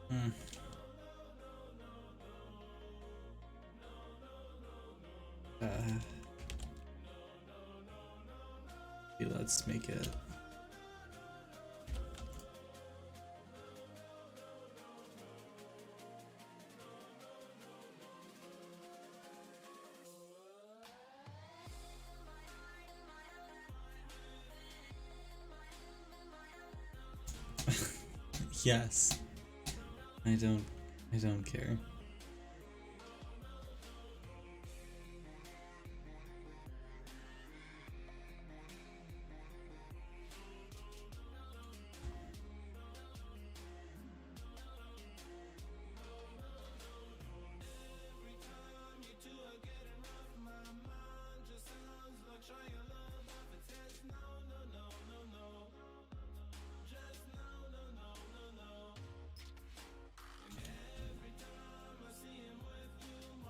Hmm. Let's make it. Yes. I don't care.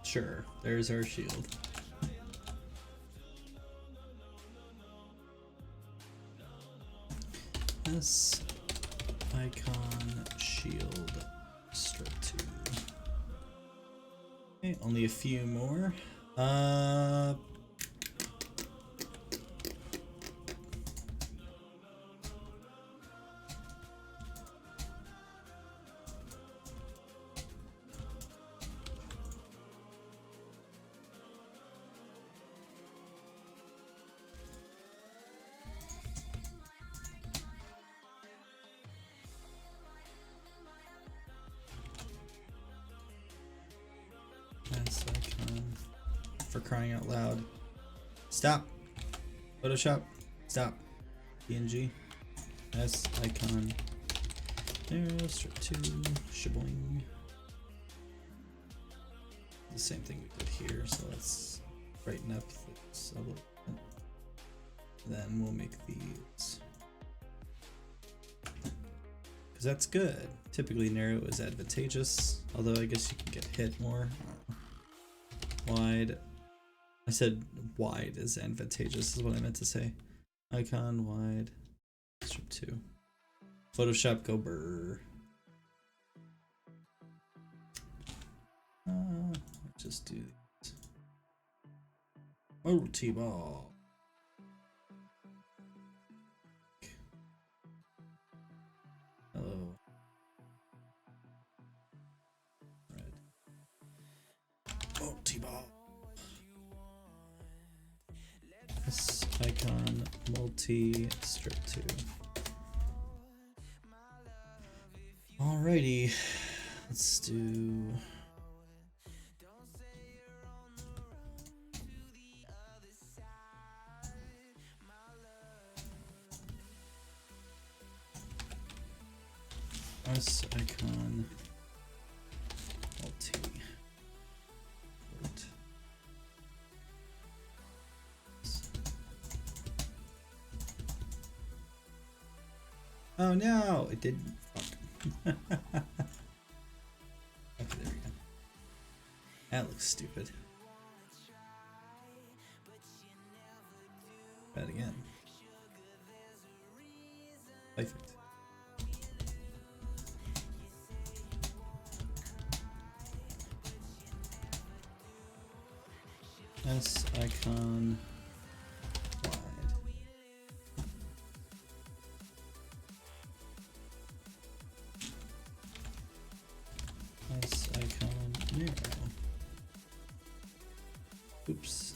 Sure, there's our shield. S icon shield strip 2. Okay, only a few more. S icon. For crying out loud. Stop. Photoshop. Stop. PNG. S icon. There, strip 2. Shaboing. The same thing we did here, so let's brighten up this a little bit. Then we'll make these. Because that's good. Typically narrow is advantageous, although I guess you can get hit more. Wide. I said wide is advantageous is what I meant to say. Icon, wide, strip 2. Photoshop, go burr. Let's just do these. Oh, T-ball. Hello. Red. Oh, T-ball. This icon, multi, strip 2. Alrighty, let's do. S icon, multi, port. Oh no, it didn't. Fuck. Okay, there we go. That looks stupid. Try it again. Perfect. S icon wide. S icon narrow. Oops.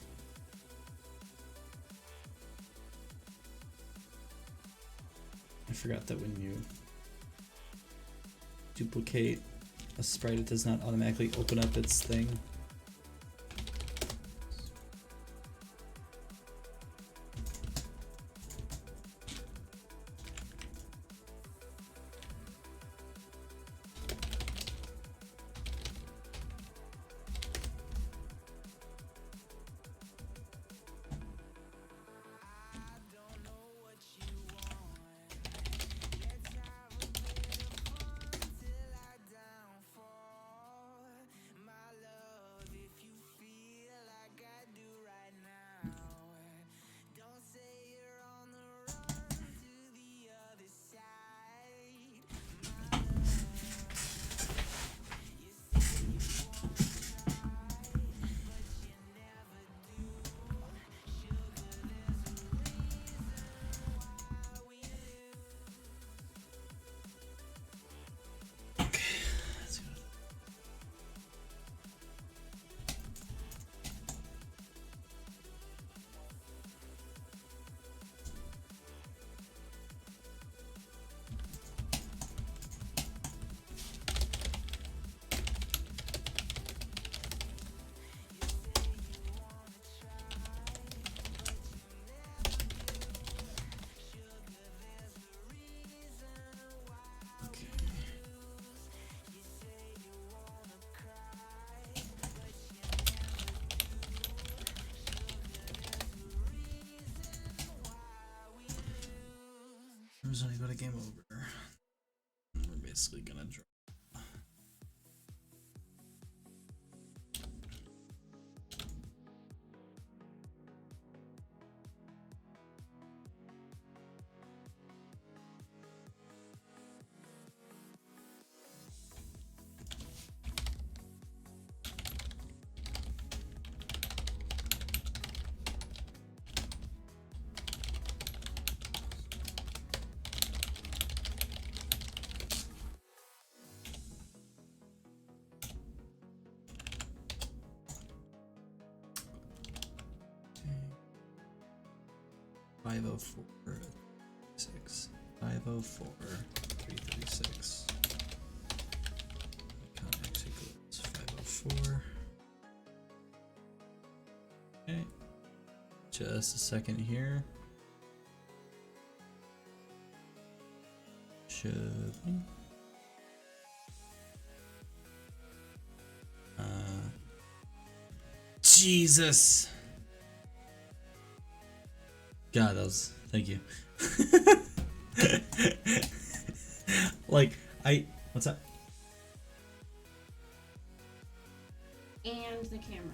I forgot that when you duplicate a sprite, it does not automatically open up its thing. I'm just gonna go to game over. We're basically gonna draw. 504 6 504 336 icon x equals 504. Okay, just a second here. Should be. Jesus. God, that was, thank you. Like, what's up? And the camera.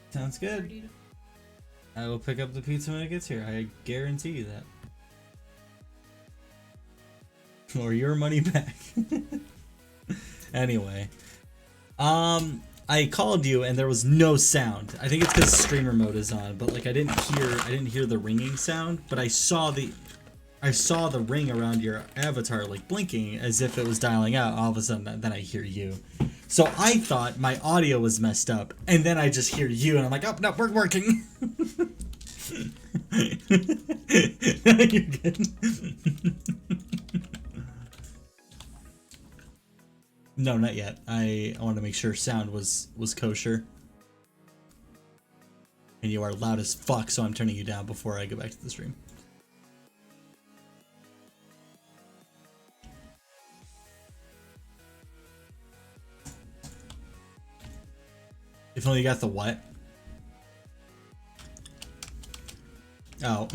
Sounds good. I will pick up the pizza when it gets here. I guarantee you that. Or your money back. Anyway. I called you and there was no sound. I think it's because streamer mode is on, but like I didn't hear the ringing sound, but I saw the ring around your avatar like blinking as if it was dialing out. All of a sudden then I hear you. So I thought my audio was messed up, and then I just hear you and I'm like, oh no, we're working. You're good. No, not yet. I want to make sure sound was kosher. And you are loud as fuck, so I'm turning you down before I go back to the stream. If only you got the what? Oh.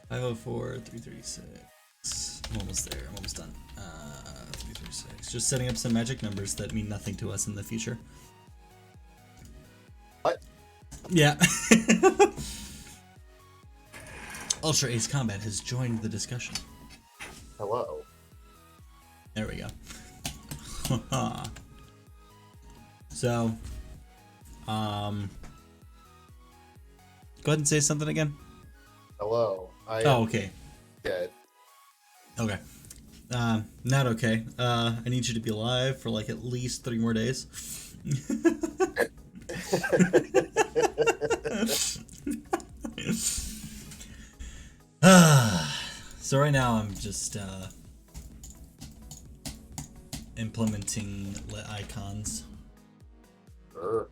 504 336. I'm almost there. I'm almost done. 336. Just setting up some magic numbers that mean nothing to us in the future. What? Yeah. Ultra Ace Combat has joined the discussion. Hello. There we go. So, go ahead and say something again. Hello. I Oh, am okay. dead. Okay. Not okay. I need you to be alive for like at least 3 more days. So right now I'm just implementing lit icons. Sure.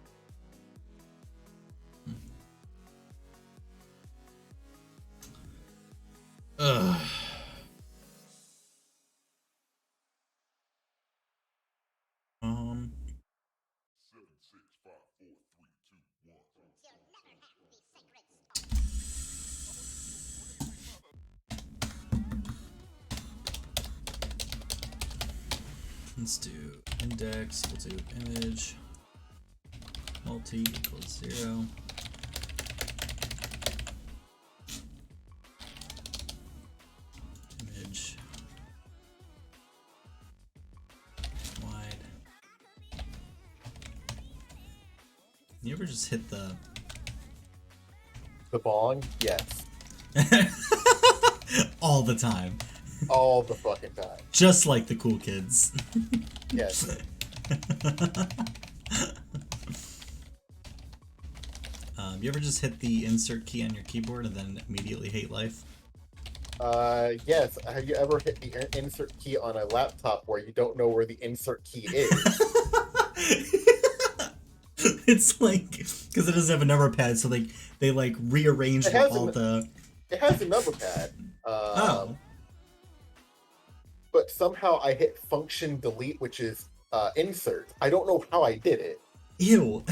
Ugh. Um. Let's do index, we'll do image, multi equals 0. Image wide. You ever just hit the bong? Yes. all the time? All the fucking time. Just like the cool kids. Yes. You ever just hit the insert key on your keyboard and then immediately hate life? Yes. Have you ever hit the insert key on a laptop where you don't know where the insert key is? It's like, because it doesn't have a number pad, so they like rearrange It has all a- the. It has a number pad. Oh. But somehow I hit function delete, which is insert. I don't know how I did it. Ew.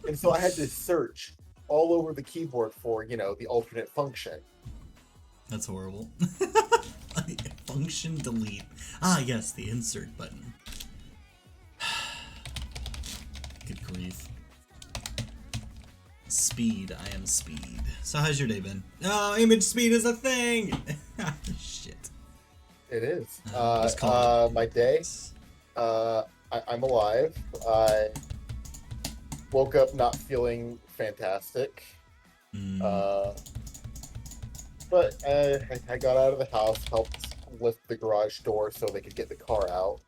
And so I had to search all over the keyboard for, the alternate function. That's horrible. Function delete. Ah, yes, the insert button. Good grief. Speed. I am speed. So how's your day been? Oh, image speed is a thing! Shit. It is. Let's call it. My day, I'm alive. I woke up not feeling fantastic. But I got out of the house, helped lift the garage door so they could get the car out.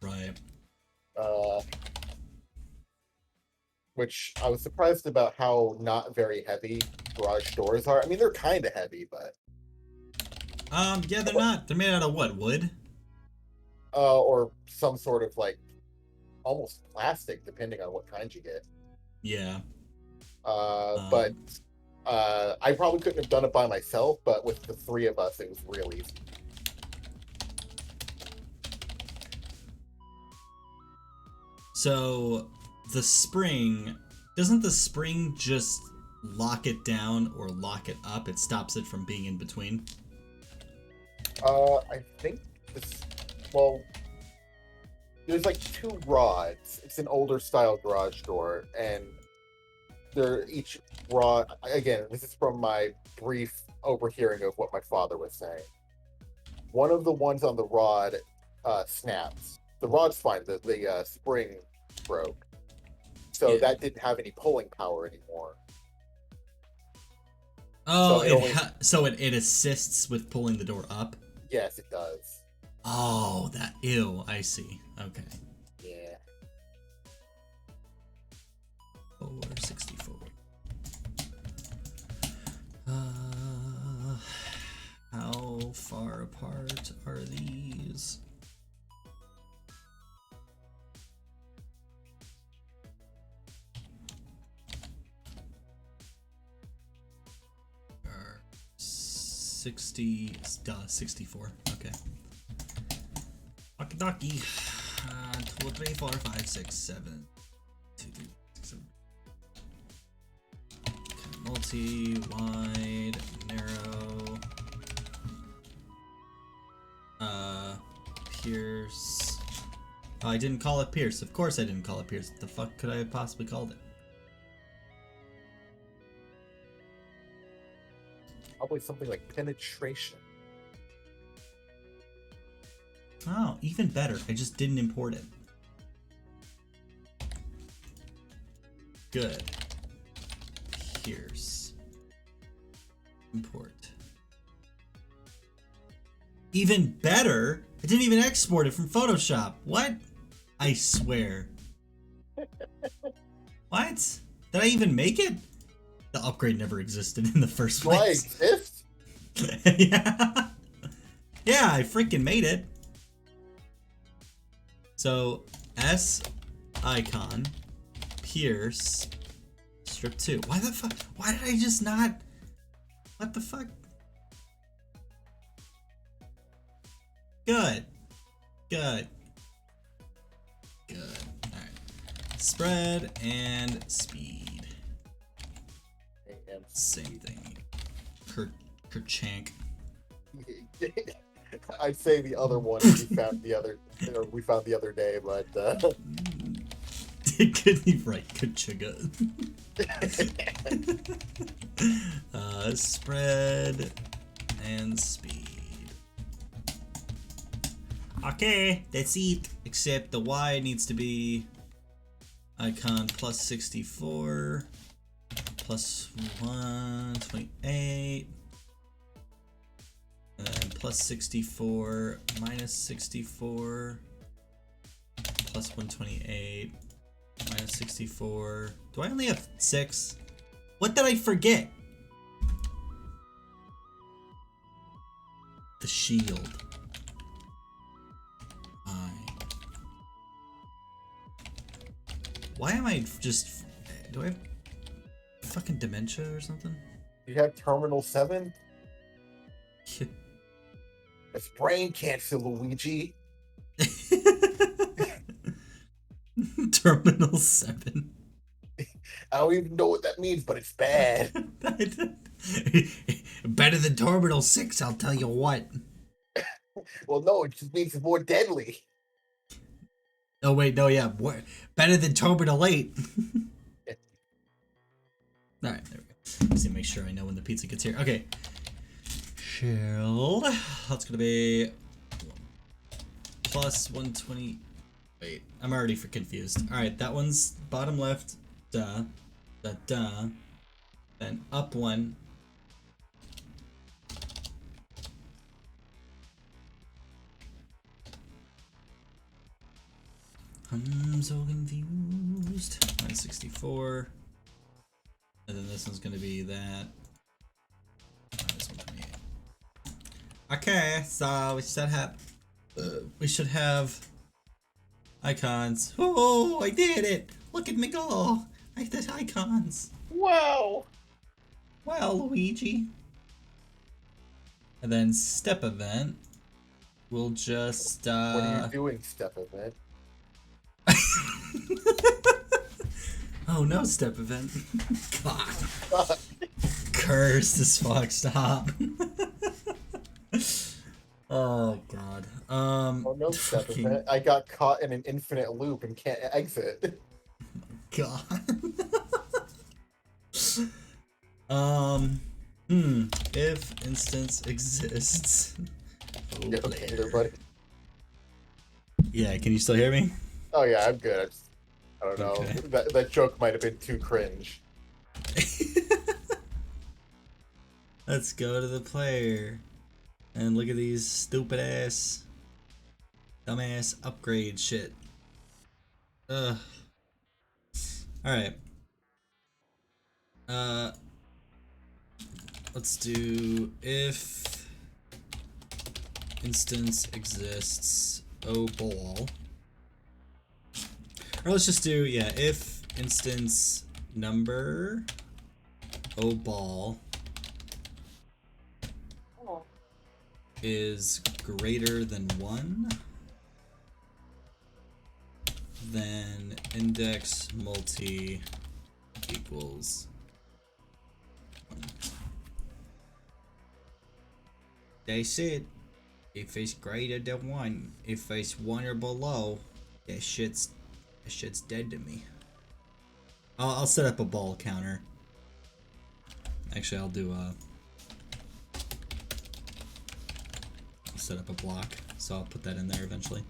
Right. Which I was surprised about how not very heavy garage doors are. I mean, they're kind of heavy, but... Yeah, they're not. They're made out of what, wood? Or some sort of, almost plastic, depending on what kind you get. Yeah. But I probably couldn't have done it by myself, but with the 3 of us, it was real easy. So, doesn't the spring just lock it down or lock it up? It stops it from being in between? I think there's 2 rods. It's an older style garage door, and each rod, again, this is from my brief overhearing of what my father was saying. One of the ones on the rod snaps. The rod's fine, the spring broke. So Yeah. that didn't have any pulling power anymore. Oh, So it assists with pulling the door up? Yes, it does. Oh, ew, I see. Okay. Yeah. 464. How far apart are these? Are 64. Okay. Okey-dokey. 2, 3, 4, 5, 6, 7. 2, 3, 6, 7. Okay, multi, wide, narrow. Pierce. Oh, I didn't call it Pierce. Of course I didn't call it Pierce. What the fuck could I have possibly called it? Probably something like penetration. Oh, even better. I just didn't import it. Good. Pierce. Import. Even better, I didn't even export it from Photoshop. What? I swear. What? Did I even make it? The upgrade never existed in the first Do I place. exist? Yeah. Yeah, I freaking made it. So, S icon, Pierce, strip 2. Why the fuck? Why did I just not? What the fuck? Good. Good. Good. Alright. Spread and speed. Same thing. Kerchank. I'd say the other one we found the other day, but Couldn't you write Kachuga? Spread and speed. Okay, that's it. Except the Y needs to be icon plus 64 plus 128 and then plus 64 minus 64 plus 128 minus 64. Do I only have 6? What did I forget? The shield. Why am I just... Do I have fucking dementia or something? you have Terminal 7? It's brain cancer, Luigi. Terminal 7. I don't even know what that means, but it's bad. Better than Terminal 6, I'll tell you what. Well, no, it just means it's more deadly. Oh, wait, no, yeah. Better than Terminal 8. Alright, there we go. Let's see, make sure I know when the pizza gets here. Okay. Shield. That's gonna be plus 120. Wait, I'm already confused. Alright, that one's bottom left. Duh. Duh. Then up one. I'm so confused. 964. And then this one's gonna be that. Minus 128. Okay, so we should have icons. Oh, I did it! Look at me go! I did icons. Wow. Wow, Luigi. And then step event. We'll just What are you doing, step event? Oh no, step event. God. Cursed as fuck, stop. Oh god. Oh no, step fucking event. I got caught in an infinite loop and can't exit. God. If instance exists. Oh, Yeah, okay, there, buddy. yeah, can you still hear me? Oh yeah, I'm good. I don't know. Okay. That joke might have been too cringe. Let's go to the player. And look at these stupid ass, dumbass upgrade shit. Ugh. Alright. Let's do if instance exists ball. Or let's just do, yeah, if instance number ball is greater than 1, then index multi equals 1. That's it. If it's greater than 1, if it's 1 or below, that shit's dead to me. I'll set up a ball counter. Actually, I'll do set up a block, so I'll put that in there eventually.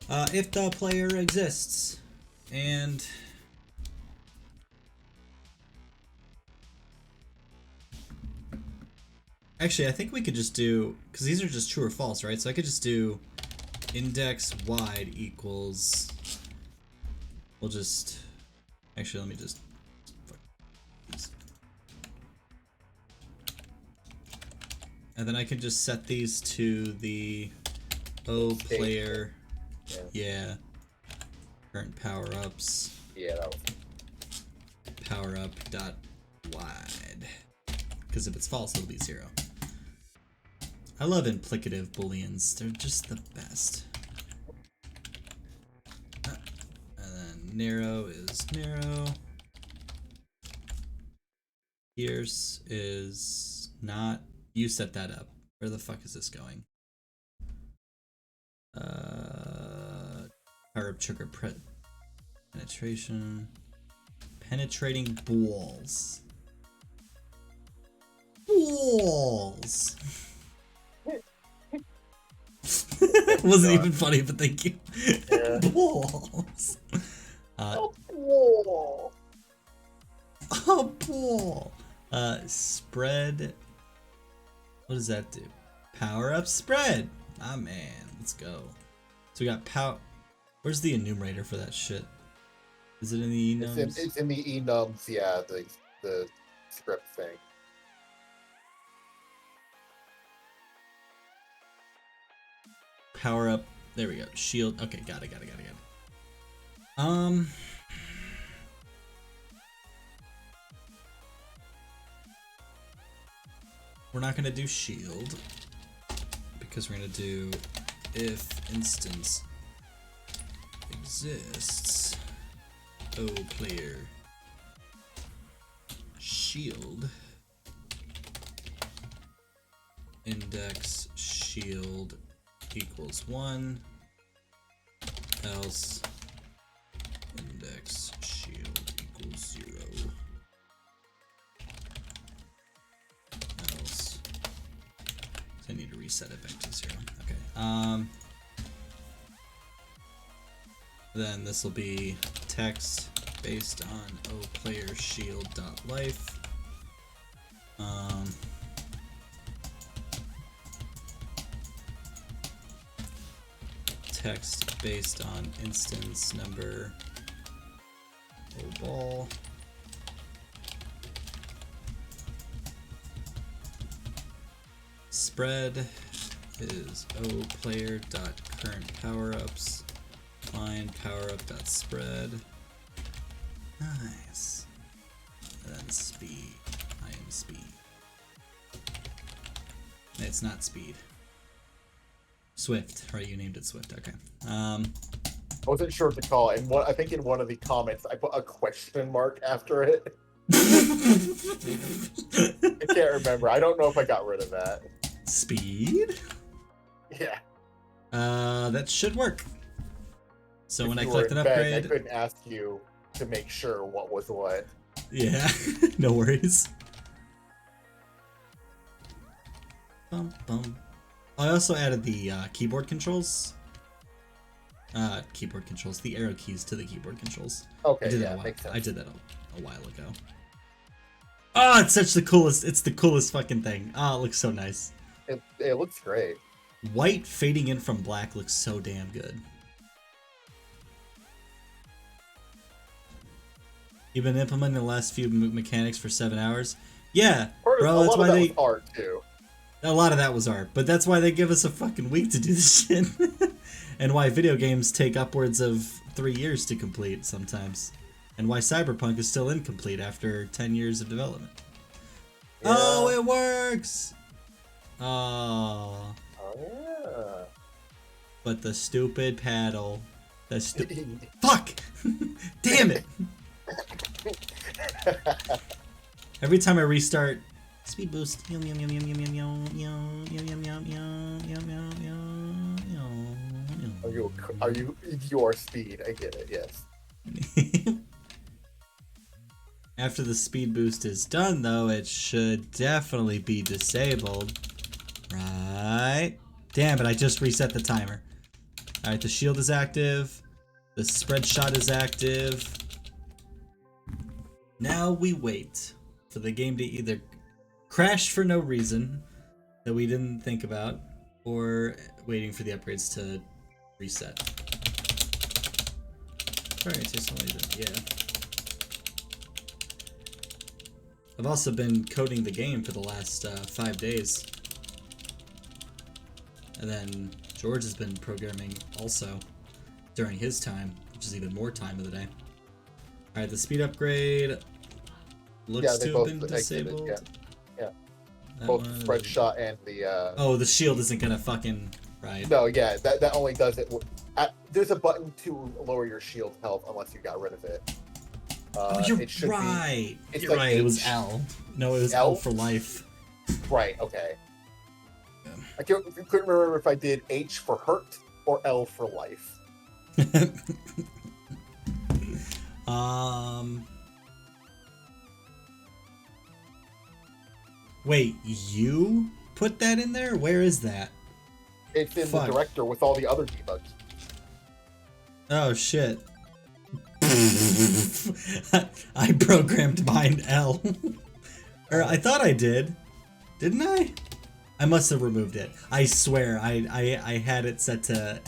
If the player exists, and Actually, I think we could just do, because these are just true or false, right? So I could just do index wide equals, we'll just, actually let me just, and then I can just set these to the O player, yeah, current power-ups, Yeah, that was... power-up dot wide, because if it's false, it'll be 0. I love implicative booleans. They're just the best. And then narrow is narrow. Pierce is not. You set that up. Where the fuck is this going? Power up trigger penetration. Penetrating balls. Balls. Wasn't even funny, but thank you. Yeah. Balls. Whoa. A ball. Spread. What does that do? Power up spread. Ah man, let's go. So we got power. Where's the enumerator for that shit? Is it in the enums? It's in the enums, yeah, the script thing. Power up. There we go. Shield. Okay, got it. We're not gonna do shield because we're gonna do if instance exists O player shield index shield equals 1, else index shield equals 0, else. So I need to reset it back to 0. Okay. Then this will be text based on O player shield dot life. Text based on instance number O ball. Spread is O player dot current power ups. Find power up dot spread. Nice. And then speed. I am speed. It's not speed. Swift, right? You named it Swift. Okay. I wasn't sure what to call it. And I think in one of the comments I put a question mark after it. I can't remember. I don't know if I got rid of that. Speed? Yeah. That should work. So If when I you clicked were an in bed, upgrade, I couldn't ask you to make sure what was what. yeah, no worries. Bum bum. I also added the keyboard controls. The arrow keys to the keyboard controls. Okay, I did yeah, that a while. makes sense. I did that a while ago. Oh, it's such the coolest. It's the coolest fucking thing. Oh, it looks so nice. It looks great. White fading in from black looks so damn good. You've been implementing the last few mechanics for 7 hours. Yeah, bro. That's why was art too. A lot of that was art, but that's why they give us a fucking week to do this shit. And why video games take upwards of 3 years to complete sometimes. And why Cyberpunk is still incomplete after 10 years of development. Yeah. Oh, it works! Oh. Oh, yeah. But the stupid paddle. Fuck! Damn it! Every time I restart, speed boost. Yum yum yum yum yum yum yum yum yum yum yum yum yum yum yum yum. Are you your speed? I get it. Yes. After the speed boost is done, though, it should definitely be disabled. Right? Damn it! I just reset the timer. All right, the shield is active. The spread shot is active. Now we wait for the game to either crash for no reason, that we didn't think about, or waiting for the upgrades to reset. Sorry, to somebody that, yeah. I've also been coding the game for the last 5 days. And then George has been programming also during his time, which is even more time of the day. Alright, the speed upgrade looks to have been disabled. Yeah. That Both one, spread shot and the oh, the shield isn't gonna fucking... Right. No, yeah, that only does it. There's a button to lower your shield health unless you got rid of it. Oh, you're it should right. It's You're like right. It was H. L. No, it was L for life. Right. Okay. Yeah. I couldn't remember if I did H for hurt or L for life. Wait, you put that in there? Where is that? It's in the director with all the other debugs. Oh shit. I programmed mine L. Or I thought I did. Didn't I? I must have removed it. I swear, I had it set to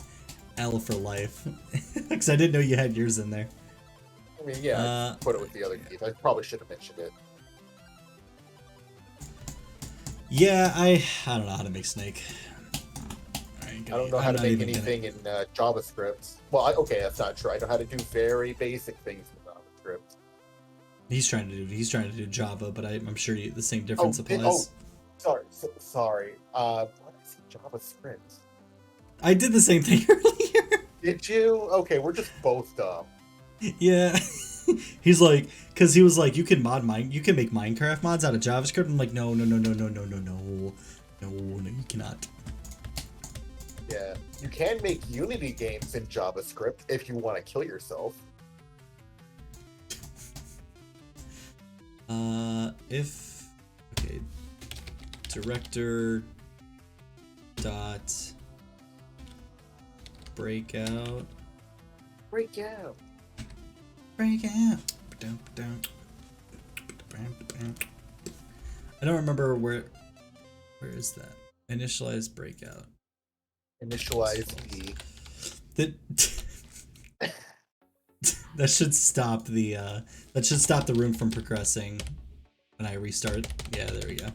L for life. Because I didn't know you had yours in there. I mean, yeah, I put it with the other keys. I probably should have mentioned it. Yeah, I don't know how to make Snake. I don't know how to make anything in JavaScript. Well, okay, that's not true. I know how to do very basic things in JavaScript. He's trying to do Java, but I'm sure the same difference applies. Sorry. What is JavaScript? I did the same thing earlier. Did you? Okay, we're just both dumb. Yeah. He's like, because he was like, you can make Minecraft mods out of JavaScript. I'm like, no, you cannot. Yeah, you can make Unity games in JavaScript if you want to kill yourself. Okay, director dot breakout. I don't remember where is that? Initialize breakout. Initialize the. That should stop the room from progressing when I restart. Yeah, there we go.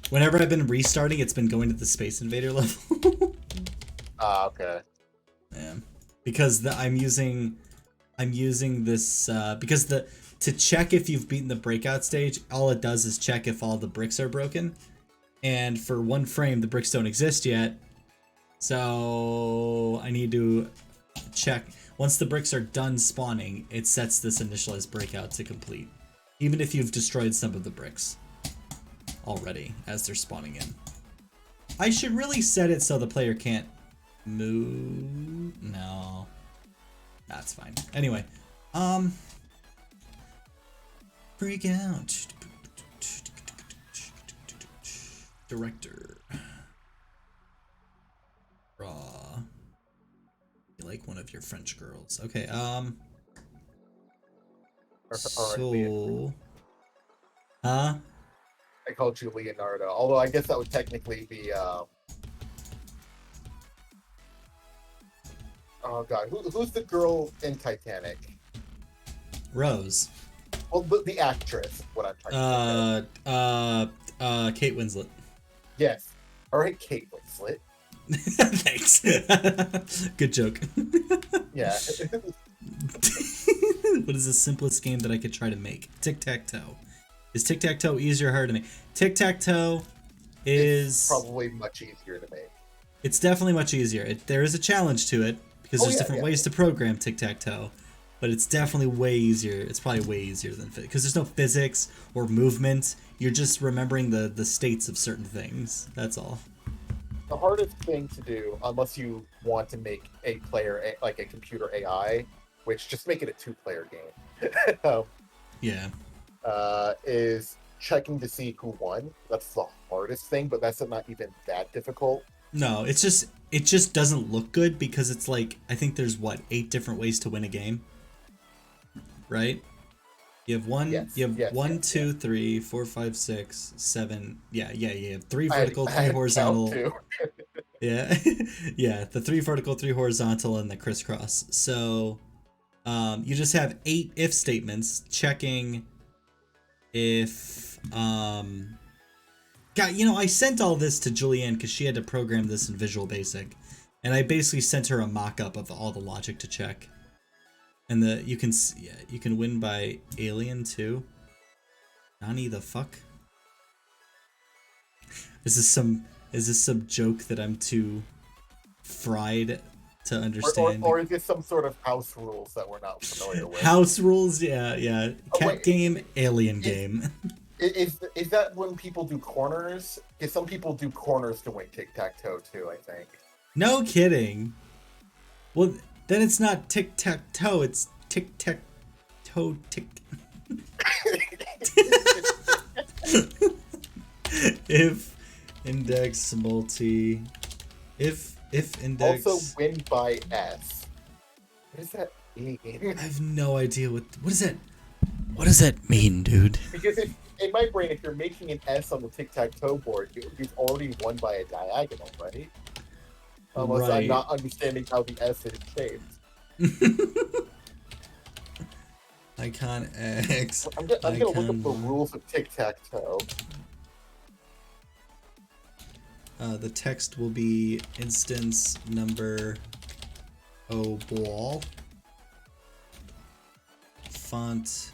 Whenever I've been restarting, it's been going to the Space Invader level. Okay. Yeah, because I'm using this because to check if you've beaten the breakout stage, all it does is check if all the bricks are broken, and for one frame the bricks don't exist yet, so I need to check. Once the bricks are done spawning, it sets this initialized breakout to complete, even if you've destroyed some of the bricks already as they're spawning in. I should really set it so the player can't move. No, that's fine. Anyway, breakout director raw. You like one of your French girls? Okay. So, huh? I called you Leonardo, although I guess that would technically be oh god, who's the girl in Titanic? Rose. Well, the actress. What I'm trying to think Kate Winslet. Yes. All right, Kate Winslet. Thanks. Good joke. Yeah. What is the simplest game that I could try to make? Tic-tac-toe. Is tic-tac-toe easier or harder to make? Tic-tac-toe is... It's probably much easier to make. It's definitely much easier. There is a challenge to it, because there's different ways to program tic-tac-toe, but it's definitely way easier. It's probably way easier than... Because there's no physics or movement. You're just remembering the states of certain things. That's all. The hardest thing to do, unless you want to make a player, like a computer AI, which just make it a two-player game. Yeah. Is checking to see who won. That's the hardest thing, but that's not even that difficult. No, it just doesn't look good because it's like, I think there's 8 different ways to win a game, right? You have one. Yes, You have yes, one, yes, two, 3, 4, 5, 6, 7. Yeah. You have three I had, vertical, I three had count horizontal. too. Yeah, yeah. The 3 vertical, 3 horizontal, and the crisscross. So, you just have 8 if statements checking if God, I sent all this to Julianne because she had to program this in Visual Basic, and I basically sent her a mock-up of all the logic to check. And you can win by alien too. Nani the fuck? Is this some joke that I'm too fried to understand? Or is this some sort of house rules that we're not familiar with? House rules, yeah. Oh, Cat wait, game, alien game. Is that when people do corners? Because some people do corners to win tic-tac-toe too, I think. No kidding. Well, then it's not tic-tac-toe, it's tic-tac-toe tick. If index multi, if index. Also win by S. What does that mean? I have no idea what does that. What does that mean, dude? Because in my brain, if you're making an S on the tic-tac-toe board, you've already won by a diagonal, right? Unless Right. I'm not understanding how the S is shaped. Icon X. I'm gonna look up the icon- rules of tic-tac-toe. The text will be instance number O ball. Font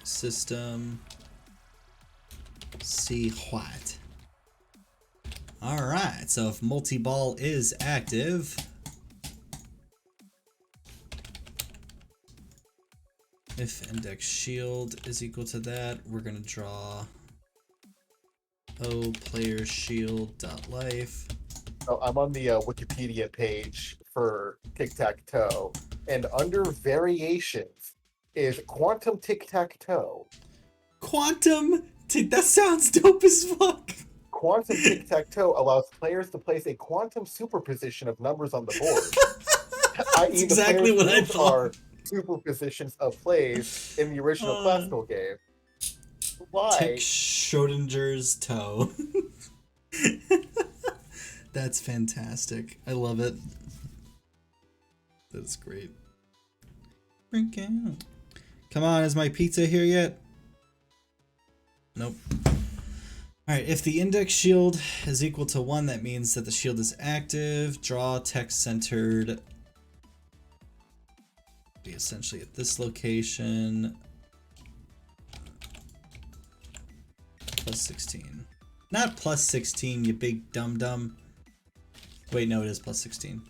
system C what. Alright, so if multi-ball is active, if index shield is equal to that, we're gonna draw O player shield dot life. So I'm on the Wikipedia page for tic-tac-toe, and under variations is quantum tic-tac-toe. Quantum. That sounds dope as fuck. Quantum tic-tac-toe allows players to place a quantum superposition of numbers on the board. That's exactly what I thought. Are superpositions of plays in the original classical game. Why? Tick Schrodinger's toe. That's fantastic. I love it. That's great. Freak out. Come on, is my pizza here yet? Nope. Alright, if the index shield is equal to 1, that means that the shield is active. Draw text centered. Be essentially at this location. Plus 16. Not plus 16, you big dum-dum. Wait, no, it is plus 16.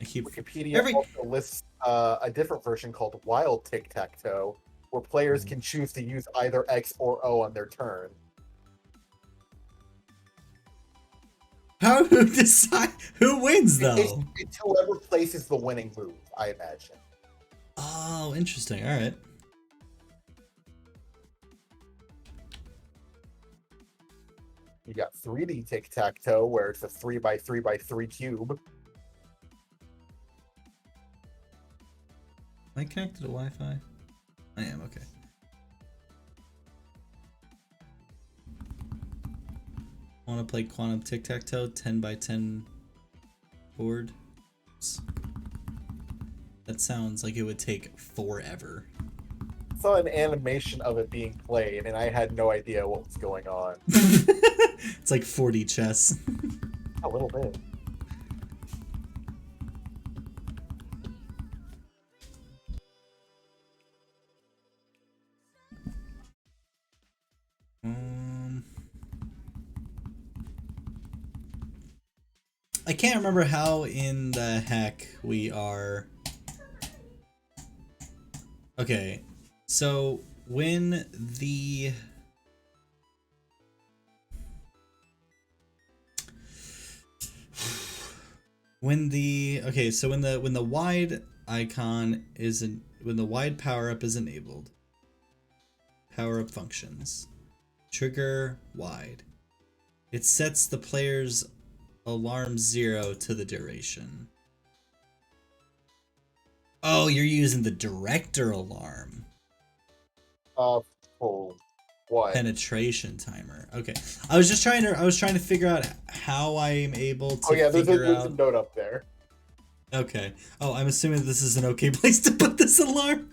I keep... Wikipedia also lists a different version called Wild Tic-Tac-Toe, where players can choose to use either X or O on their turn. How do you decide who wins, though? It's whoever places the winning move, I imagine. Oh, interesting. All right. You got 3D tic-tac-toe, where it's a 3x3x3 cube. Am I connected to Wi-Fi? I am, okay. Want to play Quantum Tic-Tac-Toe 10x10 board? That sounds like it would take forever. I saw an animation of it being played, and I had no idea what was going on. It's like 4D chess. A little bit. I can't remember how in the heck we are. Okay, so when the when the wide icon isn't, when the wide power up is enabled, power up functions, trigger wide, it sets the player's alarm 0 to the duration. Oh, you're using the director alarm. For what? Penetration timer. Okay. I was trying to figure out how I am able to Oh yeah, there's figure a out. note up there. Okay. Oh, I'm assuming this is an okay place to put this alarm.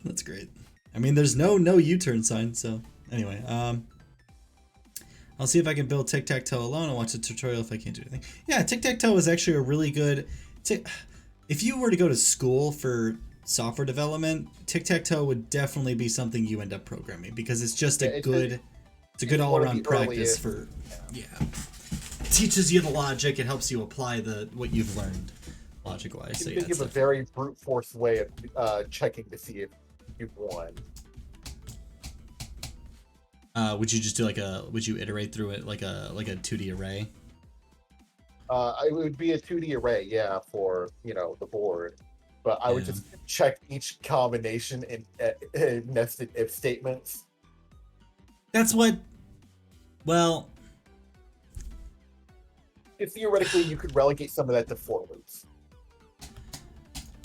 That's great. I mean, there's no U-turn sign, so anyway, I'll see if I can build tic-tac-toe alone and watch a tutorial if I can't do anything. Yeah, tic-tac-toe is actually a really good... If you were to go to school for software development, tic-tac-toe would definitely be something you end up programming because it's just a good all-around practice for... Yeah. It teaches you the logic, it helps you apply what you've learned logic-wise. So, You think of a very brute force way of checking to see if you've won. Would you just do would you iterate through it like a 2D array? It would be a 2D array, yeah, for the board. But I would just check each combination in nested if statements. That's what. Well, theoretically, you could relegate some of that to for loops.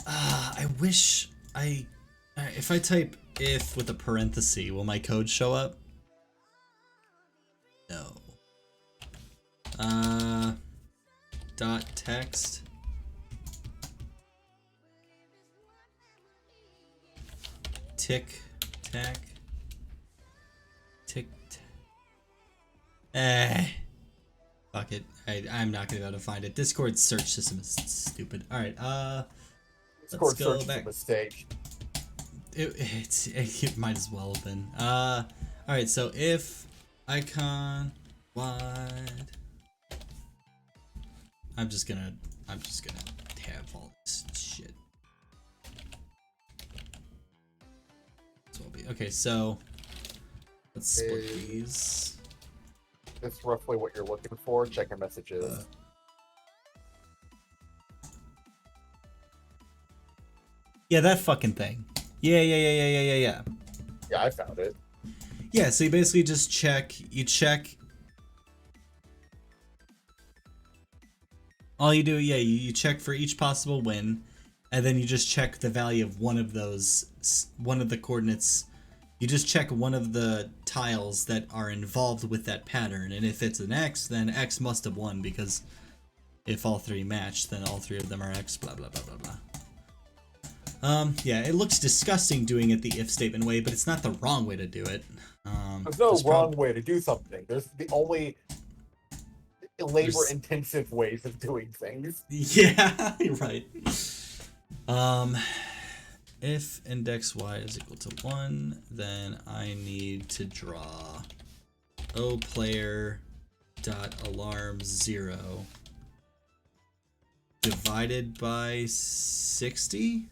I wish if I type if with a parenthesis, will my code show up? No. Dot text. Tick tack. Tick. Fuck it. I'm not gonna be able to find it. Discord search system is stupid. All right. Discord let's go search back. is a mistake. It might as well have been. All right. So if icon wide. I'm just gonna have all this shit. This will be okay. So let's split these. That's roughly what you're looking for. Check your messages. Yeah, that fucking thing. Yeah. Yeah, I found it. Yeah, so you basically just check. You check. All you do, you check for each possible win, and then you just check the value of one of the coordinates. You just check one of the tiles that are involved with that pattern, and if it's an X, then X must have won, because if all three match, then all three of them are X, blah blah blah blah blah. Yeah, it looks disgusting doing it the if statement way, but it's not the wrong way to do it. There's no wrong way to do something. There's the only labor-intensive ways of doing things. Yeah, you're right. If index y is equal to 1, then I need to draw O player dot alarm 0 divided by 60.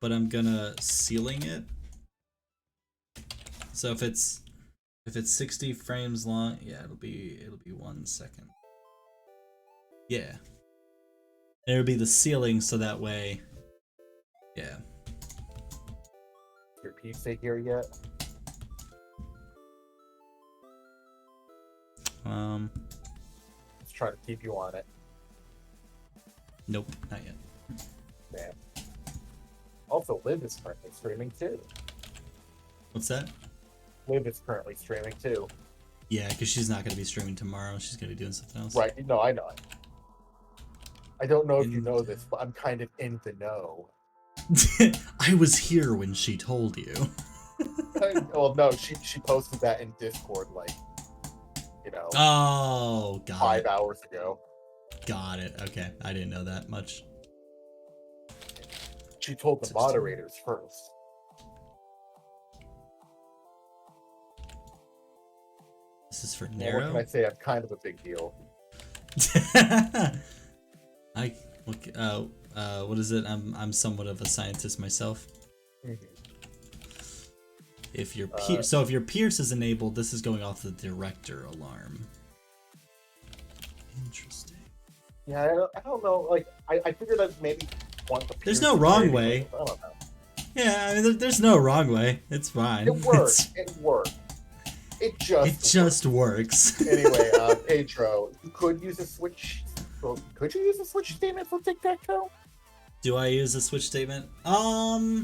But I'm gonna ceiling it. So if it's 60 frames long, yeah, it'll be 1 second. Yeah. It'll be the ceiling, so that way, yeah. Your PC here yet? Let's try to keep you on it. Nope, not yet. Damn. Also, Liv is currently streaming too. What's that? Liv is currently streaming too. Yeah, because she's not gonna be streaming tomorrow. She's gonna be doing something else. Right? No, I know. I don't know if you know this, but I'm kind of in the know. I was here when she told you. Well, no, she posted that in Discord, like, Oh, got 5 it. hours ago. Got it. Okay, I didn't know that much. She told the moderators first. This is for Well, narrow. what can I say? I'm kind of a big deal. What is it? I'm somewhat of a scientist myself. Mm-hmm. If your if your Pierce is enabled, this is going off the director alarm. Interesting. Yeah, I don't know. Like, I figured I'd maybe want the. There's Pierce no to wrong maybe- way. I don't know. Yeah, I mean, there's no wrong way. It's fine. It worked. It worked. It It just works. Anyway, Pedro, you could use a switch Well, could you use a switch statement for tic-tac-toe? Do I use a switch statement? I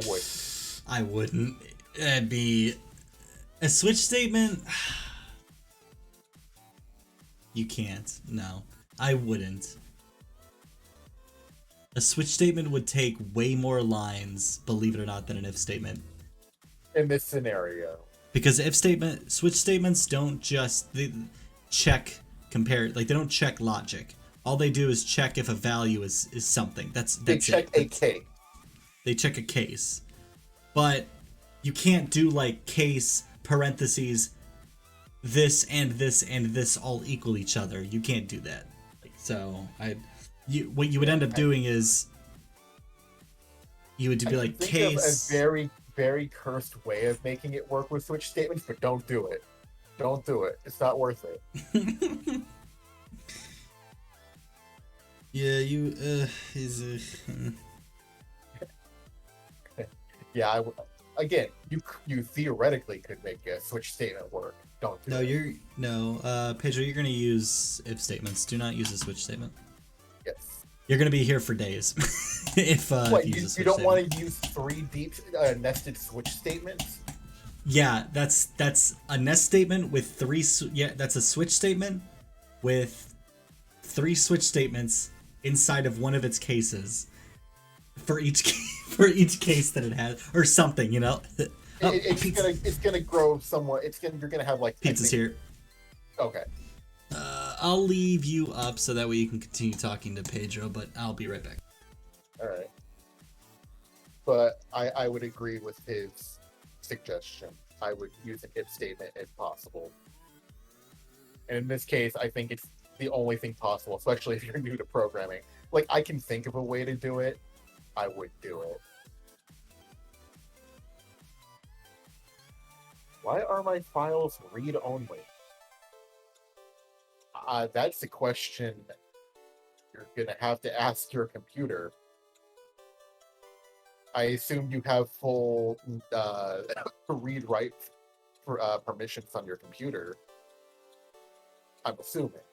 would. I wouldn't. It'd be a switch statement. You can't. No, I wouldn't. A switch statement would take way more lines, believe it or not, than an if statement. In this scenario. Because switch statements don't just check, compare, like they don't check logic. All they do is check if a value is something. That's They check a case. They check a case. But you can't do like case, parentheses, this and this and this all equal each other. You can't do that. So what you would end up doing is you would be like case. Of a very, very cursed way of making it work with switch statements, but don't do it. Don't do it. It's not worth it. Yeah, Yeah, again, you theoretically could make a switch statement work. Don't do it. Pedro, you're gonna use if statements. Do not use a switch statement. Yes. You're gonna be here for days. if you don't want to use 3 deep nested switch statements? Yeah, that's a nest statement with 3. Yeah, that's a switch statement with 3 switch statements inside of one of its cases for each case that it has, or something, you know. It's gonna grow somewhat. You're gonna have like pizza's here. Okay. I'll leave you up so that way you can continue talking to Pedro, but I'll be right back. All right. But I would agree with his suggestion. I would use an if statement if possible. And in this case, I think it's the only thing possible, especially if you're new to programming. Like, I can think of a way to do it. I would do it. Why are my files read-only? That's a question you're gonna have to ask your computer. I assume you have full read-write permissions on your computer. I'm assuming.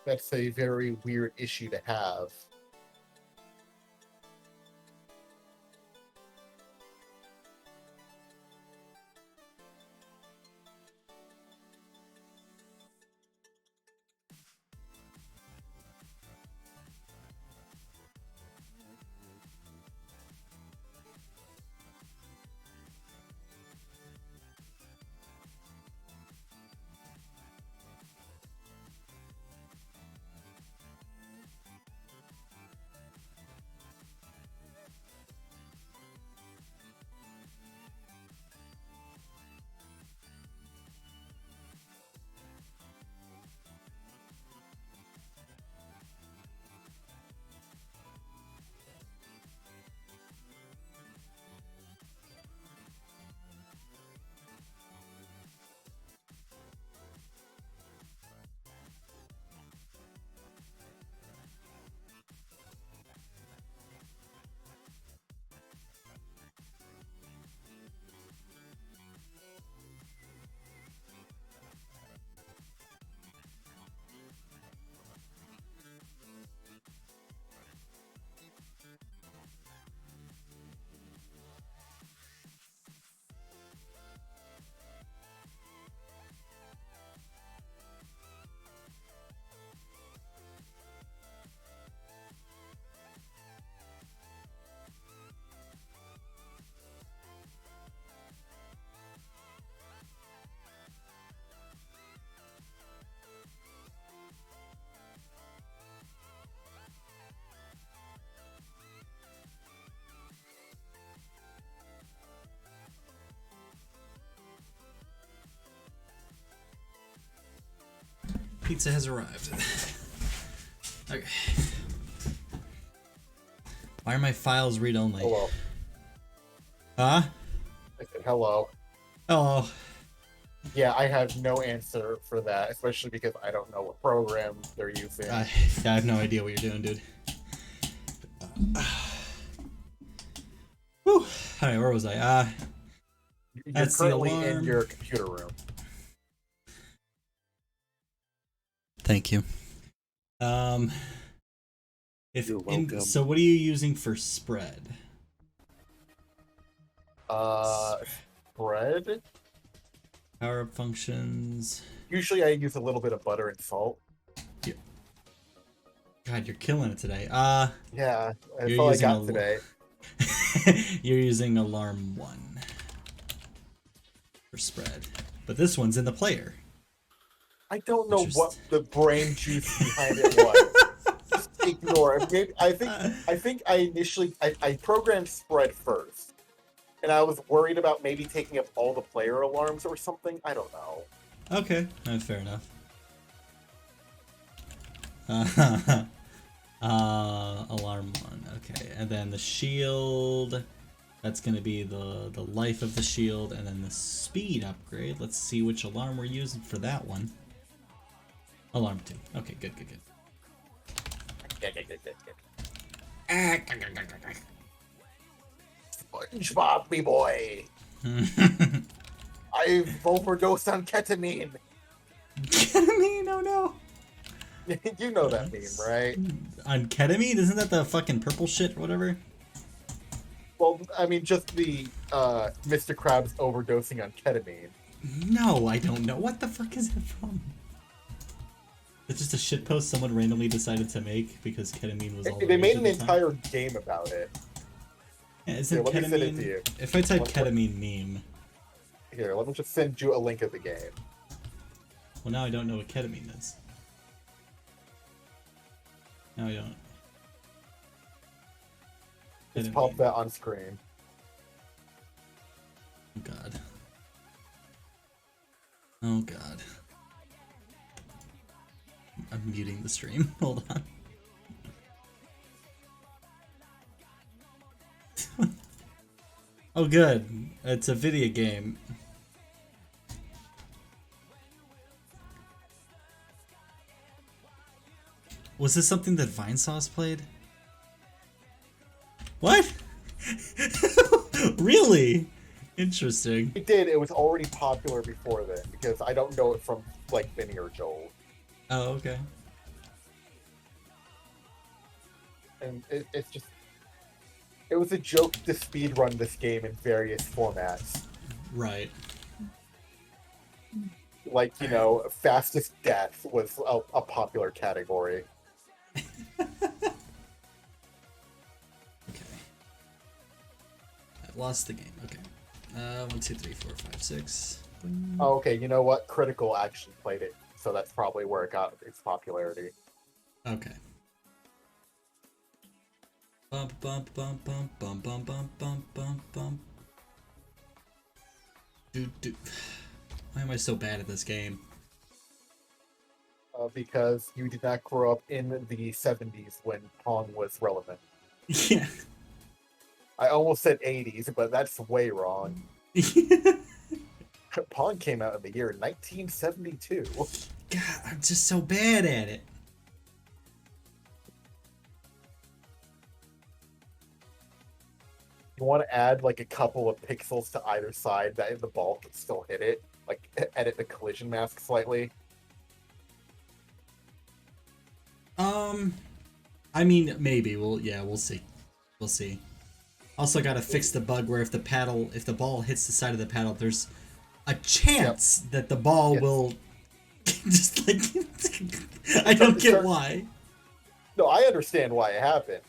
That's a very weird issue to have. Pizza has arrived. Okay. Why are my files read-only? Hello. Huh? I said hello. Oh. Yeah, I have no answer for that, especially because I don't know what program they're using. I have no idea what you're doing, dude. Whew. Alright, where was I? You're that's the currently in alarm. your computer room. Thank you. You're welcome. So what are you using for spread? Bread? Power up functions. Usually I use a little bit of butter and salt. God, you're killing it today. Yeah, that's You're all I using got a- today. You're using alarm 1 for spread, but this one's in the player. I don't know Interest- what the brain juice behind it was. Just ignore it. Maybe, I think I initially I programmed spread first, and I was worried about maybe taking up all the player alarms or something. I don't know. Okay, fair enough. Alarm 1. Okay, and then the shield. That's gonna be the life of the shield, and then the speed upgrade. Let's see which alarm we're using for that one. Alarm 2. Okay, good. SpongeBob, me boy. I've overdosed on ketamine. Ketamine? Oh no. You know that meme, right? On ketamine? Isn't that the fucking purple shit or whatever? Well, I mean, just the Mr. Krabs overdosing on ketamine. No, I don't know. What the fuck is it from? It's just a shitpost someone randomly decided to make because ketamine was all the They rage made at an the time. entire game about it. Yeah, is Here, it let me send it to ketamine? you. If I type What- ketamine meme, Here, let me just send you a link of the game. well now I don't know what ketamine is. No, I don't. Just Ketamine. pop that on screen. Oh god. Oh god. I'm muting the stream. Hold on. Oh good. It's a video game. Was this something that Vinesauce played? What? Really? Interesting. It did. It was already popular before then because I don't know it from like Vinny or Joel, Oh, okay. and it's just it was a joke to speedrun this game in various formats, Right. like fastest death was a popular category. Okay. I lost the game. Okay. 1, 2, 3, 4, 5, 6. Oh, okay, you know what? Critical actually played it, so that's probably where it got its popularity. Okay. Bump, bump, bump, bump, bump, bump, bump, bump, bump, bump. Dude. Why am I so bad at this game? Because you did not grow up in the 70s when Pong was relevant. Yeah. I almost said 80s, but that's way wrong. Pong came out in the year 1972. God, I'm just so bad at it. You want to add like a couple of pixels to either side that the ball can still hit it, like edit the collision mask slightly. I mean, maybe. We'll see. We'll see. Also gotta fix the bug where if the ball hits the side of the paddle, there's a chance that the ball Yes. will just like I don't get why. No, I understand why it happens.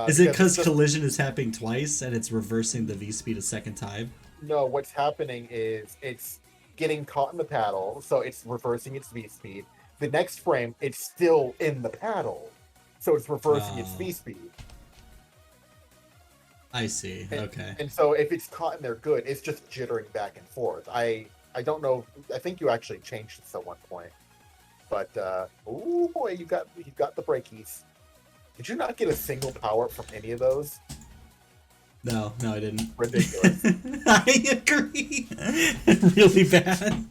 Is it because it's just- collision is happening twice and it's reversing the V-speed a second time? No, what's happening is it's getting caught in the paddle, so it's reversing its V speed. The next frame, it's still in the paddle, so it's reversing its Oh. V speed. I see. And, Okay. And so if it's caught in there good, it's just jittering back and forth. I don't know. I think you actually changed this at one point. But oh boy, you got the breakies. Did you not get a single power up from any of those? No, I didn't. Ridiculous. I agree. Really bad.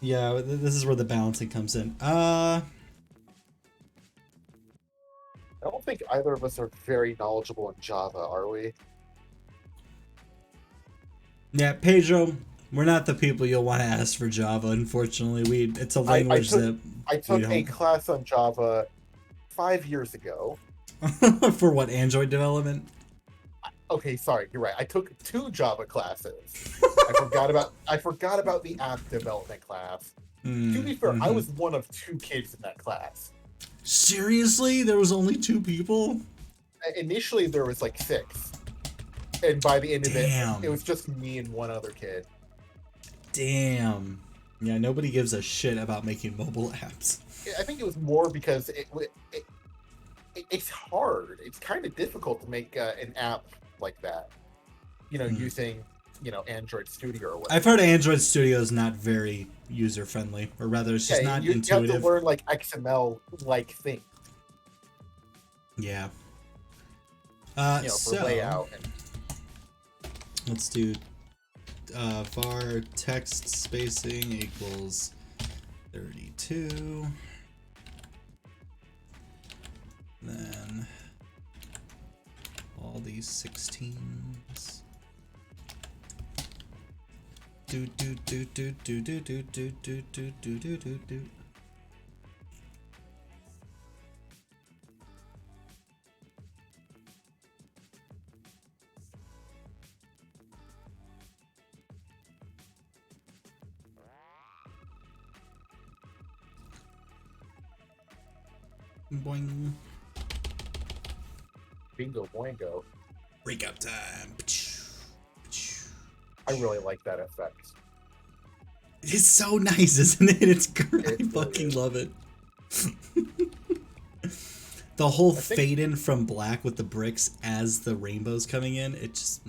Yeah, this is where the balancing comes in. I don't think either of us are very knowledgeable in Java, are we? Yeah, Pedro, we're not the people you'll want to ask for Java. Unfortunately, it's a language that I we took a don't. class on Java 5 years ago. For what, Android development? Okay, sorry, you're right. I took 2 Java classes. I forgot about the app development class. To be fair, I was one of 2 kids in that class. Seriously, there was only 2 people. Initially, there was like 6, and by the end of Damn. it was just me and one other kid. Damn. Yeah, nobody gives a shit about making mobile apps. I think it was more because it's hard. It's kind of difficult to make an app like that. Using Android Studio or whatever. I've heard Android Studio is not very user friendly, or rather, it's just not you intuitive. have to learn like XML like things. Yeah. For layout. Let's do var text spacing equals 32. Then all these 16s. Do do do do do do do do do do do do do do. Boing. Bingo boingo. Breakout time. I really like that effect. It's so nice, isn't it? It's great. I It fucking is. love it. The whole fade in from black with the bricks as the rainbow's coming in, it just...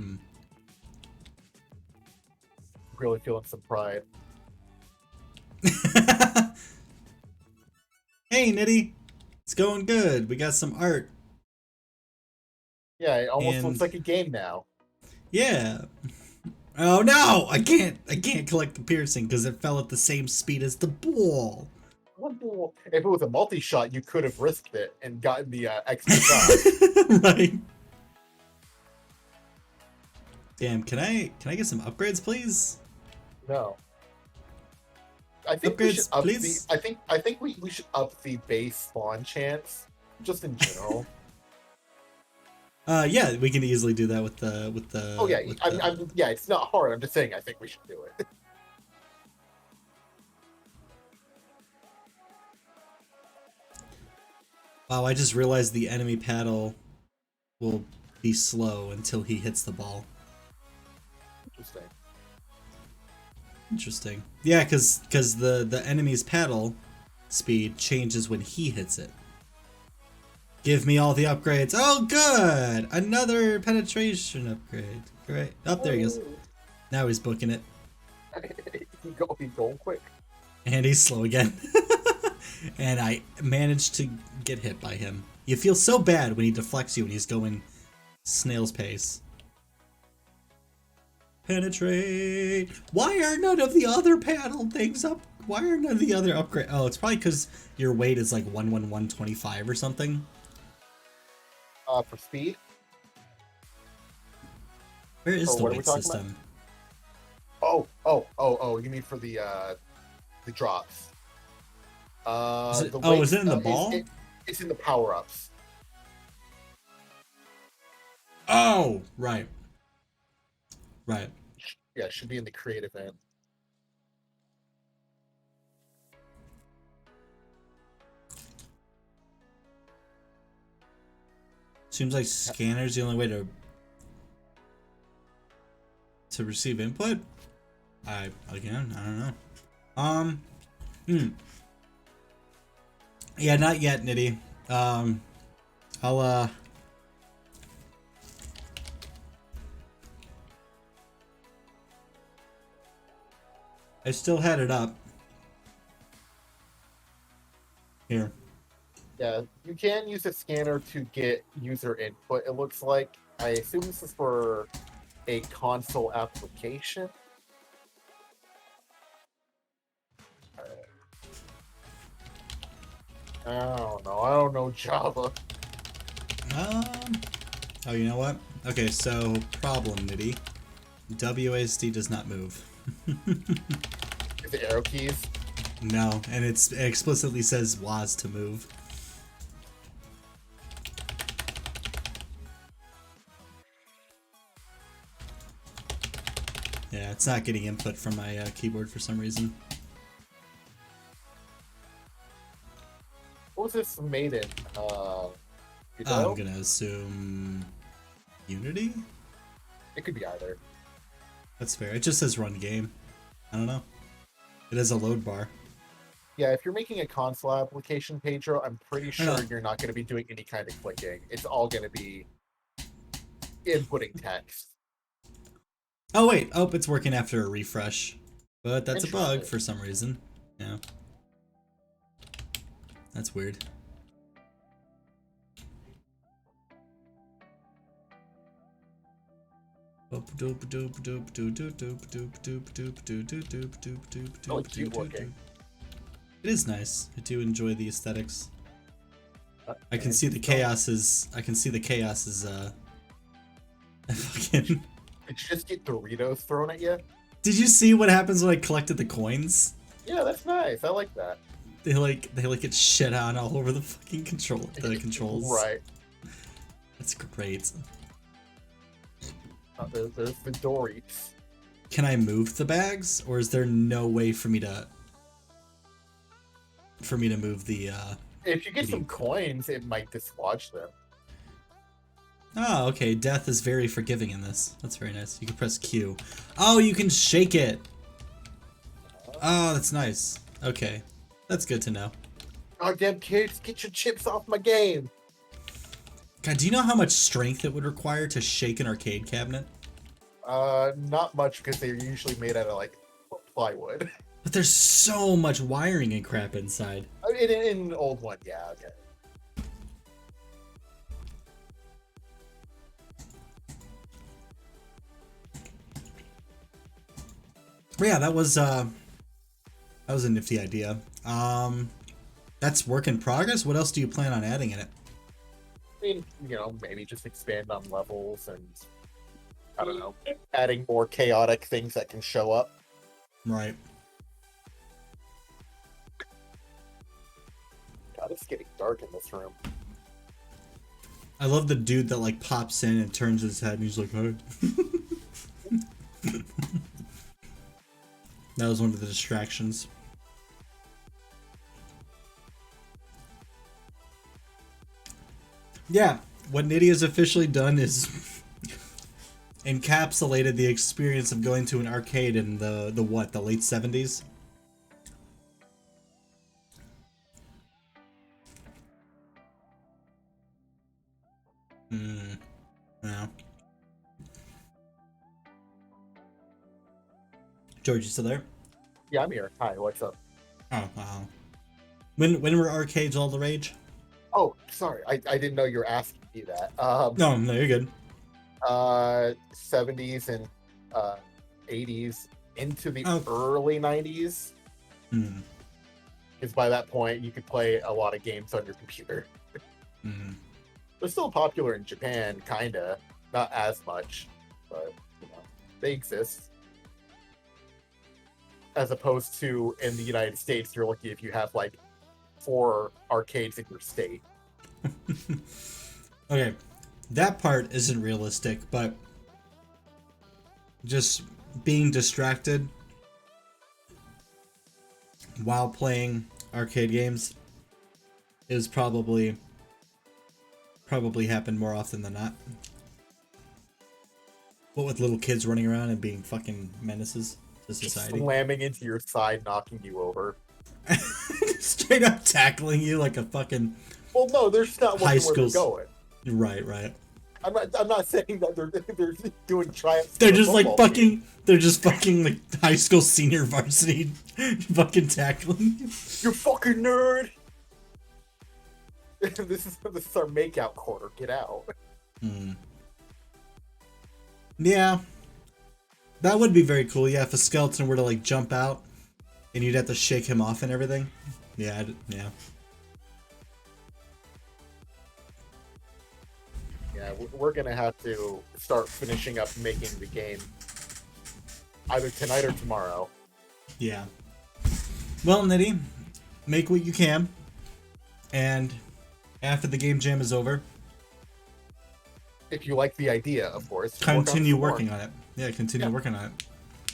Really feeling some pride. Hey, Nitty. It's going good. We got some art. Yeah, it almost And- looks like a game now. Yeah. Oh no! I can't collect the piercing because it fell at the same speed as the ball. If it was a multi-shot, you could have risked it and gotten the extra shot. Right. Damn, can I get some upgrades, please? No. I think we should Upgrades, up please? the. I think we should up the base spawn chance, just in general. Yeah, we can easily do that with the. Oh yeah, with yeah, it's not hard. I'm just saying, I think we should do it. Wow, I just realized the enemy paddle will be slow until he hits the ball. Interesting. Interesting. Yeah, because the enemy's paddle speed changes when he hits it. Give me all the upgrades. Oh, good! Another penetration upgrade. Great. Oh, there he goes. Now he's booking it. He's going quick. And he's slow again. And I managed to get hit by him. You feel so bad when he deflects you when he's going snail's pace. Penetrate. Why are none of the other paddle things up? Why are none of the other upgrade? Oh, it's probably because your weight is like 11125 or something. For speed. Where is Oh, the what are we weight talking system? Oh! You mean for the drops? Is it- The oh, weight- is it in the ball? It's in the power ups. Oh, right. Right. Yeah, it should be in the creative end. Seems like scanner's the only way to receive input. I don't know. Yeah, not yet, Nitty. I'll I still had it up. Here. Yeah, you can use a scanner to get user input, it looks like. I assume this is for a console application. I don't know. I don't know Java. Oh, you know what? Okay, so problem, Nitty. WASD does not move. Is it arrow keys? No, and it explicitly says WAS to move. Yeah, it's not getting input from my keyboard for some reason. What was this made in? You I'm know? gonna assume Unity? It could be either. That's fair. It just says run game. I don't know. It has a load bar. Yeah, if you're making a console application, Pedro, I'm pretty know. sure you're not going to be doing any kind of clicking. It's all going to be inputting text. Oh wait, oh, it's working after a refresh. But that's a bug Interesting. for some reason. Yeah. That's weird. Really cute looking. It is nice. I do enjoy the aesthetics. I can see the chaos is. I can see the chaos is. Fucking. Did you just get Doritos thrown at you? Did you see what happens when I collected the coins? Yeah, that's nice. I like that. They like get shit on all over the fucking controls. Right. That's great. There's the Doritos. Can I move the bags, or is there no way for me to move the? If you get some coins, it might dislodge them. Oh, okay. Death is very forgiving in this. That's very nice. You can press Q. Oh, you can shake it. Oh, that's nice. Okay, that's good to know. Goddamn kids, get your chips off my game. God, do you know how much strength it would require to shake an arcade cabinet? Not much because they're usually made out of like plywood. But there's so much wiring and crap inside. In an old one, yeah, okay. But yeah, that was a nifty idea. That's work in progress. What else do you plan on adding in it? I mean, you know, maybe just expand on levels and I don't know, adding more chaotic things that can show up. Right. God, it's getting dark in this room. I love the dude that like pops in and turns his head and he's like, "Hey." That was one of the distractions. Yeah, what Nitty has officially done is encapsulated the experience of going to an arcade in the late 70s? No. George, you still there? Yeah, I'm here. Hi, what's up? Oh, wow. When were arcades all the rage? Oh, sorry, I didn't know you were asking me that. No, you're good. 70s and 80s into the early 90s. Because by that point, you could play a lot of games on your computer. They're still popular in Japan, kinda. Not as much, but, you know, they exist. As opposed to in the United States, you're lucky if you have, like, 4 arcades in your state. Okay, that part isn't realistic, but just being distracted while playing arcade games is probably happened more often than not. What with little kids running around and being fucking menaces to society. Slamming into your side, knocking you over. Straight up tackling you like a fucking Well, no, they're just not high looking where they're school. going. Right. I'm not saying that they're doing triumphs. They're for the just like football fucking. team. They're just fucking like high school senior varsity, fucking tackling. You fucking nerd. This is our makeout quarter. Get out. Yeah, that would be very cool. Yeah, if a skeleton were to like jump out, and you'd have to shake him off and everything. Yeah. Yeah, we're gonna have to start finishing up making the game either tonight or tomorrow. Yeah. Well, Nitty, make what you can, and after the game jam is over, If you like the idea, of course, continue work working on it. Yeah, continue Yeah. working on it.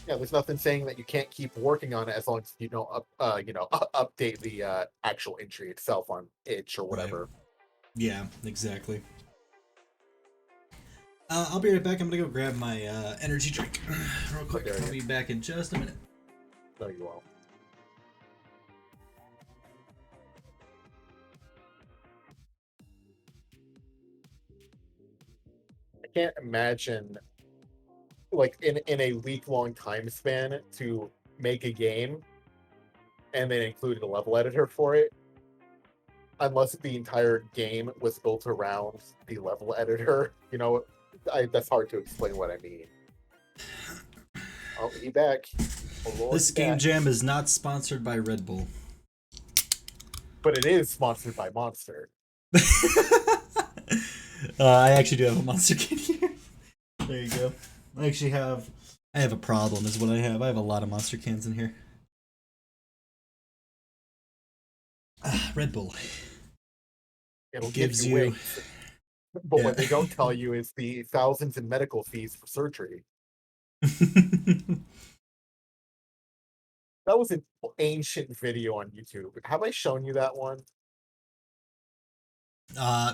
Yeah, there's nothing saying that you can't keep working on it as long as you don't update the actual entry itself on itch or whatever. Yeah, exactly. I'll be right back. I'm gonna go grab my energy drink real quick. Okay. I'll be back in just a minute. No, you won't. I can't imagine, like, in a week-long time span to make a game and then include a level editor for it, unless the entire game was built around the level editor. That's hard to explain what I mean. Oh, he back. Oh, Lord, This he game back. jam is not sponsored by Red Bull. But it is sponsored by Monster. I actually do have a monster can here. There you go. I have a problem is what I have. I have a lot of monster cans in here. Red Bull. It'll Gives give you you- wings. But Yeah. what they don't tell you is the thousands in medical fees for surgery. That was an ancient video on YouTube. Have I shown you that one?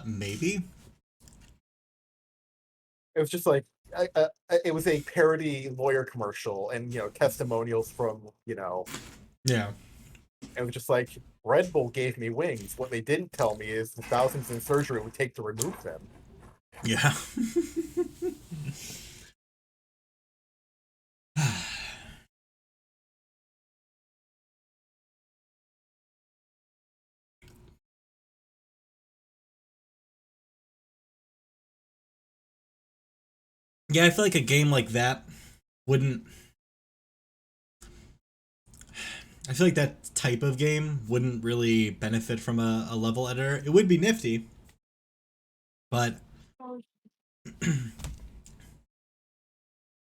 Maybe. It was just like it was a parody lawyer commercial, and testimonials from Yeah. it was just like, Red Bull gave me wings. What they didn't tell me is the thousands in surgery it would take to remove them. Yeah. Yeah, I feel like a game like that wouldn't. I feel like that type of game wouldn't really benefit from a level editor. It would be nifty, but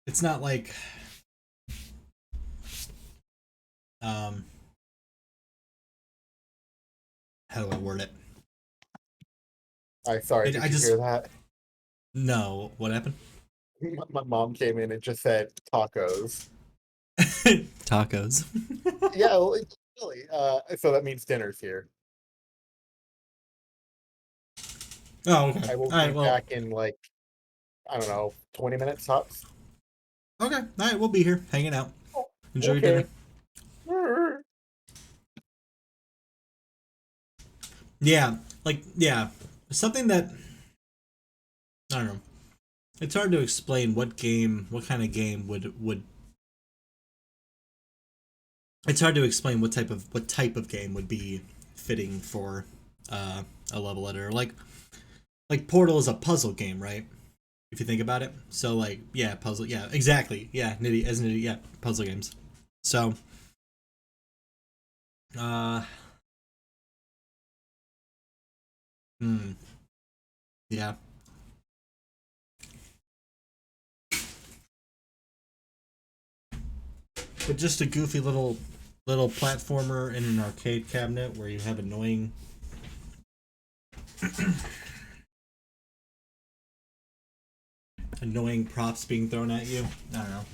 it's not like um how do I word it? Sorry, I did you just hear that? no. What happened? My mom came in and just said tacos. Tacos. Yeah, well, really. So that means dinner's here. Oh, okay. I will All be right. Well, back in, like, I don't know, 20 minutes tops. okay. All right. We'll be here, hanging out. Enjoy your Okay. dinner. Yeah, something that I don't know. It's hard to explain what kind of game would. It's hard to explain what type of game would be fitting for a level editor. Like Portal is a puzzle game, right? If you think about it. So like, yeah, puzzle. Yeah, exactly. Yeah, nitty. Yeah, puzzle games. So, uh, yeah. But just a goofy little platformer in an arcade cabinet where you have annoying props being thrown at you. I don't know.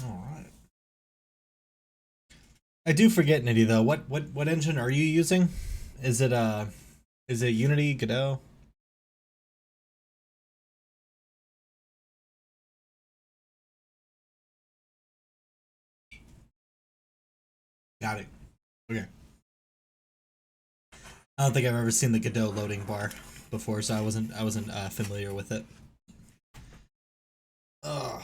All right. I do forget, Nitty, though. What engine are you using? Is it Unity, Godot? Got it. Okay. I don't think I've ever seen the Godot loading bar before, so I wasn't familiar with it. Ugh.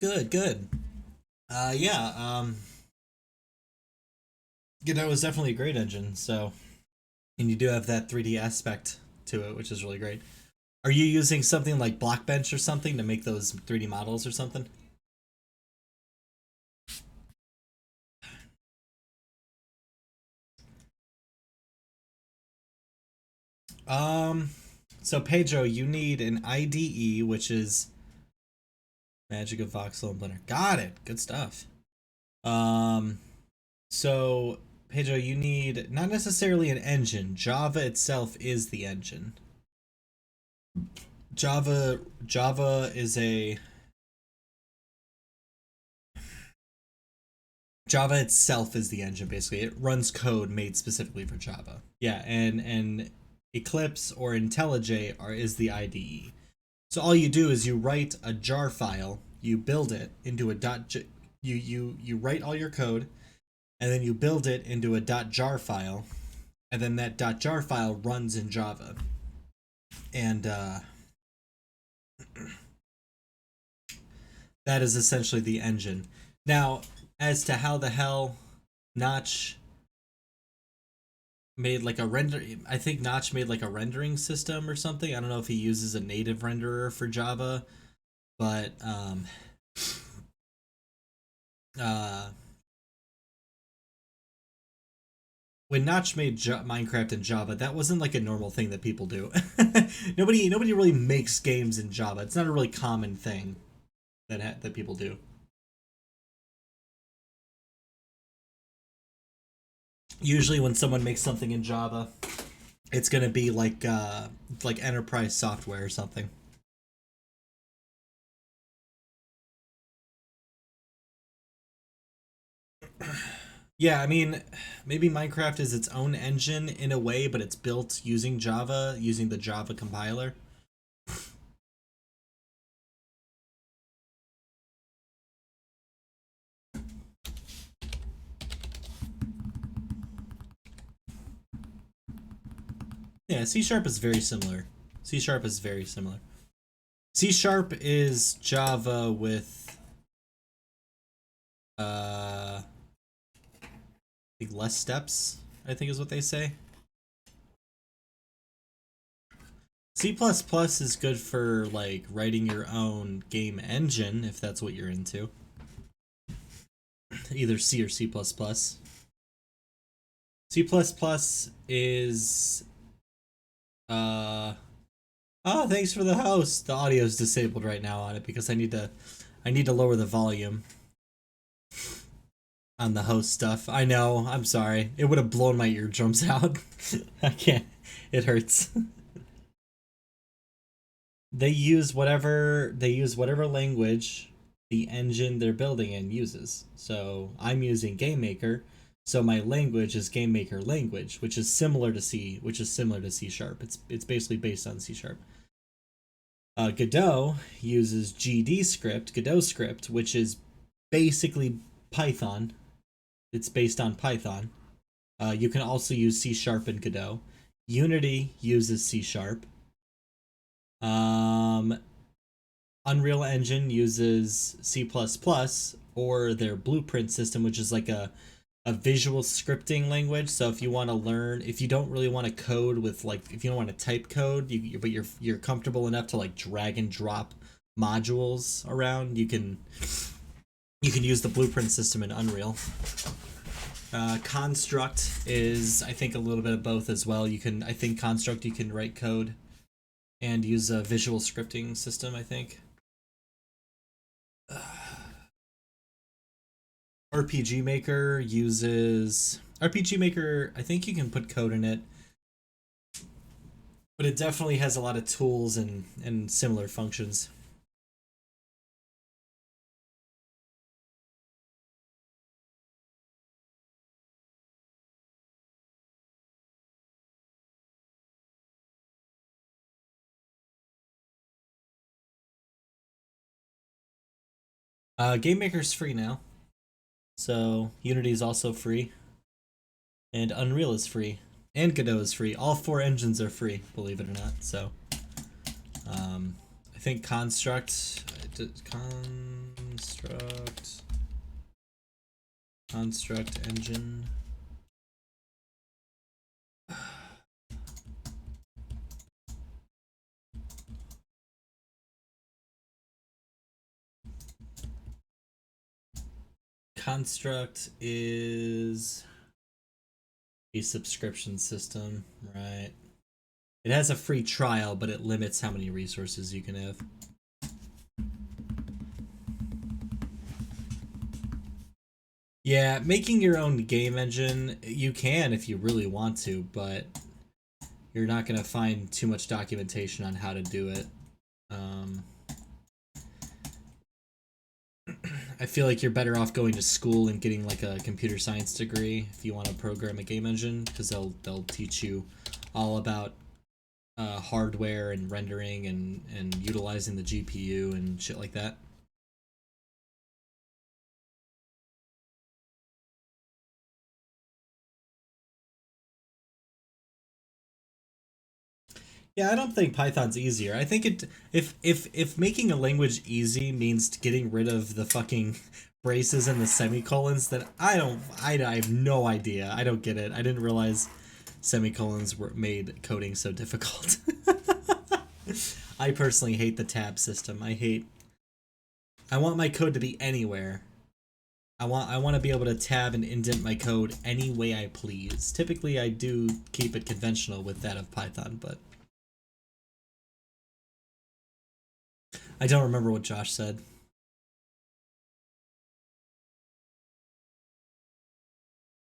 Good. Yeah, Godot is definitely a great engine, so, and you do have that 3D aspect to it, which is really great. Are you using something like Blockbench or something to make those 3D models or something? Um, so Pedro, you need an IDE, which is Magic of Voxel and Blender. Got it. Good stuff. Um, so Pedro, you need not necessarily an engine. Java itself is the engine. Java is a Java itself is the engine basically. It runs code made specifically for Java. Yeah, and Eclipse or IntelliJ is the IDE. So all you do is you write a jar file, you build it into a you write all your code, and then you build it into a .jar file, and then that .jar file runs in Java. And that is essentially the engine. Now, as to how the hell Notch made like a render, I think Notch made like a rendering system or something. I don't know if he uses a native renderer for Java, but when Notch made Minecraft in Java, that wasn't like a normal thing that people do. nobody really makes games in Java. It's not a really common thing that people do. Usually, when someone makes something in Java, it's gonna be like enterprise software or something. Yeah, I mean, maybe Minecraft is its own engine in a way, but it's built using Java, using the Java compiler. Yeah, C# is very similar. C# is very similar. C# is Java with I think less steps, I think is what they say. C++ is good for like writing your own game engine if that's what you're into. Either C or C++. C++ is oh, thanks for the host. The audio's disabled right now on it because I need to lower the volume on the host stuff. I know, I'm sorry. It would have blown my eardrums out. I can't. It hurts. They use whatever language the engine they're building in uses. So I'm using GameMaker, so my language is GameMaker language, which is similar to C, sharp. It's basically based on C sharp. Godot uses Godot script, which is basically Python. It's based on Python. You can also use C sharp in Godot. Unity uses C sharp. Unreal Engine uses C++ or their Blueprint system, which is like a visual scripting language. So if you want to learn, if you don't really want to code with like, if you don't want to type code, but you're comfortable enough to like drag and drop modules around, you can use the Blueprint system in Unreal. Construct is, I think, a little bit of both as well. I think Construct you can write code and use a visual scripting system, I think. RPG Maker, I think you can put code in it, but it definitely has a lot of tools and similar functions. Game Maker's free now, so Unity is also free, and Unreal is free, and Godot is free. All 4 engines are free, believe it or not. So, I think Construct. Construct engine. Construct is a subscription system, right? It has a free trial, but it limits how many resources you can have. Yeah, making your own game engine, you can if you really want to, but you're not going to find too much documentation on how to do it. I feel like you're better off going to school and getting like a computer science degree if you want to program a game engine, because they'll teach you all about hardware and rendering and utilizing the GPU and shit like that. Yeah, I don't think Python's easier. I think if making a language easy means getting rid of the fucking braces and the semicolons, then I have no idea. I don't get it. I didn't realize semicolons made coding so difficult. I personally hate the tab system. I want my code to be anywhere. I want to be able to tab and indent my code any way I please. Typically I do keep it conventional with that of Python, but I don't remember what Josh said.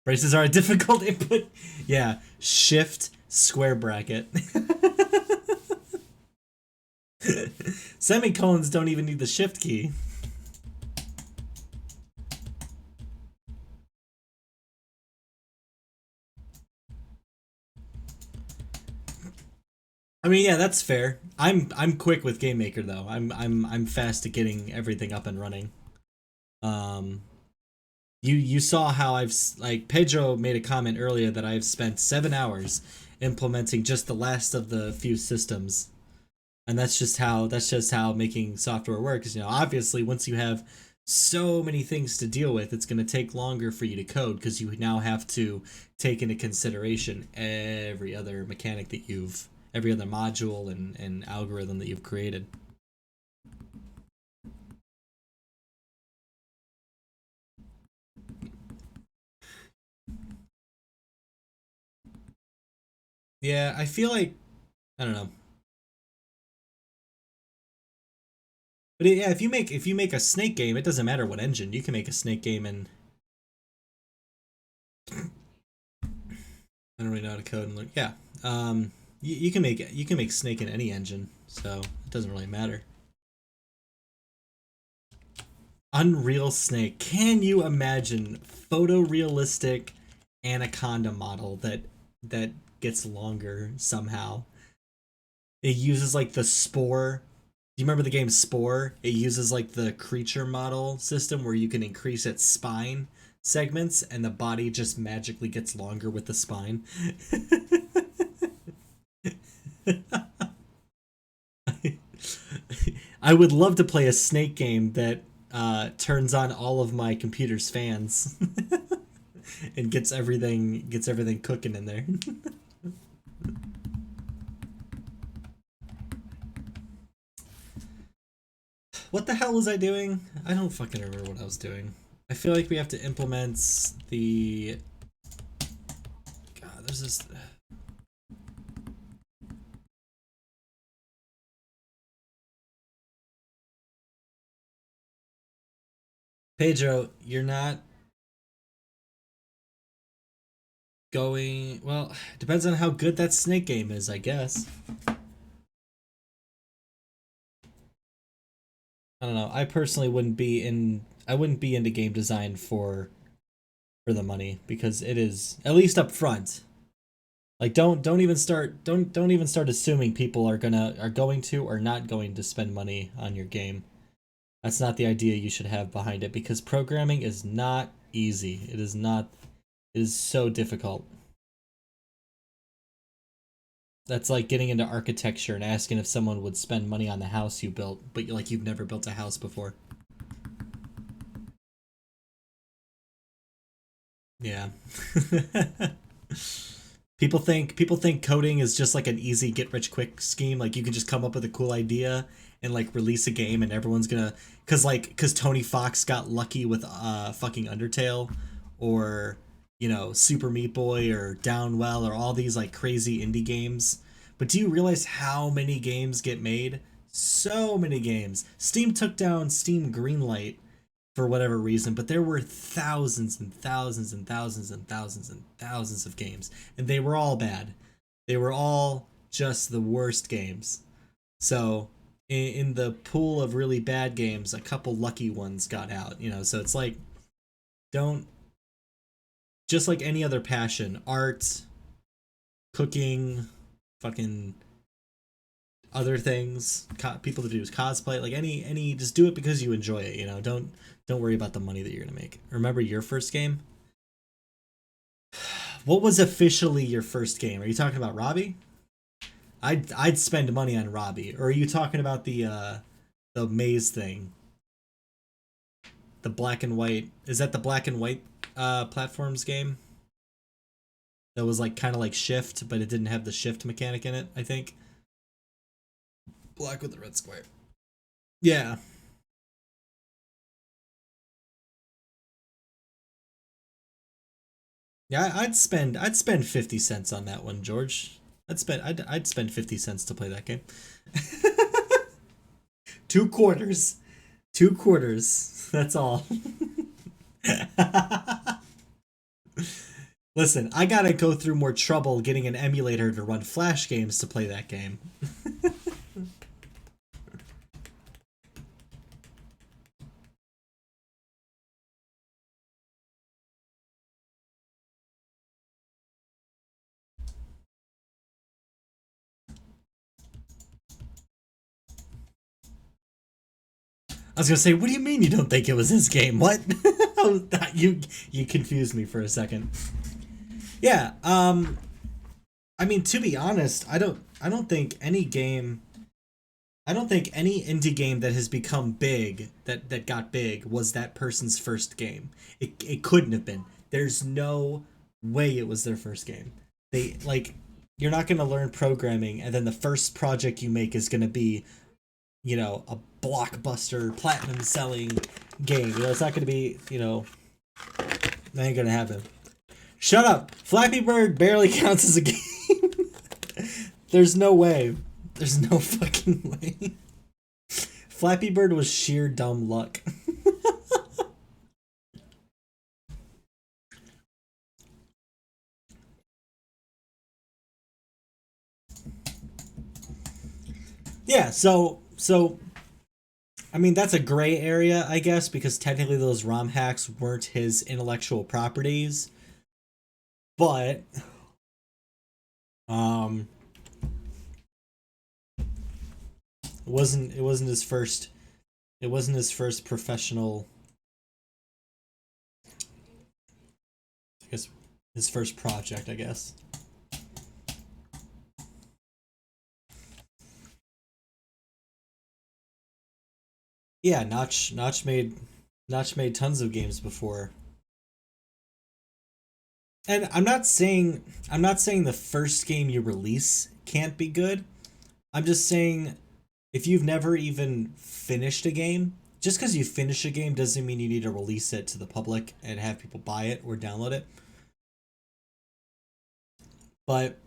Braces are a difficult input. Yeah, shift square bracket. Semicolons don't even need the shift key. I mean, yeah, that's fair. I'm quick with Game Maker though. I'm fast at getting everything up and running. You saw how like Pedro made a comment earlier that I've spent 7 hours implementing just the last of the few systems. And that's just how making software works. You know, obviously once you have so many things to deal with, it's going to take longer for you to code because you now have to take into consideration every other mechanic that every other module and algorithm that you've created. Yeah, I feel like, I don't know. But yeah, if you make a Snake game, it doesn't matter what engine. You can make a Snake game in I don't really know how to code and look. Yeah. You can make Snake in any engine, so it doesn't really matter. Unreal Snake. Can you imagine photorealistic anaconda model that gets longer somehow? It uses like the Spore. Do you remember the game Spore? It uses like the creature model system where you can increase its spine segments and the body just magically gets longer with the spine. I would love to play a Snake game that turns on all of my computer's fans and gets everything cooking in there. What the hell was I doing? I don't fucking remember what I was doing. I feel like we have to implement the... God, there's this... Pedro, you're not going... Well, depends on how good that Snake game is, I guess. I don't know. I personally wouldn't be into game design for the money because it is, at least up front. Like don't even start assuming people are going to or not going to spend money on your game. That's not the idea you should have behind it because programming is not easy. It is so difficult. That's like getting into architecture and asking if someone would spend money on the house you built, but like you've never built a house before. Yeah. People think coding is just like an easy get rich quick scheme. Like you can just come up with a cool idea and like release a game and everyone's gonna cause Tony Fox got lucky with fucking Undertale or Super Meat Boy or Downwell or all these like crazy indie games. But do you realize how many games get made? So many games. Steam took down Steam Greenlight for whatever reason, but there were thousands and thousands and thousands and thousands and thousands of games, and they were all bad. They were all just the worst games. So, in the pool of really bad games, a couple lucky ones got out, so it's like, don't, just like any other passion, art, cooking, fucking other things, people to do cosplay, like any just do it because you enjoy it. Don't worry about the money that you're gonna make. Remember your first game? What was officially your first game? Are you talking about Robbie? I'd spend money on Robbie. Or are you talking about the maze thing? The black and white, is that the black and white platforms game? That was like kind of like Shift, but it didn't have the shift mechanic in it, I think. Black with the red square. Yeah. Yeah, I'd spend 50 cents on that one, George. I'd spend 50 cents to play that game. 2 quarters. 2 quarters. That's all. Listen, I gotta go through more trouble getting an emulator to run Flash games to play that game. I was gonna say, what do you mean you don't think it was his game? What? You confused me for a second. Yeah, I mean, to be honest, I don't think any game, I don't think any indie game that has become big, that got big, was that person's first game. It couldn't have been. There's no way it was their first game. They, like, you're not gonna learn programming and then the first project you make is gonna be, a blockbuster platinum selling game. It's not gonna be, that ain't gonna happen. Shut up! Flappy Bird barely counts as a game. There's no way. There's no fucking way. Flappy Bird was sheer dumb luck. Yeah, so I mean, that's a gray area, I guess, because technically those ROM hacks weren't his intellectual properties. But it wasn't his first professional, I guess, his first project, I guess. Yeah, Notch made tons of games before. And I'm not saying the first game you release can't be good. I'm just saying if you've never even finished a game, just because you finish a game doesn't mean you need to release it to the public and have people buy it or download it. But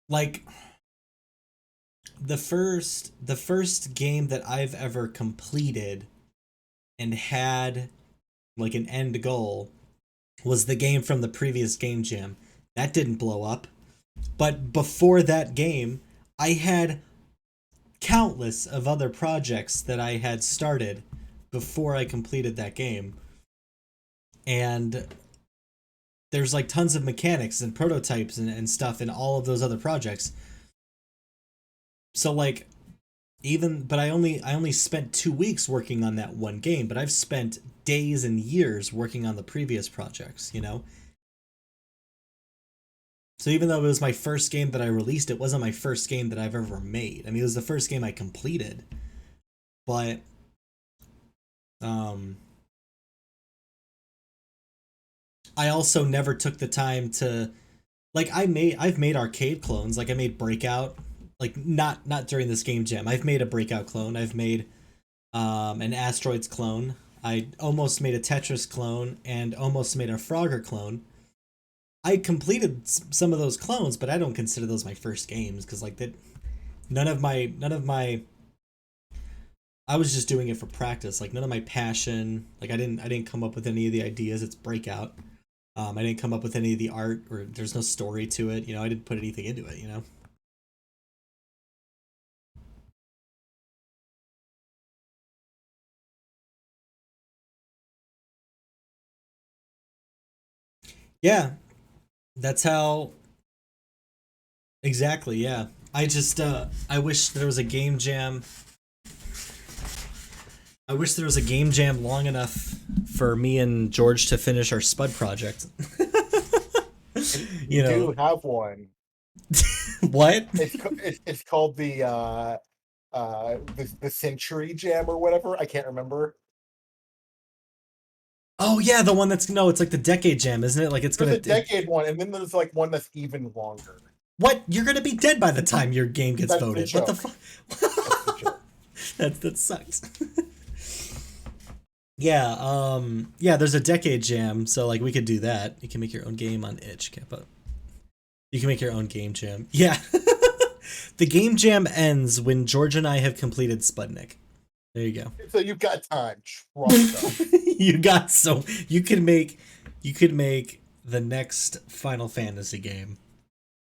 like the first game that I've ever completed and had like an end goal was the game from the previous game jam. That didn't blow up. But before that game, I had countless of other projects that I had started before I completed that game. And there's like tons of mechanics and prototypes and stuff in all of those other projects. So like but I only spent 2 weeks working on that one game, but I've spent days and years working on the previous projects. So even though it was my first game that I released, it wasn't my first game that I've ever made. I mean, it was the first game I completed. But I also never took the time to, like, I've made arcade clones. Like I made Breakout, like not during this game jam. I've made a Breakout clone. I've made an Asteroids clone. I almost made a Tetris clone and almost made a Frogger clone. I completed some of those clones, but I don't consider those my first games because like that, none of my. I was just doing it for practice. Like none of my passion. Like I didn't come up with any of the ideas. It's Breakout. I didn't come up with any of the art, or there's no story to it. You know, I didn't put anything into it. You know. Yeah, that's how. Exactly. Yeah. I just I wish there was a game jam. I wish there was a game jam long enough for me and George to finish our Spud project. You know do have one. what? It's called the Century Jam or whatever. I can't remember. Oh yeah, the one that's no, it's like the Decade Jam, isn't it? Like it's There's gonna a decade one, and then there's like one that's even longer. What? You're gonna be dead by the time your game gets That's the voted. What the joke. fuck? That sucks. Yeah, there's a Decade Jam, so like we could do that. You can make your own game on itch, Kappa. You can make your own game jam. Yeah. The game jam ends when George and I have completed Sputnik. There you go. So you've got time. Trust us. You could make the next Final Fantasy game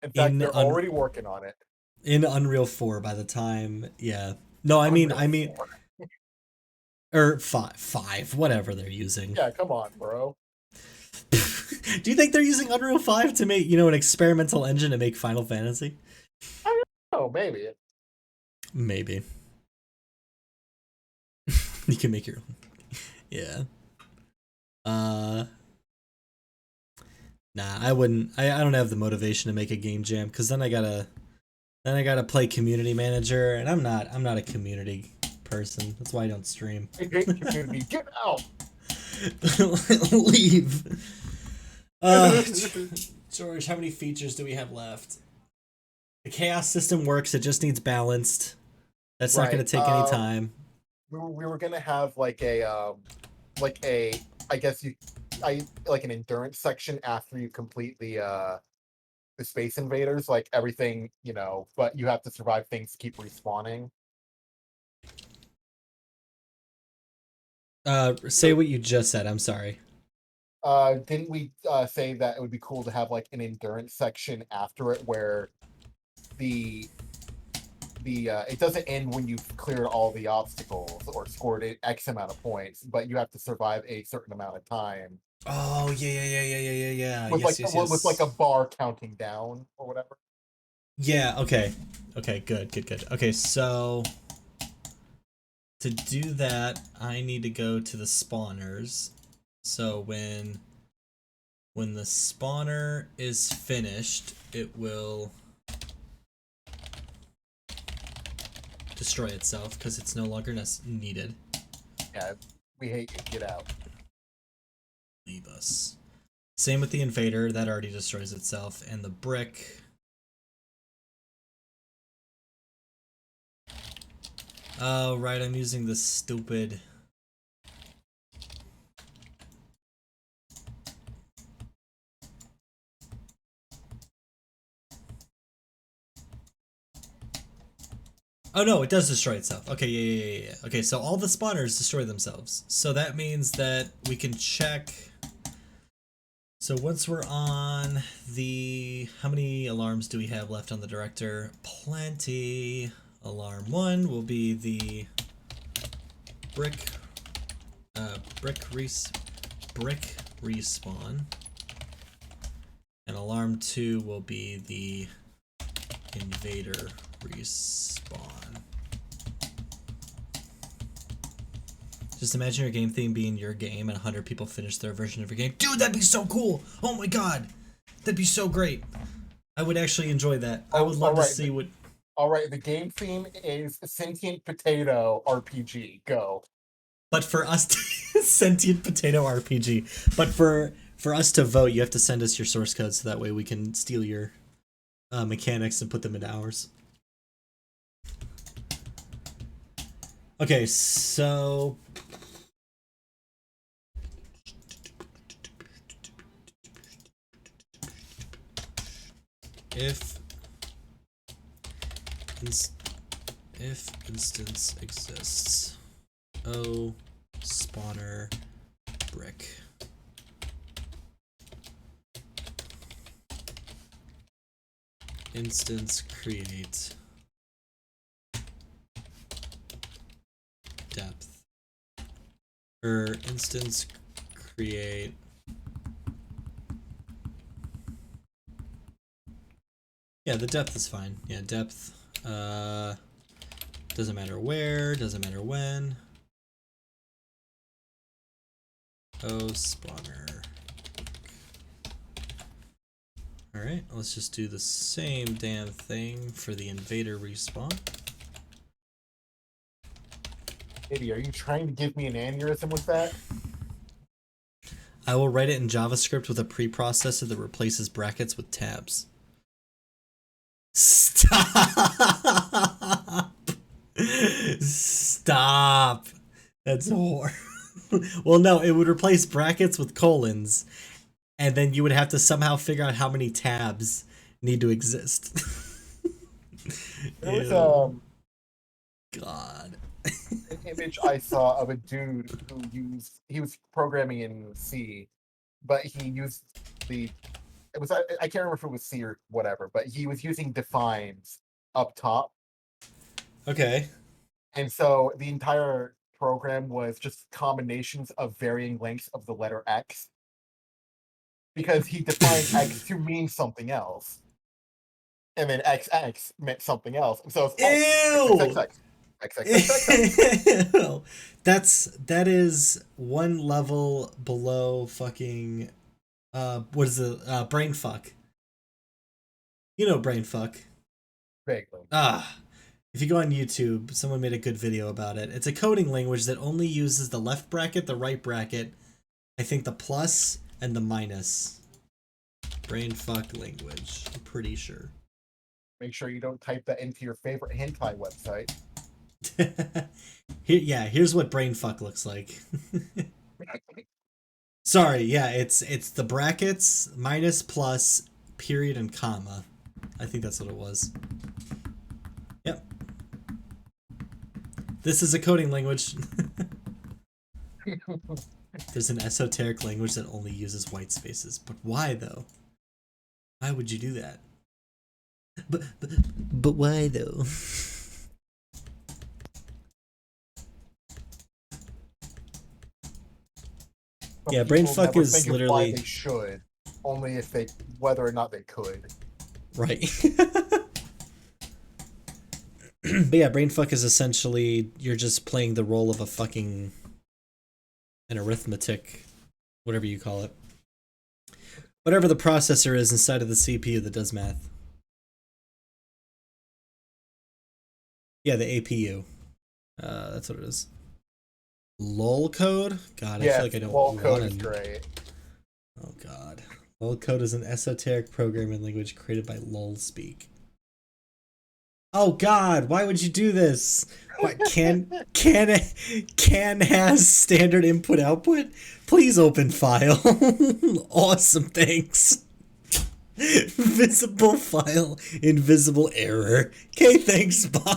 In fact, In they're un- already working on it. in Unreal 4 by the time, yeah. No, I mean Unreal 4. or five, whatever they're using. Yeah, come on, bro. Do you think they're using Unreal 5 to make, an experimental engine to make Final Fantasy? Oh, maybe. Maybe. You can make your own. Yeah. Nah, I wouldn't. I don't have the motivation to make a game jam because then I gotta play community manager, and I'm not a community person. That's why I don't stream. I hate community. Get out. Leave. George, how many features do we have left? The chaos system works. It just needs balanced. That's not going to take any time. We were gonna have like a I guess like an endurance section after you complete the Space Invaders, like everything, but you have to survive things to keep respawning. Say what you just said. I'm sorry. Didn't we say that it would be cool to have like an endurance section after it where the it doesn't end when you've cleared all the obstacles or scored X amount of points, but you have to survive a certain amount of time. Oh yeah. With with like a bar counting down or whatever. Yeah. Okay. Good. Okay, so to do that, I need to go to the spawners. So when the spawner is finished, it will destroy itself because it's no longer needed. Yeah, we hate you. Get out. Leave us. Same with the invader, that already destroys itself, and the brick. Oh, right, I'm using this stupid. Oh no, it does destroy itself. Okay, yeah. Okay, so all the spawners destroy themselves. So that means that we can check. So once we're on the... How many alarms do we have left on the director? Plenty. Alarm 1 will be the brick respawn. And alarm 2 will be the invader respawn. Just imagine your game theme being your game and 100 people finish their version of your game. Dude, that'd be so cool! Oh my god! That'd be so great! I would actually enjoy that. I would love to see what... Alright, the game theme is Sentient Potato RPG. Go. But for us, Sentient Potato RPG. But For us to vote, you have to send us your source code so that way we can steal your mechanics and put them into ours. Okay, so if instance exists, O spawner brick. Instance create depth, or instance create the depth is fine. Yeah, depth doesn't matter where, doesn't matter when. Oh, spawner. Alright, let's just do the same damn thing for the invader respawn. Eddie, are you trying to give me an aneurysm with that? I will write it in JavaScript with a preprocessor that replaces brackets with tabs. Stop! Stop! That's horrible. Well, no, it would replace brackets with colons, and then you would have to somehow figure out how many tabs need to exist. There was God. an image I saw of a dude who he was programming in C, but he used I can't remember if it was C or whatever, but he was using defines up top. Okay. And so the entire program was just combinations of varying lengths of the letter X. Because he defined X to mean something else. And then XX meant something else. So it's XXX. Ew. That is one level below fucking what is it? Brain fuck. You know brain fuck. Vaguely. If you go on YouTube, someone made a good video about it. It's a coding language that only uses the left bracket, the right bracket, I think the plus, and the minus. Brain fuck language. I'm pretty sure. Make sure you don't type that into your favorite hentai website. Here's what brain fuck looks like. Sorry, it's the brackets, minus, plus, period, and comma. I think that's what it was. Yep. This is a coding language. There's an esoteric language that only uses white spaces. But why, though? Why would you do that? But why, though? Yeah, brain fuck is literally... Why they should, only if whether or not they could. Right. But yeah, brain fuck is essentially you're just playing the role of an arithmetic, whatever you call it. Whatever the processor is inside of the CPU that does math. Yeah, the APU. That's what it is. LOL code? God, I feel like I don't LOL code want is great. Oh god. LOL code is an esoteric programming language created by LOL Speak. Oh god, why would you do this? What can has standard input output? Please open file. Awesome, thanks. Visible file, invisible error. Okay, thanks, bye.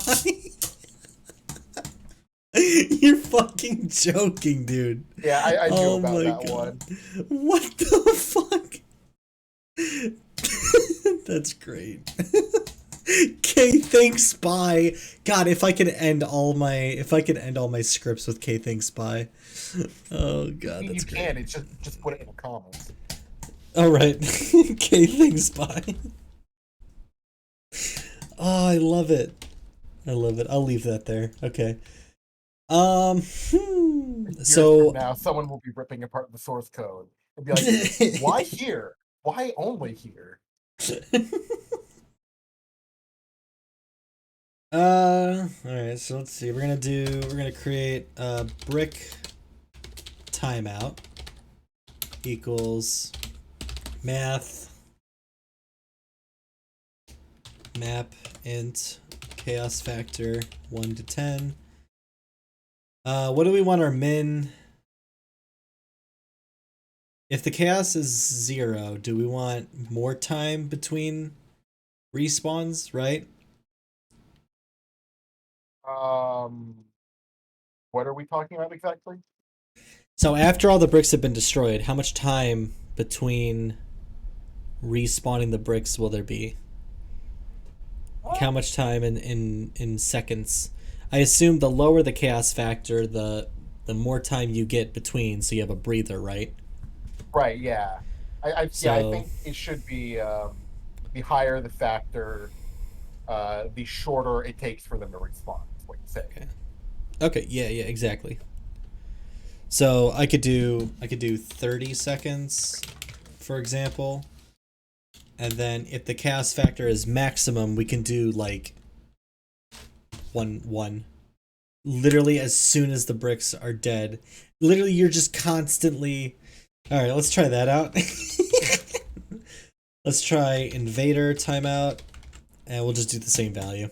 You're fucking joking, dude. Yeah, I knew about my that God. one. What the fuck? That's great. K thanks bye. God, if I could end all my scripts with K thanks bye. Oh god, that's you great. can. It's just put it in the comments. All right. K thanks bye. Oh, I love it. I love it. I'll leave that there. Okay. So now someone will be ripping apart the source code and be like, "Why here? Why only here?" All right. So let's see. We're gonna create a brick timeout. equals math map int chaos factor 1 to 10. What do we want our min? If the chaos is 0, do we want more time between respawns, right? What are we talking about exactly? So after all the bricks have been destroyed, how much time between respawning the bricks will there be? Like how much time in seconds? I assume the lower the chaos factor, the more time you get between, so you have a breather, right? Right. Yeah. I So think it should be the higher the factor, the shorter it takes for them to respond. Is what you say. okay, yeah, exactly. So I could do 30 seconds, for example. And then if the chaos factor is maximum, we can do like one. Literally as soon as the bricks are dead. Literally you're just constantly. Alright, let's try that out. Let's try invader timeout, and we'll just do the same value.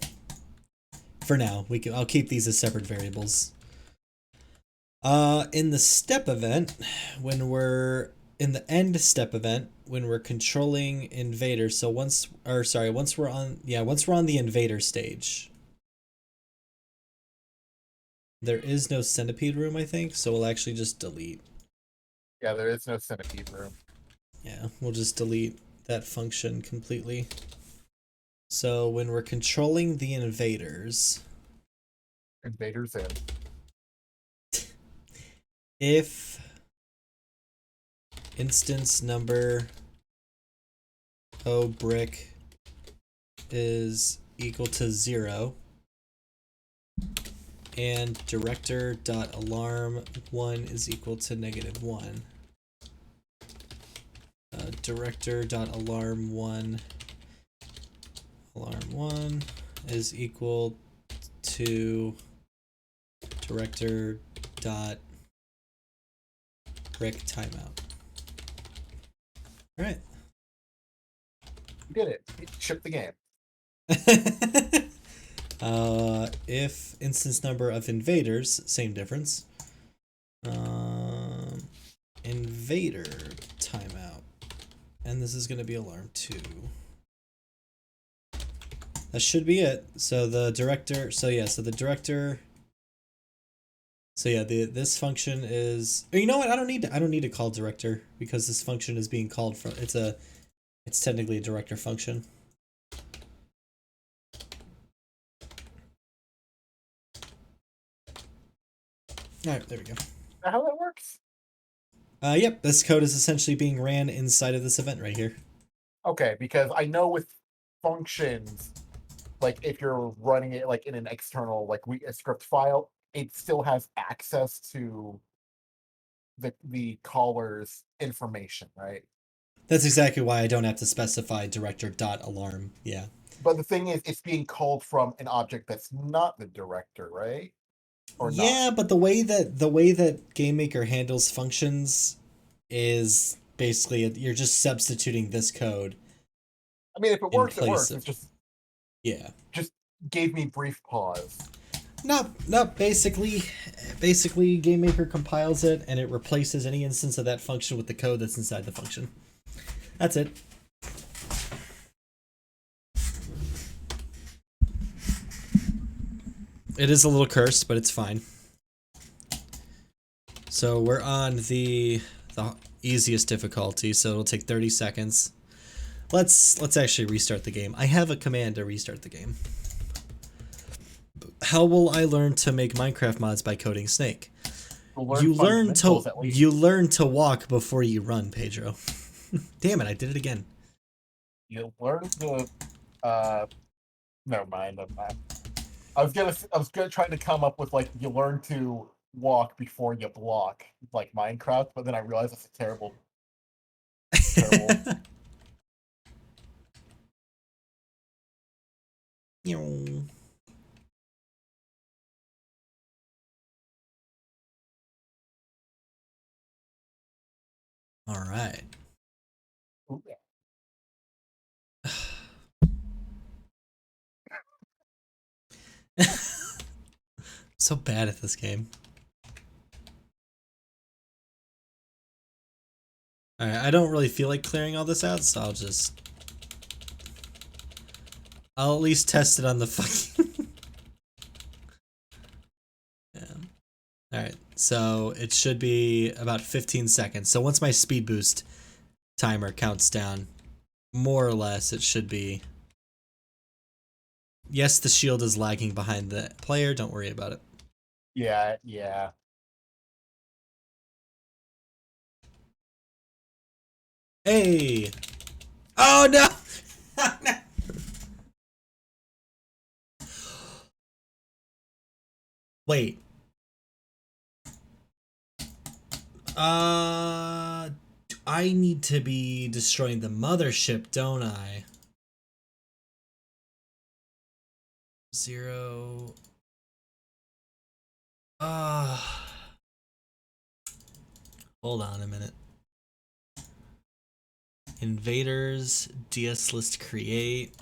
For now, I'll keep these as separate variables. In the step event, when we're in the end step event, when we're controlling invaders, so once we're on the invader stage, there is no centipede room, I think, so we'll actually just delete. Yeah, there is no centipede room. Yeah, we'll just delete that function completely. So when we're controlling the invaders, Invaders in. if instance number O brick is equal to 0 and director.alarm1 is equal to -1, director.alarm1 alarm1 is equal to director dot brick timeout. All right. You did it. You shipped the game. If instance number of invaders, same difference. Invader timeout, and this is going to be alarm 2. That should be it. So the director. This function is. You know what? I don't need to call director because this function is being called from. It's technically a director function. All right, there we go. Is that how that works? Yep. This code is essentially being ran inside of this event right here. Okay, because I know with functions, like if you're running it like in an external a script file, it still has access to the caller's information, right? That's exactly why I don't have to specify director.alarm. Yeah. But the thing is, it's being called from an object that's not the director, right? Or yeah, not. but the way that GameMaker handles functions is basically you're just substituting this code. I mean, if it works, it works. It's just gave me brief pause. No. Basically, GameMaker compiles it and it replaces any instance of that function with the code that's inside the function. That's it. It is a little cursed, but it's fine. So we're on the easiest difficulty, so it'll take 30 seconds. Let's actually restart the game. I have a command to restart the game. How will I learn to make Minecraft mods by coding Snake? You learn to walk before you run, Pedro. Damn it, I did it again. You learn to never mind. I was gonna try to come up with you learn to walk before you block, like Minecraft, but then I realized it's a terrible. All right. Ooh, yeah. So bad at this game. Alright, I don't really feel like clearing all this out, so I'll at least test it on the fucking... Yeah. Alright, so it should be about 15 seconds. So once my speed boost timer counts down, more or less it should be... Yes, the shield is lagging behind the player, don't worry about it. Yeah, yeah. Hey! Oh no! No. Wait. I need to be destroying the mothership, don't I? 0. Hold on a minute. Invaders, DS list create.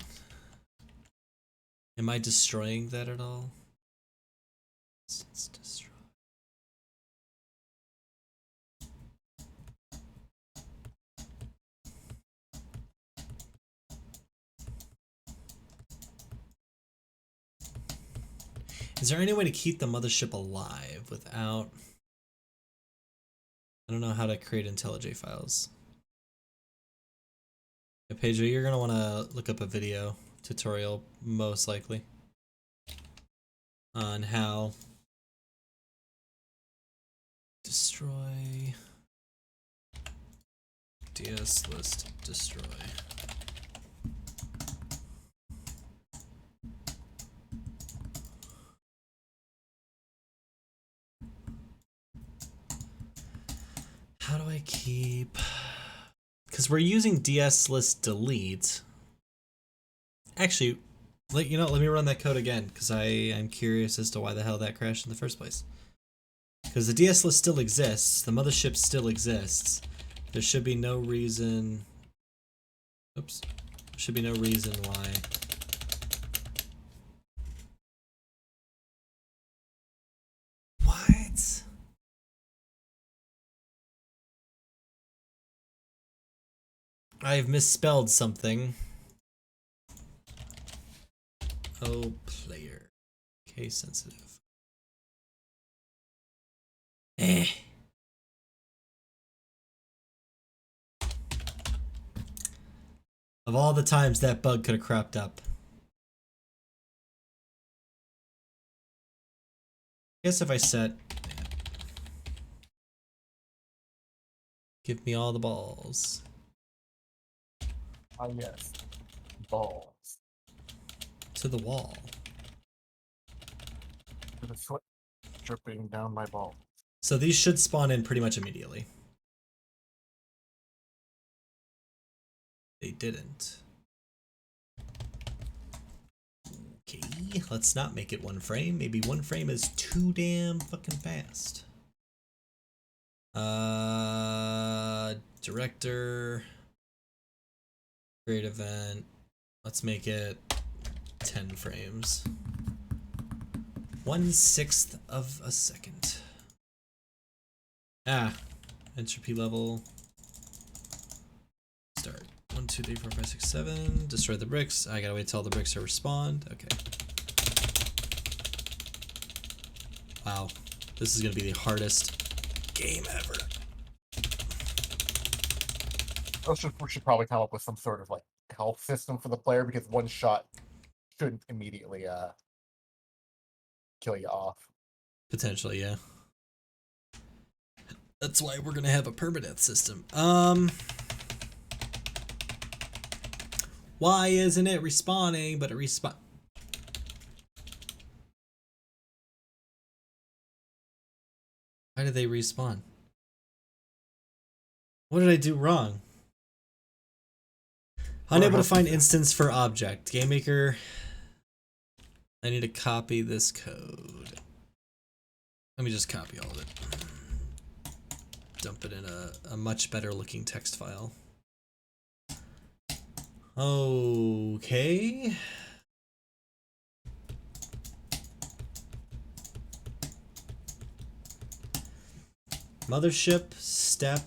Am I destroying that at all? Let's destroy. Is there any way to keep the mothership alive without... I don't know how to create IntelliJ files. Yeah, Pedro, you're going to want to look up a video tutorial, most likely, on how destroy DS list destroy. How do I keep... Because we're using DS list delete. Actually, let me run that code again, because I'm curious as to why the hell that crashed in the first place. Because the DS list still exists, the mothership still exists. There should be no reason... Oops. There should be no reason why... What? I've misspelled something. Oh, player. Case sensitive. Eh. Of all the times that bug could have cropped up. I guess if I set... Give me all the balls. Ah, yes. Balls. To the wall. The sweat dripping down my ball. So these should spawn in pretty much immediately. They didn't. Okay, let's not make it 1 frame. Maybe 1 frame is too damn fucking fast. Director. Create event. Let's make it 10 frames. 1/6 of a second. Ah, entropy level. Start. 1, 2, 3, 4, 5, 6, 7. Destroy the bricks. I gotta wait till the bricks are respawned. Okay. Wow. This is gonna be the hardest game ever. We should probably come up with some sort of like health system for the player, because one shot shouldn't immediately kill you off. Potentially, yeah. That's why we're gonna have a permadeath system. Why isn't it respawning? But it respawn. Why did they respawn? What did I do wrong? Unable to find instance for object. GameMaker. I need to copy this code. Let me just copy all of it. dump it in a much better looking text file. Okay. Mothership, step,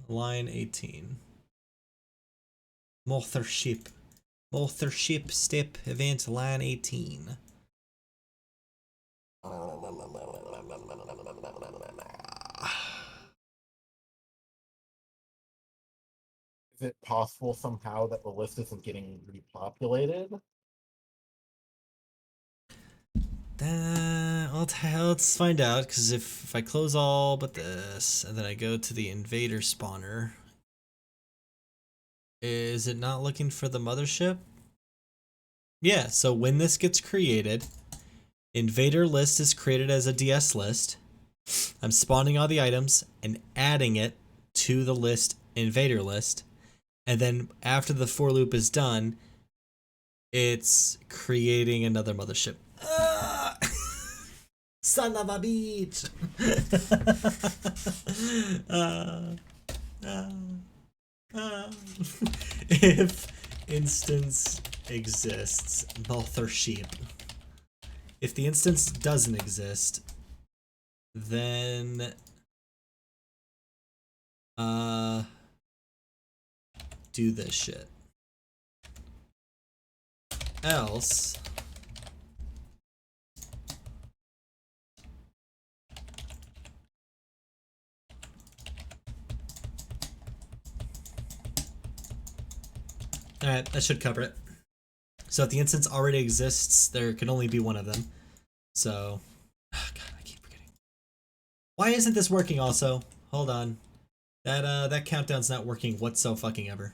line 18. Mothership. Mothership, step, event, line 18. Is it possible somehow that the list isn't getting repopulated? Let's find out, because if I close all but this, and then I go to the invader spawner, is it not looking for the mothership? Yeah, so when this gets created, invader list is created as a DS list. I'm spawning all the items and adding it to the list invader list. And then after the for loop is done, it's creating another mothership. Son of a bitch! If instance exists, mothership. If the instance doesn't exist, then do this shit. Else alright, that should cover it. So if the instance already exists, there can only be one of them. So oh god, I keep forgetting. Why isn't this working also? Hold on. That countdown's not working whatsoever.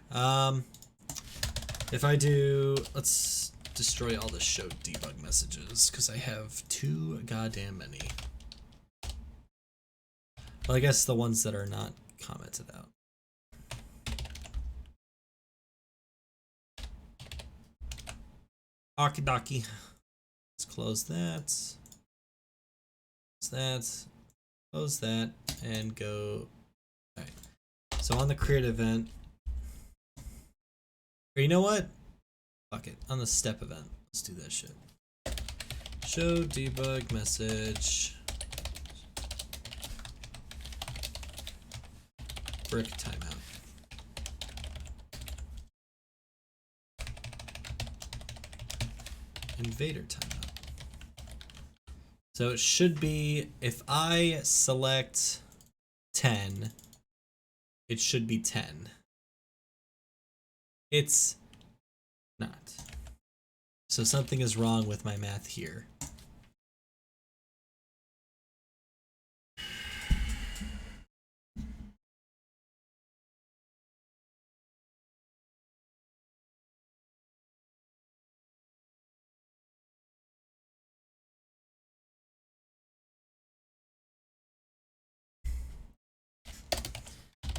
If I do, let's destroy all the show debug messages because I have too goddamn many. Well, I guess the ones that are not commented out. Okie dokie. Let's close that. Close that, and go. Alright. So on the create event, or you know what? Fuck it. On the step event, let's do that shit. Show debug message. Brick timeout. Invader timeout. So it should be, if I select 10, it should be 10. It's not. So something is wrong with my math here.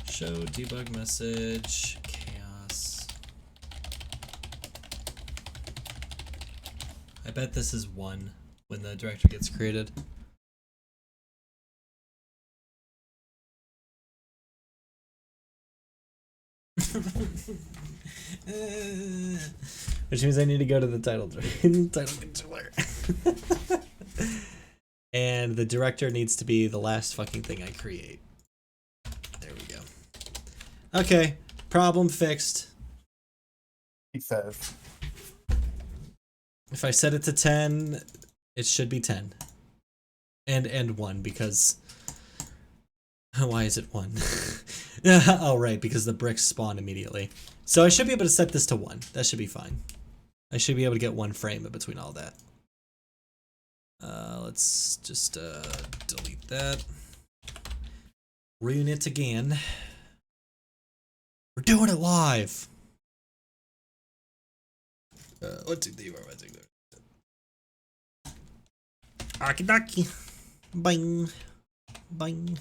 Show debug message, chaos. I bet this is 1 when the director gets created. Which means I need to go to the title controller. And the director needs to be the last fucking thing I create. There we go. Okay, problem fixed. He says. If I set it to 10, it should be 10. And 1, because... Why is it 1? Oh, right, because the bricks spawn immediately. So I should be able to set this to 1. That should be fine. I should be able to get 1 frame in between all that. Let's just delete that. Reunit again. We're doing it live! 1, 2, 3, 4, 5, 6, 7. Akidaki. Bing. Bing.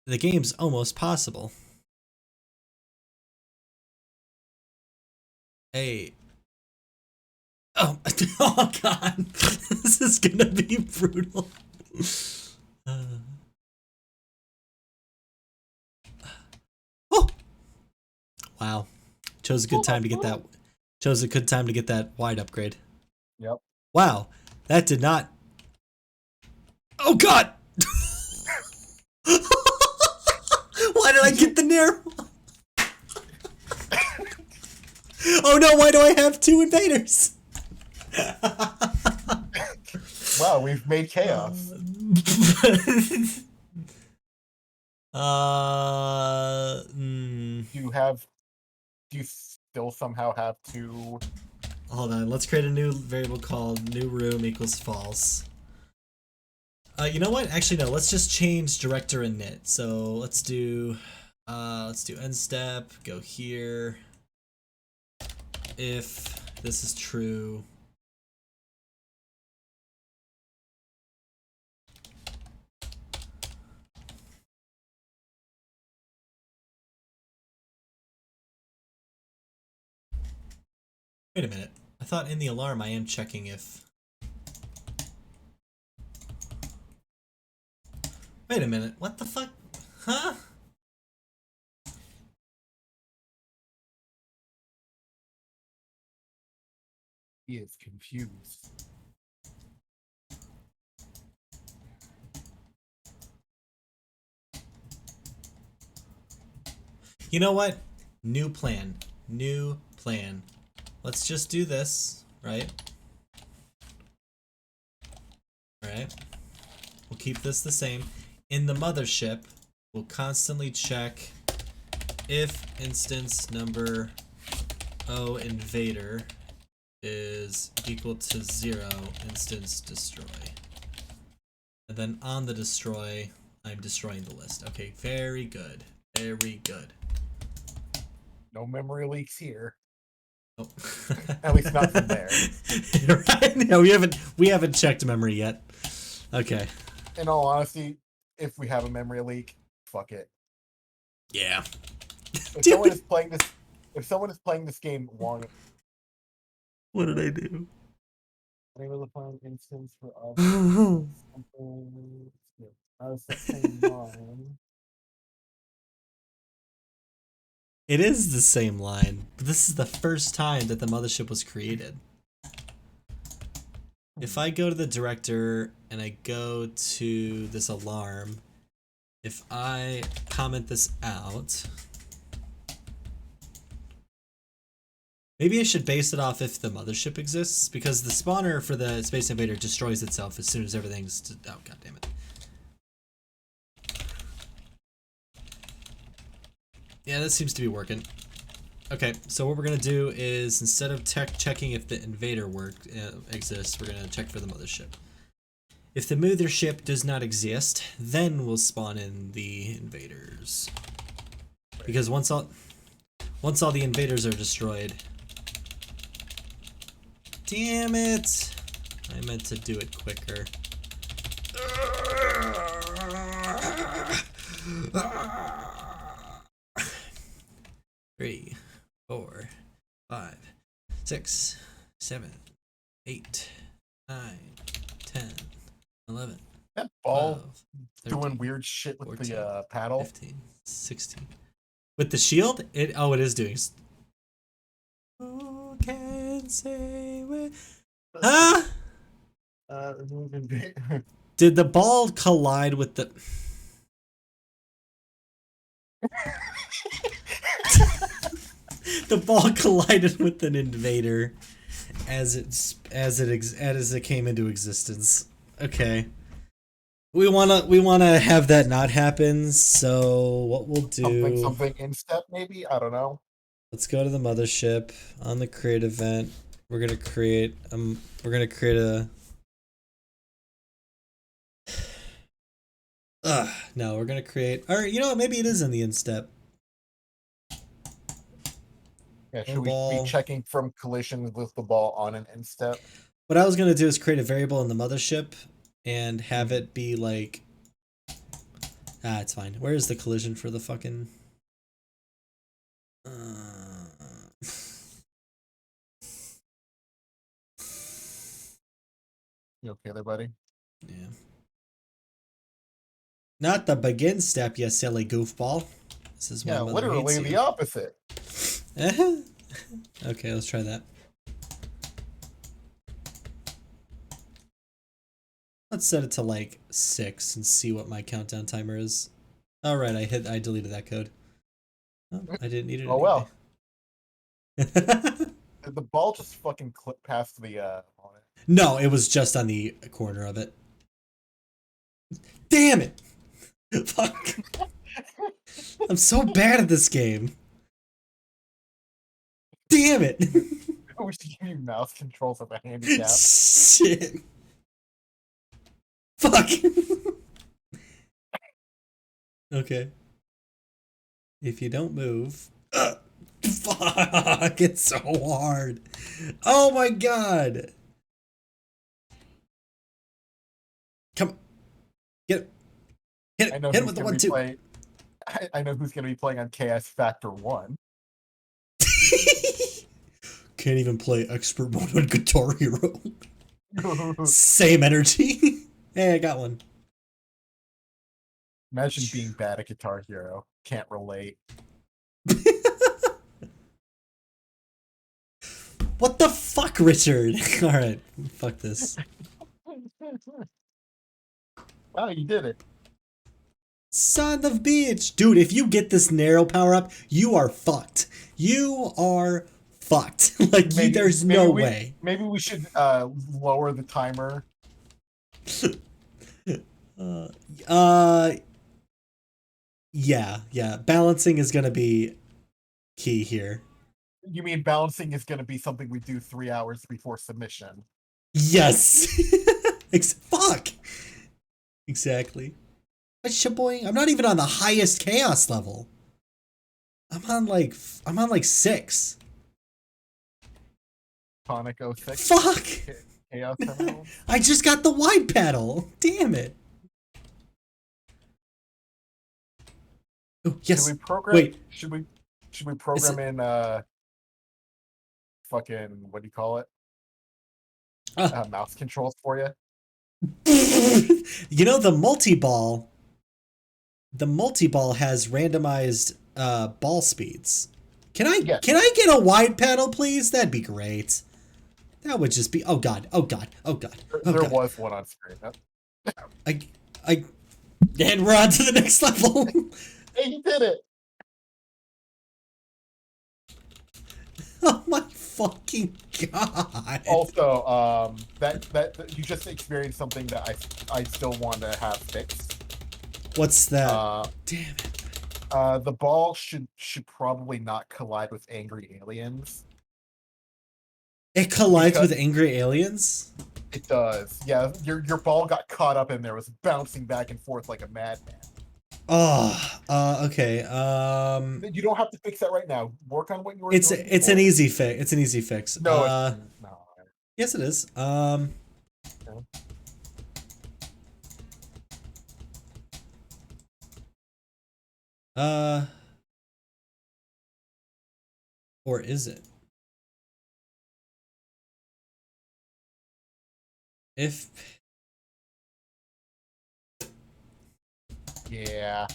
The game's almost possible. Hey. Oh, oh god. This is gonna be brutal. Wow. Chose a good time to get that. Chose a good time to get that wide upgrade. Yep. Wow. That did not. Oh God. Why did I get the narrow? Oh no! Why do I have 2 invaders? Wow, we've made chaos. Do you still somehow have to? Hold on. Let's create a new variable called new room equals false. You know what? Actually, no. Let's just change director and init. So let's do end step. Go here. If this is true. Wait a minute. I thought in the alarm I am checking if. Wait a minute. What the fuck? Huh? He is confused. You know what? New plan. New plan. Let's just do this, right? Alright. We'll keep this the same. In the mothership, we'll constantly check if instance number O invader is equal to 0 instance destroy. And then on the destroy, I'm destroying the list. Okay, very good. Very good. No memory leaks here. Oh. At least not from there. Right? No, we haven't checked memory yet. Okay. In all honesty, if we have a memory leak, fuck it. Yeah. If someone is playing this game long, What did I do? able to find instance for something. I was the same line. It is the same line, but this is the first time that the mothership was created. If I go to the director and I go to this alarm, if I comment this out, maybe I should base it off if the mothership exists, because the spawner for the Space Invader destroys itself as soon as everything's... Oh, god damn it. Yeah, that seems to be working. Okay, so what we're gonna do is, instead of checking if the invader exists, we're gonna check for the mothership. If the mothership does not exist, then we'll spawn in the invaders. Because once all the invaders are destroyed... Damn it! I meant to do it quicker. 3, 4, 5, 6, 7, 8, 9, 10, 11. That ball 12, 13, doing weird shit with 14, the paddle. 15, 16. With the shield? It is doing. Who can say with? Huh? Did the ball collide with the? The ball collided with an invader as it came into existence. Okay. We wanna have that not happen, so what we'll do, something in step maybe? I don't know. let's go to the mothership. On the create event, we're gonna create a no, we're gonna create, or you know what, maybe it is in the instep. Yeah, should we be checking from collisions with the ball on an instep? What I was gonna do is create a variable in the mothership and have it be like, it's fine. Where is the collision for the fucking? You okay there, buddy? Yeah. Not the begin step, you silly goofball. This is why Mother literally hates the you. opposite. Okay, let's try that. Let's set it to like 6 and see what my countdown timer is. All right, I deleted that code. Oh, I didn't need it Oh anyway. well. Did the ball just fucking clip past the opponent? No, it was just on the corner of it. Damn it! Fuck. I'm so bad at this game. Damn it! We should give you mouse controls of a handicap. Shit. Fuck. Okay. If you don't move. Fuck, it's so hard. Oh my god. Come. Get it. Hit it. I know Hit him who's with the gonna be 1-2. playing. I know who's going to be playing on KS Factor 1. Can't even play expert mode on Guitar Hero. Same energy. Hey, I got one. Imagine being bad at Guitar Hero. Can't relate. What the fuck, Richard? Alright, fuck this. Wow, you did it. Son of bitch. Dude, if you get this narrow power up, you are fucked. You are fucked. Like, there's no way. Maybe we should lower the timer. Yeah. Balancing is gonna be key here. You mean balancing is going to be something we do 3 hours before submission? Yes. Fuck. Exactly. I'm not even on the highest chaos level. I'm on like 6. Tonic 06. Fuck. Chaos Emerald. I just got the wide paddle. Damn it. Oh, yes. Should we program? Wait. Should we program in fucking what do you call it? Mouse controls for you. You know, the multi-ball has randomized ball speeds. Can I get a wide paddle, please? That'd be great. That would just be, oh god. There was one on screen. And we're on to the next level. Hey, you did it! Oh my fucking god. Also, that you just experienced something that I still want to have fixed. What's that? Damn it. The ball should probably not collide with angry aliens. It collides with angry aliens? It does. Yeah, your ball got caught up in there, was bouncing back and forth like a madman. Oh, okay. You don't have to fix that right now. Work on what you were It's doing an easy fix. It's an easy fix. No, no. Yes, it is. Or is it? If Yeah.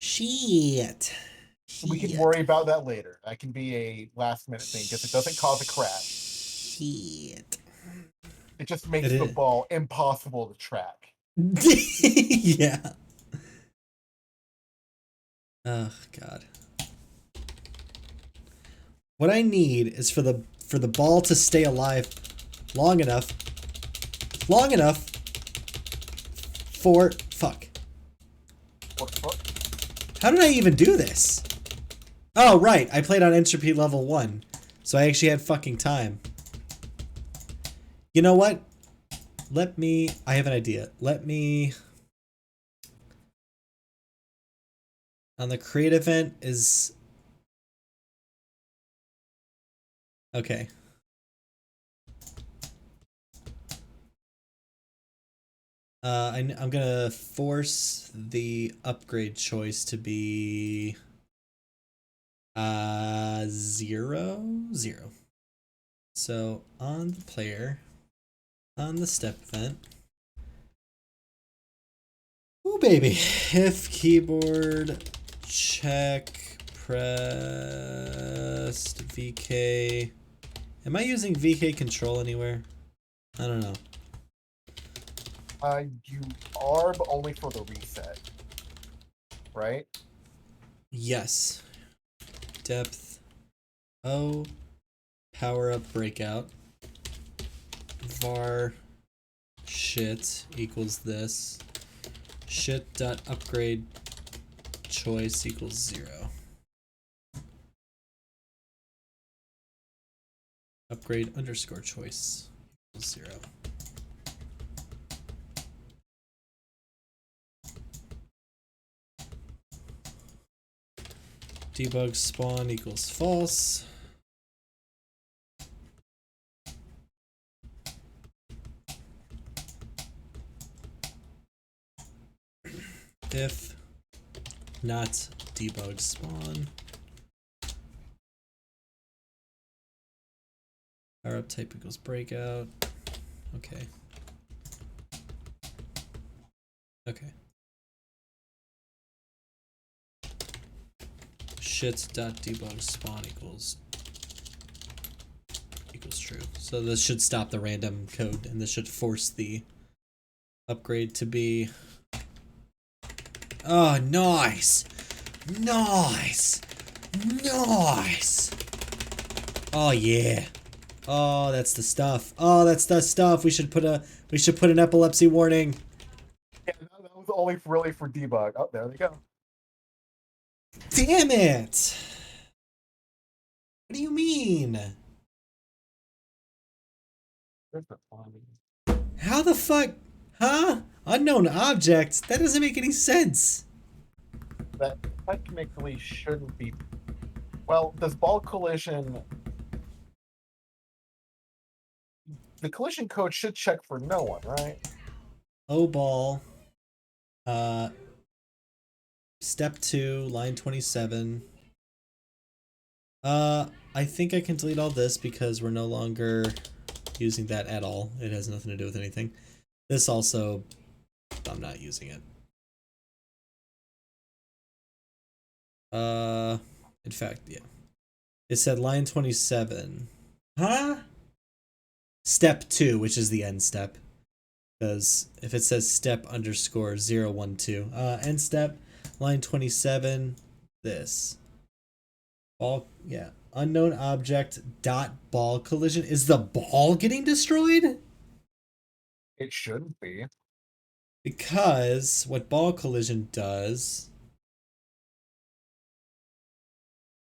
Shit. We can worry about that later. That can be a last minute thing because it doesn't cause a crash. Shit. It just makes the ball impossible to track. Yeah. Oh god. What I need is for the ball to stay alive long enough for fuck. What? How did I even do this? Oh right, I played on entropy level 1, so I actually had fucking time. You know what? I have an idea. On the create event is... Okay. I'm gonna force the upgrade choice to be 0. So on the player, on the step event. Oh baby, if keyboard check pressed VK. Am I using VK control anywhere? I don't know. You are, but only for the reset. Right? Yes. Depth. Oh. Power up breakout. Var shit equals this. Shit dot upgrade choice equals 0. Upgrade underscore choice equals 0. Debug spawn equals false. If not debug spawn. Power up type equals breakout. Okay. Okay. Shit dot debug spawn equals true. So this should stop the random code, and this should force the upgrade to be. Oh, nice, nice, nice. Oh yeah. Oh, that's the stuff. Oh, that's the stuff. We should put an epilepsy warning. Yeah, that was only really for debug. Oh, there they go. Damn it! What do you mean? There's the fun. How the fuck? Huh? Unknown object? That doesn't make any sense. That technically shouldn't be. Well, does ball collision? The collision code should check for no one, right? O ball. Step 2, line 27. I think I can delete all this because we're no longer using that at all. It has nothing to do with anything. This also, I'm not using it. In fact, yeah. It said line 27. Huh? Step 2, which is the end step. Because if it says step underscore 012, end step, line 27, this. Ball, yeah. Unknown object dot ball collision. Is the ball getting destroyed? It shouldn't be. Because what ball collision does.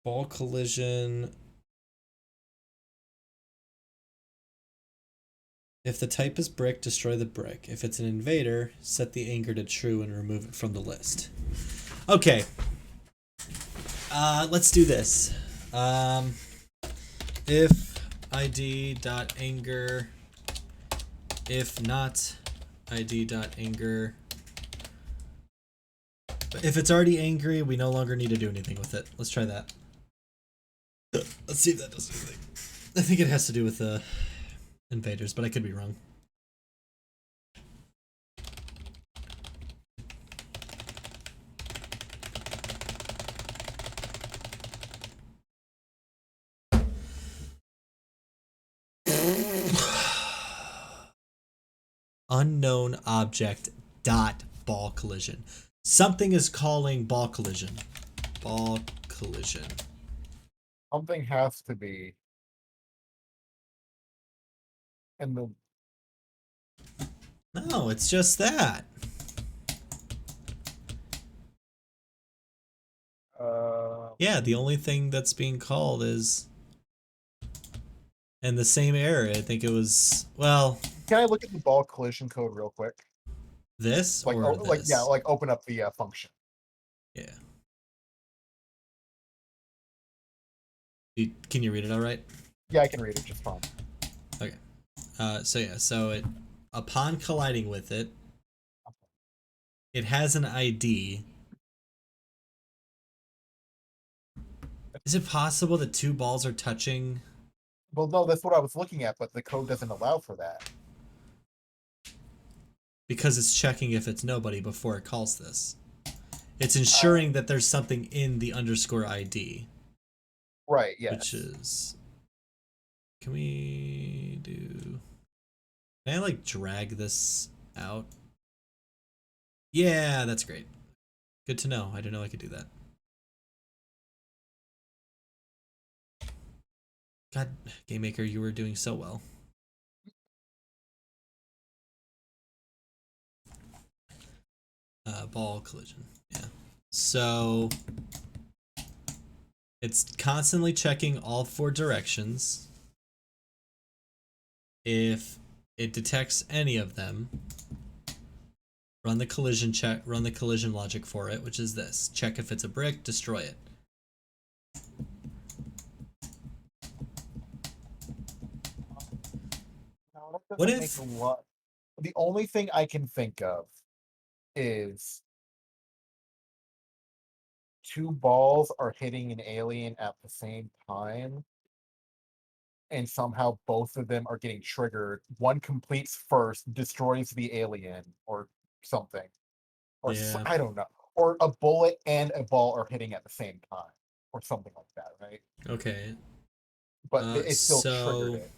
Ball collision. If the type is brick, destroy the brick. If it's an invader, set the anchor to true and remove it from the list. Okay. Let's do this. If id.anger, if not id.anger. If it's already angry, we no longer need to do anything with it. Let's try that. Let's see if that does anything. I think it has to do with the invaders, but I could be wrong. Unknown object dot ball collision. Something is calling ball collision. Ball collision. Something has to be. And the No, it's just that. Yeah, the only thing that's being called is. And the same error. I think it was. Well. Can I look at the ball collision code real quick? This Like, or like this? yeah, like open up the function. Yeah. Can you read it all right? Yeah, I can read it just fine. Okay. So yeah, so it upon colliding with it, it has an ID. Is it possible that two balls are touching? Well, no, that's what I was looking at, but the code doesn't allow for that. Because it's checking if it's nobody before it calls this. It's ensuring that there's something in the underscore ID. Right, yes. Which is... Can we do... Can I, like, drag this out? Yeah, that's great. Good to know. I didn't know I could do that. God, Game Maker, you were doing so well. Ball collision. Yeah. So it's constantly checking all 4 directions. If it detects any of them, run the collision check, run the collision logic for it, which is this. Check if it's a brick, destroy it. No, that What doesn't if- make a lot. The only thing I can think of is 2 balls are hitting an alien at the same time, and somehow both of them are getting triggered. One completes first, destroys the alien, or something. Or Yeah. I don't know. Or a bullet and a ball are hitting at the same time, or something like that, right? Okay. But it still triggered it.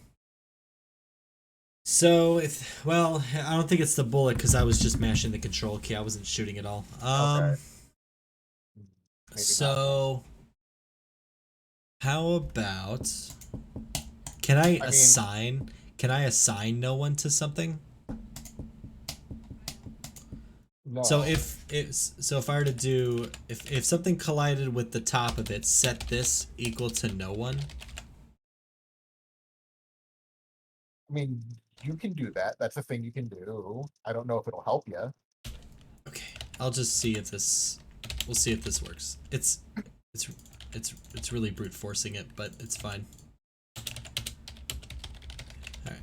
So if I don't think it's the bullet because I was just mashing the control key. I wasn't shooting at all. Okay. Maybe So how about can I assign no one to something? No. So if I were to do if something collided with the top of it, set this equal to no one. I mean, you can do that. That's a thing you can do. I don't know if it'll help you. Okay, I'll just see if this. We'll see if this works. It's really brute forcing it, but it's fine. All right.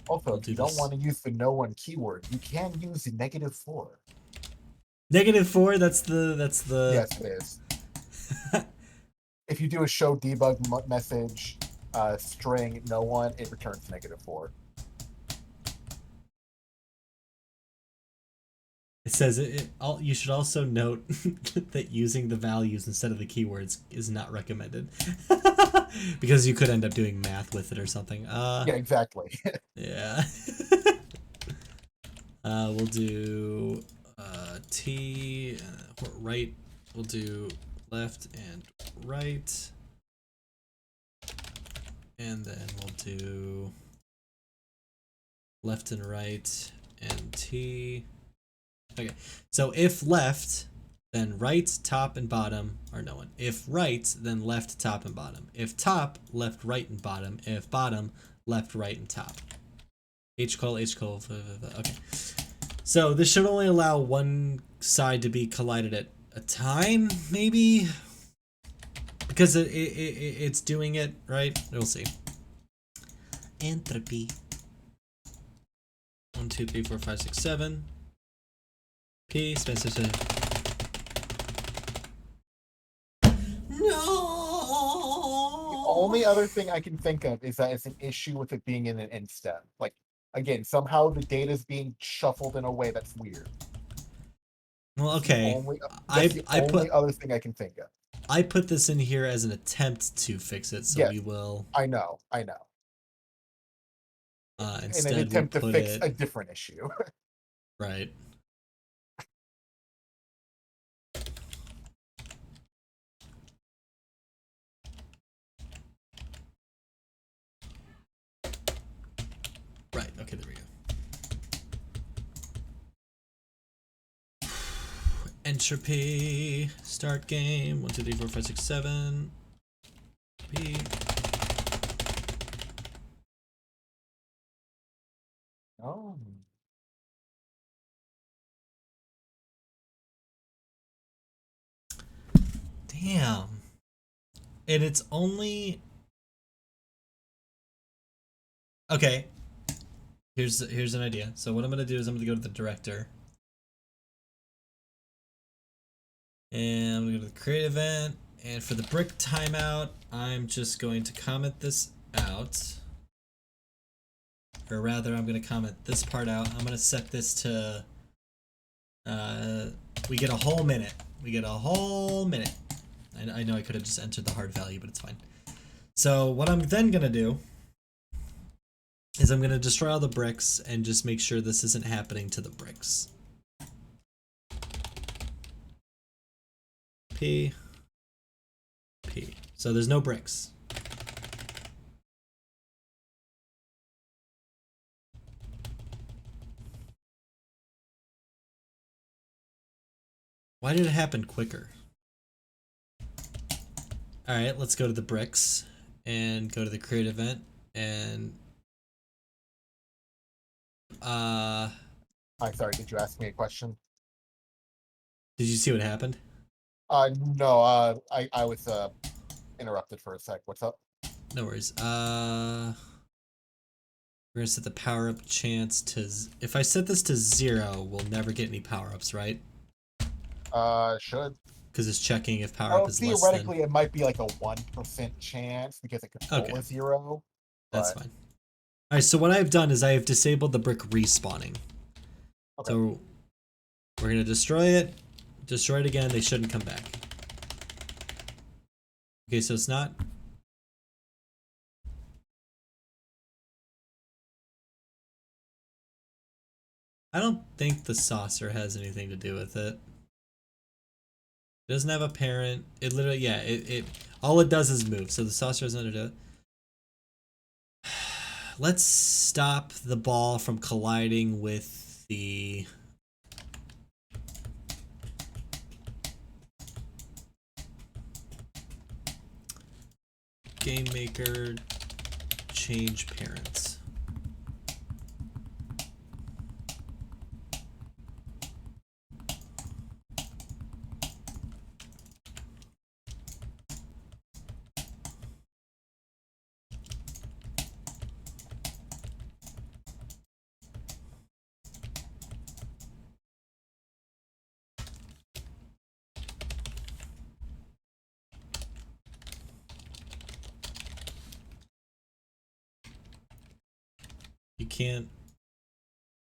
Also, We'll if do you don't this. want to use the no one keyword, you can use the -4. -4. That's the. Yes, it is. If you do a show debug message, string no one, it returns -4. It says you should also note that using the values instead of the keywords is not recommended because you could end up doing math with it or something. Yeah, exactly. Yeah. We'll do T right. We'll do left and right, and then we'll do left and right and T. Okay, so if left, then right, top, and bottom are no one. If right, then left, top, and bottom. If top, left, right, and bottom. If bottom, left, right, and top. H call. Okay. So this should only allow one side to be collided at a time, maybe? Because it's doing it, right? We'll see. Entropy. 1, 2, 3, 4, 5, 6, 7. P space. No. The only other thing I can think of is that it's an issue with it being in an instep. Like, again, somehow the data is being shuffled in a way that's weird. Well, okay. That's the only other thing I can think of. I put this in here as an attempt to fix it, so Yes, we will. I know. Instead, in an attempt we'll to fix a different issue. Right. Right. Okay. There we go. Entropy. Start game. 1, 2, 3, 4, 5, 6, 7. P. Oh. Damn. And it's only. Okay. Here's an idea. So what I'm gonna do is I'm gonna go to the director. And I'm gonna go to the create event. And for the brick timeout, I'm just going to comment this out. Or rather, I'm gonna comment this part out. I'm gonna set this to We get a whole minute. We get a whole minute. I know I could have just entered the hard value, but it's fine. So what I'm then gonna do is I'm gonna destroy all the bricks and just make sure this isn't happening to the bricks. P. So there's no bricks. Why did it happen quicker? Alright, let's go to the bricks and go to the create event and I'm sorry, did you ask me a question? did you see what happened? No, I was interrupted for a sec. What's up? No worries. We're gonna set the power up chance to if I set this to 0, we'll never get any power ups, right? Should. Because it's checking if power up is less Theoretically, than. it might be like a 1% chance because it could roll Okay. a 0. That's but- fine. Alright, so what I've done is I have disabled the brick respawning. Okay. So we're gonna destroy it again, they shouldn't come back. Okay, so it's not. I don't think the saucer has anything to do with it. It doesn't have a parent. It literally, yeah, it all it does is move, so the saucer has nothing to do with it. Let's stop the ball from colliding with the game maker change parents.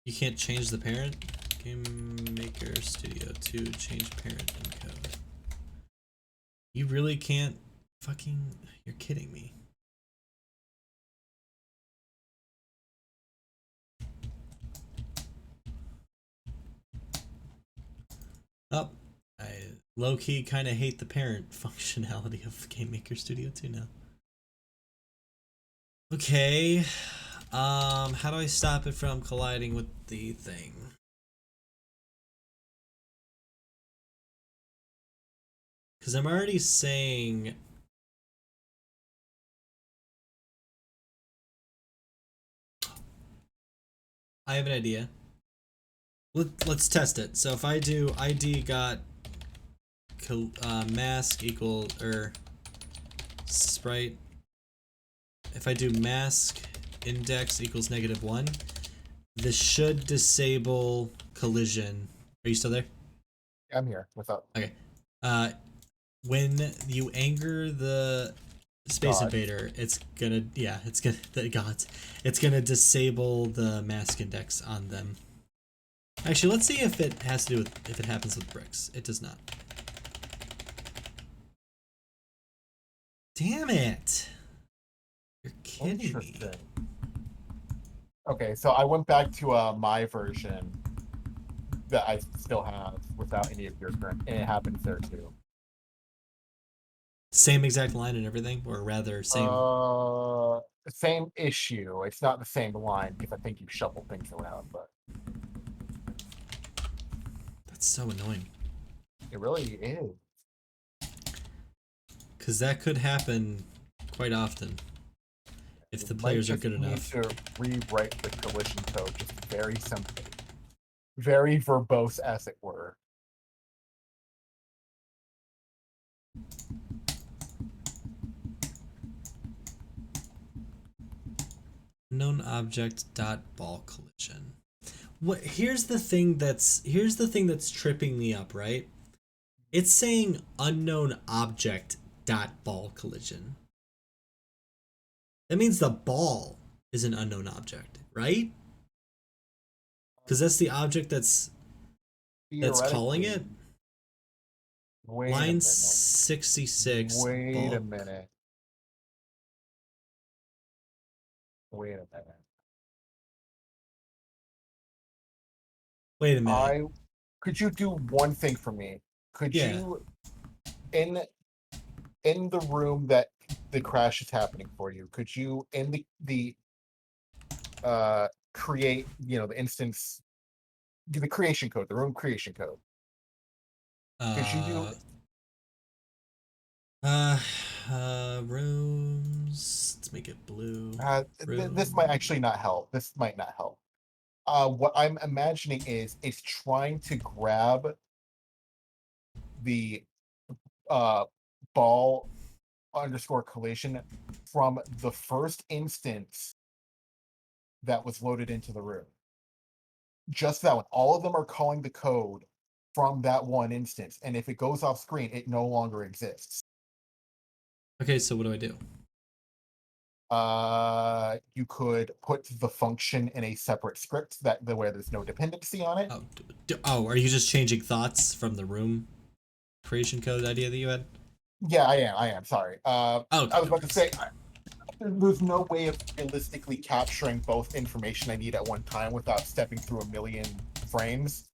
You can't change the parent. Game Maker Studio 2 change parent encode. You really can't fucking, you're kidding me. Oh, I low-key kind of hate the parent functionality of Game Maker Studio 2 now. Okay, how do I stop it from colliding with the thing? Because I'm already saying... I have an idea. Let's test it. So if I do ID got mask equal, or sprite, if I do mask index equals -1, this should disable collision. Are you still there? I'm here. What's up? Okay. When you anger the Space God. Invader, it's gonna, yeah, it's gonna, the gods, it's gonna disable the mask index on them. Actually, let's see if it has to do with, if it happens with bricks. It does not. Damn it! You're kidding me. Interesting. Okay, so I went back to my version that I still have without any of your current, and it happens there too. Same exact line and everything, or rather, same. Same issue. It's not the same line because I think you shuffle things around, but That's so annoying. it really is. Because that could happen quite often if the players are good enough. Need to rewrite the collision code just very simply, very verbose as it were. Known object dot ball collision. What here's the thing that's tripping me up, right? It's saying unknown object dot ball collision. That means the ball is an unknown object, right? Because that's the object that's calling it. Wait a Line minute. 66. Wait a bulk. minute. Wait a minute. Wait a minute. Could you do one thing for me? Could Yeah. you in the room that the crash is happening for you, could you in the create, the instance, the creation code, the room creation code? Could you do Rooms. Let's make it blue. this might actually not help. This might not help. What I'm imagining is it's trying to grab the ball underscore collision from the first instance that was loaded into the room. Just that one. All of them are calling the code from that one instance, and if it goes off screen, it no longer exists. Okay, so what do I do? You could put the function in a separate script where there's no dependency on it. Oh, are you just changing thoughts from the room creation code idea that you had? Yeah, I am. Sorry. Okay, I was no about to worries. say, there's no way of realistically capturing both information I need at one time without stepping through a million frames.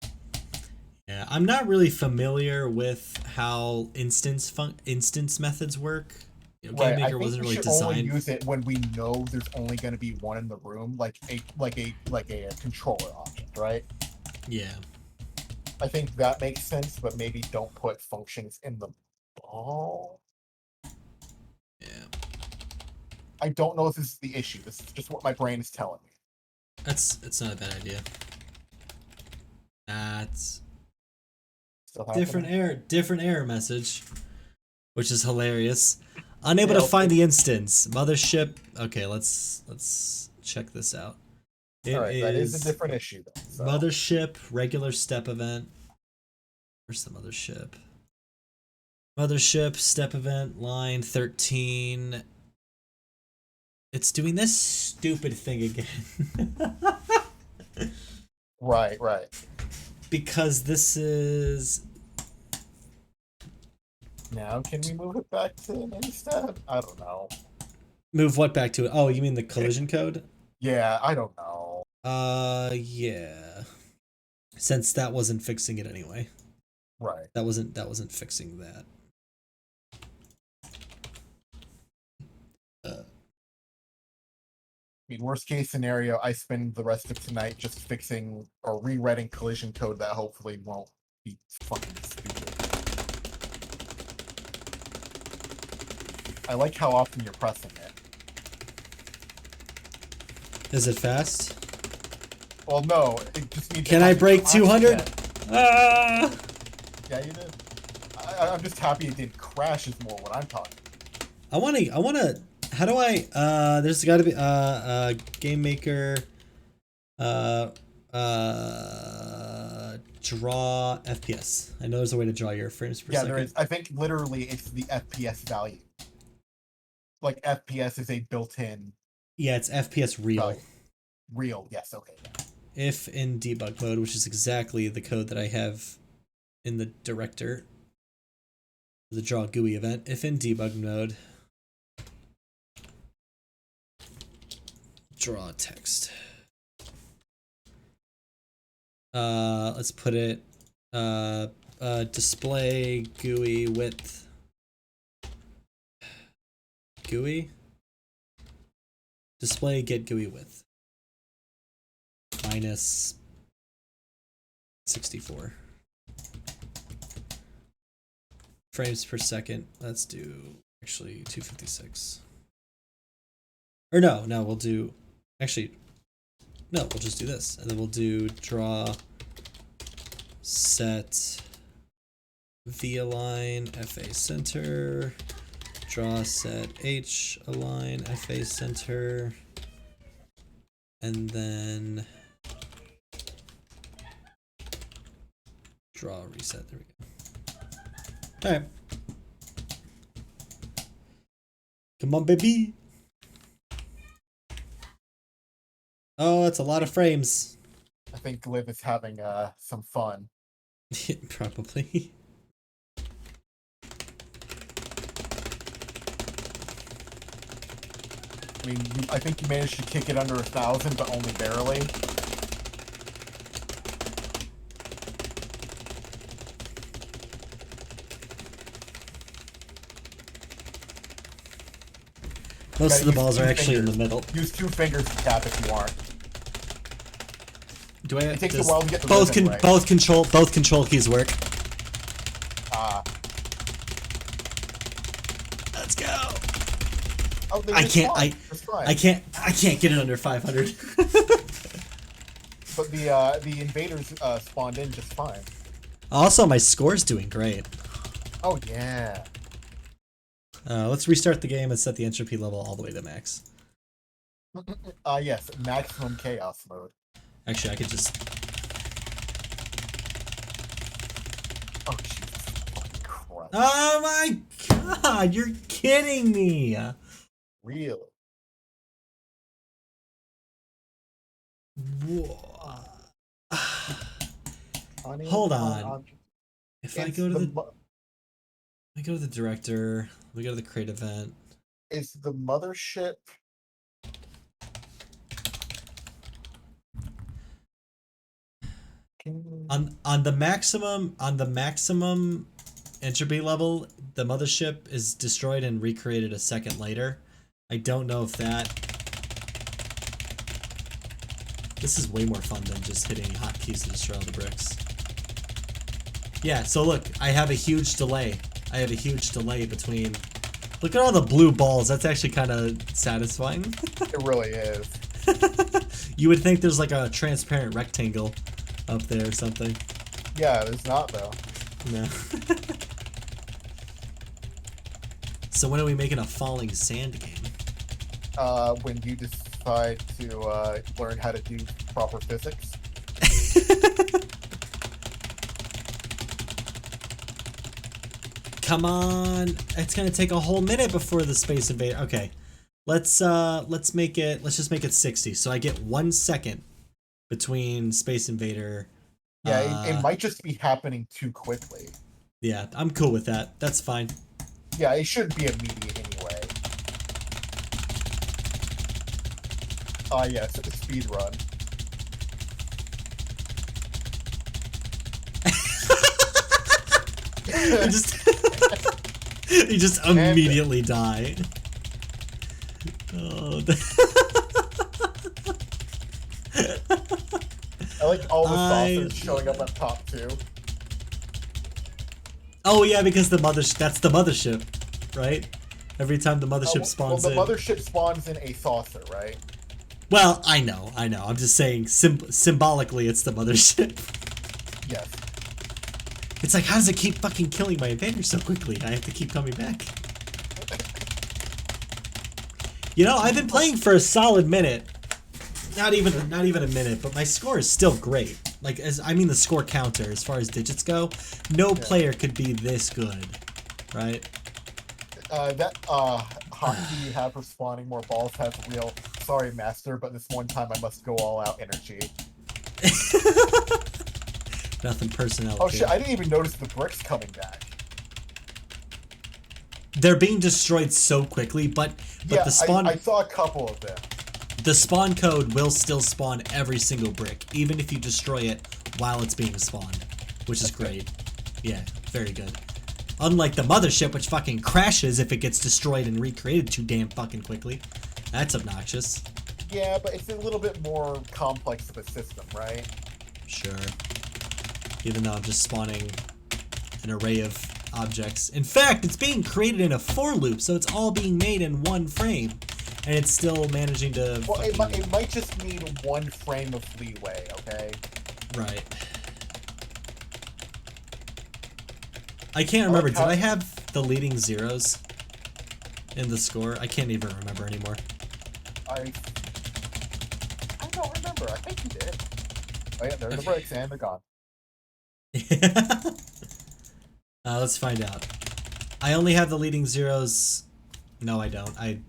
Yeah, I'm not really familiar with how instance methods work. Right, I GameMaker think wasn't we really should only designed. use it when we know there's only going to be one in the room, like a controller object, right? Yeah. I think that makes sense, but maybe don't put functions in the ball. Yeah. I don't know if this is the issue. This is just what my brain is telling me. It's not a bad idea. That's Still happening? different error message, which is hilarious. Unable Yeah, to find the instance. Mothership. Okay, let's check this out. It All right, that is a is different issue, though. So. Mothership regular step event. Where's the mothership? Mothership step event line 13. It's doing this stupid thing again. Right. Because this is Now, can we move it back to an instead? I don't know. move what back to it? Oh, you mean the collision code? Yeah, I don't know. Yeah. Since that wasn't fixing it anyway. Right. That wasn't fixing that. I mean, worst case scenario, I spend the rest of tonight just fixing or rewriting collision code that hopefully won't be fucking stupid. I like how often you're pressing it. Is it fast? Well, no, it just means. Can I break 200? Ah! Yeah, you did. I'm just happy it didn't crash as more when I'm talking. I wanna how do I there's gotta be game maker draw FPS. I know there's a way to draw your frames per Yeah, second. there is. I think literally it's the FPS value. Like FPS is a built-in Yeah, it's FPS real. value. Real, yes, okay. Yeah. If in debug mode, which is exactly the code that I have in the director, the draw GUI event. If in debug mode, draw text. Let's put it display GUI width. GUI display get GUI width minus 64 frames per second. Let's do actually 256. Or no, we'll do actually no, we'll just do this, and then we'll do draw set V align FA center, draw set H align FA center, and then draw reset. There we go. All right, come on, baby. Oh, that's a lot of frames. I think Liv is having some fun. Probably. I mean, I think you managed to kick it under 1,000, but only barely. Most of Gotta the balls use are two actually in the fingers. middle. Use 2 fingers to tap if you want. Do I? It takes a does while to get the both rhythm right. both control keys work? Let's go. Oh, then I it's can't. fine. It's fine. I can't get it under 500. But the invaders spawned in just fine. Also, my score's doing great. Oh yeah. Let's restart the game and set the entropy level all the way to max. Yes, maximum chaos mode. Actually, I could just. Oh Jesus fucking Christ. Oh my god! You're kidding me. Really? Whoa. Honey, Hold on. If I It's go to the the, mo- I go to the director. We go to the create event. is the mothership On the maximum entropy level, the mothership is destroyed and recreated a second later. I don't know if that. This is way more fun than just hitting hotkeys to destroy all the bricks. Yeah, so look, I have a huge delay. I have a huge delay between. Look at all the blue balls. That's actually kind of satisfying. It really is. You would think there's like a transparent rectangle up there or something. Yeah, it's not though. No. So when are we making a falling sand game? When you decide to learn how to do proper physics. Come on, it's gonna take a whole minute before the Space Invader. Okay, let's just make it 60. So I get 1 second between Space Invader. Yeah, it might just be happening too quickly. Yeah, I'm cool with that. That's fine. Yeah, it shouldn't be immediate anyway. Yes, it's a speed run. You just you just immediately die. Oh. I like all the saucers showing up on top too. Oh yeah, because that's the mothership, right? Every time the mothership spawns well, the in. mothership spawns in a saucer, right? Well, I know. I'm just saying symbolically it's the mothership. Yes. It's like, how does it keep fucking killing my invaders so quickly? I have to keep coming back. You know, I've been playing for a solid minute. Not even a minute, but my score is still great. Like, the score counter, as far as digits go, no player could be this good, right? That hotkey you have for spawning more balls has real. Sorry, master, but this one time I must go all out energy. Nothing personal. Oh shit! I didn't even notice the bricks coming back. They're being destroyed so quickly, but Yeah, the spawn. I saw a couple of them. The spawn code will still spawn every single brick, even if you destroy it while it's being spawned, which is great. Yeah, very good. Unlike the mothership, which fucking crashes if it gets destroyed and recreated too damn fucking quickly. That's obnoxious. Yeah, but it's a little bit more complex of a system, right? Sure. Even though I'm just spawning an array of objects. In fact, it's being created in a for loop, so it's all being made in one frame. And it's still managing to. Well, it might just need 1 frame of leeway, okay? Right. I can't remember. Did I have the leading zeros in the score? I can't even remember anymore. I don't remember. I think you did. Oh yeah, there's the bricks and they're gone. Let's find out. I only have the leading zeros. No, I don't. I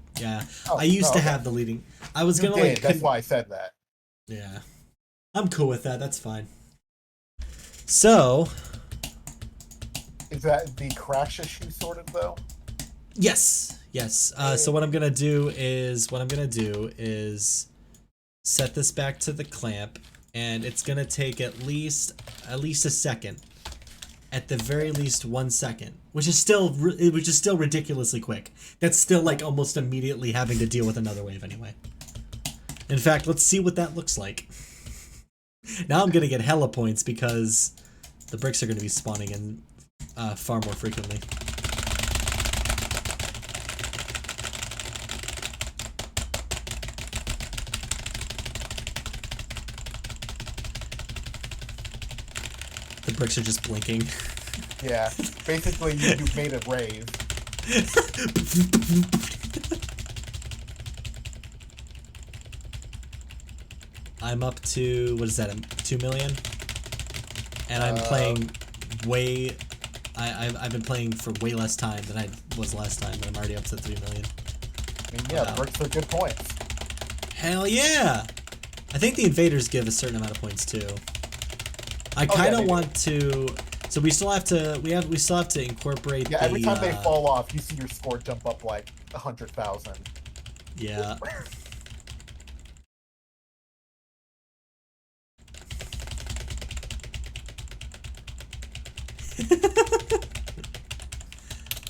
used to have the leading. I was You gonna did, like. that's why I said that. Yeah, I'm cool with that. That's fine. So. Is that the crash issue sorted though? Yes. Yes. So what I'm gonna do is set this back to the clamp, and it's gonna take at least a second, at the very least 1 second, which is still ridiculously quick. That's still like almost immediately having to deal with another wave anyway. In fact, let's see what that looks like. Now I'm gonna get hella points because the bricks are gonna be spawning in far more frequently. The bricks are just blinking. Yeah, basically you've made it rave. I'm up to, what is that, 2 million? And I'm playing way, I've been playing for way less time than I was last time, but I'm already up to 3 million. I mean, yeah, Wow. bricks are good points. Hell yeah! I think the invaders give a certain amount of points too. I kind of they do. want to, so we still have to, we still have to incorporate Yeah, the, every time they fall off, you see your score jump up like 100,000. Yeah.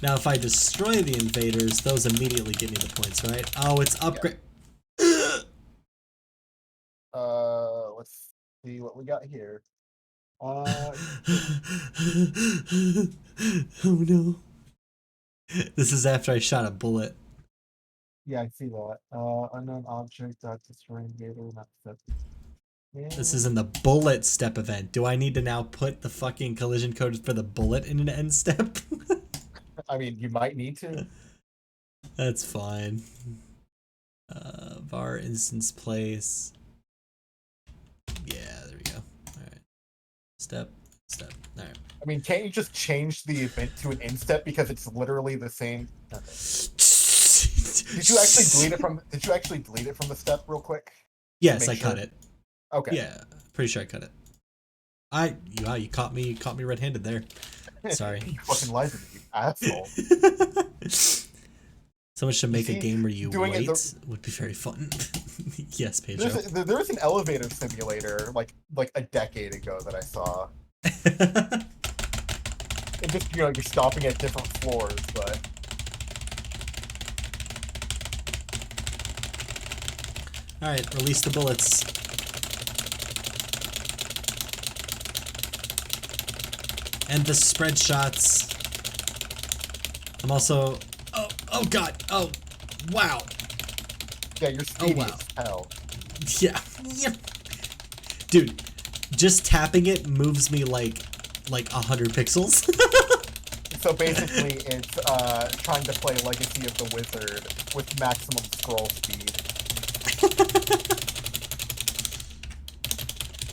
Now, if I destroy the invaders, those immediately give me the points, right? Oh, it's upgrade. Let's see what we got here. Oh no. This is after I shot a bullet. Yeah, I see that. Unknown object that destroy invader, not set. Yeah. This is in the bullet step event. Do I need to now put the fucking collision code for the bullet in an end step? I mean, you might need to. That's fine. Var instance place. Yeah, there we go. Alright. Step. Alright. I mean, can't you just change the event to an instep because it's literally the same? Did you actually delete it from? Did you actually delete it from the step real quick? Yes, I Make sure. cut it. Okay. Yeah, pretty sure I cut it. You caught me red-handed there. Sorry. You fucking lied to me, you asshole. Someone should make a game where you doing it wait. Would be very fun. Yes, Pedro. There was an elevator simulator like a decade ago that I saw. And just you're stopping at different floors, but All right, release the bullets. And the spread shots. I'm also. Oh god. Oh, wow. yeah, you're speedy wow. as hell. Yeah. Dude, just tapping it moves me like 100 pixels. So basically, it's trying to play Legacy of the Wizard with maximum scroll speed.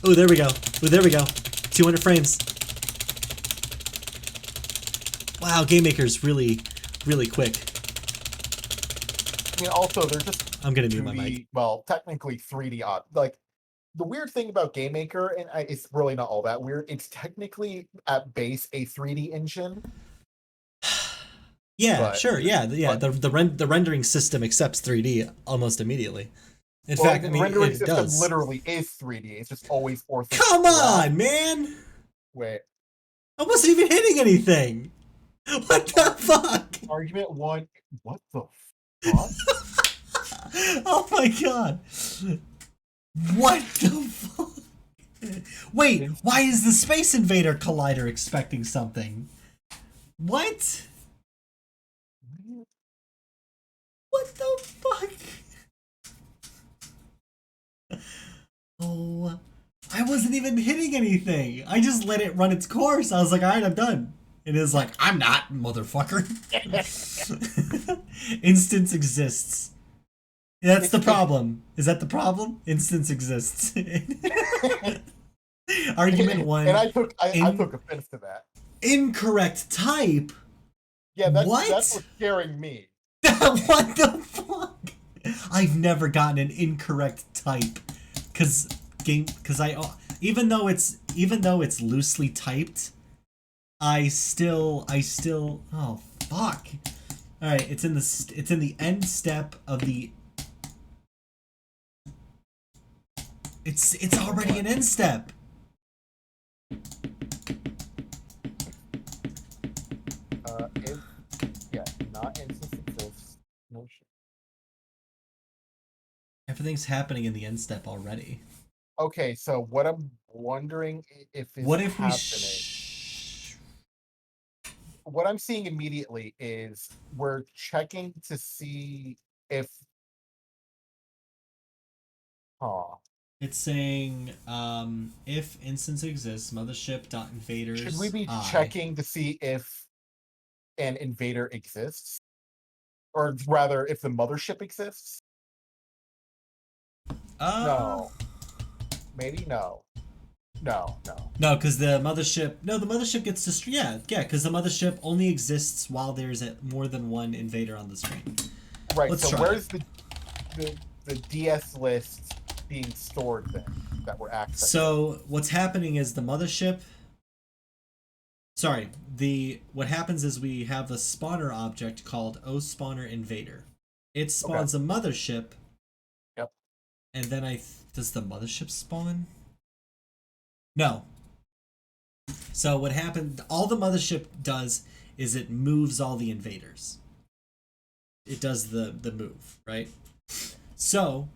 Oh, there we go. 200 frames. Wow, Game Maker's really quick. I mean, also they're just I'm gonna mute my 2D, mic. well, technically 3D odd. Like the weird thing about Game Maker, and it's really not all that weird. It's technically at base a 3D engine. Yeah, But- sure. Yeah. The rendering system accepts 3D almost immediately. In fact, I the mean, rendering it system does. literally is 3D. It's just always ortho. Come on, man! Wait. I wasn't even hitting anything. What the fuck? Argument one. What the fuck? Oh my god. What the fuck? Wait, why is the Space Invader Collider expecting something? What? What the fuck? Oh, I wasn't even hitting anything. I just let it run its course. I was like, alright, I'm done. It is like, I'm not, motherfucker. Instance exists. That's the problem. Is that the problem? Instance exists. Argument one. And I took offense to that. Incorrect type? Yeah, that's What? what's scaring me. What the fuck? I've never gotten an incorrect type. Cause even though it's loosely typed, I still oh fuck. All right, it's in the end step of the. It's already an end step. If yeah, not instance exists. No shit. Everything's happening in the end step already. Okay, so what I'm wondering if is What if we? happening. What I'm seeing immediately is we're checking to see if. Huh. It's saying if instance exists, mothership dot invaders. Should we be I. checking to see if an invader exists? Or rather, if the mothership exists? No. Maybe no. No. No, because the mothership. No, the mothership gets destroyed. Yeah, because the mothership only exists while there's more than one invader on the screen. Right. Let's so try where's the DS list being stored then that we're accessing? So what's happening is the mothership. Sorry, what happens is we have a spawner object called oSpawner Invader. It spawns a mothership. Yep. And then does the mothership spawn? No. So what happened? All the mothership does is it moves all the invaders. It does the move, right? So,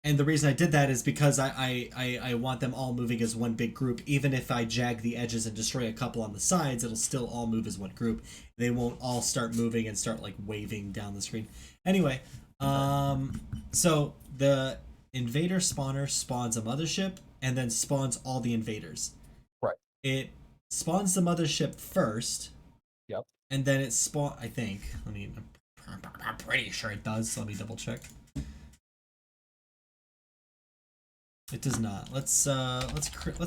and the reason I did that is because I want them all moving as one big group. Even if I jag the edges and destroy a couple on the sides, it'll still all move as one group. They won't all start moving and start like waving down the screen. Anyway, so the invader spawner spawns a mothership and then spawns all the invaders. Right. It spawns the mothership first. Yep. And then it I think. I'm pretty sure it does. So let me double check. It does not. Let's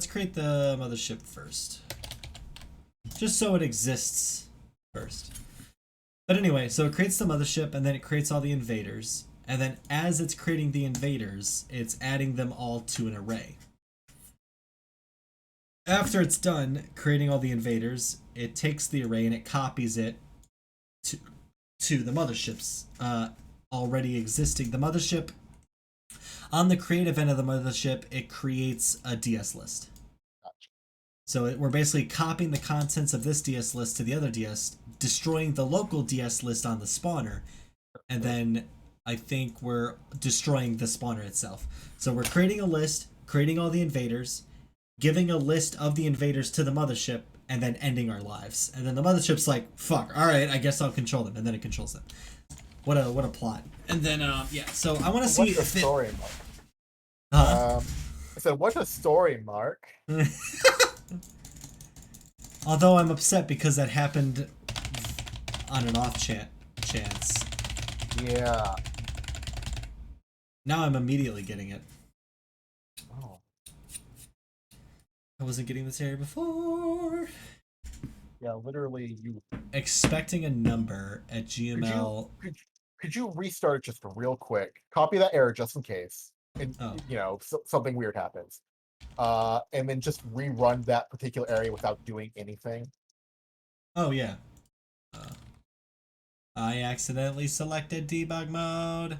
create the mothership first, just so it exists first. But anyway, so it creates the mothership and then it creates all the invaders, and then as it's creating the invaders, it's adding them all to an array. After it's done creating all the invaders, it takes the array and it copies it to the mothership's already existing. The mothership. On the creative end of the mothership, it creates a DS list. Gotcha. So we're basically copying the contents of this DS list to the other DS, destroying the local DS list on the spawner, and then I think we're destroying the spawner itself. So we're creating a list, creating all the invaders, giving a list of the invaders to the mothership, and then ending our lives. And then the mothership's like, fuck, alright, I guess I'll control them. And then it controls them. What a plot. And then so I want to see what's the story, Mark? I said, what's a story, Mark? Although I'm upset because that happened on an off chance. Yeah. Now I'm immediately getting it. Oh. I wasn't getting this area before. Yeah, literally you Expecting a number at GML. Could you restart it just real quick? Copy that error just in case. And something weird happens. And then just rerun that particular area without doing anything. Oh yeah. I accidentally selected debug mode.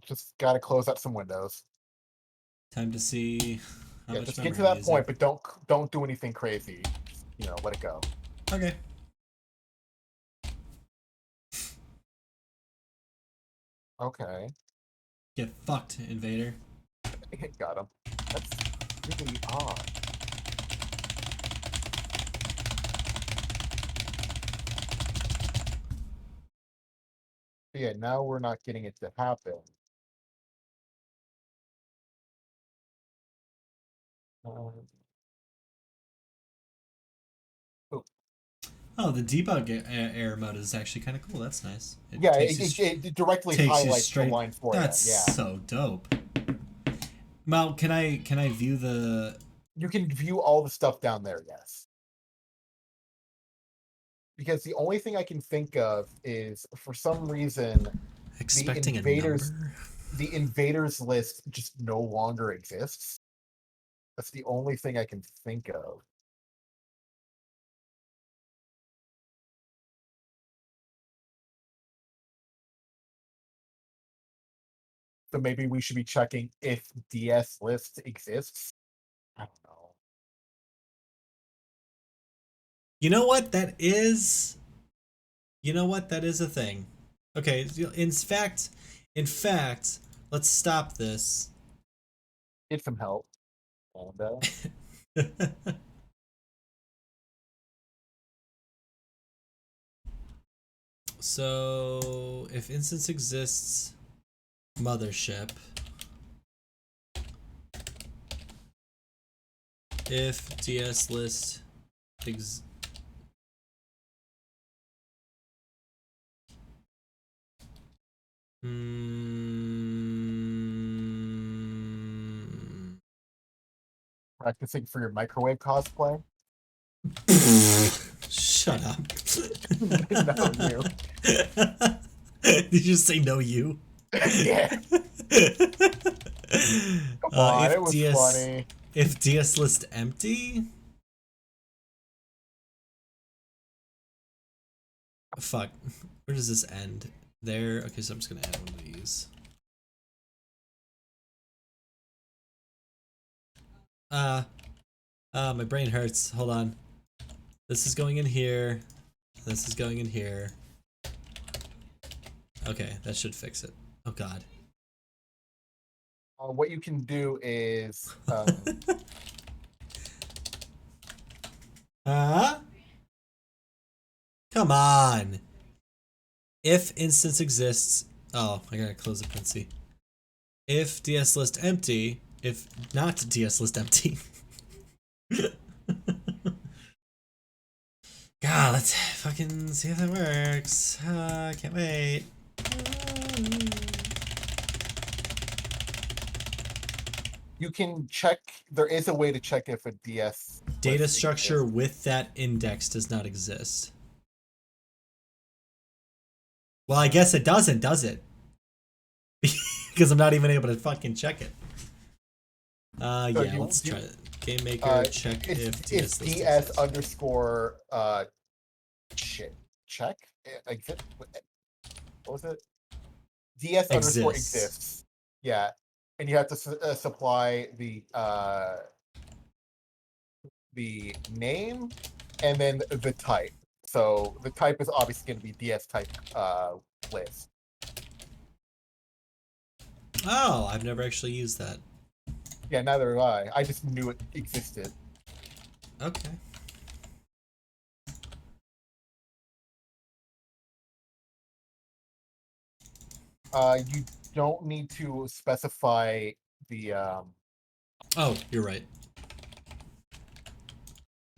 Just gotta close up some windows. Time to see how much just memory get to that I'm using. point, but don't do anything crazy. Just, let it go. Okay. Okay. Get fucked, invader. Got him. That's really odd. Yeah, now we're not getting it to happen. Oh, the debug error mode is actually kind of cool. That's nice. It directly takes you highlights straight. the line for That's you. Yeah. so dope. Mal, can I view the? You can view all the stuff down there. Yes. Because the only thing I can think of is, for some reason, Expecting the invaders, a number. the invaders list just no longer exists. That's the only thing I can think of. So maybe we should be checking if DS list exists. I don't know. You know what? That is. You know what? That is a thing. Okay. In fact, let's stop this. Get some help. And, So, if instance exists, mothership. If DS list ex. practicing for your microwave cosplay. Shut up. No, you. Did you just say no you? Yeah. Come on, if it was funny. If DS list empty? Fuck. Where does this end? There. Okay, so I'm just gonna add one of these. My brain hurts. Hold on. This is going in here. This is going in here. Okay, that should fix it. Oh god. What you can do is Come on. If instance exists. Oh, I gotta close the parenthesis. If DS list empty. If not DS list empty. God, let's fucking see if that works. I can't wait. you can check. There is a way to check if a DS Data list structure exists. with that index does not exist. Well, I guess it doesn't, does it? Because I'm not even able to fucking check it. Yeah, let's try it. Game maker check if DS list DS exists. underscore check exist. What was it? DS underscore exists. Yeah, and you have to supply the name and then the type. So the type is obviously going to be DS type list. Oh, I've never actually used that. Yeah, neither have I. I just knew it existed. Okay. You don't need to specify the Oh, you're right.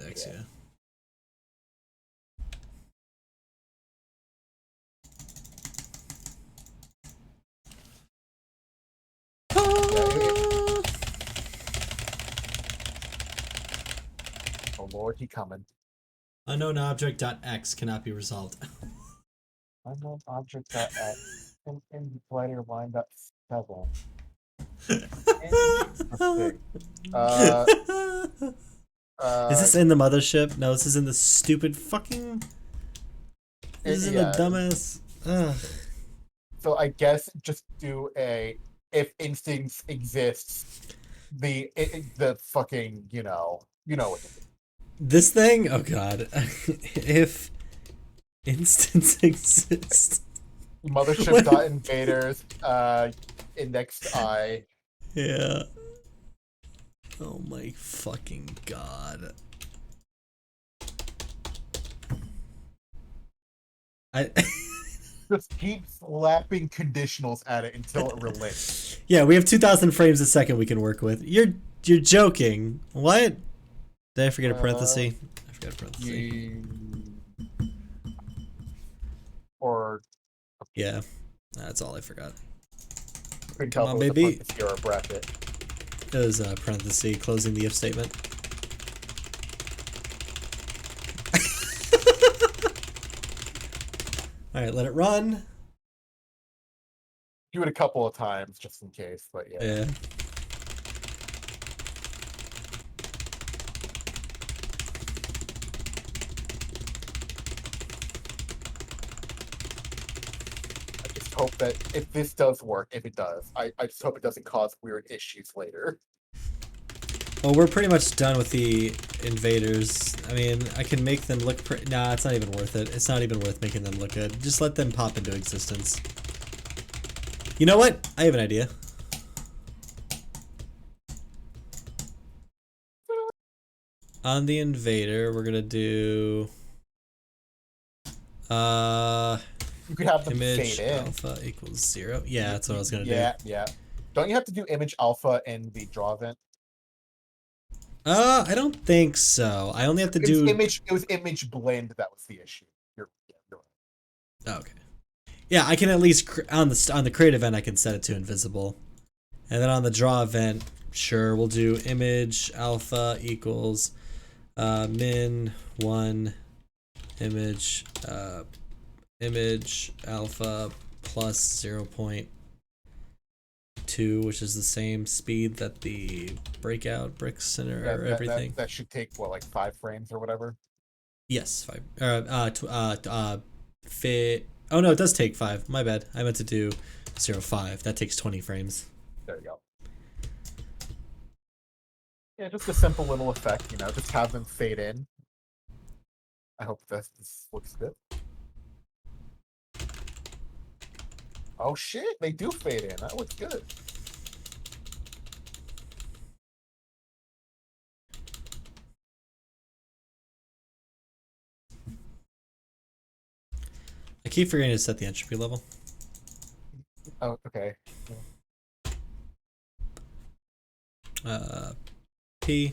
Thanks, yeah. Oh Lord, he coming. Unknown object.x cannot be resolved. Unknown object at in player line dot 7. Is this in the mothership? No, this is in the stupid fucking. This is in the dumbass. Ugh. So I guess just do a if instance exists, the fucking you know what to do. This thing? Oh god. If instance exists. Mothership dot invaders indexed I. Yeah. Oh my fucking god. I Just keep slapping conditionals at it until it relates. Yeah, we have 2,000 frames a second we can work with. You're joking. What? Did I forget a parenthesis? I forgot a parenthesis. Or Yeah, that's all I forgot. couldn't Come tell on, if it was a baby. parenthesis or a bracket. It was a parenthesis closing the if statement. All right, let it run. Do it a couple of times just in case, but yeah. Yeah. I just hope that if this does work, if it does, I just hope it doesn't cause weird issues later. Well, we're pretty much done with the invaders. I mean, I can make them look nah, it's not even worth it. It's not even worth making them look good. Just let them pop into existence. You know what? I have an idea. On the invader, we're gonna do You could have them image fade in. alpha equals 0. Yeah, that's what I was gonna do. Yeah. Don't you have to do image alpha in the draw event? I don't think so. I only have to do It was image blend that was the issue. You're right. Okay. Yeah, I can at least on the create event I can set it to invisible, and then on the draw event, sure, we'll do image alpha equals min 1 image alpha plus 0.2, which is the same speed that the breakout bricks center or everything. That should take what, like 5 frames or whatever. Yes, 5. Fit. Oh no, it does take 5. My bad. I meant to do 0.5. That takes 20 frames. There you go. Yeah, just a simple little effect, you know, just have them fade in. I hope this looks good. Oh shit, they do fade in. That looks good. I keep forgetting to set the entropy level. Oh, okay. P.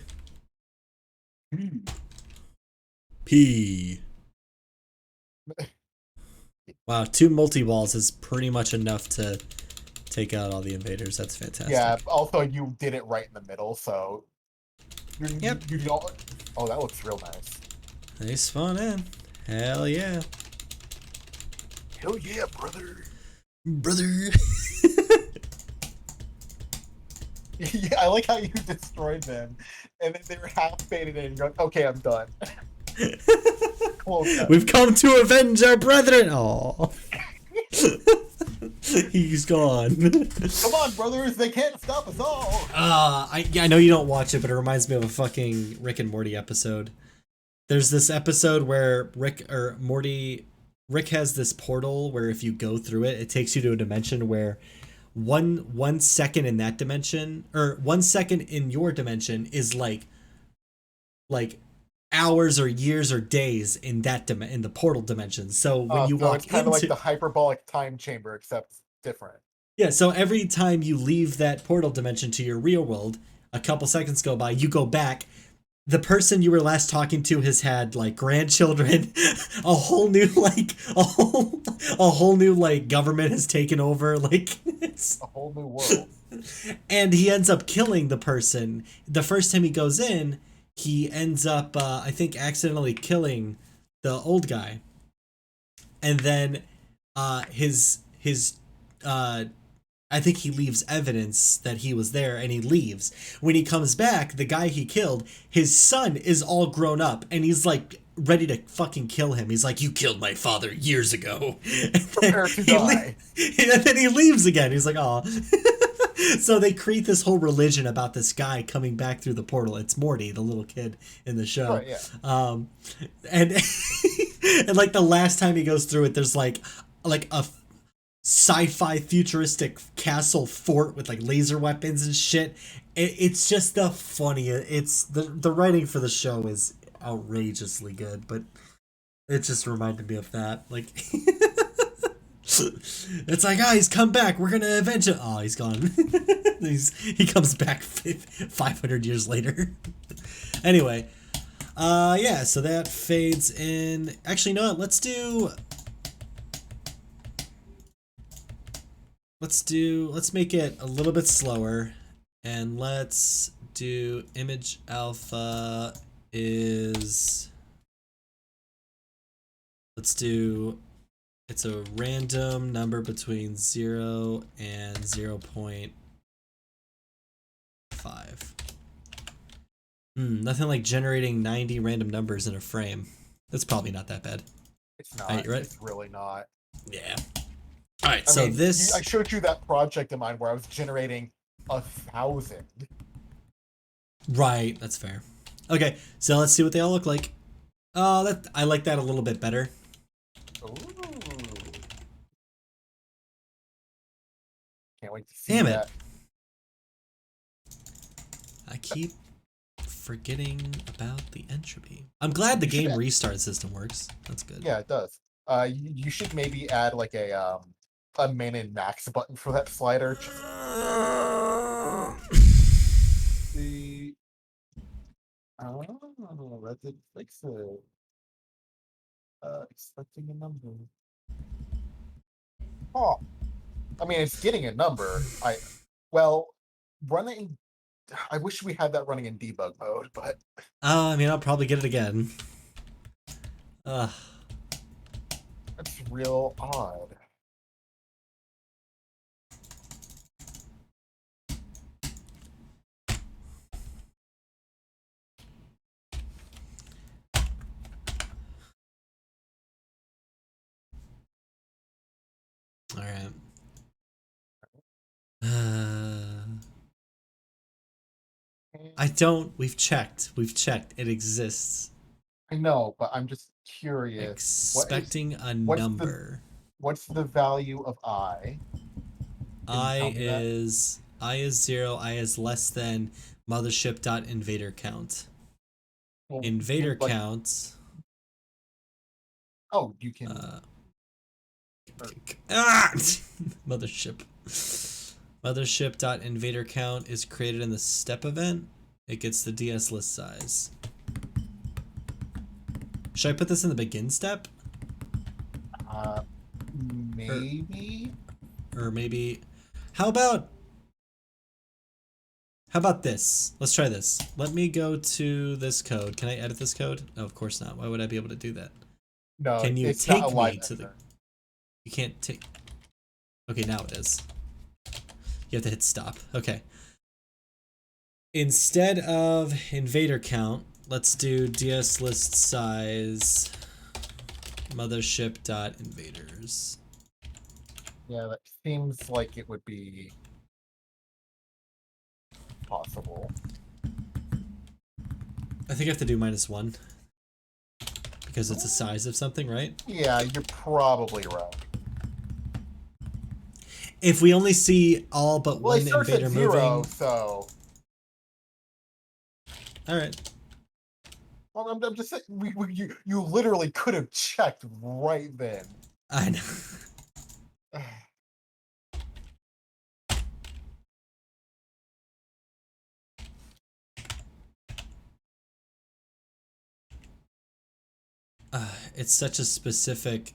P. Wow, 2 multi-balls is pretty much enough to take out all the invaders. That's fantastic. Yeah, also you did it right in the middle, so... Yep. You don't... Oh, that looks real nice. They spawn in. Hell yeah. Hell yeah, brother. Brother. Yeah, I like how you destroyed them, and then they were half faded in, and you're like, okay, I'm done. Close up. We've come to avenge our brethren. Oh. He's gone. Come on, brothers, they can't stop us all. I know you don't watch it, but it reminds me of a fucking Rick and Morty episode. There's this episode where Rick has this portal where if you go through it, it takes you to a dimension where 1 second in that dimension, or 1 second in your dimension, is like hours or years or days in that in the portal dimension. So when you walk it's kind of like into the hyperbolic time chamber, except different. yeah, so every time you leave that portal dimension to your real world, a couple seconds go by, you go back. The person you were last talking to has had like grandchildren, a whole new government has taken over, like it's A whole new world. and he ends up killing the person. The first time he goes in, he ends up I think accidentally killing the old guy. And then his I think he leaves evidence that he was there, and he leaves. When he comes back, the guy he killed, his son is all grown up, and he's like ready to fucking kill him. He's like, "You killed my father years ago." Prepare to die. And then he leaves again. He's like, "Aw." So they create this whole religion about this guy coming back through the portal. It's Morty, the little kid in the show. Right, yeah. And and like the last time he goes through it, there's like a sci-fi futuristic castle fort with like laser weapons and shit. It's just the funniest. It's the writing for the show is outrageously good, but it just reminded me of that. Like it's like, he's come back, we're gonna avenge it. Oh, he's gone. He comes back 500 years later. Anyway, yeah, so that fades in. Actually, no, let's make it a little bit slower, and let's do image alpha is, it's a random number between 0 and 0.5. Nothing like generating 90 random numbers in a frame. That's probably not that bad. It's not. Right? It's really not. Yeah. All right, I so mean, this I showed you that project of mine where I was generating 1,000. right, that's fair. Okay, so let's see what they all look like. Oh, that I like that a little bit better. Ooh. Can't wait to see Damn it. that. I keep forgetting about the entropy. I'm glad the You should game add- restart system works. That's good. Yeah, it does. You should maybe add like a min and max button for that slider. Just the that did fix it. Expecting a number. Oh, I mean, it's getting a number. Running. I wish we had that running in debug mode, but I mean, I'll probably get it again. Ugh. that's real odd. All right. I don't. We've checked. We've checked. It exists. I know, but I'm just curious. Expecting a what's the- number. What's the value of I? I tell me that? is 0. I is less than mothership dot invader count. Well, Invader like- count. Oh, you can. Mothership. Mothership dot invader count is created in the step event. It gets the DS list size. Should I put this in the begin step? Maybe. Or maybe how about this? Let's try this. Let me go to this code. Can I edit this code? No, of course not. Why would I be able to do that? No, Can you it's take not a me live to the editor. You can't take Okay, now it is. You have to hit stop. Okay. Instead of invader count, let's do DS list size mothership dot invaders. Yeah, that seems like it would be possible. I think I have to do -1 because it's the size of something, right? Yeah, you're probably right. If we only see all but Well, it one starts invader at 0, moving, so. all right. Well, I'm just saying, you literally could have checked right then. I know. It's such a specific.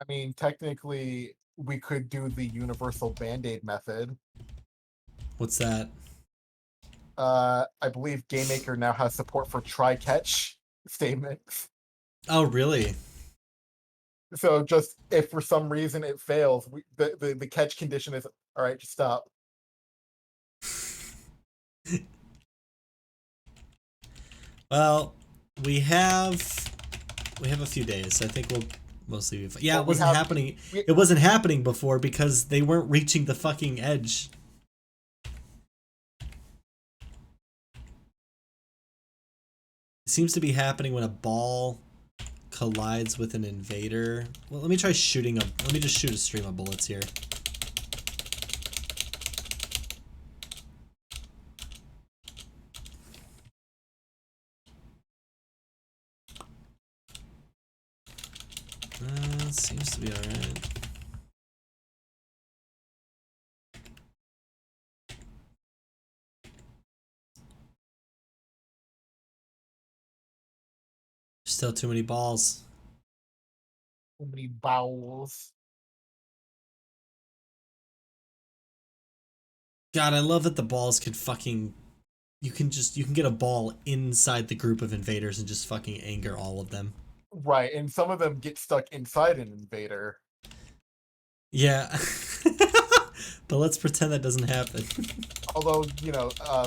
I mean, technically, we could do the universal band-aid method. What's that? I believe GameMaker now has support for try-catch statements. Oh, really? So just if for some reason it fails, the catch condition is all right. Just stop. Well, we have a few days. I think we'll mostly be fine. Yeah, Well, it wasn't happening. It wasn't happening before because they weren't reaching the fucking edge. It seems to be happening when a ball collides with an invader. Well, let me try shooting a. Let me just shoot a stream of bullets here. Seems to be alright. Still too many balls. Too many vowels. God, I love that the balls can fucking. You can get a ball inside the group of invaders and just fucking anger all of them. Right, and some of them get stuck inside an invader. Yeah. But let's pretend that doesn't happen. Although,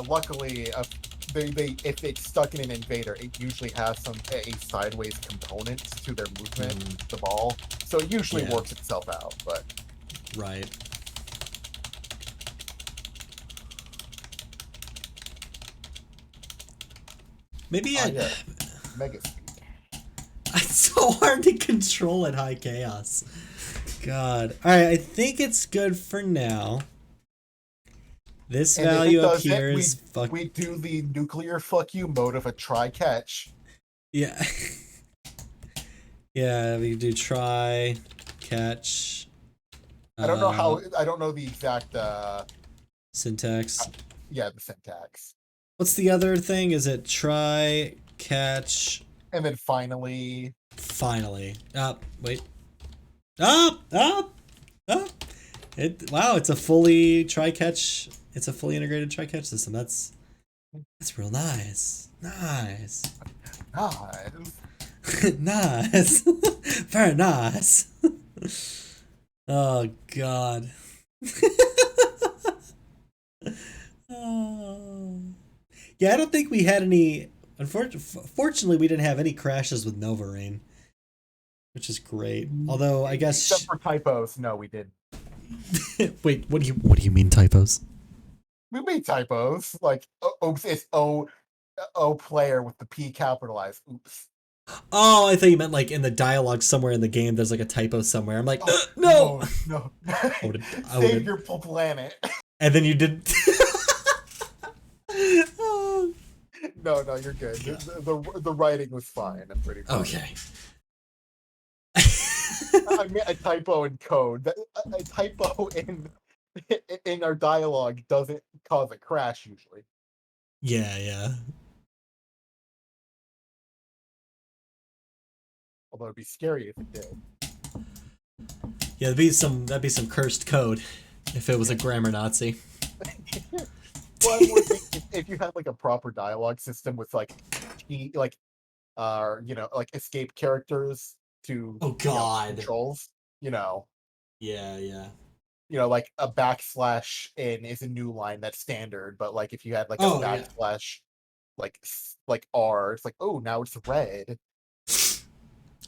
luckily, they if it's stuck in an invader, it usually has a sideways component to their movement, the ball. So it usually works itself out, but Right. Maybe yeah, mega speed. It's so hard to control at high chaos. God. Alright, I think it's good for now. This And if it value up doesn't, here is we do the nuclear fuck you mode of a try catch. Yeah. Yeah, we do try, catch. I don't know how. I don't know the exact. Syntax. Yeah, the syntax. What's the other thing? Is it try, catch, And then finally. finally? Wait. Up. Wow, it's a fully try catch. It's a fully integrated try catch system. That's real nice. Nice. Nice. Very nice. Oh God. Oh. Yeah, I don't think we had any. Fortunately, we didn't have any crashes with Nova Rain, which is great. Although I guess Except for typos, no, we didn't. Wait, what do you mean typos? We made typos like oops, it's O player with the P capitalized. Oops. Oh, I thought you meant like in the dialogue somewhere in the game. There's like a typo somewhere. I'm like, No. I would've- Save your planet. And then you did. Oh, No, you're good. The writing was fine. I'm pretty fine. okay. I mean, a typo in code. A typo in our dialogue doesn't cause a crash usually. Yeah. Although it'd be scary if it did. Yeah, that'd be some cursed code if it was a grammar Nazi. Well, I'm more thinking if you had like a proper dialogue system with like escape characters to controls, Yeah. Like a backslash in is a new line that's standard, but like if you had like a backslash like R, it's like, oh, now it's red.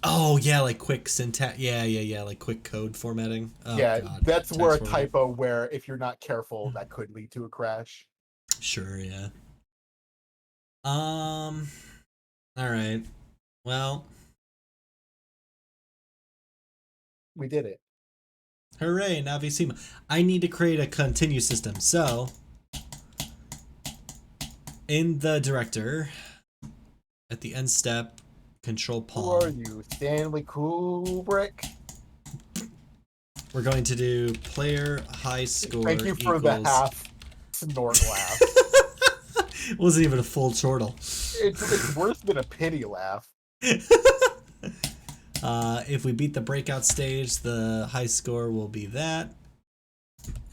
Oh yeah, like quick syntax. Yeah, like quick code formatting. Oh, yeah, God. that's Text where a formatting. typo where if you're not careful that could lead to a crash. Sure, yeah. All right. Well, We did it. hooray, Navisima. I need to create a continue system. So, in the director, at the end step, control Who palm. are you, Stanley Kubrick? We're going to do player high score. Thank you for the half snort laugh. It wasn't even a full chortle. It's worse than a pity laugh. If we beat the breakout stage, the high score will be that.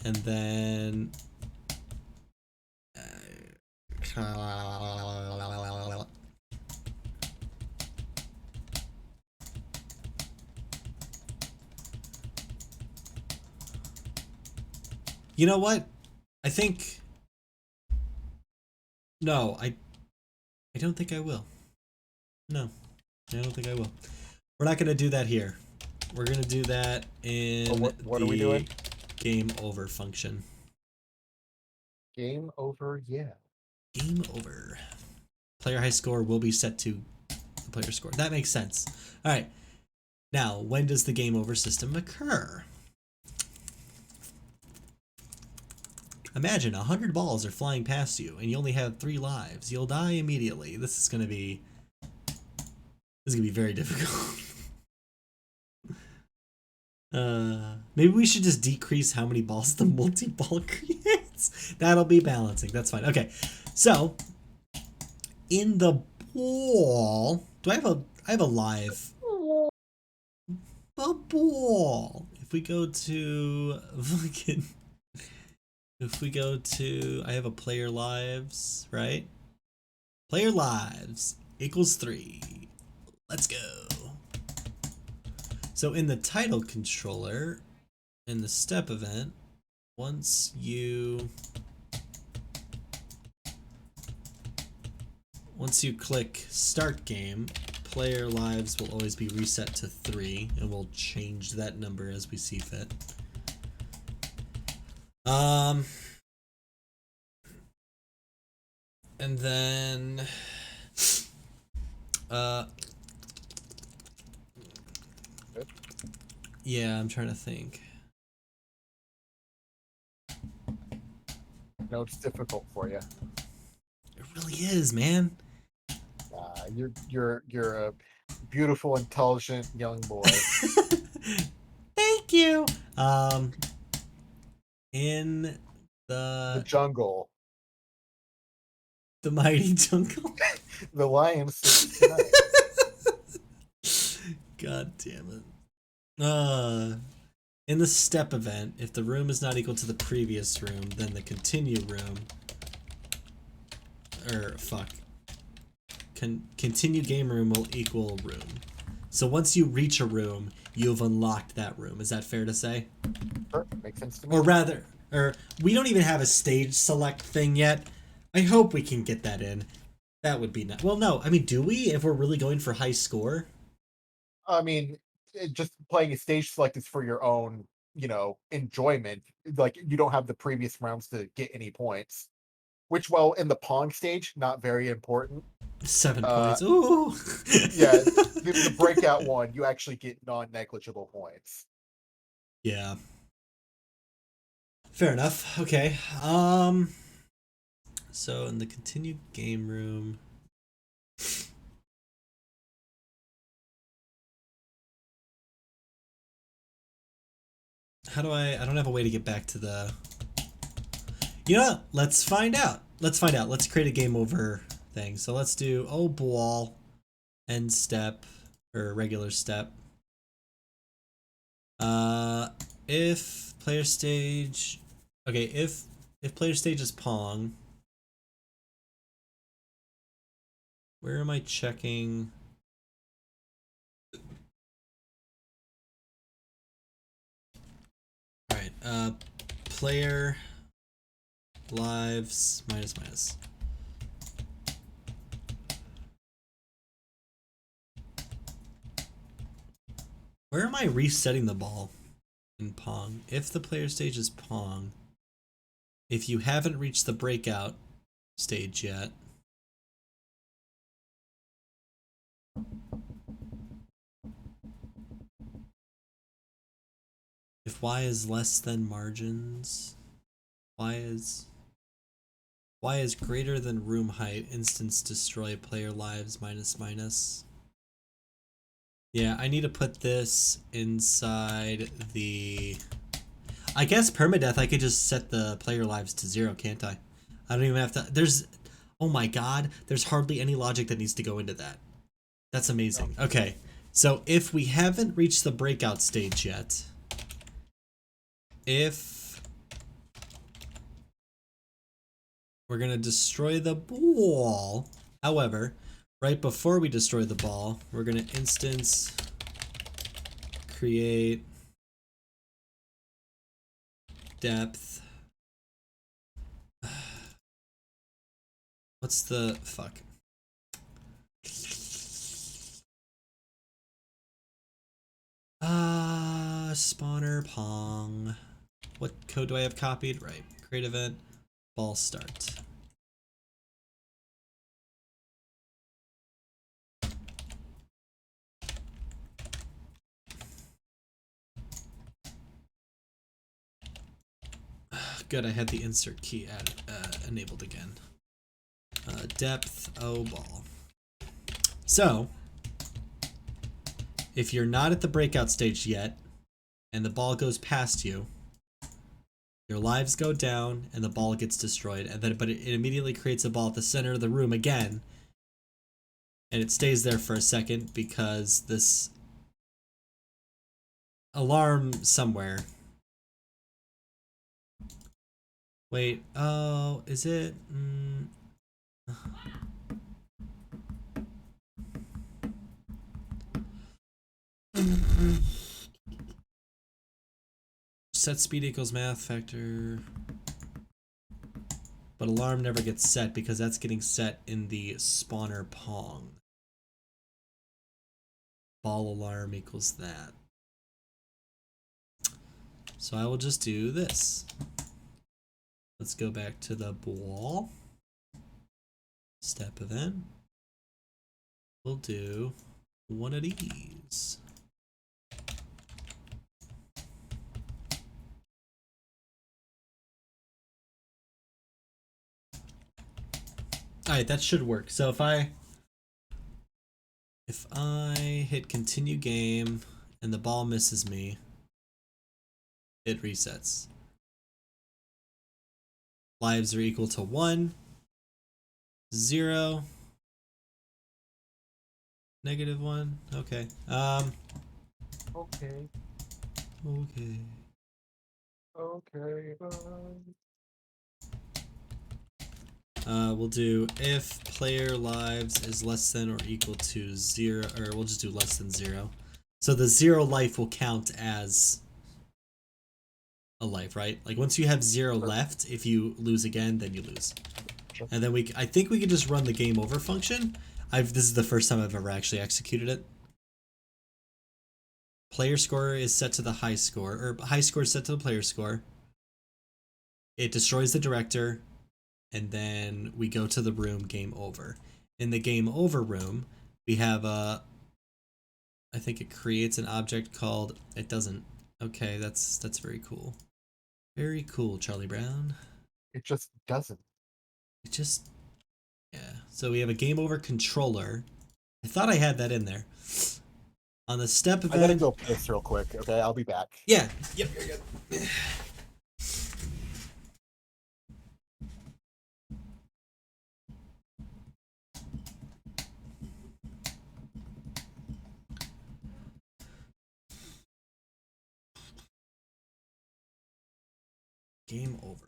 And then... You know what? I think... No, I don't think I will. No, I don't think I will. We're not going to do that here. We're going to do that in what are we doing? Game over function. Game over, yeah. Game over. Player high score will be set to the player score. That makes sense. All right. Now, when does the game over system occur? Imagine 100 balls are flying past you and you only have 3 lives. You'll die immediately. This is gonna be very difficult. Maybe we should just decrease how many balls the multi-ball creates. That'll be balancing. That's fine. Okay, so in the ball, I have a live a ball. If we go to fucking. If we go to, I have a player lives, right? Player lives equals 3. Let's go. So in the title controller, in the step event, once you once you click start game, player lives will always be reset to 3, and we'll change that number as we see fit. And then yeah, I'm trying to think. No, it's difficult for you. It really is, man. You're a beautiful, intelligent young boy. Thank you. In The the jungle. mighty jungle. The lion sleeps tonight. God damn it. In the step event, if the room is not equal to the previous room, then the continue room, continue game room will equal room. So once you reach a room, you've unlocked that room. Is that fair to say? Sure, makes sense to me. Or rather, we don't even have a stage select thing yet. I hope we can get that in. That would be nice. Well, no, I mean, do we, if we're really going for high score? I mean, just playing a stage select is for your own, enjoyment. Like, you don't have the previous rounds to get any points. Which, well, in the Pong stage, not very important. 7 points. Ooh. Yeah, the breakout one, you actually get non-negligible points. Yeah. Fair enough. Okay. So in the continue game room. How do I don't have a way to get back to the... You know what? Let's find out. Let's create a game over thing. So let's do ball, end step, or regular step. If player stage... Okay, if player stage is Pong... Where am I checking? Alright, player lives minus. Where am I resetting the ball in Pong? If the player stage is Pong, if you haven't reached the breakout stage yet, if y is less than margins, y is greater than room height, instance destroy player lives minus. Yeah, I need to put this inside the... I guess permadeath, I could just set the player lives to 0, can't I? I don't even have to... There's... Oh my god, there's hardly any logic that needs to go into that. That's amazing. Okay, so if we haven't reached the breakout stage yet... If we're going to destroy the ball, however, right before we destroy the ball, we're going to instance create depth. What's the fuck? Spawner Pong. What code do I have copied? Right. Create event, ball start. Good, I had the insert key enabled again. Depth, ball. So, if you're not at the breakout stage yet, and the ball goes past you, your lives go down and the ball gets destroyed, and then but it immediately creates a ball at the center of the room again, and it stays there for a second because this alarm somewhere. Wait, oh, is it? Set speed equals math factor. but alarm never gets set because that's getting set in the spawner Pong. Ball alarm equals that. So I will just do this. Let's go back to the ball. Step event. We'll do one of these. Alright, that should work. So if I hit continue game and the ball misses me, it resets. Lives are equal to 1, 0, -1. Okay. Okay. Okay. Okay. We'll do if player lives is less than or equal to 0, or we'll just do less than 0. So the 0 life will count as a life, right? Like once you have 0 left, if you lose again, then you lose. And then I think we can just run the game over function. This is the first time I've ever actually executed it. Player score is set to the high score, or high score is set to the player score. It destroys the director, and then we go to the room game over. In the game over room, we have I think it creates an object called, it doesn't. Okay, that's very cool. Very cool, Charlie Brown. It just doesn't. It just, yeah. So we have a game over controller. I thought I had that in there. On the step event. I gotta go piss real quick. Okay, I'll be back. Yeah. Yep. You're good. Game over.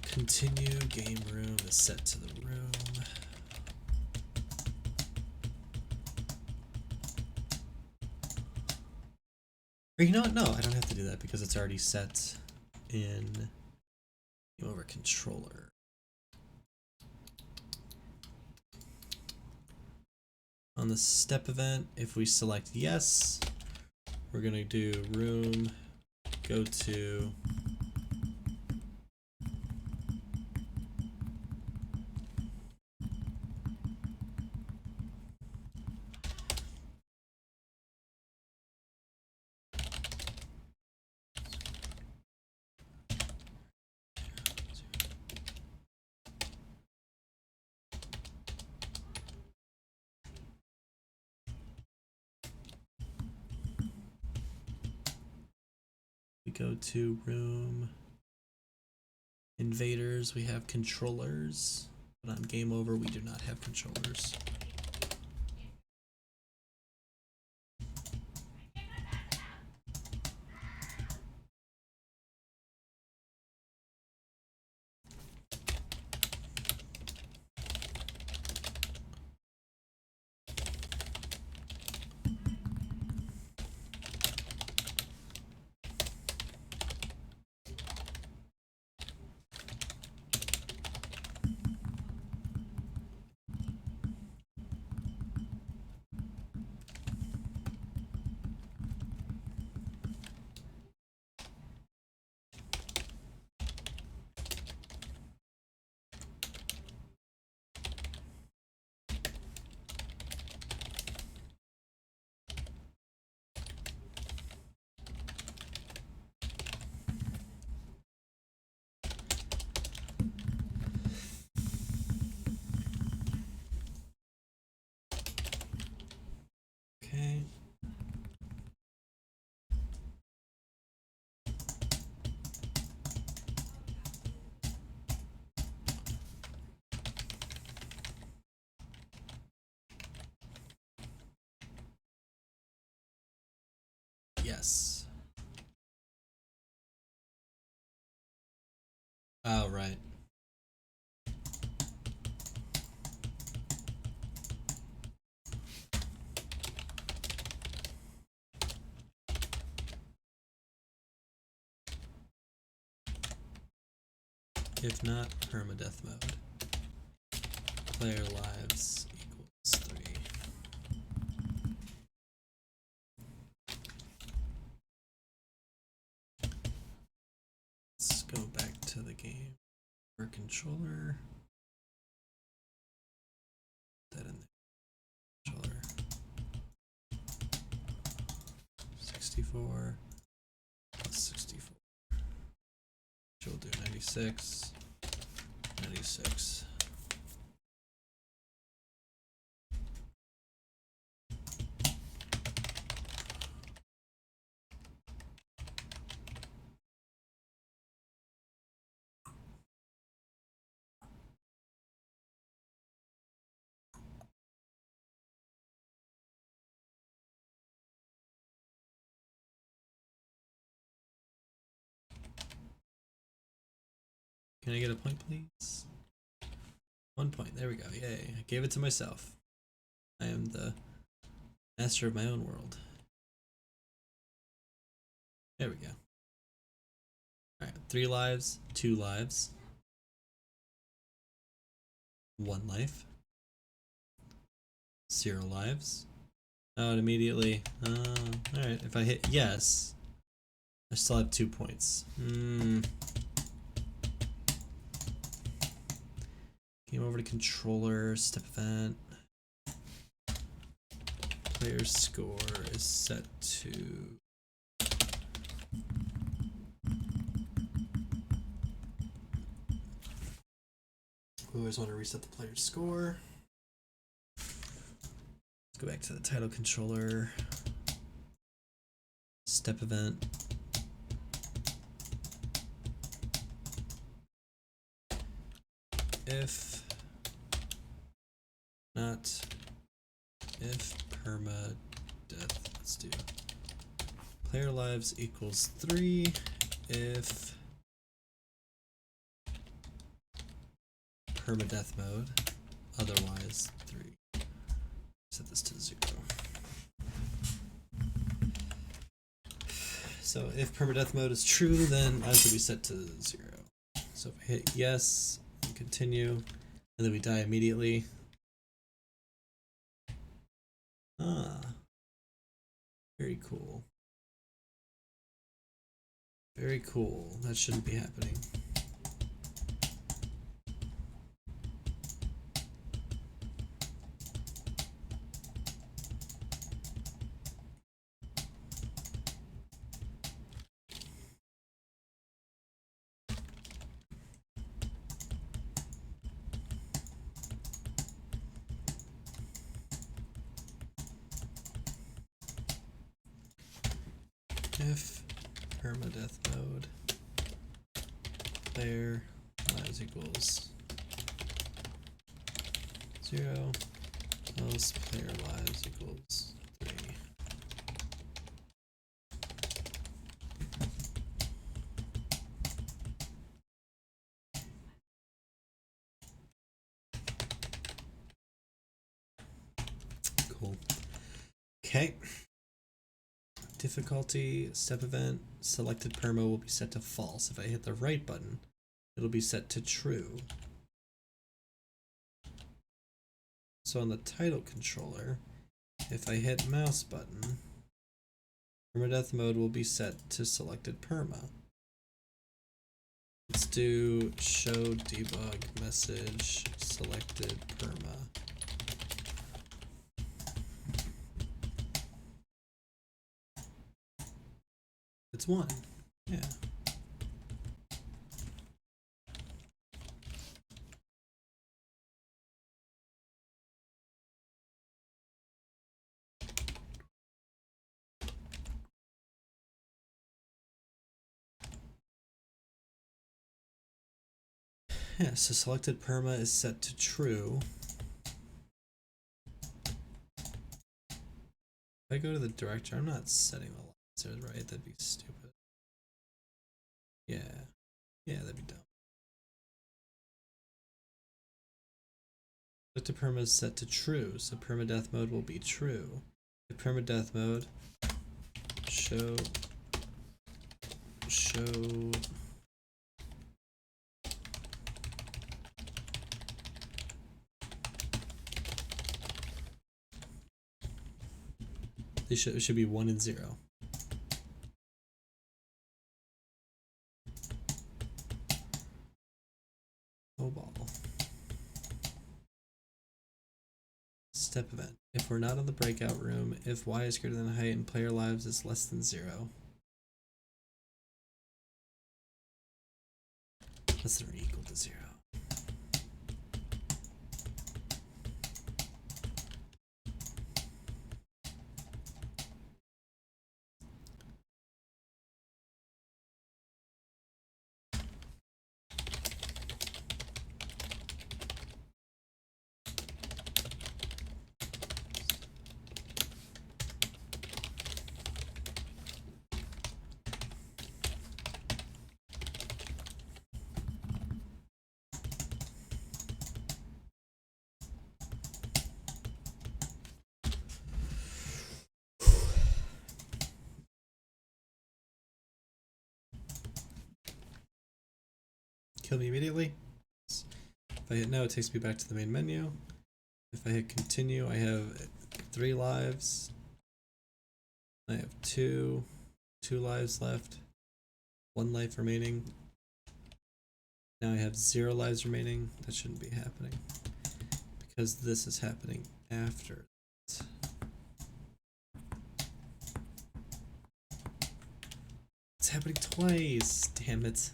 Continue game room is set to the room. Or you know what? No, I don't have to do that because it's already set in game over controller. On the step event, if we select yes, we're gonna do room, go to go to room invaders. We have controllers, but on game over we do not have controllers. Okay. Yes. Oh, right. If not, permadeath mode. Player lives equals 3. Let's go back to the game. For controller. That in the controller. 64 plus 64. She'll do 96. 96. Can I get a point, please? 1 point. There we go. Yay. I gave it to myself. I am the master of my own world. There we go. Alright, 3 lives, 2 lives, 1 life, 0 lives. Out immediately. Alright, if I hit yes, I still have 2 points. Game over to controller, step event. Player score is set to we always want to reset the player's score. Let's go back to the title controller. Step event. If not, if perma death, let's do player lives equals 3, if permadeath mode, otherwise 3. Set this to 0. So if permadeath mode is true, then ours will be set to 0. So if I hit yes, and continue, and then we die immediately. Very cool. Very cool. That shouldn't be happening. If permadeath mode player lives equals 0, else player lives equals 3. Cool. Okay. Difficulty, step event, selected perma will be set to false. If I hit the right button, it'll be set to true. So on the title controller, if I hit mouse button, permadeath mode will be set to selected perma. Let's do show debug message selected perma. It's 1. Yeah. Yeah, so selected perma is set to true. If I go to the directory, I'm not setting the lines, right? That'd be stupid. Yeah. Yeah, that'd be dumb. Selected perma is set to true, so permadeath mode will be true. If permadeath mode show It should be 1 and 0. Oh ball. Step event. If we're not in the breakout room, if y is greater than height and player lives is less than 0. Less than or equal to 0. Kill me immediately. If I hit no, it takes me back to the main menu. If I hit continue, I have 3 lives. I have 2 lives left. 1 life remaining. Now I have 0 lives remaining. That shouldn't be happening. Because this is happening after. It's happening twice. Damn it.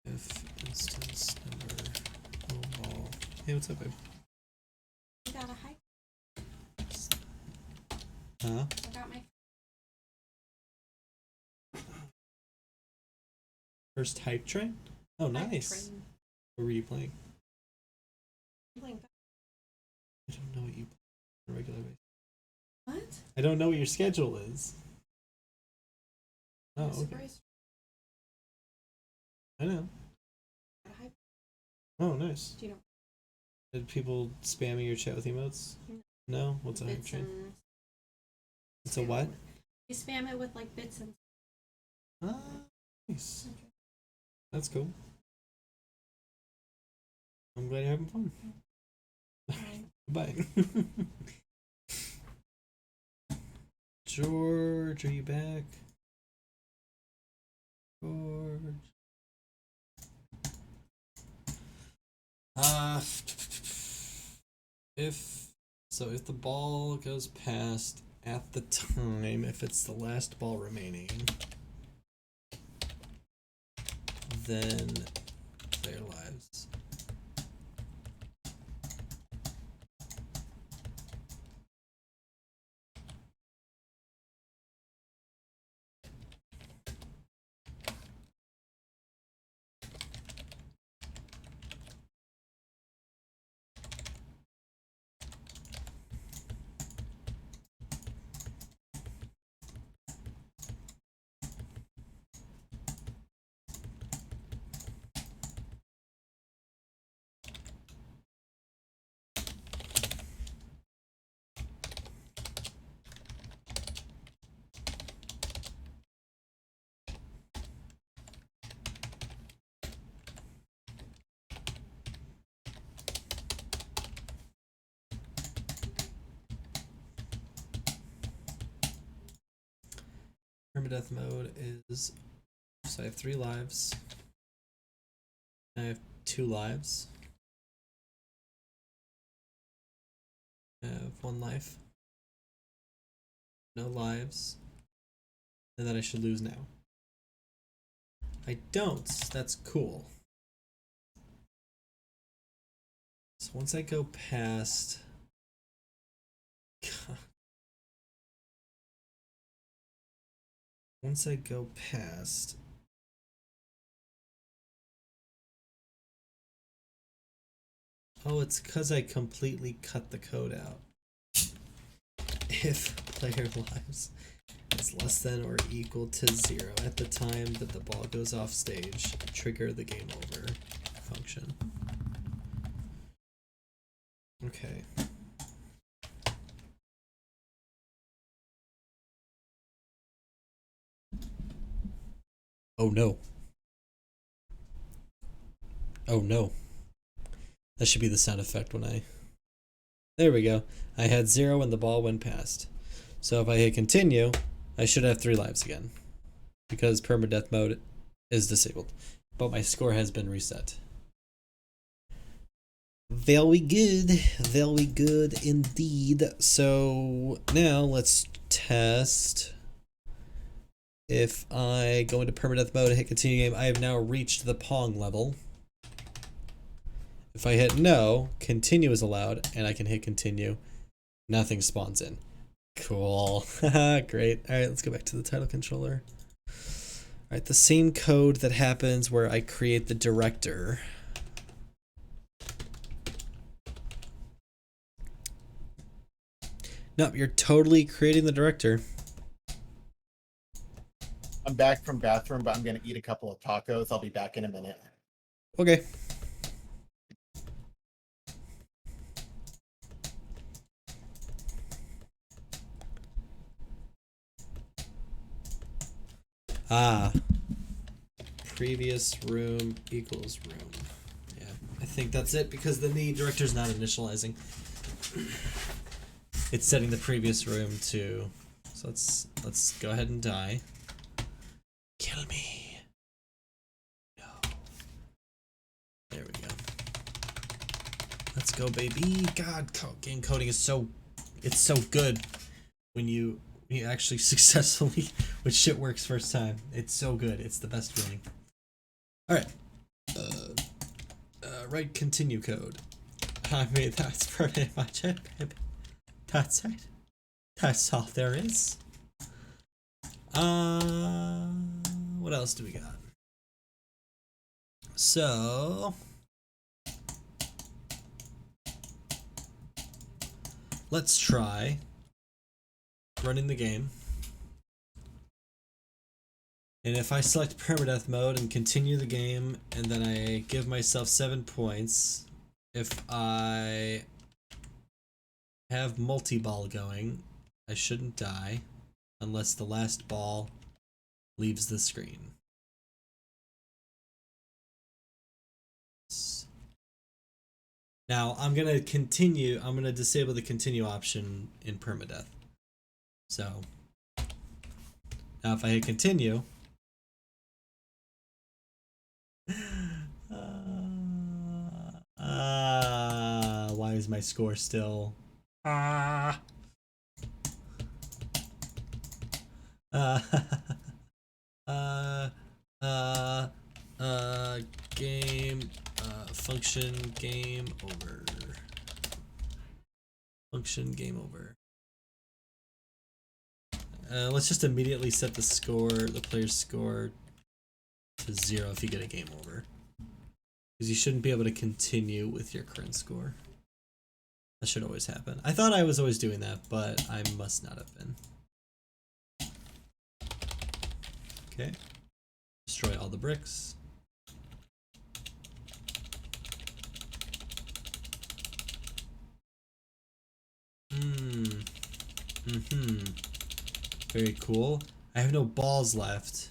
If instance number ball. Hey, what's up, babe? You got a hike? Huh? I got my First hype train? Oh, nice. train. What were you playing? Playing I don't know what you play on a regular basis. what? I don't know what your schedule is. Oh, okay. Surprise. I know. Got a hike. Oh, nice. Do you know? Did people spamming your chat with emotes? No? What's a hype Bits train? and It's a spam what? it with- You spam it with like bits and. Ah, nice. That's cool. I'm glad you're having fun. Bye. George, are you back? George. If the ball goes past at the time, if it's the last ball remaining, then player lives. Permadeath mode is, so I have 3 lives. I have 2 lives. I have 1 life. No lives. And then I should lose now. I don't. That's cool. So once I go past... Once I go past... Oh, it's because I completely cut the code out. If player lives is less than or equal to 0 at the time that the ball goes off stage, trigger the game over function. Oh no. Oh no. That should be the sound effect when I... There we go. I had 0 when the ball went past. So if I hit continue, I should have 3 lives again. Because permadeath mode is disabled. But my score has been reset. Very good. Very good indeed. So now let's test. If I go into permadeath mode and hit continue game, I have now reached the Pong level. If I hit no, continue is allowed, and I can hit continue. Nothing spawns in. Cool. Great. Alright, let's go back to the title controller. Alright, the same code that happens where I create the director. Nope, you're totally creating the director. I'm back from bathroom, but I'm gonna eat a couple of tacos. I'll be back in a minute. Okay. Ah. Previous room equals room. Yeah, I think that's it because then the director's not initializing. It's setting the previous room to... So let's go ahead and die. Kill me. No. There we go. Let's go, baby. God, game coding is so... It's so good when you actually successfully... when shit works first time. It's so good. It's the best feeling. Alright. Write continue code. I mean, that's pretty much it, baby. That's it. That's all there is. What else do we got? So let's try running the game. And if I select permadeath mode and continue the game, and then I give myself 7 points, if I have multi-ball going, I shouldn't die unless the last ball leaves the screen. Now I'm gonna disable the continue option in permadeath. So now if I hit continue, why is my score still? Game, function, game over. Function, game over. Let's just immediately set the player's score to 0 if you get a game over. Because you shouldn't be able to continue with your current score. That should always happen. I thought I was always doing that, but I must not have been. Okay. Destroy all the bricks. Very cool. I have no balls left.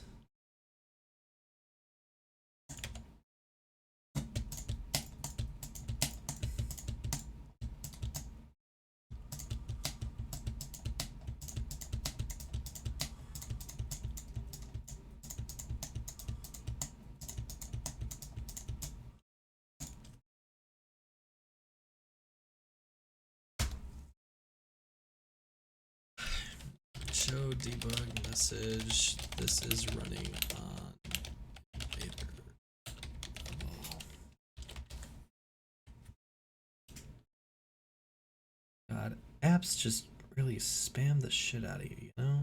Show debug message. This is running on Vader. God, apps just really spam the shit out of you, you know?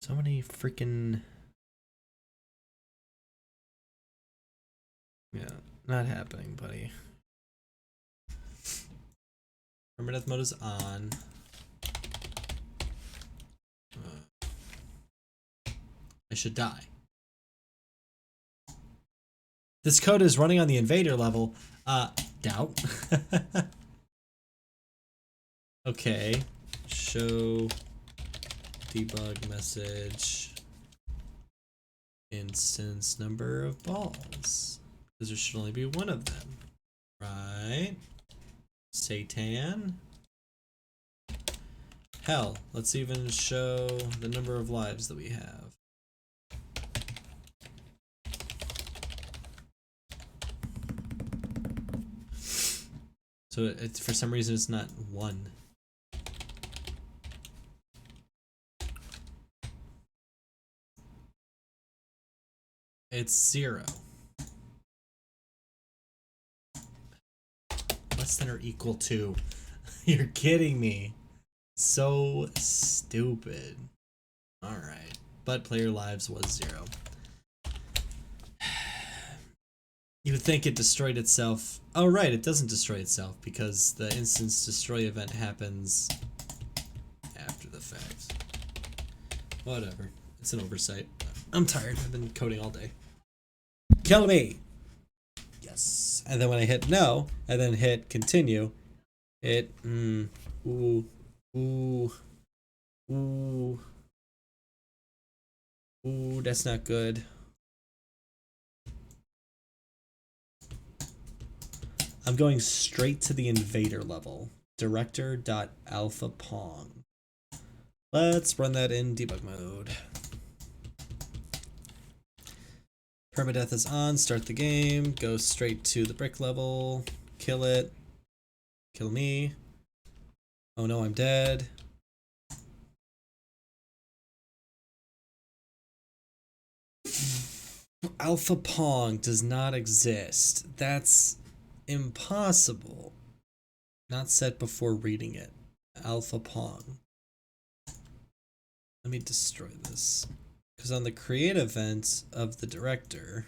So many freaking... Yeah, not happening, buddy. Permadeath mode is on. I should die. This code is running on the invader level. Doubt. Okay. Show debug message instance number of balls, because there should only be one of them, right? Satan. Hell, let's even show the number of lives that we have. So it, for some reason it's not 1. It's 0. Less than or equal to. You're kidding me. So stupid. Alright. But player lives was 0. You would think it destroyed itself. Oh right, it doesn't destroy itself because the instance destroy event happens after the fact. Whatever. It's an oversight. I'm tired. I've been coding all day. Kill me! Yes. And then when I hit no, and then hit continue, it, ooh, that's not good. I'm going straight to the invader level. Director.alphapong. Let's run that in debug mode. Permadeath is on, start the game, go straight to the brick level, kill it, kill me. Oh no, I'm dead. Alpha Pong does not exist. That's impossible. Not set before reading it. Alpha Pong. Let me destroy this. Because on the create event of the director,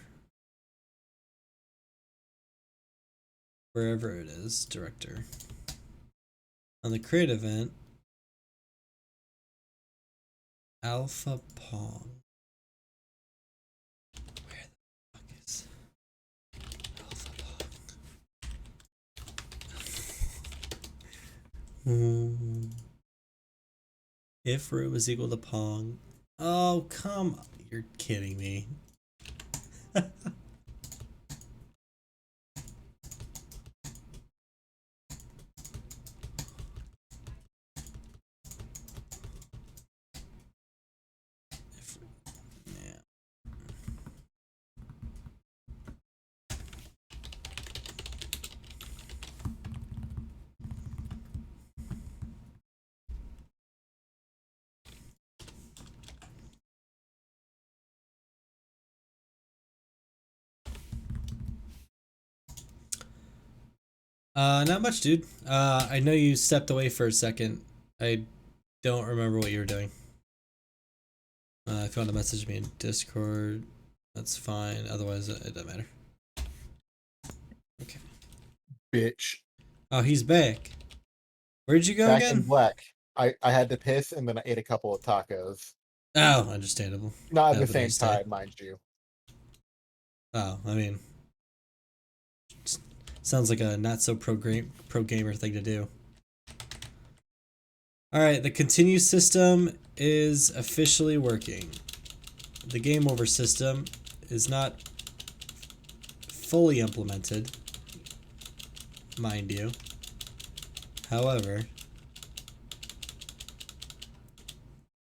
wherever it is, director, on the create event, Alpha Pong. Where the fuck is Alpha Pong? If root is equal to Pong. Oh, come on. You're kidding me. Yeah. Not much, dude. I know you stepped away for a second. I don't remember what you were doing. If you want to message me in Discord, that's fine. Otherwise, it doesn't matter. Okay. Bitch. Oh, he's back. Where'd you go Back again? in black. I had to piss and then I ate a couple of tacos. Oh, understandable. Not at Have the a same nice day. time, mind you. Oh, I mean, sounds like a not so pro gamer thing to do. All right, the continue system is officially working. The game over system is not fully implemented, mind you. However,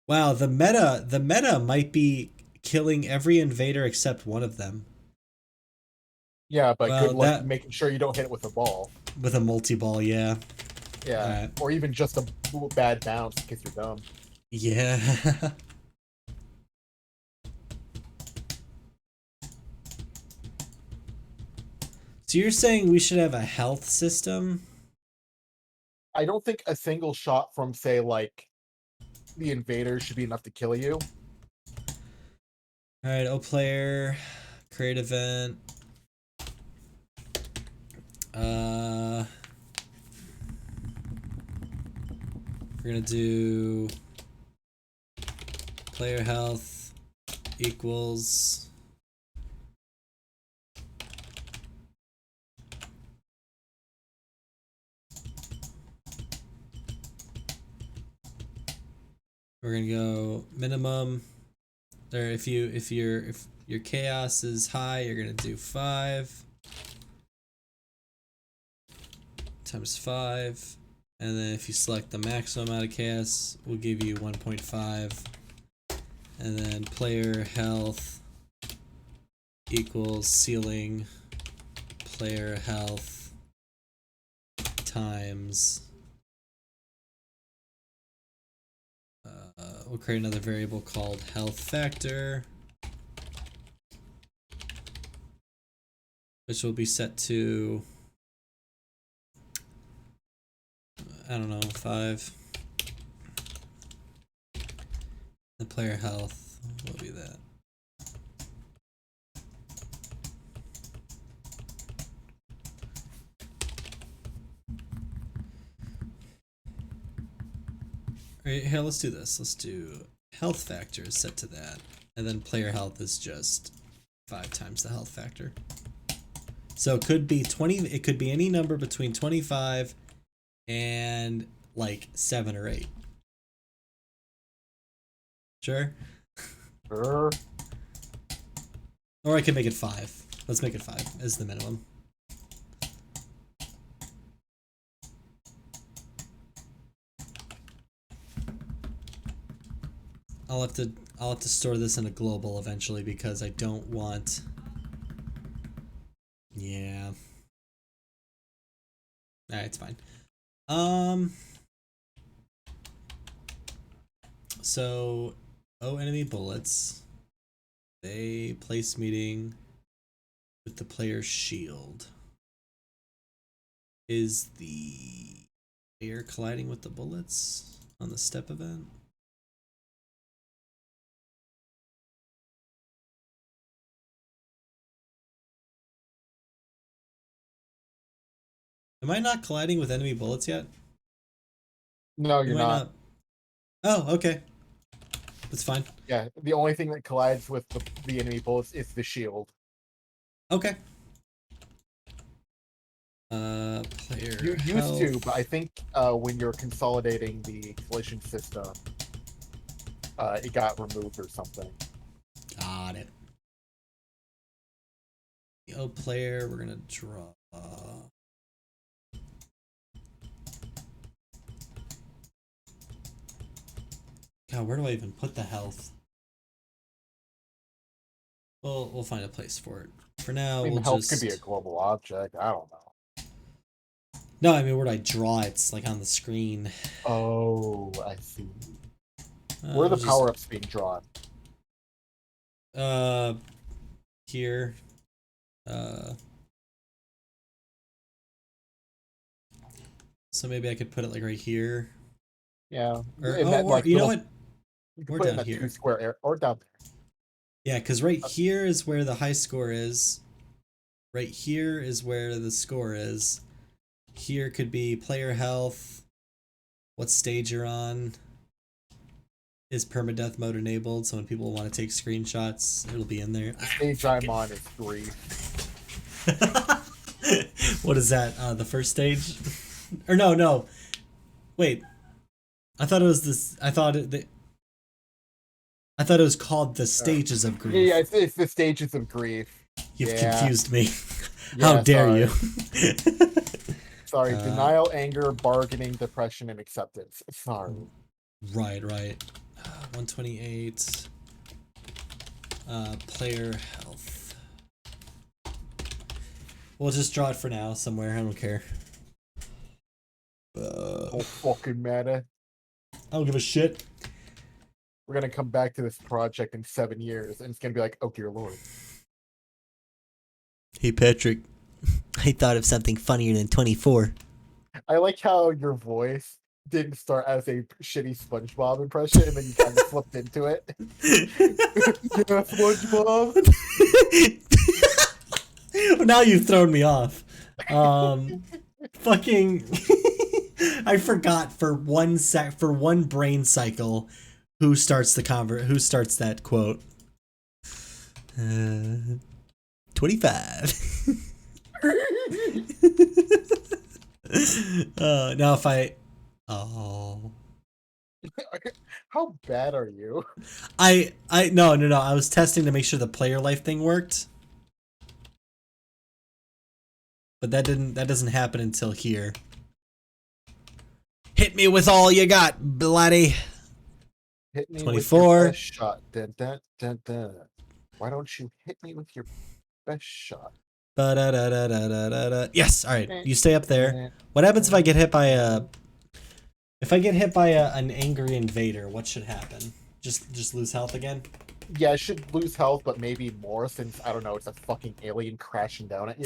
wow, the meta might be killing every invader except one of them Yeah, but Well, good luck that- making sure you don't hit it with a ball. with a multi-ball, yeah. Yeah. Alright. Or even just a bad bounce in case you're dumb. Yeah. So you're saying we should have a health system? I don't think a single shot from, say, like, the invader should be enough to kill you. Alright, O player, create event. We're gonna do player health equals We're gonna go minimum. Or if your chaos is high, you're gonna do 5 times 5, and then if you select the maximum amount of chaos, we'll give you 1.5, and then player health equals ceiling player health times. We'll create another variable called health factor, which will be set to, I don't know, 5. The player health will be that. Alright, here, let's do this. Let's do health factor is set to that. And then player health is just 5 times the health factor. So it could be 20, it could be any number between 25 and like 7 or 8. Sure? Sure. Or I can make it 5. Let's make it 5 as the minimum. I'll have to store this in a global eventually because I don't want. Yeah. Alright, it's fine. So enemy bullets. They place meeting with the player's shield. Is the player colliding with the bullets on the step event? Am I not colliding with enemy bullets yet? No, you're Am I not. Oh, okay. That's fine. Yeah, the only thing that collides with the enemy bullets is the shield. Okay. Player You used health. to, but I think when you're consolidating the collision system, it got removed or something. Got it. Oh, player, we're gonna draw. God, where do I even put the health? We'll find a place for it. For now, I mean, we'll health just. could be a global object. I don't know. No, I mean, where do I draw it? It's like on the screen. Oh, I see. Where are the Just- power-ups being drawn? Here. So maybe I could put it like right here. Yeah. Or, in oh, that, or like, you know little- what? You can Or put it in down that here. 2-square area, or down there. Yeah, because right here is where the high score is. Right here is where the score is. Here could be player health, what stage you're on. Is permadeath mode enabled? So when people want to take screenshots, it'll be in there. The stage I'm on is 3. What is that? The first stage? Or no. Wait. I thought it was this. I thought it was called the stages of grief. Yeah, it's the stages of grief. You've yeah. confused me. Yeah, How dare sorry. you? Sorry, denial, anger, bargaining, depression, and acceptance. Sorry. Right. 128. Player health. We'll just draw it for now somewhere. I don't care. Oh, fucking matter. I don't give a shit. We're gonna come back to this project in 7 years, and it's gonna be like, oh dear lord. Hey Patrick, I thought of something funnier than 24. I like how your voice didn't start as a shitty SpongeBob impression, and then you kind of flipped into it. Yeah, SpongeBob. Now you've thrown me off. Fucking. I forgot for one brain cycle who starts that quote. 25. Now if I. Oh. How bad are you? No. I was testing to make sure the player life thing worked. But that doesn't happen until here. Hit me with all you got, bloody. Hit me 24. with your best shot. Dun, dun, dun, dun. Why don't you hit me with your best shot? Yes, all right. You stay up there. What happens if I get hit by an angry invader? What should happen? Just lose health again? Yeah, I should lose health, but maybe more since, I don't know, it's a fucking alien crashing down at you.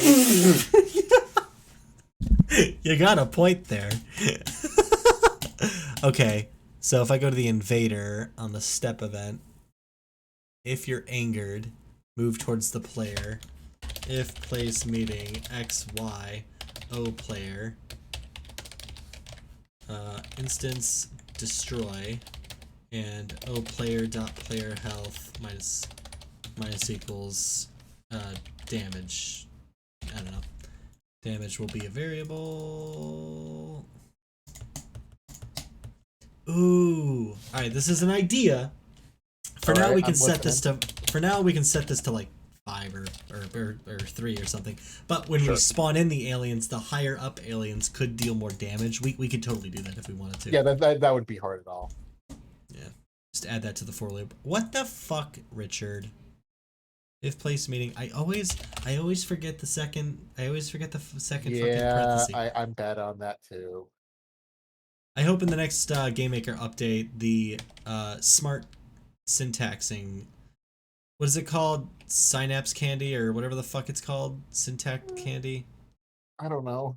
You got a point there. Okay, so if I go to the invader on the step event, if you're angered, move towards the player. If place meeting X, Y, O player, instance destroy, and O player dot player health minus equals damage. I don't know. Damage will be a variable. Ooh. All right, this is an idea. For now, we can set this to. For now, we can set this to like 5 or 3 or something. But when we spawn in the aliens, the higher up aliens could deal more damage. We could totally do that if we wanted to. Yeah, that wouldn't be hard at all. Yeah. Just add that to the for loop. What the fuck, Richard? If place meeting, I always forget the second. I always forget the second fucking parenthesis. I'm bad on that too. I hope in the next Game Maker update, the smart syntaxing, what is it called? Synapse candy or whatever the fuck it's called? Syntax candy? I don't know.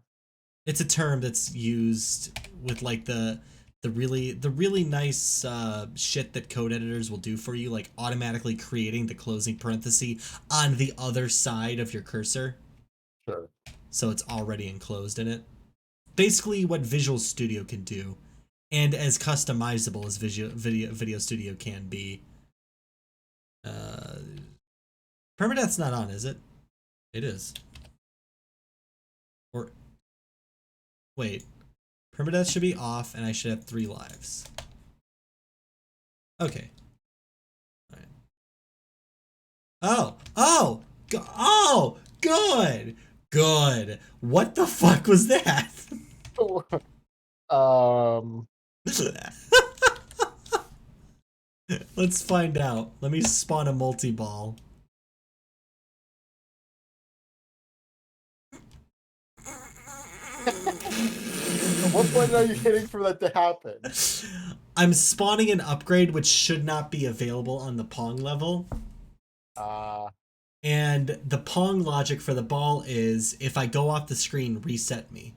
It's a term that's used with like the really nice shit that code editors will do for you, like automatically creating the closing parenthesis on the other side of your cursor. Sure. So it's already enclosed in it. Basically what Visual Studio can do, and as customizable as Video Studio can be. Permadeath's not on, is it? It is. Or wait, permadeath should be off, and I should have 3 lives. Okay. All right. Oh, good. What the fuck was that? Let's find out. Let me spawn a multi-ball. What point are you hitting for that to happen? I'm spawning an upgrade which should not be available on the Pong level. And the Pong logic for the ball is if I go off the screen, reset me.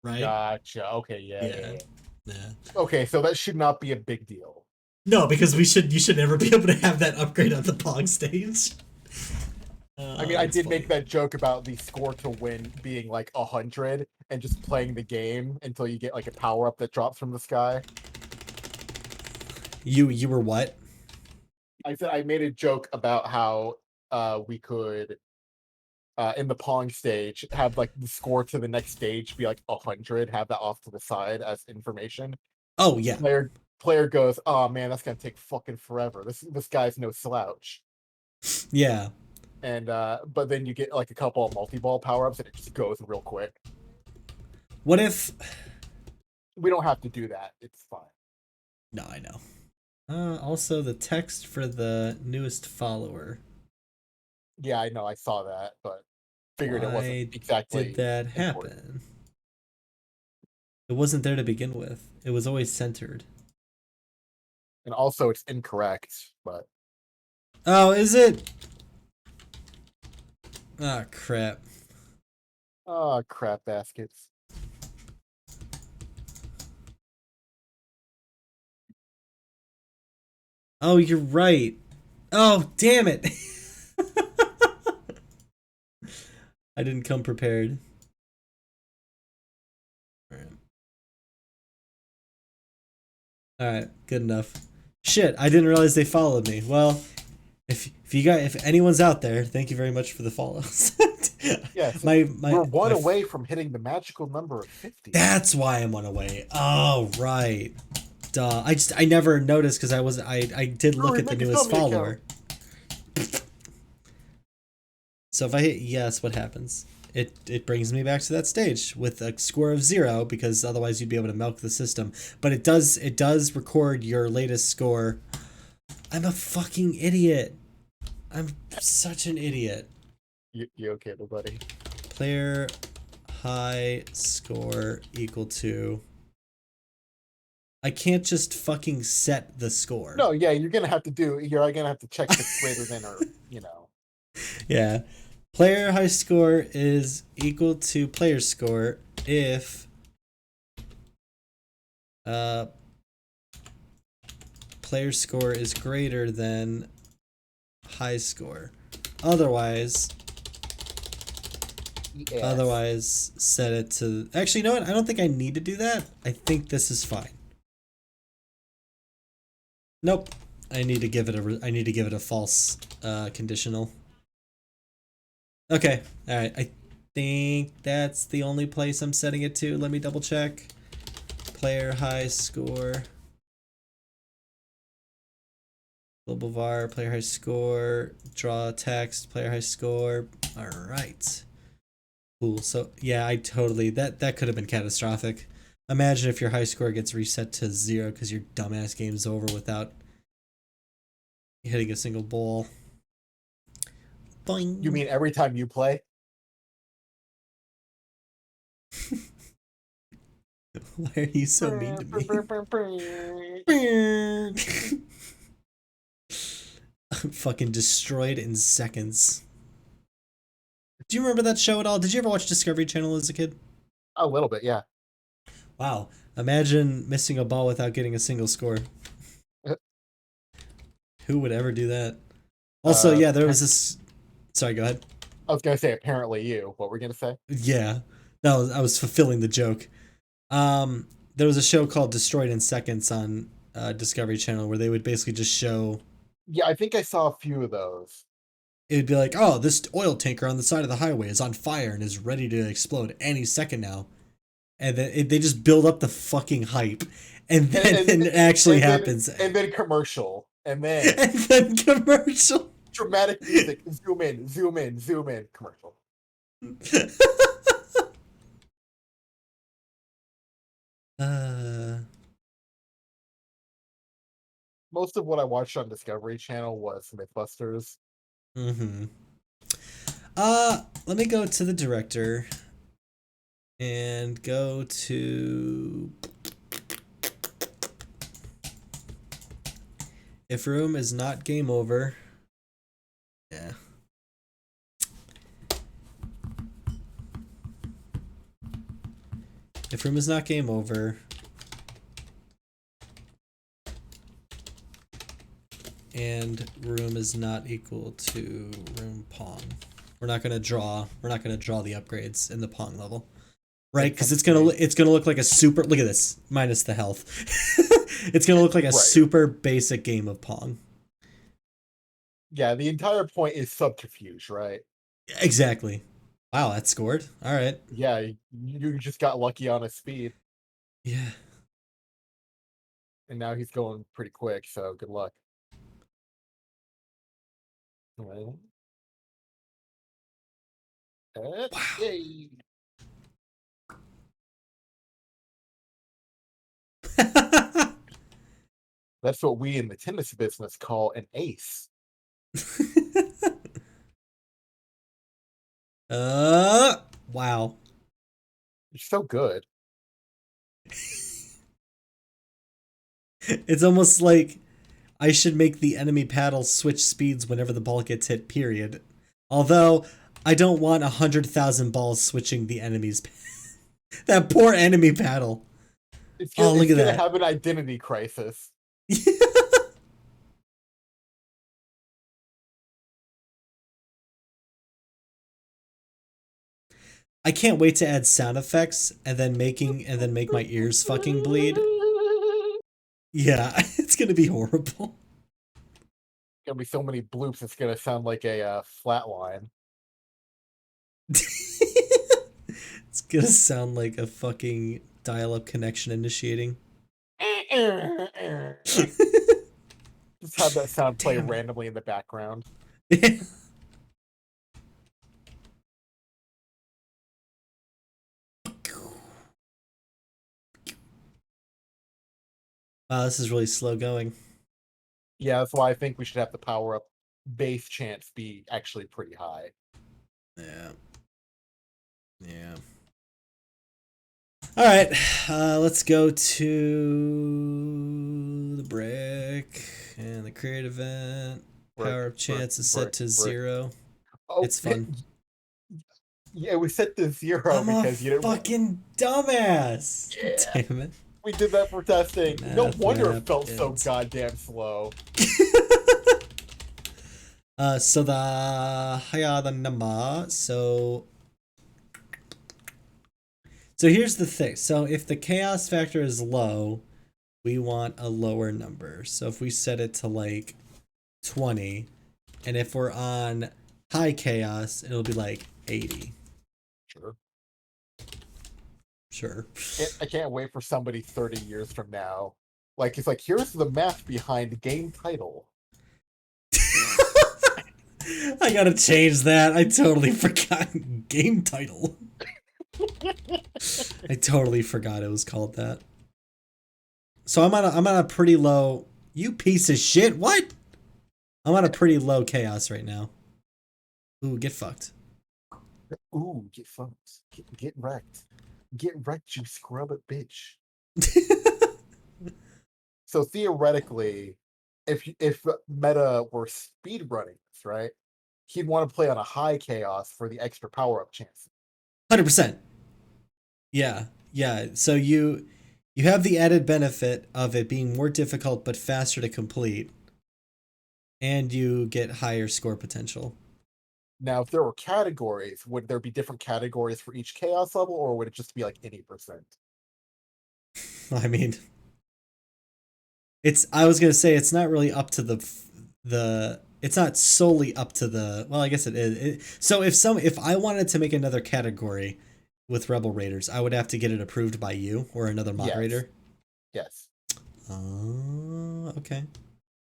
Right? Gotcha. Okay, yeah. Yeah. Okay, so that should not be a big deal. No, because you should never be able to have that upgrade on the Pong stage. I mean, I did make that joke about the score to win being like 100 and just playing the game until you get like a power up that drops from the sky. You were what? I said I made a joke about how we could in the Pong stage have like the score to the next stage be like 100, have that off to the side as information. Oh yeah. Player goes, oh man, that's gonna take fucking forever. This guy's no slouch. Yeah. And but then you get like a couple of multi-ball power-ups and it just goes real quick. What if we don't have to do that? It's fine. No, I know. Also the text for the newest follower. Yeah, I know, I saw that, but figured Why it wasn't exactly did that important. happen? It wasn't there to begin with. It was always centered. And also it's incorrect, but oh, is it? Ah, crap. Oh, crap baskets. Oh, you're right. Oh, damn it. I didn't come prepared. Alright, good enough. Shit, I didn't realize they followed me. Well, if anyone's out there, thank you very much for the follows. Yes, we're one away from hitting the magical number of 50. That's why I'm one away. Oh, right. Duh. I never noticed because I did look Rory, at the make a newest dummy follower. So if I hit yes, what happens? It brings me back to that stage with a score of 0 because otherwise you'd be able to milk the system. But it does record your latest score. I'm a fucking idiot. I'm such an idiot. You okay, little buddy? Player high score equal to. I can't just fucking set the score. No, yeah, you're gonna have to check if it's greater than or Yeah. Player high score is equal to player score if player score is greater than high score. Otherwise set it to. Actually, you know what? I don't think I need to do that. I think this is fine. Nope. I need to give it a false conditional. Okay. All right. I think that's the only place I'm setting it to. Let me double check. Player high score. Global var, player high score, draw text, player high score. All right. Cool. So yeah, I totally that could have been catastrophic. Imagine if your high score gets reset to 0 because your dumbass game's over without hitting a single ball. Boing. You mean every time you play? Why are you so mean to me? I'm fucking destroyed in seconds. Do you remember that show at all? Did you ever watch Discovery Channel as a kid? A little bit, yeah. Wow. Imagine missing a ball without getting a single score. Who would ever do that? Also, yeah, there was this... Sorry, go ahead. I was gonna say apparently you. What were you gonna say? Yeah. No, I was fulfilling the joke. There was a show called Destroyed in Seconds on Discovery Channel where they would basically just show... Yeah, I think I saw a few of those. It'd be like, oh, this oil tanker on the side of the highway is on fire and is ready to explode any second now. And then they just build up the fucking hype. And then it actually happens. And then commercial. And then... And then commercial. Dramatic music. Zoom in, zoom in, zoom in. Commercial. Most of what I watched on Discovery Channel was Mythbusters. Mm-hmm. Let me go to the director and go to if room is not game over. Yeah. If room is not game over. And room is not equal to room Pong. We're not gonna draw the upgrades in the Pong level. Right? Because it's gonna look like a super, look at this, minus the health. It's gonna look like a super basic game of Pong. Yeah, the entire point is subterfuge, right? Exactly. Wow, that scored. Alright. Yeah, you just got lucky on his speed. Yeah. And now he's going pretty quick, so good luck. Well. Wow. Yay. That's what we in the tennis business call an ace. Wow. You're so good. It's almost like I should make the enemy paddle switch speeds whenever the ball gets hit, period. Although, I don't want 100,000 balls switching the enemy's... That poor enemy paddle. It's gonna have an identity crisis. I can't wait to add sound effects and then make my ears fucking bleed. Yeah, it's gonna be horrible. Gonna be so many bloops, it's gonna sound like a flat line. It's gonna sound like a fucking dial-up connection initiating. Just have that sound play Damn it. randomly in the background. Wow, this is really slow going. Yeah, that's why I think we should have the power up base chance be actually pretty high. Yeah. Yeah. All right, let's go to the break and the create event. Power up chance is set to 0. Oh, It's fun. Yeah, we set to 0 I'm a because you didn't. fucking dumbass. Yeah. Damn it. We did that for testing. No Math wonder it felt so napkins. goddamn slow. So the number. So here's the thing. So if the chaos factor is low, we want a lower number. So if we set it to like 20, and if we're on high chaos, it'll be like 80. Sure. I can't wait for somebody 30 years from now. Like, it's like, here's the math behind the game title. I gotta change that. I totally forgot game title. I totally forgot it was called that. So I'm on a pretty low. You piece of shit! What? I'm on a pretty low chaos right now. Ooh, get fucked. Ooh, get fucked. Get wrecked. Get wrecked, you scrub it, bitch. So theoretically, if Meta were speed running this, right, he'd want to play on a high chaos for the extra power up chance. 100%. Yeah. So you have the added benefit of it being more difficult but faster to complete, and you get higher score potential. Now, if there were categories, would there be different categories for each chaos level, or would it just be like any percent? I mean, I was gonna say it's not really up to the it's not solely up to the, well, I guess it is. So if I wanted to make another category with Rebel Raiders, I would have to get it approved by you or another moderator. Yes. Okay.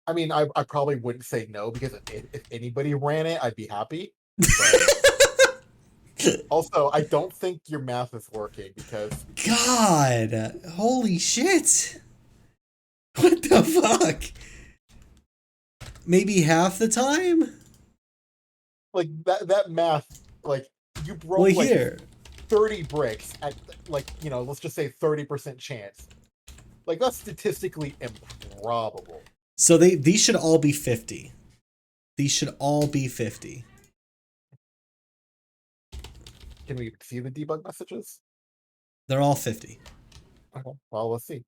I mean, I probably wouldn't say no, because if anybody ran it, I'd be happy. But also, I don't think your math is working, because God, holy shit. What the fuck? Maybe half the time? like that math, like, you broke Well, like here. 30 bricks at, like, let's just say 30% chance. Like, that's statistically improbable. So these should all be 50. These should all be 50. Can we see the debug messages? They're all 50. Okay, well, let's see.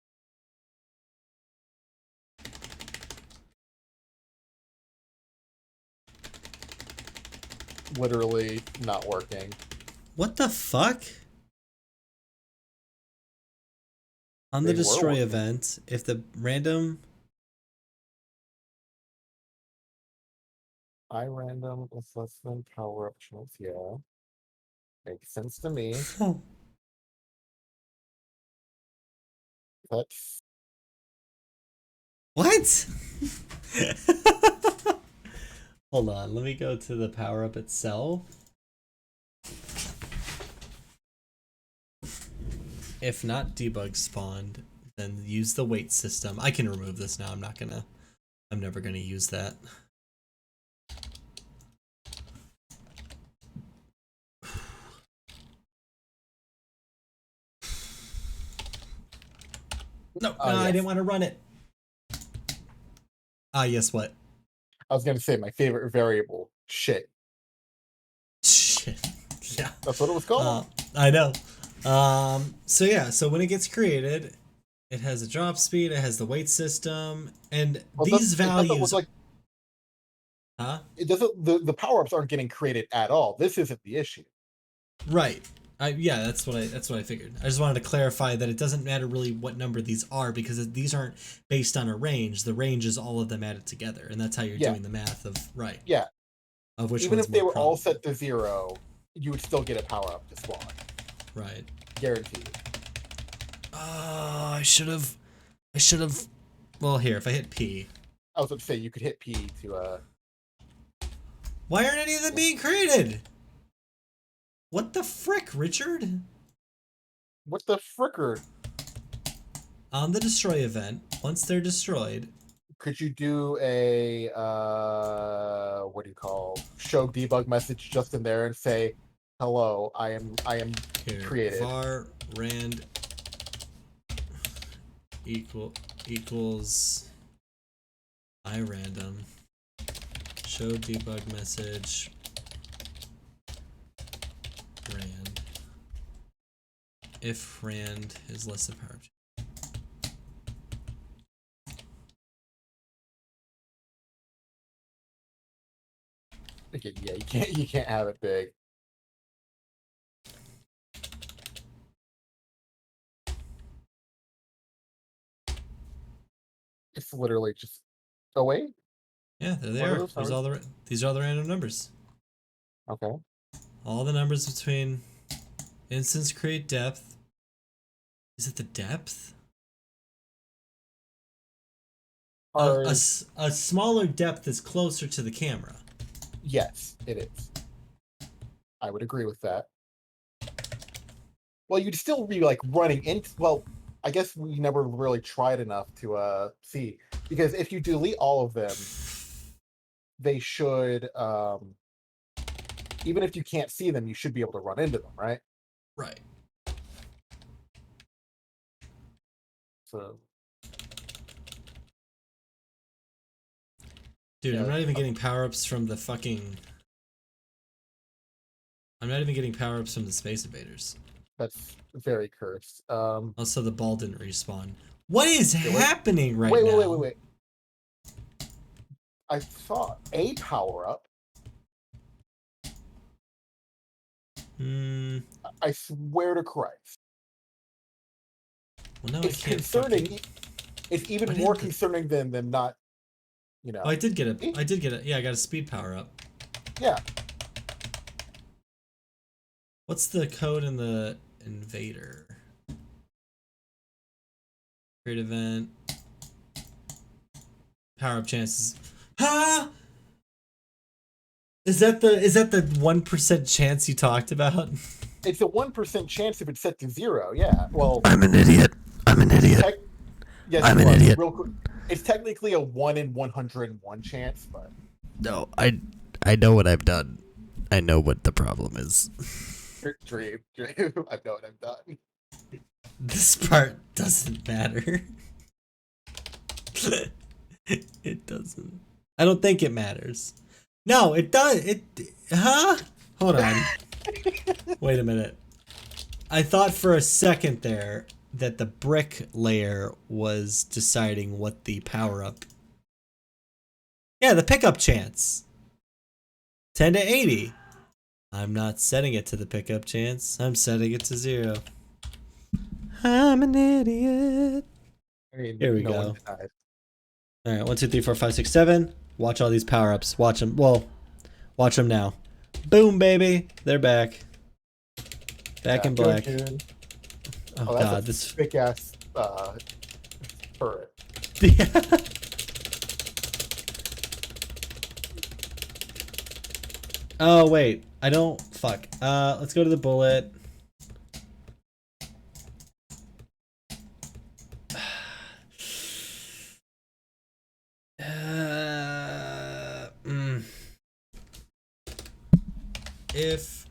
Literally not working. What the fuck? On the They were destroy working. event, if the random Random is less than power up chance, yeah. Makes sense to me. That's What? Hold on, let me go to the power up itself. If not debug spawned, then use the wait system. I can remove this now. I'm never gonna use that. No, I yes. didn't want to run it. Yes, what? I was gonna say my favorite variable. Shit. Shit. Yeah. That's what it was called. I know. So yeah, so when it gets created, it has a drop speed, it has the weight system, and Well, these it doesn't look values. like Huh? it doesn't. The power ups aren't getting created at all. This isn't the issue. Right. Yeah, that's what I figured. I just wanted to clarify that it doesn't matter really what number these are, because these aren't based on a range. The range is all of them added together, and that's how you're doing the math of right. Yeah. Of which Even one's if they more were all probable. set to 0, you would still get a power up to spawn. Right. Guaranteed. I should have I should have. Well, here, if I hit P. I was going to say you could hit P to Why aren't any of them being created? What the frick, Richard? what the fricker? On the destroy event, once they're destroyed. Could you do a what do you call show debug message just in there and say, "Hello, I am Here, created." var rand equals I random. Show debug message rand. If rand is less than power. Okay, yeah, you can't have it big. It's literally just. Oh wait. Yeah, there they What are are. those There's numbers? all the these are all the random numbers. Okay. All the numbers between instance create depth. Is it the depth? Are A smaller depth is closer to the camera. yes, it is. I would agree with that. Well, you'd still be like running into. Well, I guess we never really tried enough to see, because if you delete all of them, they should even if you can't see them, you should be able to run into them, right? Right. So Dude, Yeah, I'm not even getting power-ups from the fucking... I'm not even getting power-ups from the Space Invaders. that's very cursed. Also, the ball didn't respawn. What is wait. happening right wait, now? wait. I saw a power up. Hmm. I swear to Christ. Well, now It's I can't concerning. fucking... It's even Why more didn't the- concerning than them not, you know. Oh, I did get it. I did get it. Yeah, I got a speed power-up. Yeah. What's the code in the invader? Create event. Power-up chances. Huh? Is that the 1% chance you talked about? It's a 1% chance if it's set to 0. Yeah. Well, I'm an idiot. I'm an idiot. yes, I'm you an are. idiot. Real quick, it's technically a 1 in 101 chance, but No, I know what I've done. I know what the problem is. dream. I know what I've done. This part doesn't matter. It doesn't. I don't think it matters. No, it does. Huh? Hold on. Wait a minute. I thought for a second there that the brick layer was deciding what the power up. Yeah, the pickup chance. 10 to 80. I'm not setting it to the pickup chance. I'm setting it to 0. I'm an idiot. I mean, Here we no go. one denied. All right, 1, 2, 3, 4, 5, 6, 7. Watch all these power ups. Watch them. Well, watch them now. Boom, baby. They're back. Back in black. June. Oh, that's God. a This. big ass turret. Oh, wait. I don't. Fuck. Let's go to the bullet. If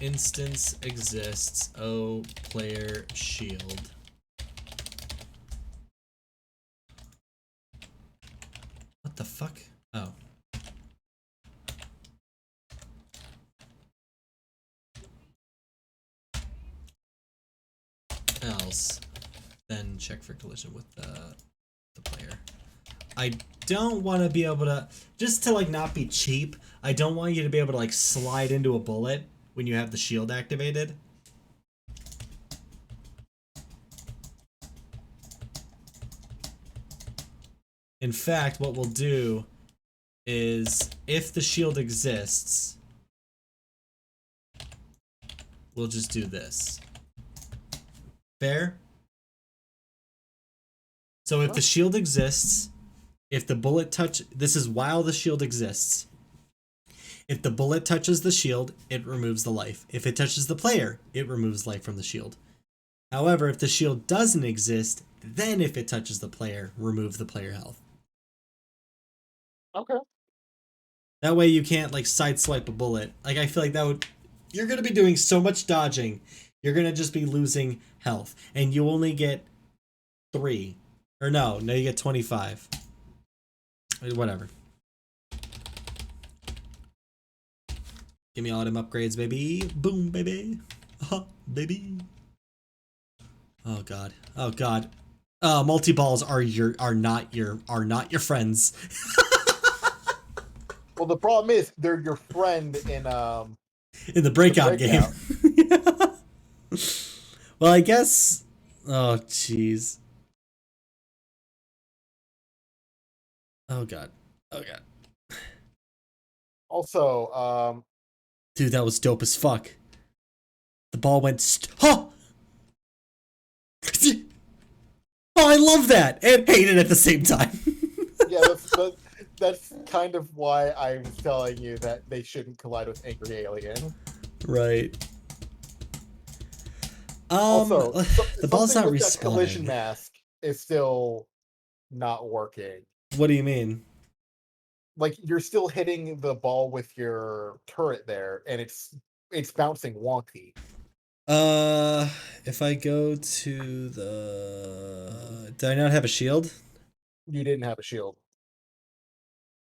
instance exists, oh, player shield. What the fuck? Oh. Else, then check for collision with the player. I don't want to be able to, just to like not be cheap, I don't want you to be able to like slide into a bullet when you have the shield activated. In fact, what we'll do is if the shield exists, we'll just do this. Fair? So if the shield exists, if the bullet this is while the shield exists. If the bullet touches the shield, it removes the life. If it touches the player, it removes life from the shield. However, if the shield doesn't exist, then if it touches the player, remove the player health. Okay. That way you can't like sideswipe a bullet. Like I feel like you're gonna be doing so much dodging, you're gonna just be losing health. And you only get 3. Or no, you get 25. Whatever. Give me all them upgrades, baby. Boom, baby. Baby. Oh god. Oh god. Multi-balls are not your friends. Well, the problem is they're your friend in the breakout game. Well, I guess. Oh jeez. Oh god. Oh god. Also, dude, that was dope as fuck. The ball went oh! Oh, I love that and hate it at the same time. Yeah, that's kind of why I'm telling you that they shouldn't collide with Angry Alien. Right. Also, the ball's not with that collision respawning. mask is still not working. What do you mean? Like you're still hitting the ball with your turret there, and it's bouncing wonky. If I go to the... Did I not have a shield? You didn't have a shield.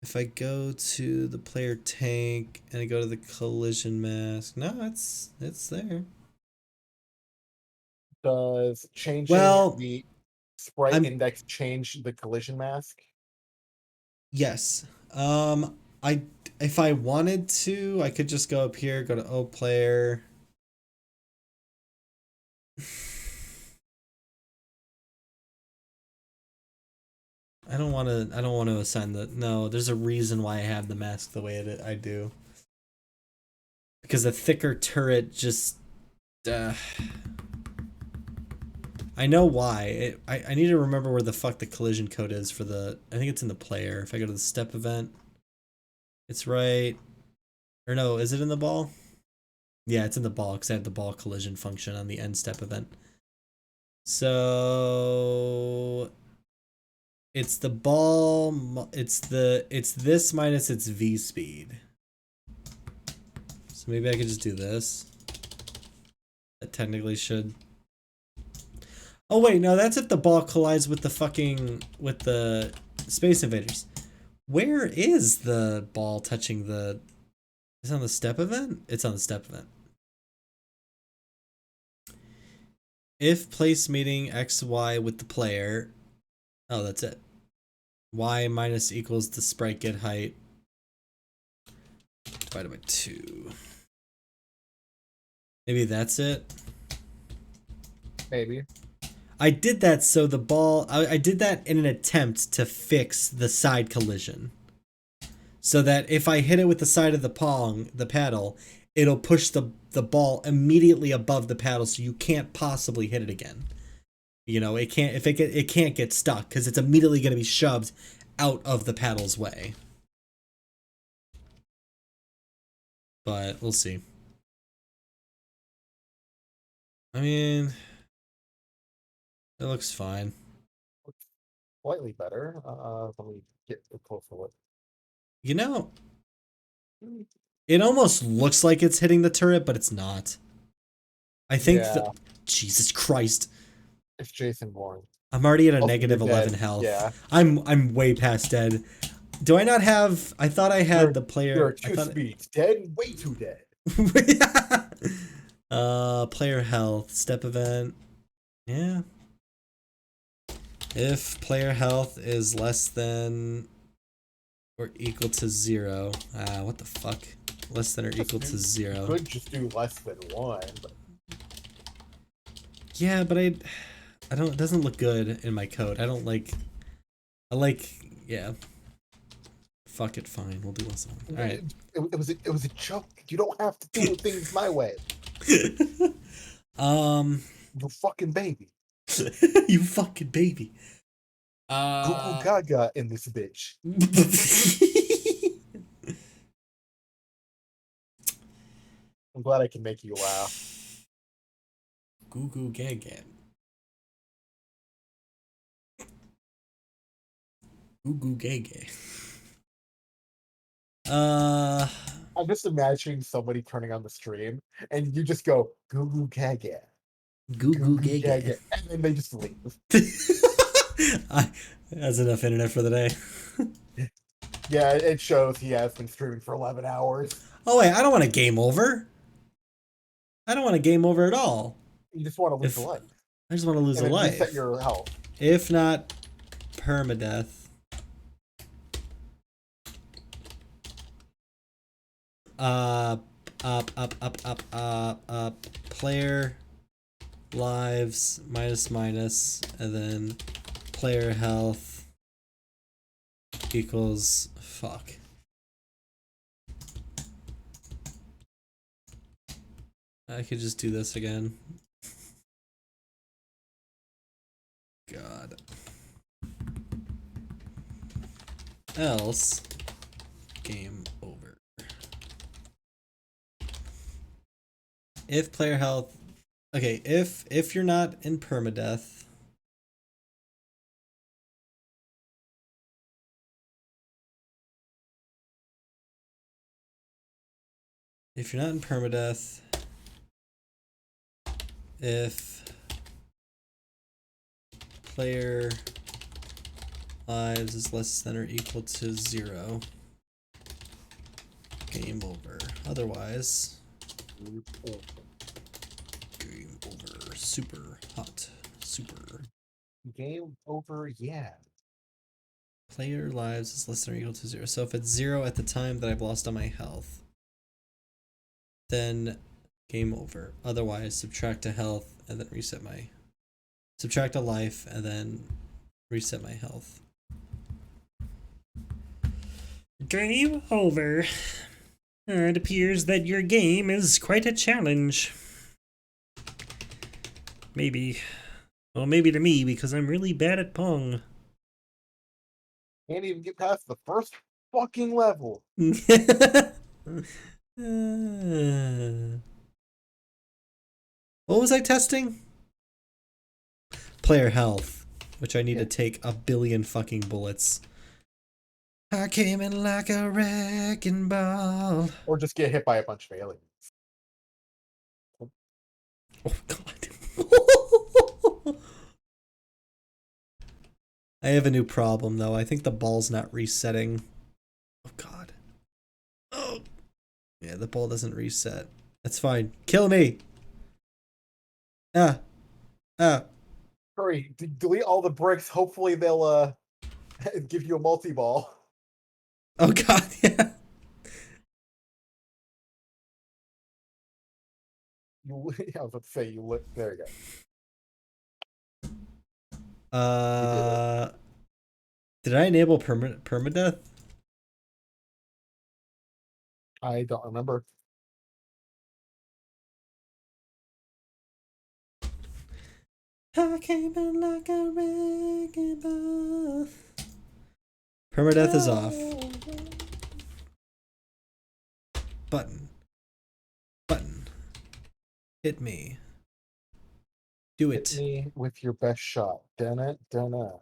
If I go to the player tank and I go to the collision mask, no, it's there. Does changing the sprite index change the collision mask? Yes. If I wanted to, I could just go up here, go to O player. I don't want to assign the... No, there's a reason why I have the mask the way I do. Because a thicker turret just... I know why. I need to remember where the fuck the collision code is for the... I think it's in the player. If I go to the step event, it's right... Or no, is it in the ball? Yeah, it's in the ball because I have the ball collision function on the end step event. So... It's the ball... It's this minus its V speed. So maybe I could just do this. That technically should... Oh wait, no, that's if the ball collides with the Space Invaders. Where is the ball touching the... Is it on the step event? It's on the step event. If place meeting XY with the player... Oh, that's it. Y minus equals the sprite get height divided by 2. Maybe that's it? Maybe. I did that so the ball... I did that in an attempt to fix the side collision. So that if I hit it with the side of the paddle, it'll push the ball immediately above the paddle so you can't possibly hit it again. You know, it can't get stuck because it's immediately going to be shoved out of the paddle's way. But we'll see. I mean... It looks fine. Slightly better. Let me get a closer look. You know, it almost looks like it's hitting the turret, but it's not. I think Jesus Christ. It's Jason Bourne. I'm already at a negative 11 health. Yeah. I'm way past dead. Do I not have... I thought I had the player... You're 2 speeds. Dead? Way too dead. Player health. Step event. Yeah. If player health is less than or equal to 0. What the fuck? Less than or equal to 0. You could just do less than 1. But... Yeah, but I don't... It doesn't look good in my code. I don't like... Yeah. Fuck it, fine. We'll do less than 1. Alright. It was a joke. You don't have to do things my way. You fucking baby. You fucking baby. Google Gaga in this bitch. I'm glad I can make you laugh. Goo goo gaga. Goo goo gaga. I'm just imagining somebody turning on the stream and you just go Google Gaga. Goo goo Google gaga. Gaga. And then they just leave. That's enough internet for the day. Yeah, it shows he has been streaming for 11 hours. Oh wait, I don't want a game over. I don't want a game over at all. You just want to lose a life. I just want to lose And a then life. reset your health. If not permadeath. Player lives minus, and then player health equals fuck. I could just do this again. God. Else, game over. If player health, okay, if you're not in permadeath, if you're not in permadeath, if player lives is less than or equal to 0, game over. Otherwise, game over. Super hot. Super. Game over, yeah. Player lives is less than or equal to 0. So if it's 0 at the time that I've lost on my health, then game over. Otherwise, subtract a health and then reset my... Subtract a life and then reset my health. Game over. It appears that your game is quite a challenge. Maybe. Well, maybe to me, because I'm really bad at Pong. Can't even get past the first fucking level. What was I testing? Player health, which I need to take 1 billion fucking bullets. I came in like a wrecking ball. Or just get hit by a bunch of aliens. Oh god. I have a new problem though. I think the ball's not resetting. Oh god. Oh. Yeah, the ball doesn't reset. That's fine. Kill me. Ah. Hurry, delete all the bricks. Hopefully they'll give you a multi-ball. Oh god, yeah. I was about to say, you look. There you go. Did I enable permadeath? I don't remember. I came in like a wrecking ball. Permadeath is off. Button. Hit me. Do it. Hit me with your best shot. Dunna. Why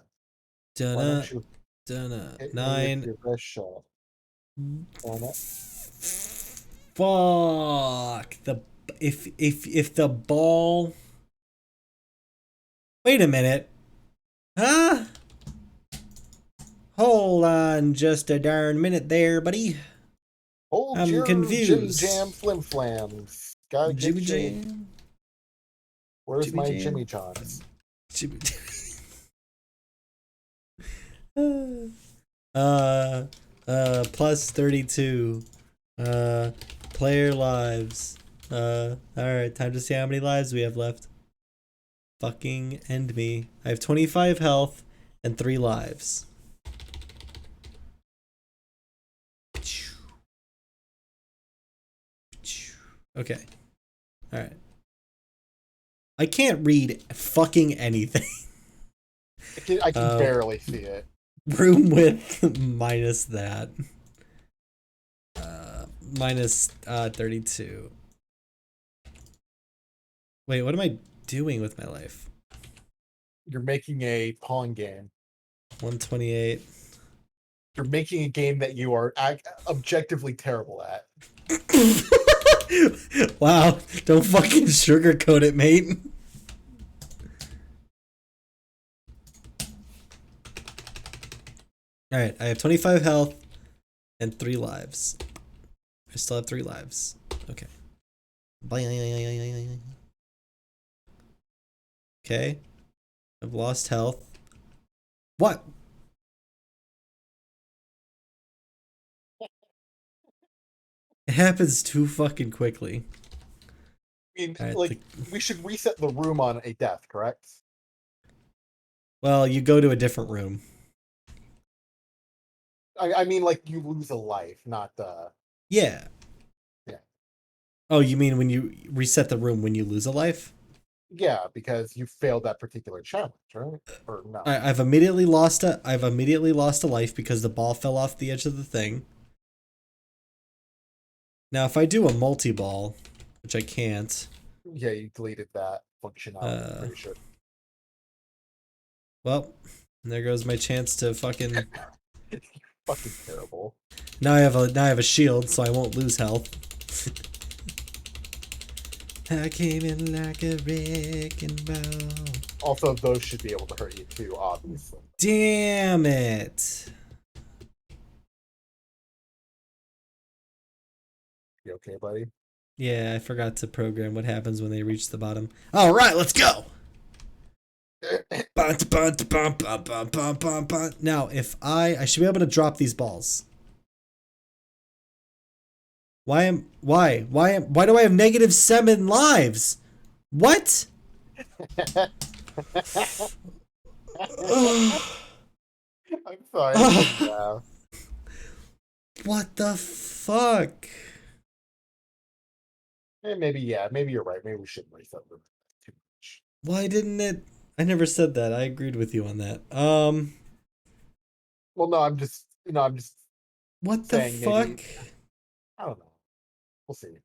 don't you Dunna. hit me 9. with your best shot? Dunna. Fuck. If the ball. Wait a minute. Huh? Hold on just a darn minute there, buddy. Hold I'm your confused. Jimmy Jam Flim Flams. Gotta get Jimmy Jimmy. Jam. Where's Jimmy my Jam? Jimmy Johns? Jimmy. Plus 32. Player lives. Alright, time to see how many lives we have left. Fucking end me. I have 25 health and 3 lives. Okay. Alright. I can't read fucking anything. I can barely see it. Room width minus that. Minus 32. Wait, what am I doing with my life? You're making a pawn game. 128. You're making a game that you are objectively terrible at. Wow, don't fucking sugarcoat it, mate. Alright, I have 25 health and 3 lives. I still have 3 lives. Okay. Okay. I've lost health. What? It happens too fucking quickly. I mean, Alright, like, we should reset the room on a death, correct? well, you go to a different room. I mean, like, you lose a life, not the... Yeah. Yeah. Oh, you mean when you reset the room when you lose a life? Yeah, because you failed that particular challenge, right? Or no? I've immediately lost a life because the ball fell off the edge of the thing. Now, if I do a multi-ball, which I can't. Yeah, you deleted that functionality, I'm pretty sure. Well, there goes my chance to fucking. Fucking terrible. Now I have a shield, so I won't lose health. I came in like a wrecking ball. Also, those should be able to hurt you too, obviously. Damn it! You okay, buddy? Yeah, I forgot to program what happens when they reach the bottom. All right, let's go. Now, if I should be able to drop these balls. Why do I have -7 lives? What? I'm sorry. Yeah. What the fuck? Maybe you're right. Maybe we shouldn't reset them too much. Why didn't it? I never said that. I agreed with you on that. Well, no, I'm just What the saying fuck? maybe, I don't know. We'll see.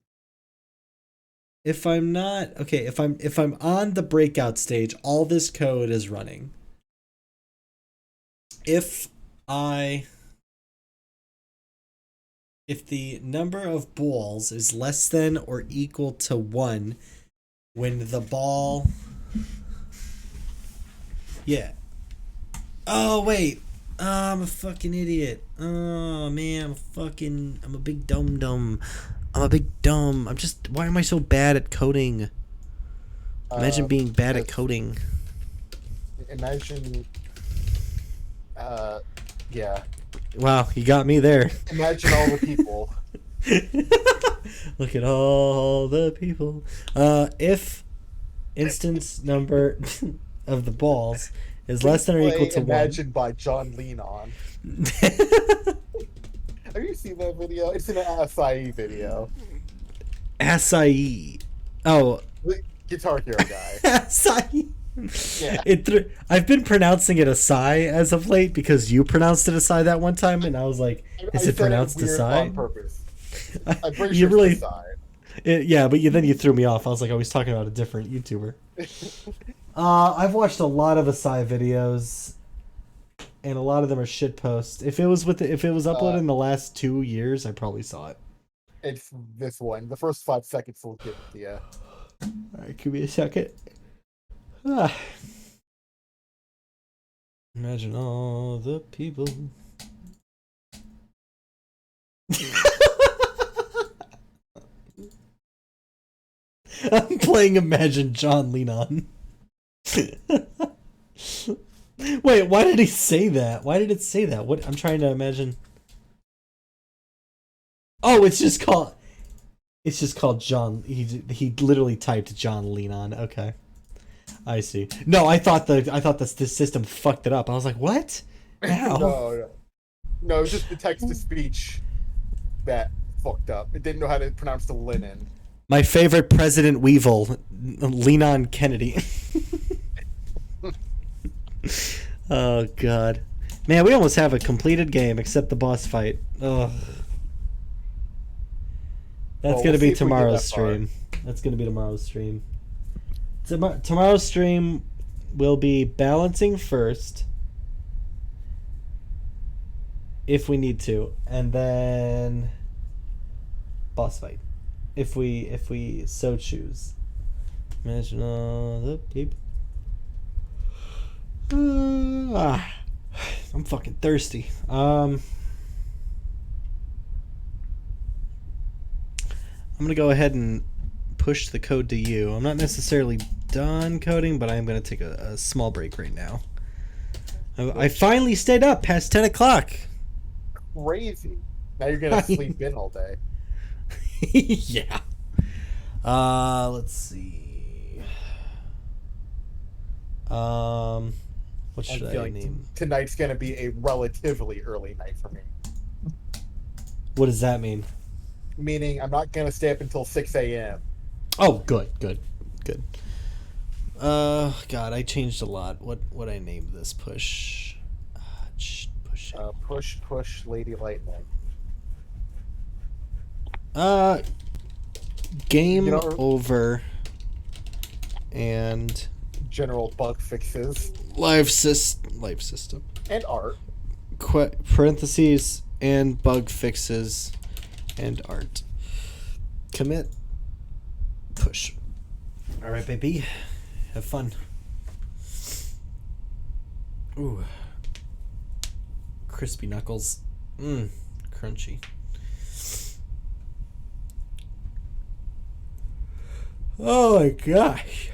If I'm not okay, if I'm on the breakout stage, all this code is running. If the number of balls is less than or equal to 1 when the ball... Yeah. Oh, wait. I'm a fucking idiot. Oh, man. I'm a big dum-dum. I'm a big dumb. Why am I so bad at coding? Imagine being bad at coding. Imagine... yeah. Wow, you got me there. Imagine all the people. Look at all the people. If instance number of the balls is less than or equal to 1. Imagine by John Lennon. Have you seen that video? It's an acai video. Acai. Oh. The Guitar Hero guy. Acai. Yeah. I've been pronouncing it acai as of late because you pronounced it acai that one time, and I was like, "Is it pronounced acai?" On purpose. I'm pretty You sure really, it's acai. yeah, but then you threw me off. I was like, I was talking about a different YouTuber. I've watched a lot of acai videos, and a lot of them are shit posts. If it was uploaded in the last 2 years, I probably saw it. It's this one. The first 5 seconds will give it to you. All right, give me a second. Ah. Imagine all the people. I'm playing Imagine John Lennon. Wait, why did he say that? Why did it say that? What I'm trying to imagine. Oh, it's just called John. He literally typed John Lennon. Okay. I see. No, I thought the system fucked it up. I was like, what? How? No, it was just the text to speech that fucked up. It didn't know how to pronounce the linen. My favorite President Weevil, Lenon Kennedy. Oh god. Man, we almost have a completed game except the boss fight. Ugh. That's Well, gonna we'll see be if we get tomorrow's that far. stream. That's gonna be tomorrow's stream. Tomorrow's stream will be balancing first, if we need to, and then boss fight, if we so choose. Imagine all the people. I'm fucking thirsty. I'm gonna go ahead and push the code to you. I'm not necessarily done coding, but I'm gonna take a small break right now. I finally stayed up past 10 o'clock. Crazy. Now you're gonna sleep in all day. Yeah. Let's see. What should I name? Tonight's gonna be a relatively early night for me. What does that mean? Meaning I'm not gonna stay up until 6 a.m. Oh, good. God, I changed a lot. What I named this push? Push, Lady Lightning. Game over. And General bug fixes life system and art. Parentheses and bug fixes and art. Commit. Push. All right, baby. Have fun. Ooh. Crispy knuckles. Crunchy. Oh my gosh.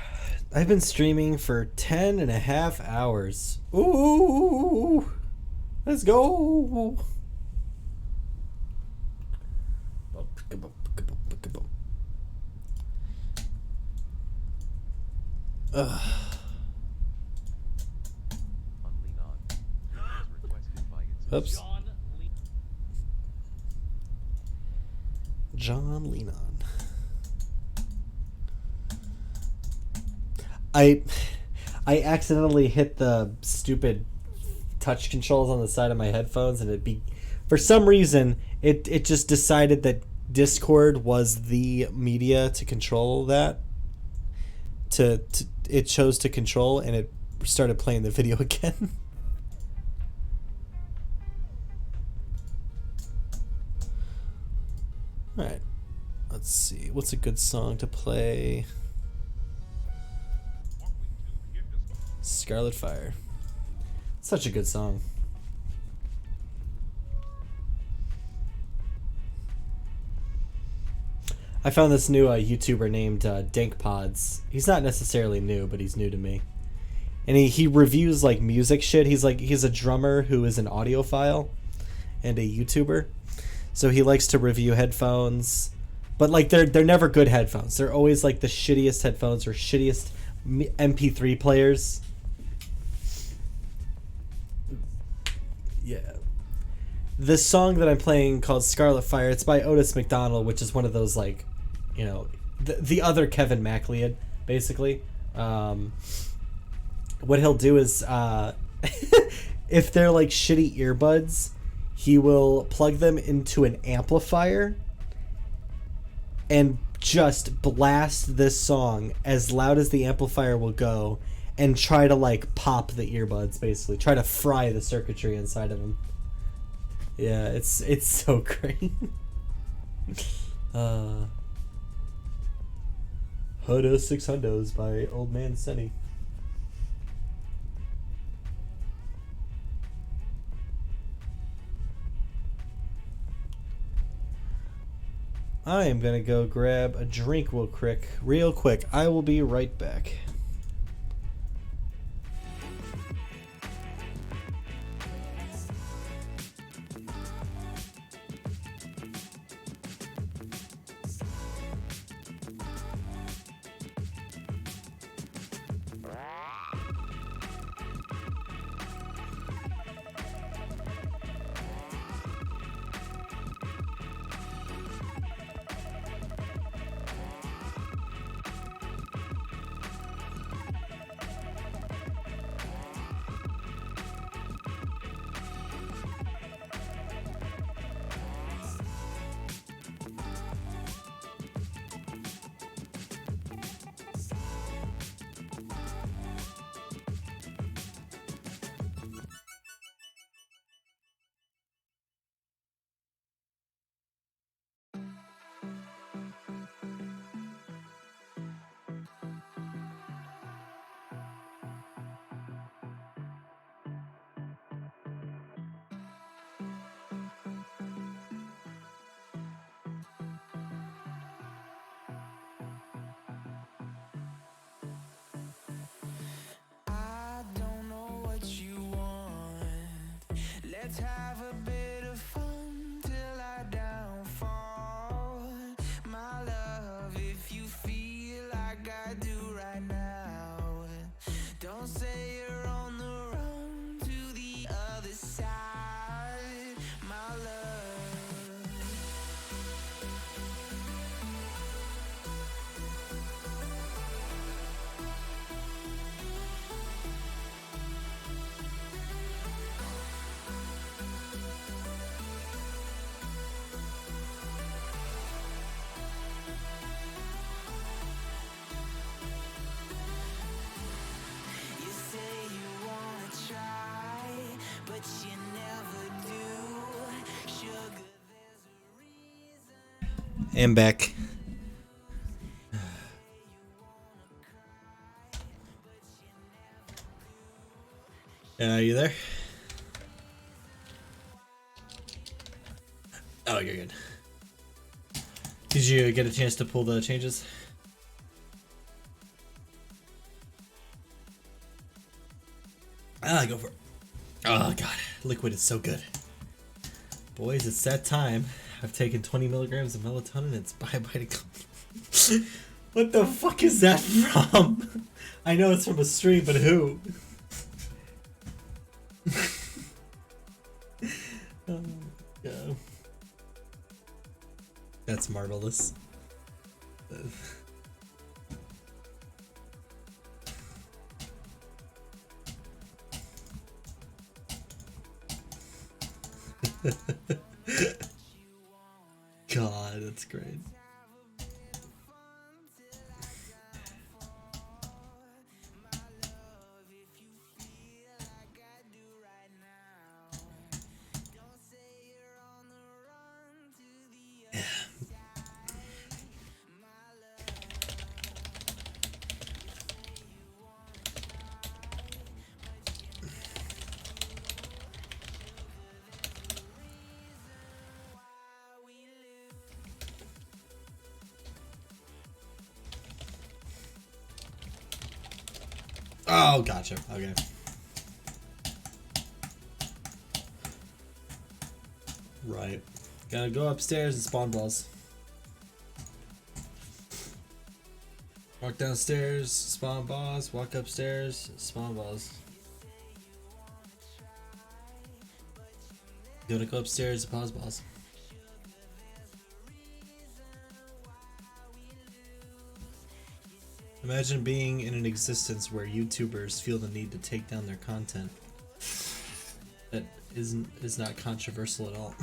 I've been streaming for 10 and a half hours. Ooh. Let's go. Oops. John Lennon. I accidentally hit the stupid touch controls on the side of my headphones, and for some reason it just decided that Discord was the media to control that. It chose to control, and it started playing the video again. All right, let's see. What's a good song to play? Scarlet Fire. Such a good song. I found this new YouTuber named DankPods. He's not necessarily new, but he's new to me. And he reviews like music shit. He's a drummer who is an audiophile and a YouTuber. So he likes to review headphones, but like they're never good headphones. They're always like the shittiest headphones or shittiest MP3 players. Yeah. This song that I'm playing called Scarlet Fire, it's by Otis McDonald, which is one of those like, you know, the other Kevin MacLeod, basically. What he'll do is if they're like shitty earbuds, he will plug them into an amplifier and just blast this song as loud as the amplifier will go and try to like pop the earbuds, basically. Try to fry the circuitry inside of them. Yeah, it's so great. Huda 6 Hundos by Old Man Senny. I am gonna go grab a drink real quick. I will be right back. Let's have a bit of fun till I downfall. My love, if you feel like I do right now, don't say you're on the run to the other side, my love. You say you wanna try, but you never do. Sugar, there's a reason. And back. You there? Oh, you're good. Did you get a chance to pull the changes? Go for it. Oh god, liquid is so good. Boys, it's that time. I've taken 20 milligrams of melatonin. It's bye-bye to What the fuck is that from? I know it's from a stream, but who? Oh, God. That's marvelous. God, that's great. Oh, gotcha. Okay. Right. Gotta go upstairs and spawn balls. Walk downstairs, spawn balls. Walk upstairs, spawn balls. You gotta go upstairs and pause balls. Imagine being in an existence where YouTubers feel the need to take down their content. That is not controversial at all.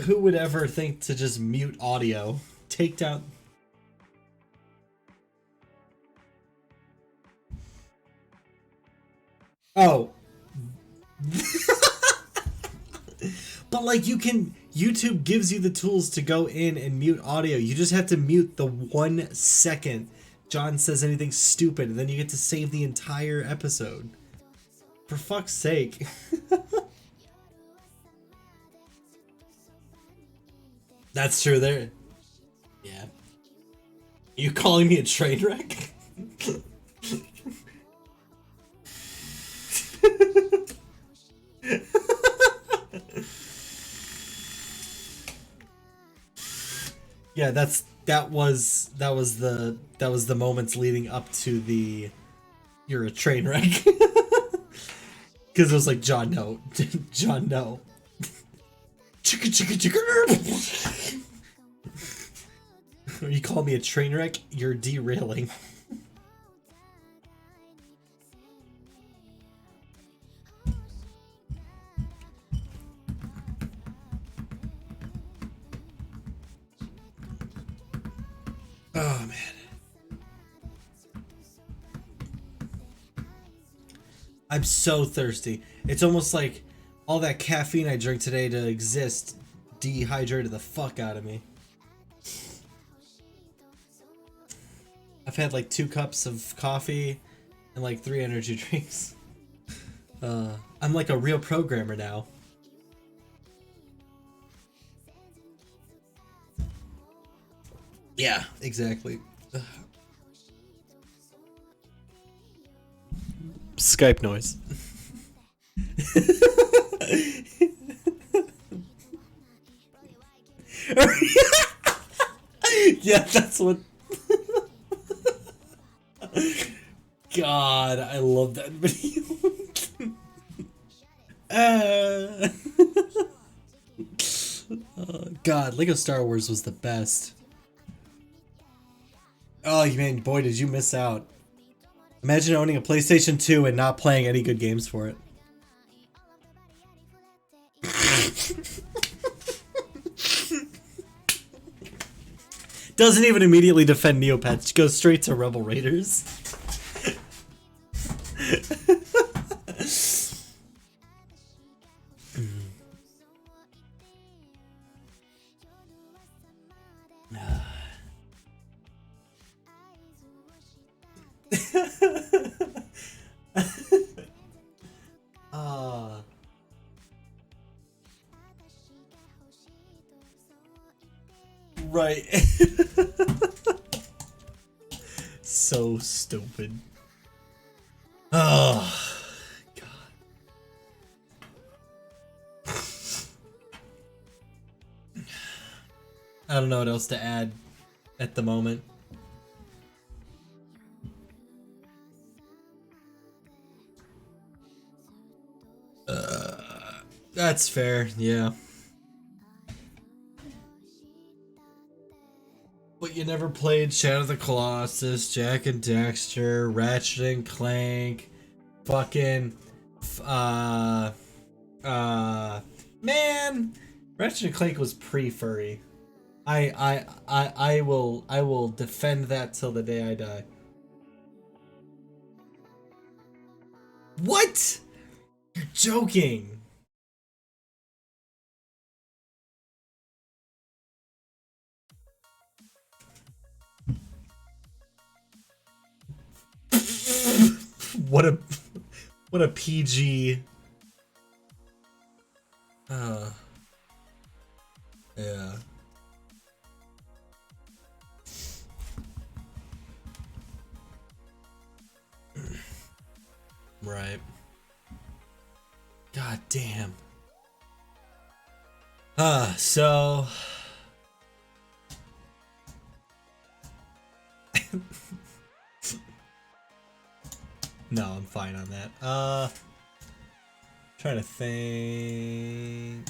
Who would ever think to just mute audio? Take down. Oh. But like YouTube gives you the tools to go in and mute audio. You just have to mute the 1 second John says anything stupid, and then you get to save the entire episode. For fuck's sake. That's true there. Yeah. You calling me a train wreck? Yeah, that was the moments leading up to the you're a train wreck. Cuz it was like, John, no. John, no. Chicka chicka chicka. When you call me a train wreck, you're derailing. Oh man. I'm so thirsty. It's almost like all that caffeine I drank today to exist dehydrated the fuck out of me. I've had like 2 cups of coffee and like 3 energy drinks. I'm like a real programmer now. Yeah, exactly. Skype noise. Yeah, that's what. God, I love that video. God, Lego Star Wars was the best. Oh man, boy, did you miss out. Imagine owning a PlayStation 2 and not playing any good games for it. Doesn't even immediately defend Neopets, goes straight to Rebel Raiders. Right. So stupid. Oh, God. I don't know what else to add at the moment. That's fair, yeah. But you never played Shadow of the Colossus, Jack and Daxter, Ratchet and Clank, fucking, man, Ratchet and Clank was pre-furry. I will defend that till the day I die. What? You're joking. What a PG. Yeah. Right. God damn. So no, I'm fine on that. Trying to think.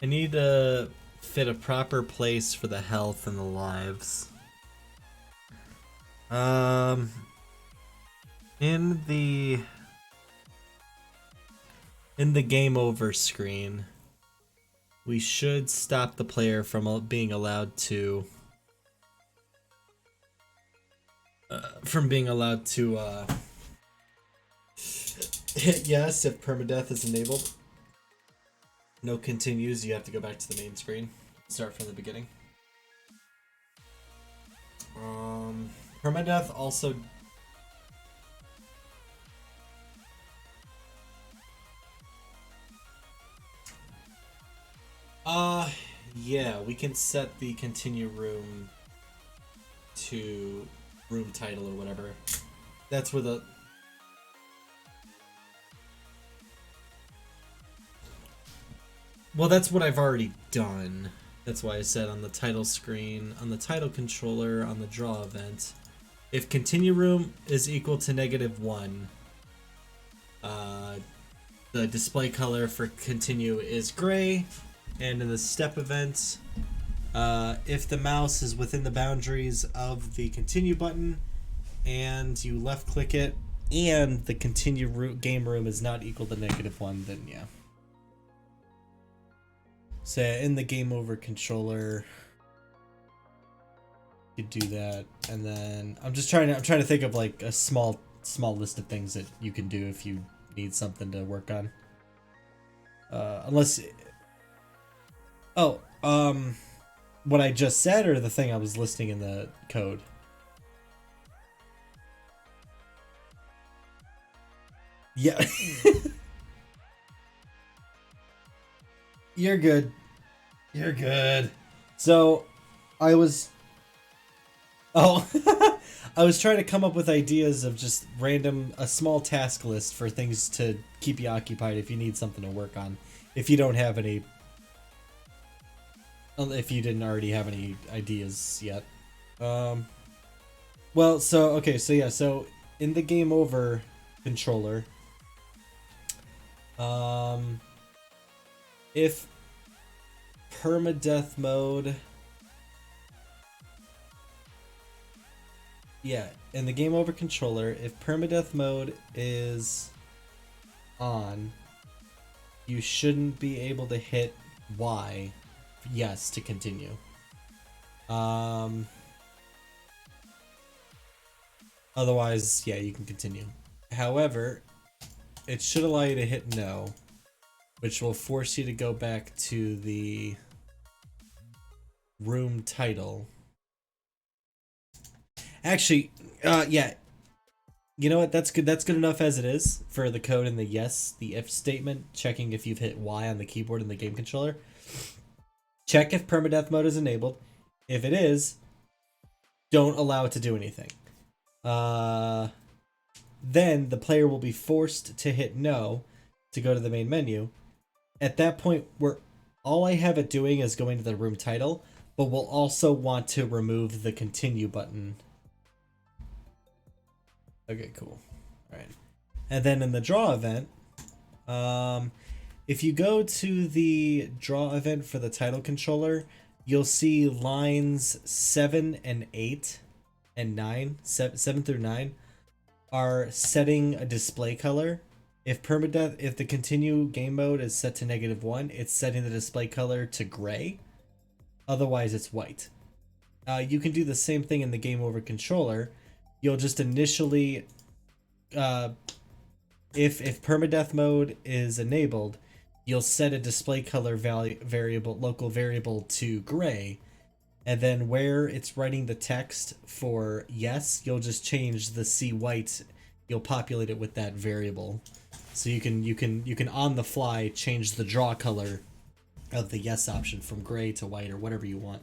I need to fit a proper place for the health and the lives. In the game over screen, we should stop the player from being allowed to hit yes if permadeath is enabled. No continues, you have to go back to the main screen. Start from the beginning. Permadeath also... yeah, we can set the continue room to room title or whatever. That's where the... Well, that's what I've already done. That's why I said on the title screen, on the title controller, on the draw event, if continue room is equal to -1, the display color for continue is gray, and in the step event, if the mouse is within the boundaries of the continue button, and you left click it, and the continue game room is not equal to -1, then yeah. So in the game over controller, you do that, and then I'm trying to think of like a small list of things that you can do if you need something to work on. Unless, what I just said or the thing I was listing in the code. Yeah. You're good. You're good. So, I was... Oh, I was trying to come up with ideas of just a small task list for things to keep you occupied if you need something to work on. If you don't have any... If you didn't already have any ideas yet. Well, so, okay, so yeah, so in the game over controller, if permadeath mode... Yeah, in the game over controller, if permadeath mode is on, you shouldn't be able to hit Y, yes, to continue. Otherwise, yeah, you can continue. However, it should allow you to hit no, which will force you to go back to the room title. Actually, yeah. You know what? That's good. That's good enough as it is for the code and the yes, the if statement, checking if you've hit Y on the keyboard in the game controller. Check if permadeath mode is enabled. If it is, don't allow it to do anything. Then the player will be forced to hit no to go to the main menu. At that point, all I have it doing is going to the room title, but we'll also want to remove the continue button. Okay, cool. Alright. And then in the draw event, if you go to the draw event for the title controller, you'll see lines 7 and 8 and 9, 7 through 9, are setting a display color. If the continue game mode is set to -1, it's setting the display color to gray. Otherwise, it's white. You can do the same thing in the game over controller. You'll just initially, if permadeath mode is enabled, you'll set a display color local variable to gray, and then where it's writing the text for yes, you'll just change the C white. You'll populate it with that variable, so you can on the fly change the draw color of the yes option from gray to white or whatever you want.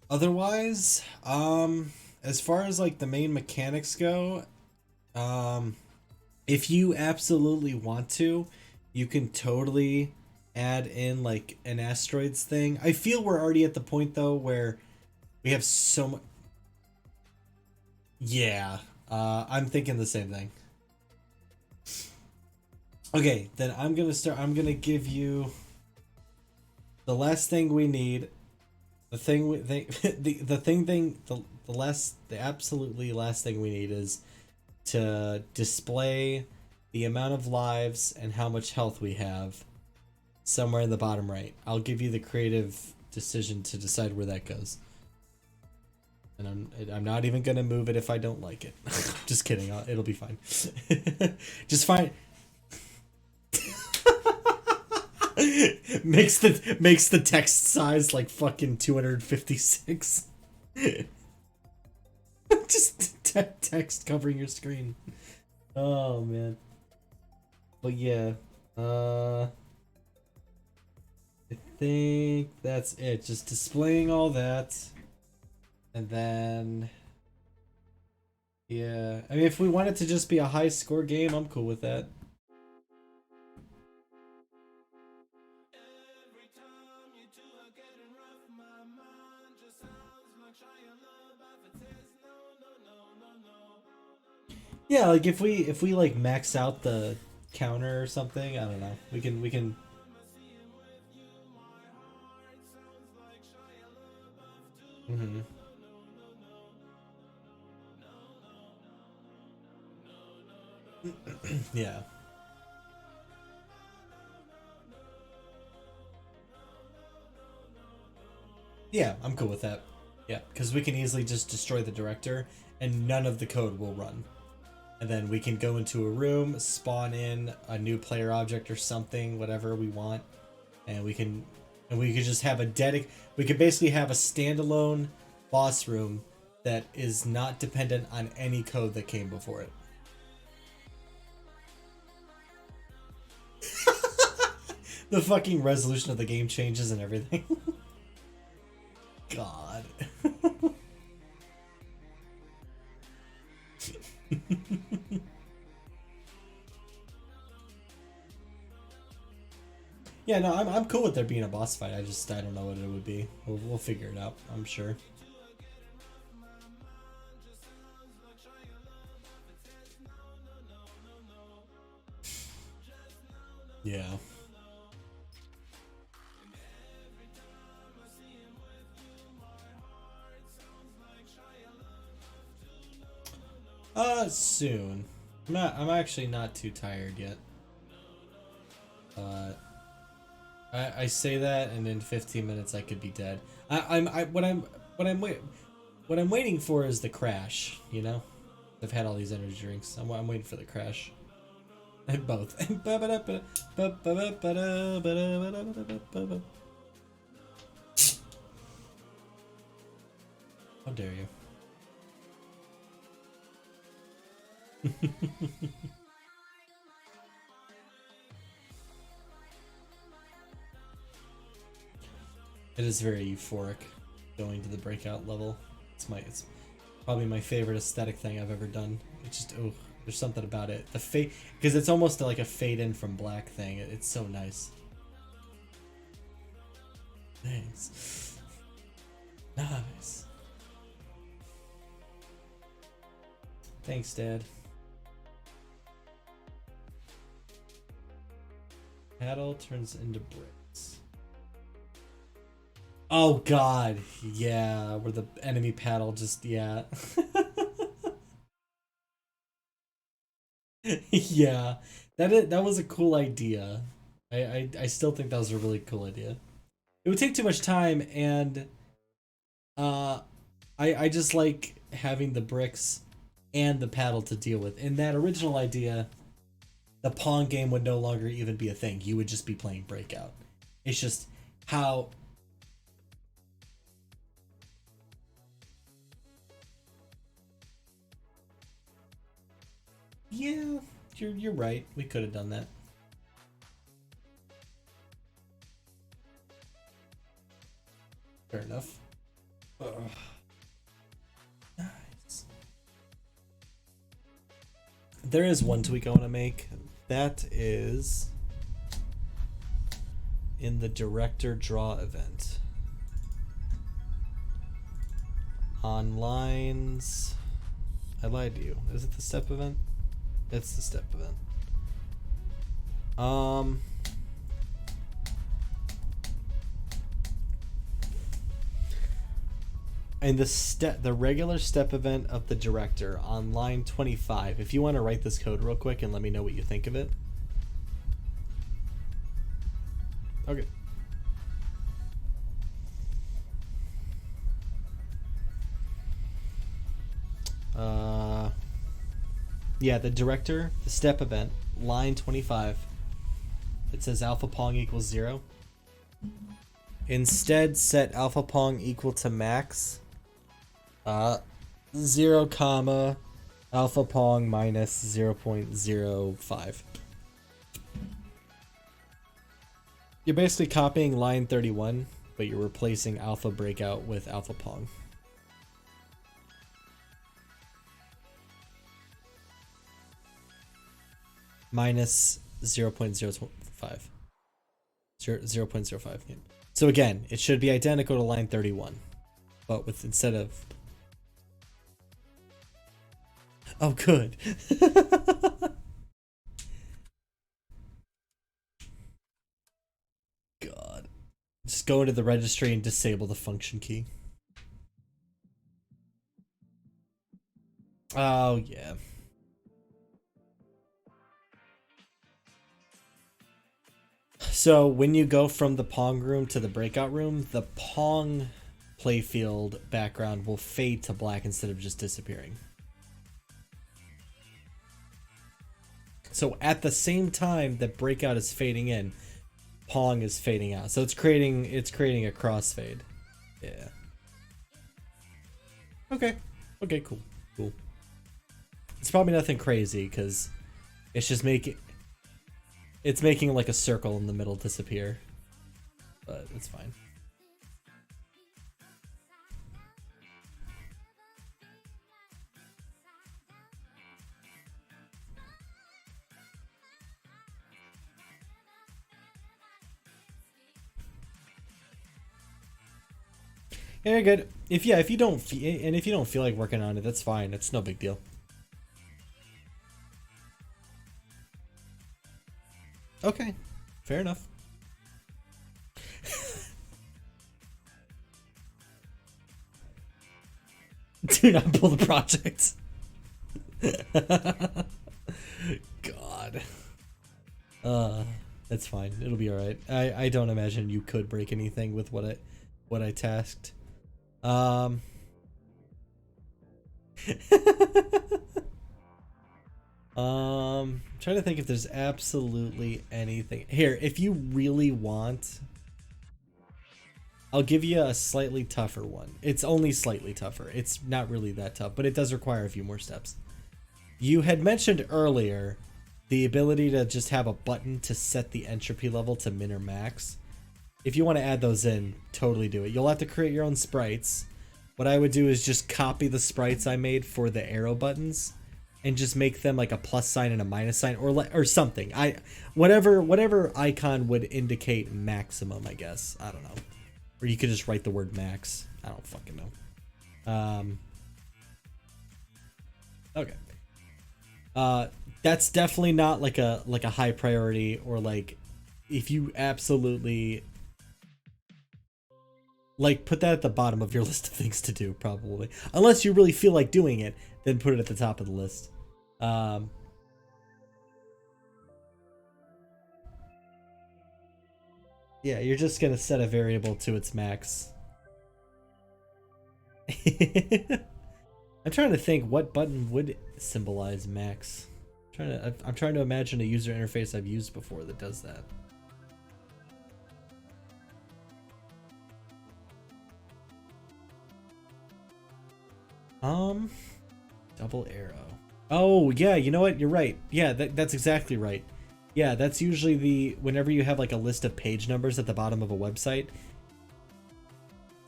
Otherwise, as far as like the main mechanics go, if you absolutely want to, you can totally add in like an asteroids thing. I feel we're already at the point though where we have so much. Yeah, I'm thinking the same thing. Okay, then I'm gonna give you the last thing we need. The absolutely last thing we need is to display the amount of lives and how much health we have somewhere in the bottom right. I'll give you the creative decision to decide where that goes. And I'm not even gonna move it if I don't like it. Just kidding. It'll be fine. Just fine. makes the text size like fucking 256. Just text covering your screen. Oh man. But yeah, I think that's it. Just displaying all that, and then yeah. I mean, if we want it to just be a high score game, I'm cool with that. Yeah, like if we like max out the counter or something, I don't know. We can. Mm-hmm. Yeah. Yeah, I'm cool with that. Yeah, because we can easily just destroy the director and none of the code will run. and then we can go into a room, spawn in a new player object or something, whatever we want, and we could just have we could basically have a standalone boss room that is not dependent on any code that came before it. The fucking resolution of the game changes and everything. God. Yeah, no, I'm cool with there being a boss fight. I don't know what it would be. We'll figure it out, I'm sure. Yeah. Soon. I'm actually not too tired yet. I say that, and in 15 minutes I could be dead. What I'm waiting for is the crash. You know, I've had all these energy drinks. I'm waiting for the crash. And both. How dare you? It is very euphoric going to the breakout level. It's probably my favorite aesthetic thing I've ever done. It's just there's something about it. The fade, because it's almost like a fade in from black thing. It's so nice. Thanks. Nice. Thanks, Dad. Paddle turns into bricks. Oh God, yeah, where the enemy paddle just, yeah. Yeah, that was a cool idea. I still think that was a really cool idea. It would take too much time, and I just like having the bricks and the paddle to deal with. In that original idea, the Pong game would no longer even be a thing. You would just be playing Breakout. It's just how... Yeah, you're right. We could have done that. Fair enough. Ugh. Nice. There is one tweak I want to make. That is in the director draw event. On lines... I lied to you. Is it the step event? It's the step event. And the regular step event of the director on line 25. If you want to write this code real quick and let me know what you think of it. Okay. Yeah, the director, the step event, line 25. It says alpha pong equals 0. Instead, set alpha pong equal to max. 0 comma alpha pong minus 0.05. You're basically copying line 31, but you're replacing alpha breakout with alpha pong. Minus 0.05. 0.05. Yeah. So again, it should be identical to line 31, but with instead of... Oh, good. God. Just go into the registry and disable the function key. Oh, yeah. So when you go from the Pong room to the breakout room, the Pong playfield background will fade to black instead of just disappearing. So at the same time that breakout is fading in, Pong is fading out. So it's creating a crossfade. Yeah. Okay. Okay, cool. Cool. It's probably nothing crazy because it's just making like a circle in the middle disappear. But it's fine. Yeah, you're good. If you don't feel like working on it, that's fine. It's no big deal. Okay, fair enough. Do not pull the project. God. That's fine. It'll be all right. I don't imagine you could break anything with what I tasked. Trying to think if there's absolutely anything here. If you really want, I'll give you a slightly tougher one. It's only slightly tougher. It's not really that tough, but it does require a few more steps. You had mentioned earlier the ability to just have a button to set the entropy level to min or max. If you want to add those in, totally do it. You'll have to create your own sprites. What I would do is just copy the sprites I made for the arrow buttons and just make them like a plus sign and a minus sign or something. Whatever icon would indicate maximum, I guess. I don't know. Or you could just write the word max. I don't fucking know. Okay. That's definitely not like a high priority, or like if you absolutely like put that at the bottom of your list of things to do, probably. Unless you really feel like doing it, then put it at the top of the list. Yeah, you're just gonna set a variable to its max. I'm trying to think what button would symbolize max. I'm trying to imagine a user interface I've used before that does that. Double arrow. Oh yeah, you know what? You're right. Yeah, that's exactly right. Yeah, that's usually whenever you have like a list of page numbers at the bottom of a website,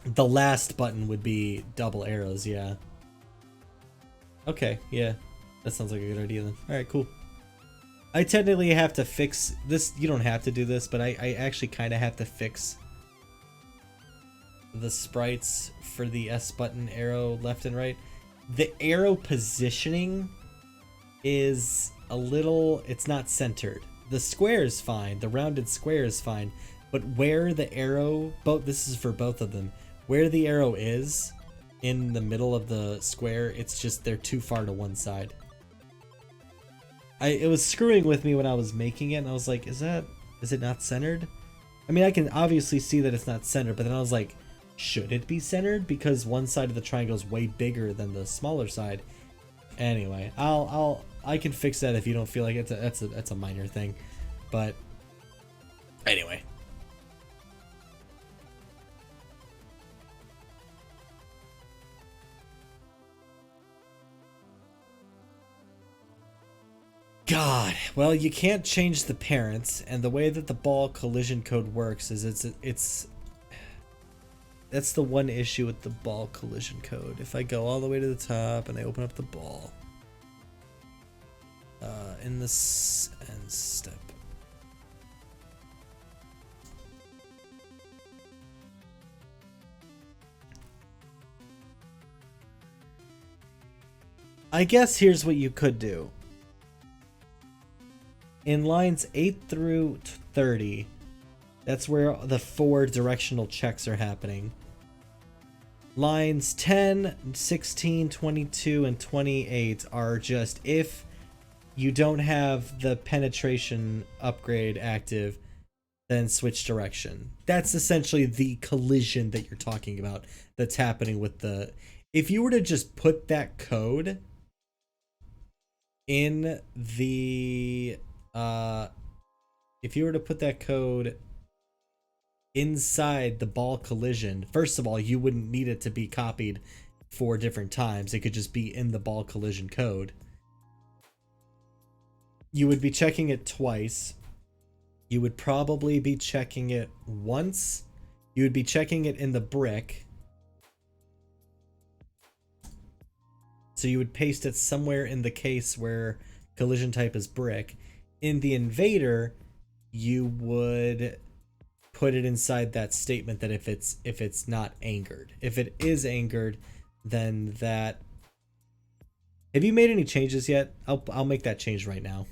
the last button would be double arrows. Yeah. Okay, yeah. That sounds like a good idea then. Alright, cool. I technically have to fix this. You don't have to do this, but I actually kind of have to fix the sprites for the S button arrow left and right. The arrow positioning is a little, it's not centered. The square is fine. The rounded square is fine. But where the arrow, this is for both of them, where the arrow is in the middle of the square, it's just they're too far to one side. It was screwing with me when I was making it, and I was like, is it not centered? I mean, I can obviously see that it's not centered, but then I was like, should it be centered? Because one side of the triangle is way bigger than the smaller side. Anyway, I can fix that if you don't feel like it. That's a minor thing, but anyway. God, well, you can't change the parents, and the way that the ball collision code works is it's that's the one issue with the ball collision code. If I go all the way to the top and I open up the ball, in this end step, I guess here's what you could do. In lines 8 through 30, that's where the 4 directional checks are happening. Lines 10, 16, 22, and 28 are just if you don't have the penetration upgrade active, then switch direction. That's essentially the collision that you're talking about that's happening with the... If you were to just put that code in the if you were to put that code inside the ball collision, first of all, you wouldn't need it to be copied 4 different times. It could just be in the ball collision code. You would be checking it twice. You would probably be checking it once. You would be checking it in the brick. So you would paste it somewhere in the case where collision type is brick. In the invader, you would put it inside that statement that if it's not anchored. If it is anchored, then that. Have you made any changes yet? I'll make that change right now.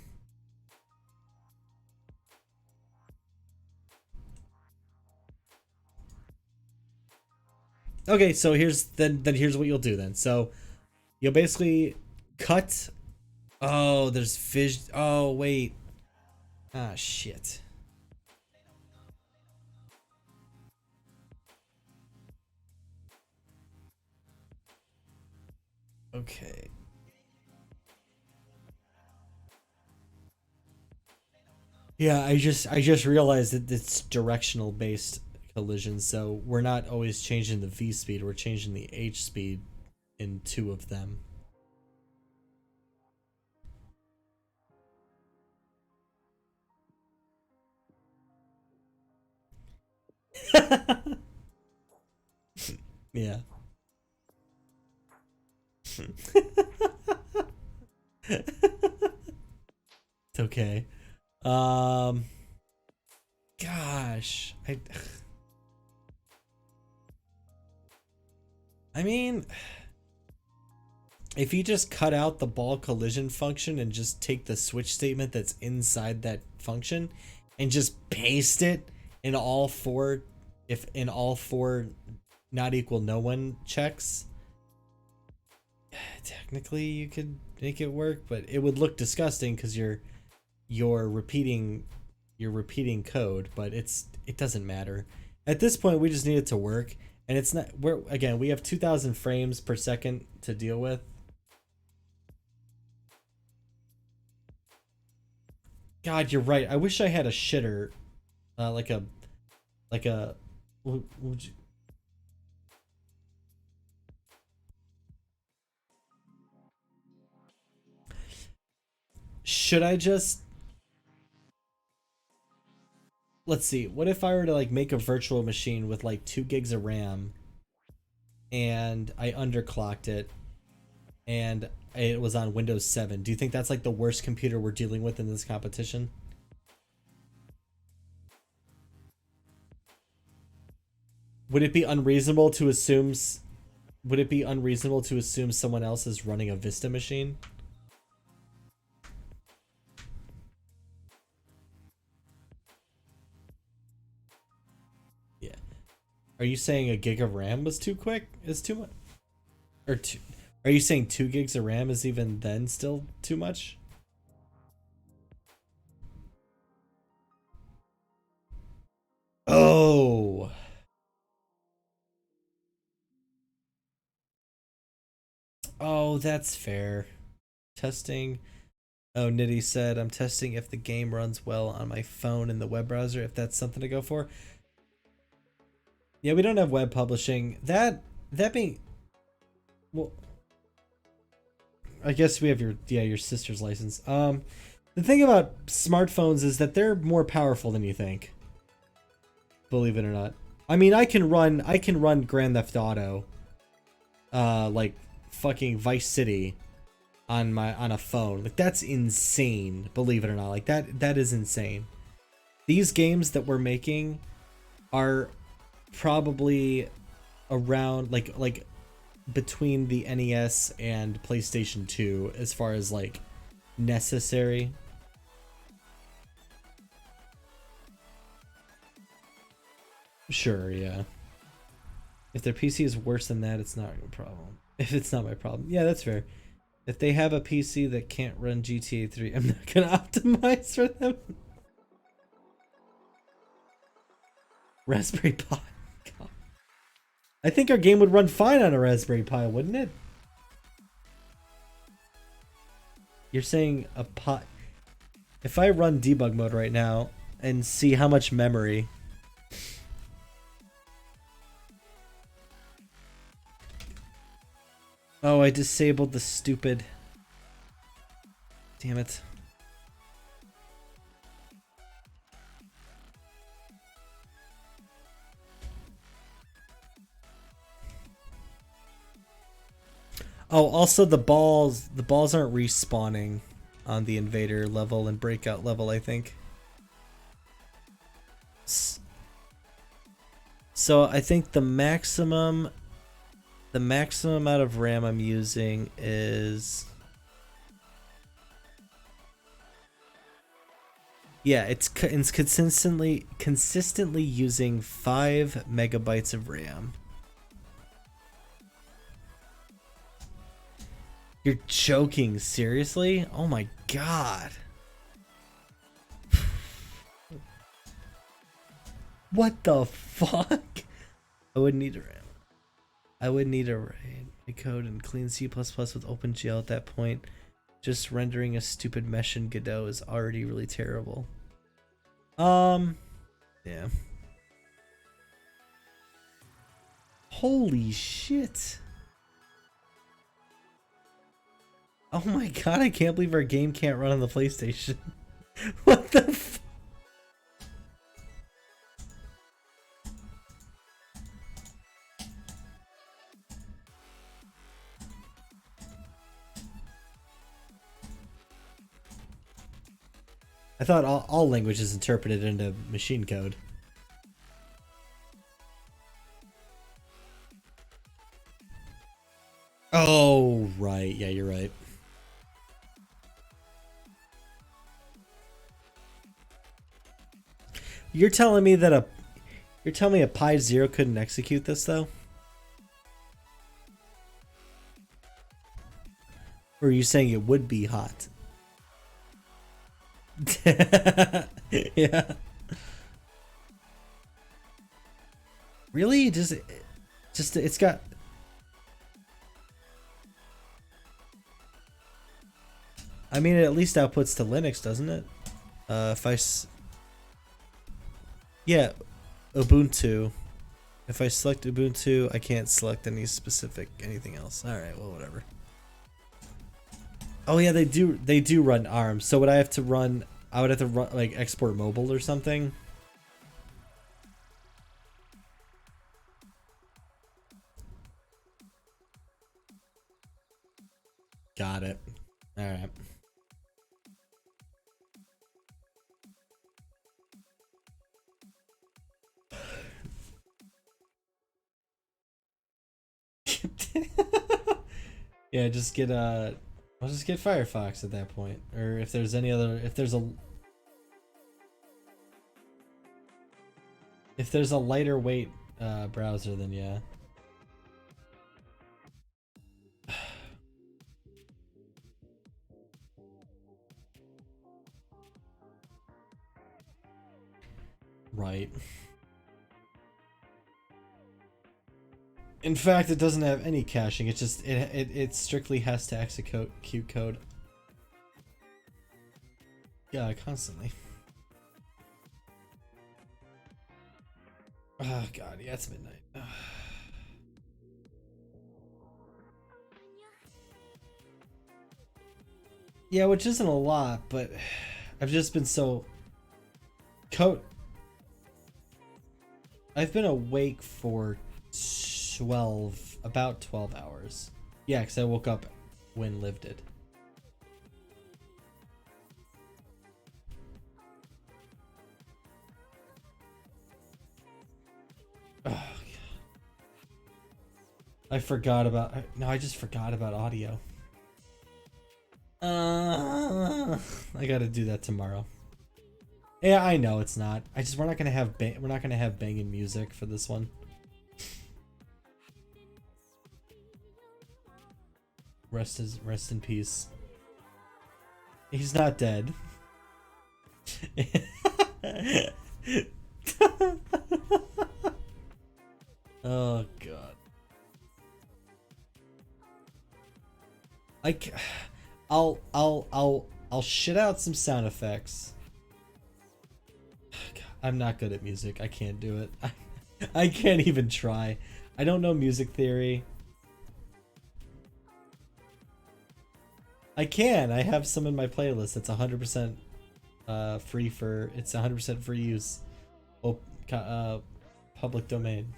Okay, so here's what you'll do then. So you'll basically cut. Oh, there's fish. Oh, wait. Ah, shit. Okay. Yeah, I just realized that it's directional based collision, so we're not always changing the V speed, we're changing the H speed in 2 of them. Yeah. It's okay. Gosh, I mean, if you just cut out the ball collision function and just take the switch statement that's inside that function and just paste it in all 4, if in all 4 not equal no one checks, technically you could make it work, but it would look disgusting because you're repeating code, but it doesn't matter. At this point, we just need it to work, and it's not. We have 2,000 frames per second to deal with. God, you're right. I wish I had a shitter, like a. Would you, should I just? Let's see. What if I were to like make a virtual machine with like 2 gigs of RAM, and I underclocked it, and it was on Windows 7? Do you think that's like the worst computer we're dealing with in this competition? Would it be unreasonable to assume? Would it be unreasonable to assume someone else is running a Vista machine? Yeah. Are you saying a gig of RAM was too quick? Is too much? Or two? Are you saying 2 gigs of RAM is even then still too much? Oh. Oh, that's fair. Testing. Oh, Nitty said, I'm testing if the game runs well on my phone in the web browser, if that's something to go for. Yeah, we don't have web publishing. That being... Well... I guess we have your sister's license. The thing about smartphones is that they're more powerful than you think. Believe it or not. I mean, I can run Grand Theft Auto, like fucking Vice City, on a phone. Like, that's insane. Believe it or not, like that is insane. These games that we're making are probably around like between the NES and PlayStation 2 as far as like necessary. Sure, yeah. If their PC is worse than that, it's not a problem. If it's not my problem. Yeah, that's fair. If they have a PC that can't run GTA 3, I'm not gonna optimize for them. Raspberry Pi. God. I think our game would run fine on a Raspberry Pi, wouldn't it? You're saying a pot. If I run debug mode right now and see how much memory. Oh, I disabled the stupid. Damn it. Oh, also the balls aren't respawning on the invader level and breakout level, I think. So I think the maximum amount of RAM I'm using is, yeah, it's consistently using 5 megabytes of RAM. You're joking, seriously? Oh my god. What the fuck? I would need a RAM. I would need a write code and clean C++ with OpenGL at that point. Just rendering a stupid mesh in Godot is already really terrible. Yeah. Holy shit. Oh my god, I can't believe our game can't run on the PlayStation. What the f- I thought all languages interpreted into machine code. Oh, right. Yeah, you're right. You're telling me that a Pi 0 couldn't execute this though? Or are you saying it would be hot? Yeah. Really? Just it's got. I mean, it at least outputs to Linux, doesn't it? Yeah, Ubuntu. If I select Ubuntu, I can't select any specific anything else. All right, well, whatever. Oh yeah, they do run ARM. So would I have to run? I would have to run like export mobile or something. Got it. All right. Yeah, just get I'll just get Firefox at that point, or if there's any other, if there's a lighter weight browser, then yeah. Right. In fact, it doesn't have any caching. It's just it strictly has to execute code. Yeah, constantly. Oh god, yeah, it's midnight. Yeah, which isn't a lot, but I've just been so I've been awake for about 12 hours. Yeah, because I woke up when Liv did. Oh, God. I forgot about... No, I just forgot about audio. I gotta do that tomorrow. Yeah, I know it's not. We're not gonna have banging music for this one. Rest in peace. He's not dead. Oh god. I'll shit out some sound effects. God, I'm not good at music. I can't do it. I can't even try. I don't know music theory. I can. I have some in my playlist. It's 100% free for. It's 100% free use. Public domain.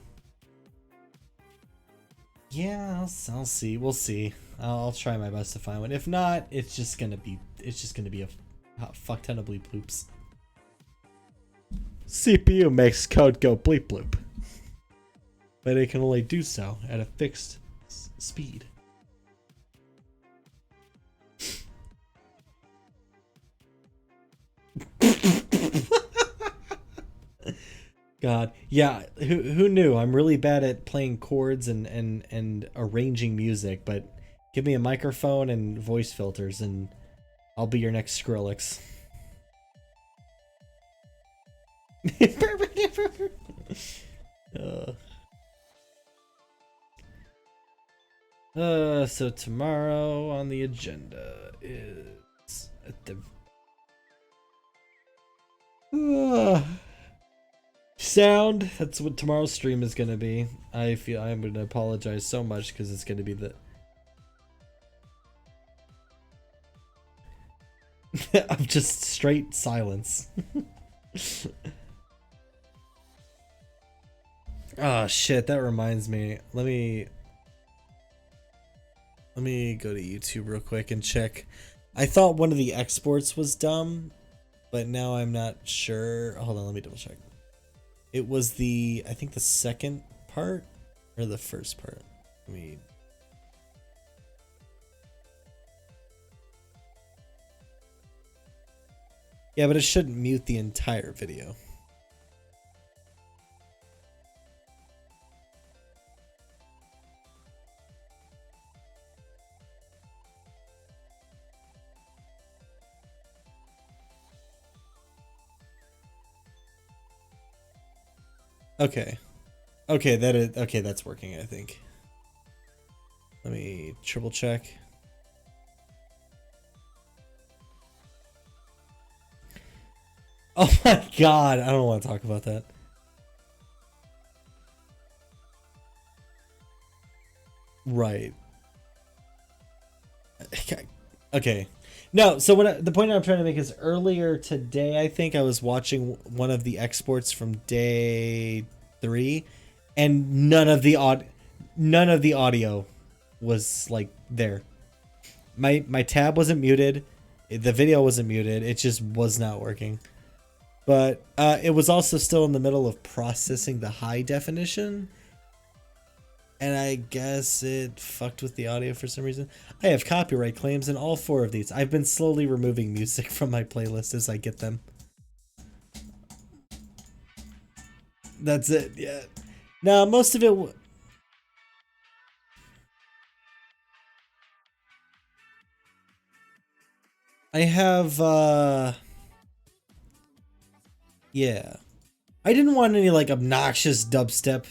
Yeah, I'll see. We'll see. I'll try my best to find one. If not, it's just gonna be a fuck ton of bleep bloops. CPU makes code go bleep bloop, but it can only do so at a fixed speed. God, yeah. Who knew? I'm really bad at playing chords and arranging music, but give me a microphone and voice filters, and I'll be your next Skrillex. So tomorrow on the agenda is at the sound. That's what tomorrow's stream is gonna be. I feel I'm gonna apologize so much because it's gonna be the I'm just straight silence. Oh shit, that reminds me. Let me go to YouTube real quick and check. I thought one of the exports was dumb, but now I'm not sure. Hold on, let me double check. It was I think the second part or the first part. Let me. Yeah, but it shouldn't mute the entire video. Okay. Okay, that's working, I think. Let me triple check. Oh my god, I don't want to talk about that. Right. Okay. No, so the point I'm trying to make is earlier today, I think I was watching one of the exports from day 3, and none of the audio was like there. My tab wasn't muted, the video wasn't muted, it just was not working. But it was also still in the middle of processing the high definition. And I guess it fucked with the audio for some reason. I have copyright claims in all 4 of these. I've been slowly removing music from my playlist as I get them. That's it, yeah. Now, most of it... I have, yeah. I didn't want any, like, obnoxious dubstep.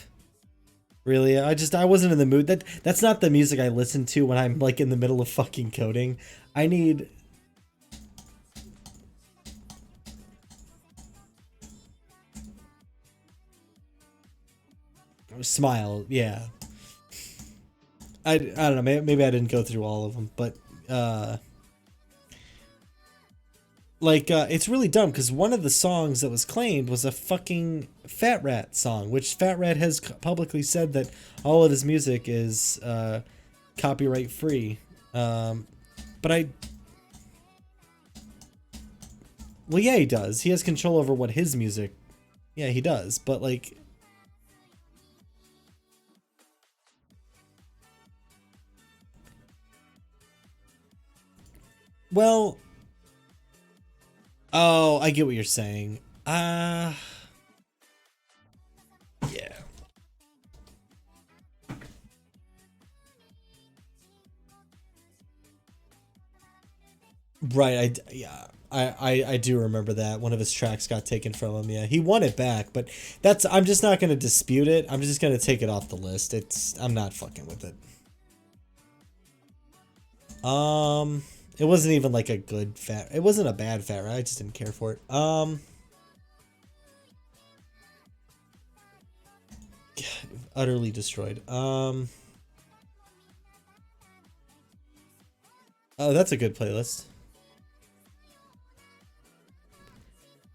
Really, I wasn't in the mood. That's not the music I listen to when I'm like in the middle of fucking coding. I need Smile, yeah. I don't know, maybe I didn't go through all of them, but it's really dumb because one of the songs that was claimed was a fucking Fat Rat song, which Fat Rat has publicly said that all of his music is copyright free. Well, yeah, he does. He has control over what his music. Yeah, he does. But like, well. Oh, I get what you're saying. Yeah. Right, I do remember that. One of his tracks got taken from him, yeah. He won it back, but I'm just not gonna dispute it. I'm just gonna take it off the list. I'm not fucking with it. It wasn't even like a good fat. It wasn't a bad fat rat. I just didn't care for it. Utterly destroyed. Oh, that's a good playlist.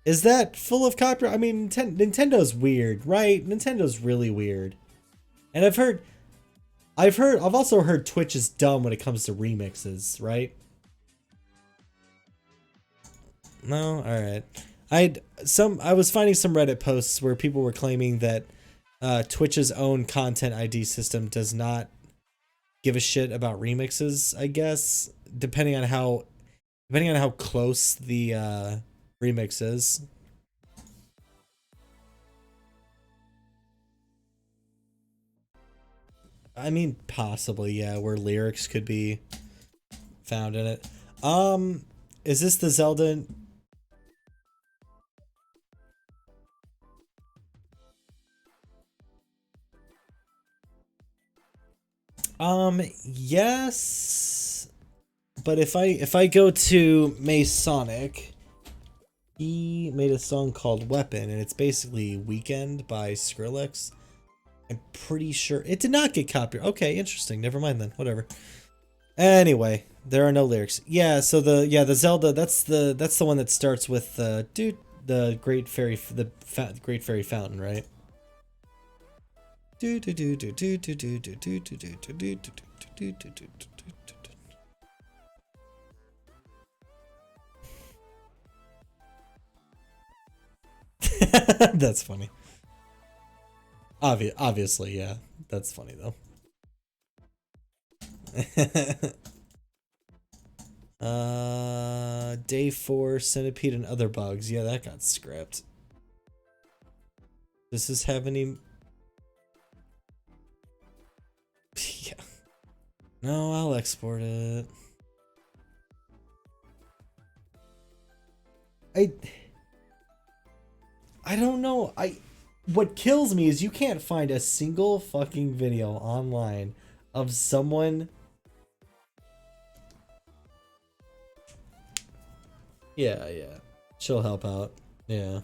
Is that full of copyright? I mean, Nintendo's weird, right? Nintendo's really weird. And I've also heard Twitch is dumb when it comes to remixes, right? No, all right. I was finding some Reddit posts where people were claiming that Twitch's own content ID system does not give a shit about remixes, I guess, depending on how close the remix is. I mean, possibly, yeah, where lyrics could be found in it. Is this the Zelda? Yes, but if I go to Masonic, he made a song called Weapon, and it's basically Weekend by Skrillex. I'm pretty sure it did not get copyright. Okay, interesting. Never mind then. Whatever. Anyway, there are no lyrics. Yeah, so the Zelda, that's the one that starts with the Great Fairy Great Fairy Fountain, right? That's funny. Obviously, yeah. That's funny though. Day 4, Centipede and Other Bugs. Yeah, that got scrapped. Does this have any? Yeah. No, I'll export it. I don't know. What kills me is you can't find a single fucking video online of someone. Yeah. She'll help out. Yeah.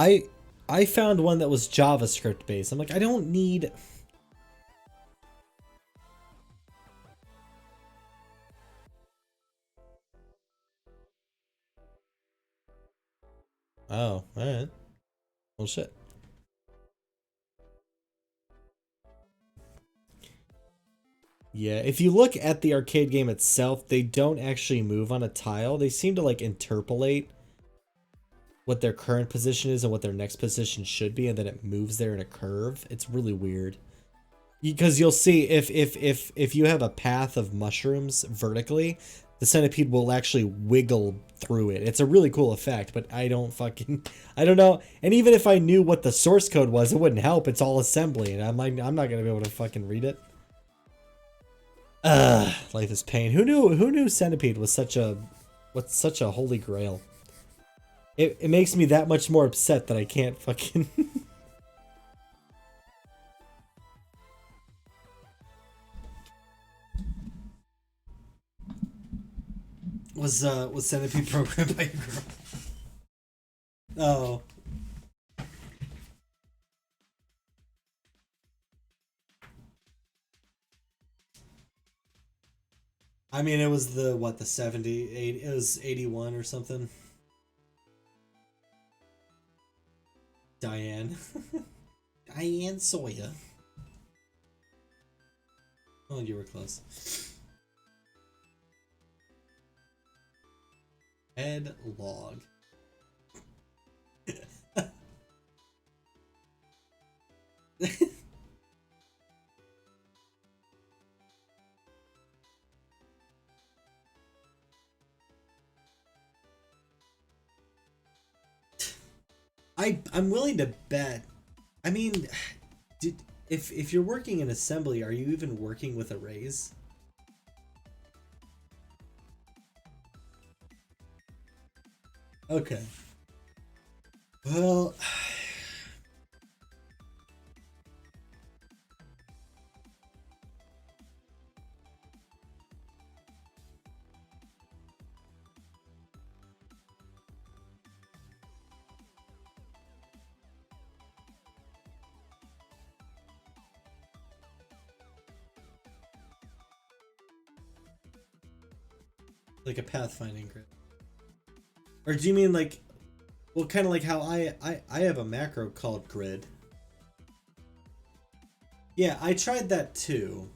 I found one that was JavaScript based. I'm like, I don't need. Oh, alright. Well, shit. Yeah, if you look at the arcade game itself, they don't actually move on a tile. They seem to like interpolate what their current position is and what their next position should be, and then it moves there in a curve. It's really weird. Because you'll see if you have a path of mushrooms vertically, the centipede will actually wiggle through it. It's a really cool effect, but I don't know. And even if I knew what the source code was, it wouldn't help. It's all assembly, and I'm not gonna be able to fucking read it. Life is pain. Who knew centipede was such a holy grail? It makes me that much more upset that I can't fucking. Was Centipede programmed by a girl? Oh. I mean, it was the 78, it was 81 or something. Diane. Diane Sawyer. Oh, you were close. Head log. I'm willing to bet. I mean, if you're working in assembly, are you even working with arrays? Okay. Well, Like a pathfinding grid. Or do you mean like, well, kind of like how I have a macro called grid. Yeah, I tried that too.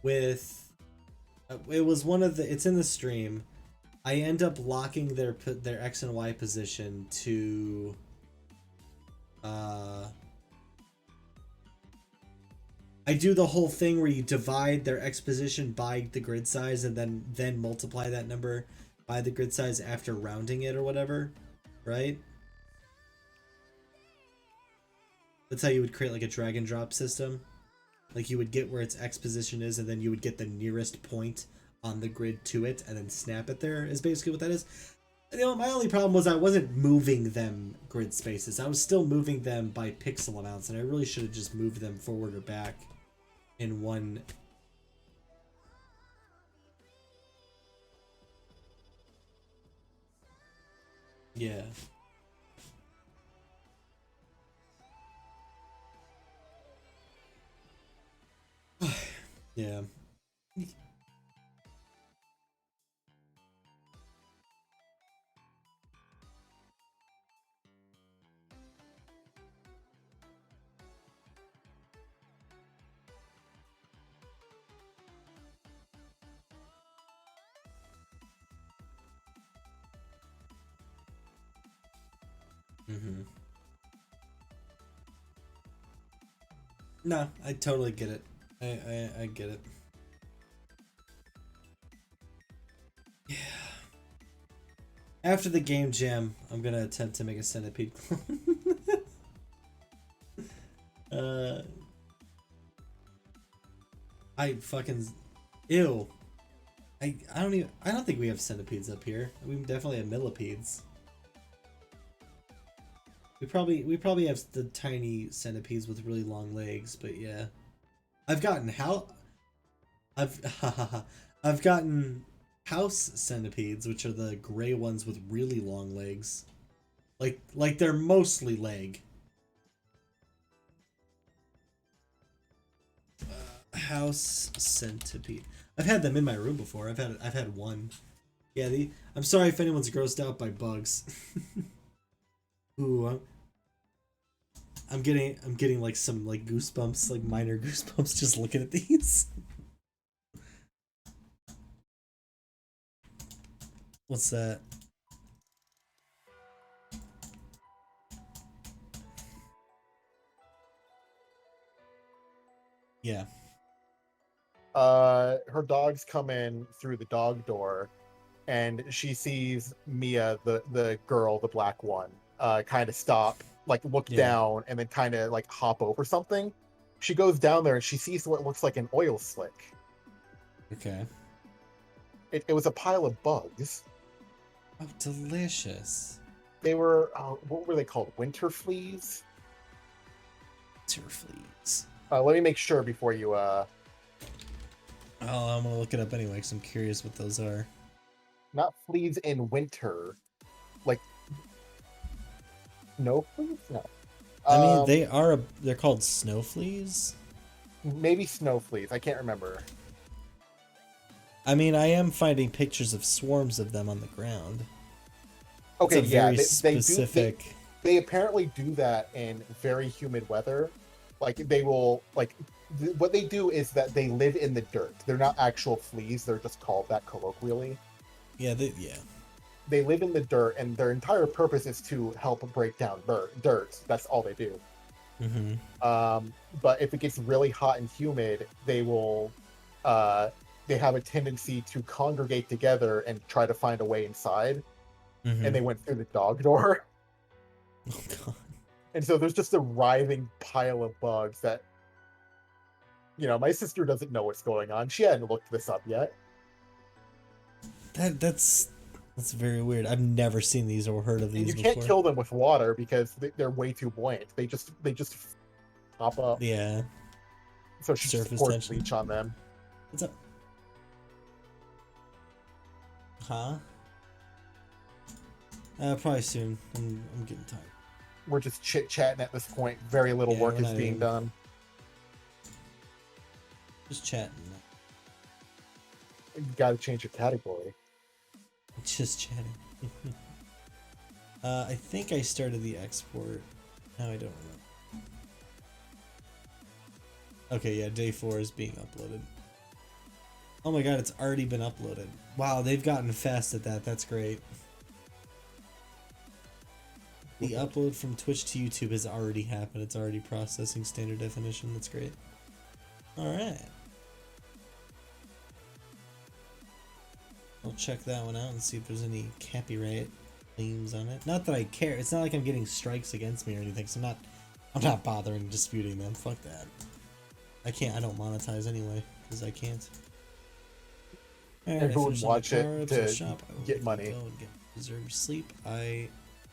With, it was one of the, it's in the stream. I end up locking their X and Y position to, I do the whole thing where you divide their X position by the grid size and then multiply that number by the grid size after rounding it or whatever, right? That's how you would create like a drag and drop system. Like you would get where its X position is and then you would get the nearest point on the grid to it and then snap it there is basically what that is. You know, my only problem was I wasn't moving them grid spaces. I was still moving them by pixel amounts and I really should have just moved them forward or back in one. Yeah. Yeah. Mm-hmm. No, I totally get it. I get it. Yeah. After the game jam, I'm gonna attempt to make a centipede clone. I fucking ew. I don't think we have centipedes up here. We definitely have millipedes. We probably have the tiny centipedes with really long legs, but yeah. I've gotten I've gotten house centipedes, which are the gray ones with really long legs. Like they're mostly leg. House centipede. I've had them in my room before. I've had one. Yeah, I'm sorry if anyone's grossed out by bugs. Ooh, I'm getting like some like goosebumps, like minor goosebumps just looking at these. What's that? Yeah. Her dogs come in through the dog door, and she sees Mia, the girl, the black one, kind of stop, like look down, and then kind of like hop over something. She goes down there and she sees what looks like an oil slick. Okay. It was a pile of bugs. Oh, delicious. They were, what were they called? Winter fleas? Winter fleas. Let me make sure before you, Oh, I'm gonna look it up anyway because I'm curious what those are. Not fleas in winter. Like, no fleas? No. I mean, they're called snow fleas? Maybe snow fleas. I can't remember. I mean, I am finding pictures of swarms of them on the ground. Okay, it's a yeah, very specific. They apparently do that in very humid weather. Like they will what they do is that they live in the dirt. They're not actual fleas. They're just called that colloquially. Yeah, They live in the dirt, and their entire purpose is to help break down dirt. That's all they do. Mm-hmm. But if it gets really hot and humid, they will. They have a tendency to congregate together and try to find a way inside. Mm-hmm. And they went through the dog door. Oh god. And so there's just a writhing pile of bugs that, my sister doesn't know what's going on. She hadn't looked this up yet. That's very weird. I've never seen these or heard of these And you before. can't kill them with water because they're way too buoyant. They just pop up. Yeah. So she just Surface pours tension. bleach on them. What's up? Huh? Probably soon. I'm getting tired. We're just chit-chatting at this point. Very little work is being done. Just chatting. You gotta change your category. Just chatting. I think I started the export. No, I don't remember. Okay, yeah, day 4 is being uploaded. Oh my god, it's already been uploaded. Wow, they've gotten fast at that. That's great. The upload from Twitch to YouTube has already happened. It's already processing standard definition. That's great. Alright. I'll check that one out and see if there's any copyright claims on it. Not that I care. It's not like I'm getting strikes against me or anything, so I'm not bothering disputing them. Fuck that. I don't monetize anyway, because I can't. And who would watch it to get money? Go and get deserved sleep.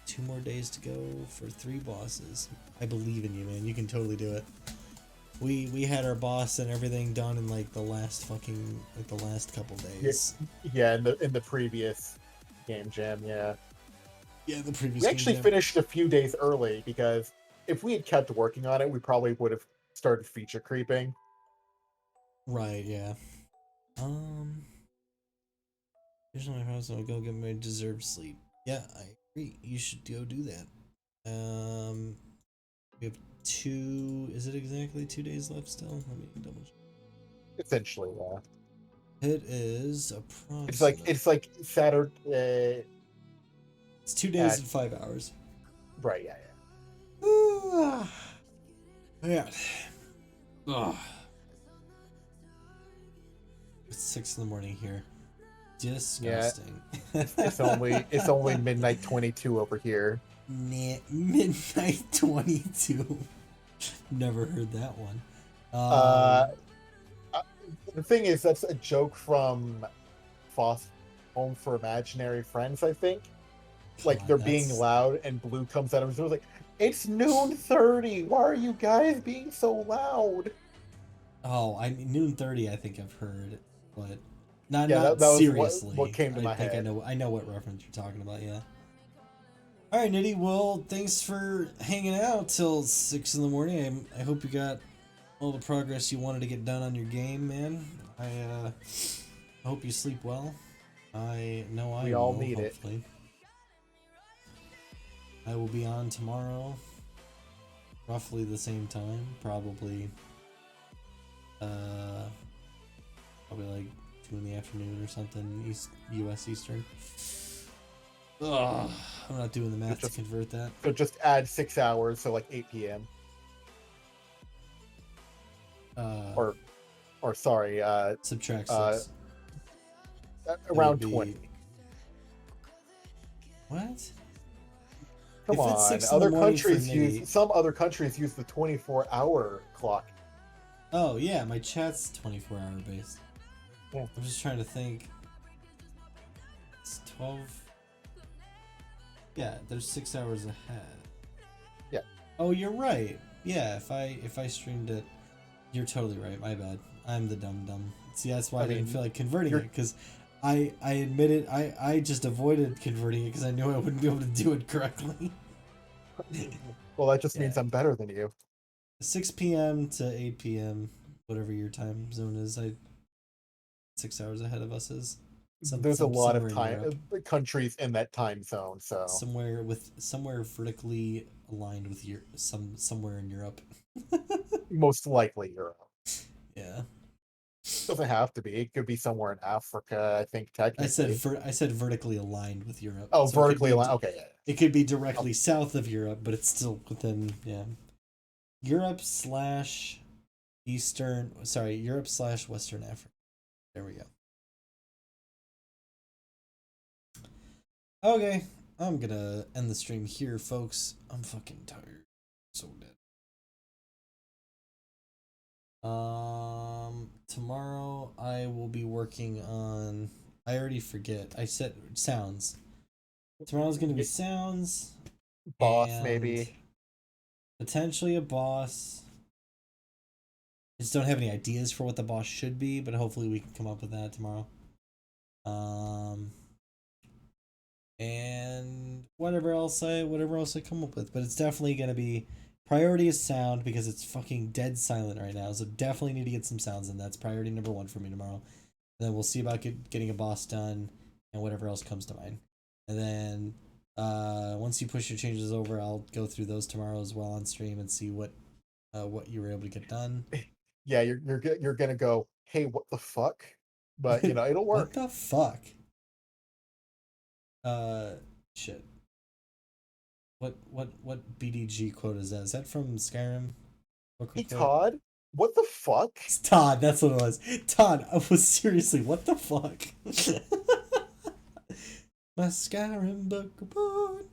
2 more days to go for 3 bosses. I believe in you, man. You can totally do it. We had our boss and everything done in like the last couple days. Yeah, in the previous game jam, yeah. Yeah, the previous. We actually finished a few days early because if we had kept working on it, we probably would have started feature creeping. Right. Yeah. Here's my house. I'll go get my deserved sleep. Yeah, I agree. You should go do that. We have 2. Is it exactly 2 days left still? Let me double check. Essentially, yeah. It is approximately. It's like Saturday. It's 2 days and 5 hours. Right. Yeah. Yeah. Ugh. It's 6 in the morning here. Disgusting. Yeah. It's only midnight 22 over here. Midnight 22. Never heard that one. The thing is, that's a joke from Home for Imaginary Friends, I think. Like, they're being loud, and Blue comes out and was like, "It's noon 30. Why are you guys being so loud?" Oh, noon 30. I think I've heard, but not that seriously. what came to my head. I know what reference you're talking about. Yeah. All right, Nitty. Well, thanks for hanging out till 6 in the morning. I hope you got all the progress you wanted to get done on your game, man. I hope you sleep well. I know I We all will, need hopefully. it. I will be on tomorrow, roughly the same time, probably like 2 in the afternoon or something, U.S. Eastern. Ugh, I'm not doing the math to convert that. So just add 6 hours, so like 8 p.m. Or sorry, subtract 6. Around 20. What? Come on, some other countries use the 24-hour clock. Oh yeah, my chat's 24-hour based. Yeah. I'm just trying to think. It's 12. Yeah, there's 6 hours ahead. Yeah. Oh, you're right. Yeah, if I streamed it, you're totally right. My bad. I'm the dumb. See, that's why I didn't feel like converting it, because I admitted I just avoided converting it because I knew I wouldn't be able to do it correctly. Well, that just means I'm better than you. 6 p.m. to 8 p.m. whatever your time zone is. 6 hours ahead of us is. There's a lot of countries in that time zone, so somewhere vertically aligned with somewhere in Europe. Most likely Europe. Yeah. Doesn't have to be. It could be somewhere in Africa, I think, technically. I said vertically aligned with Europe. Oh, so vertically aligned. Okay, yeah. It could be directly south of Europe, but it's still within, Europe / Eastern. Sorry, Europe / Western Africa. There we go. Okay, I'm gonna end the stream here, folks. I'm fucking tired. So dead. Tomorrow I will be working on. I already forget. I said sounds. Tomorrow's gonna be sounds. Boss, maybe. Potentially a boss. I just don't have any ideas for what the boss should be, but hopefully we can come up with that tomorrow. And whatever else I come up with, but it's definitely gonna be priority is sound because it's fucking dead silent right now. So definitely need to get some sounds in. That's priority number 1 for me tomorrow. And then we'll see about getting a boss done, and whatever else comes to mind. And then once you push your changes over, I'll go through those tomorrow as well on stream and see what you were able to get done. Yeah, you're gonna go, hey, what the fuck? But you know, it'll What work. the fuck? Shit. What BDG quote is that? Is that from Skyrim? What Hey quote? Todd, what the fuck? It's Todd, that's what it was. Todd, I was seriously, what the fuck? My Skyrim book report.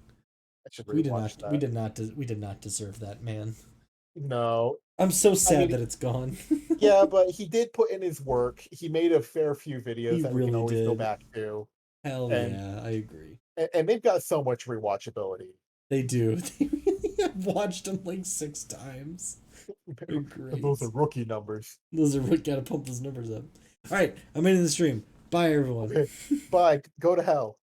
I should We did rewatch not. that. We did not deserve that, man. No. I'm so sad mean, that it's gone. Yeah, but he did put in his work. He made a fair few videos He that we can really always go did. back to. Hell And- yeah, I agree. And they've got so much rewatchability. They do. They really have watched them like 6 times. They're great. Those are rookie numbers. Those are gotta pump those numbers up. All right, I'm ending the stream. Bye, everyone. Okay. Bye. Go to hell.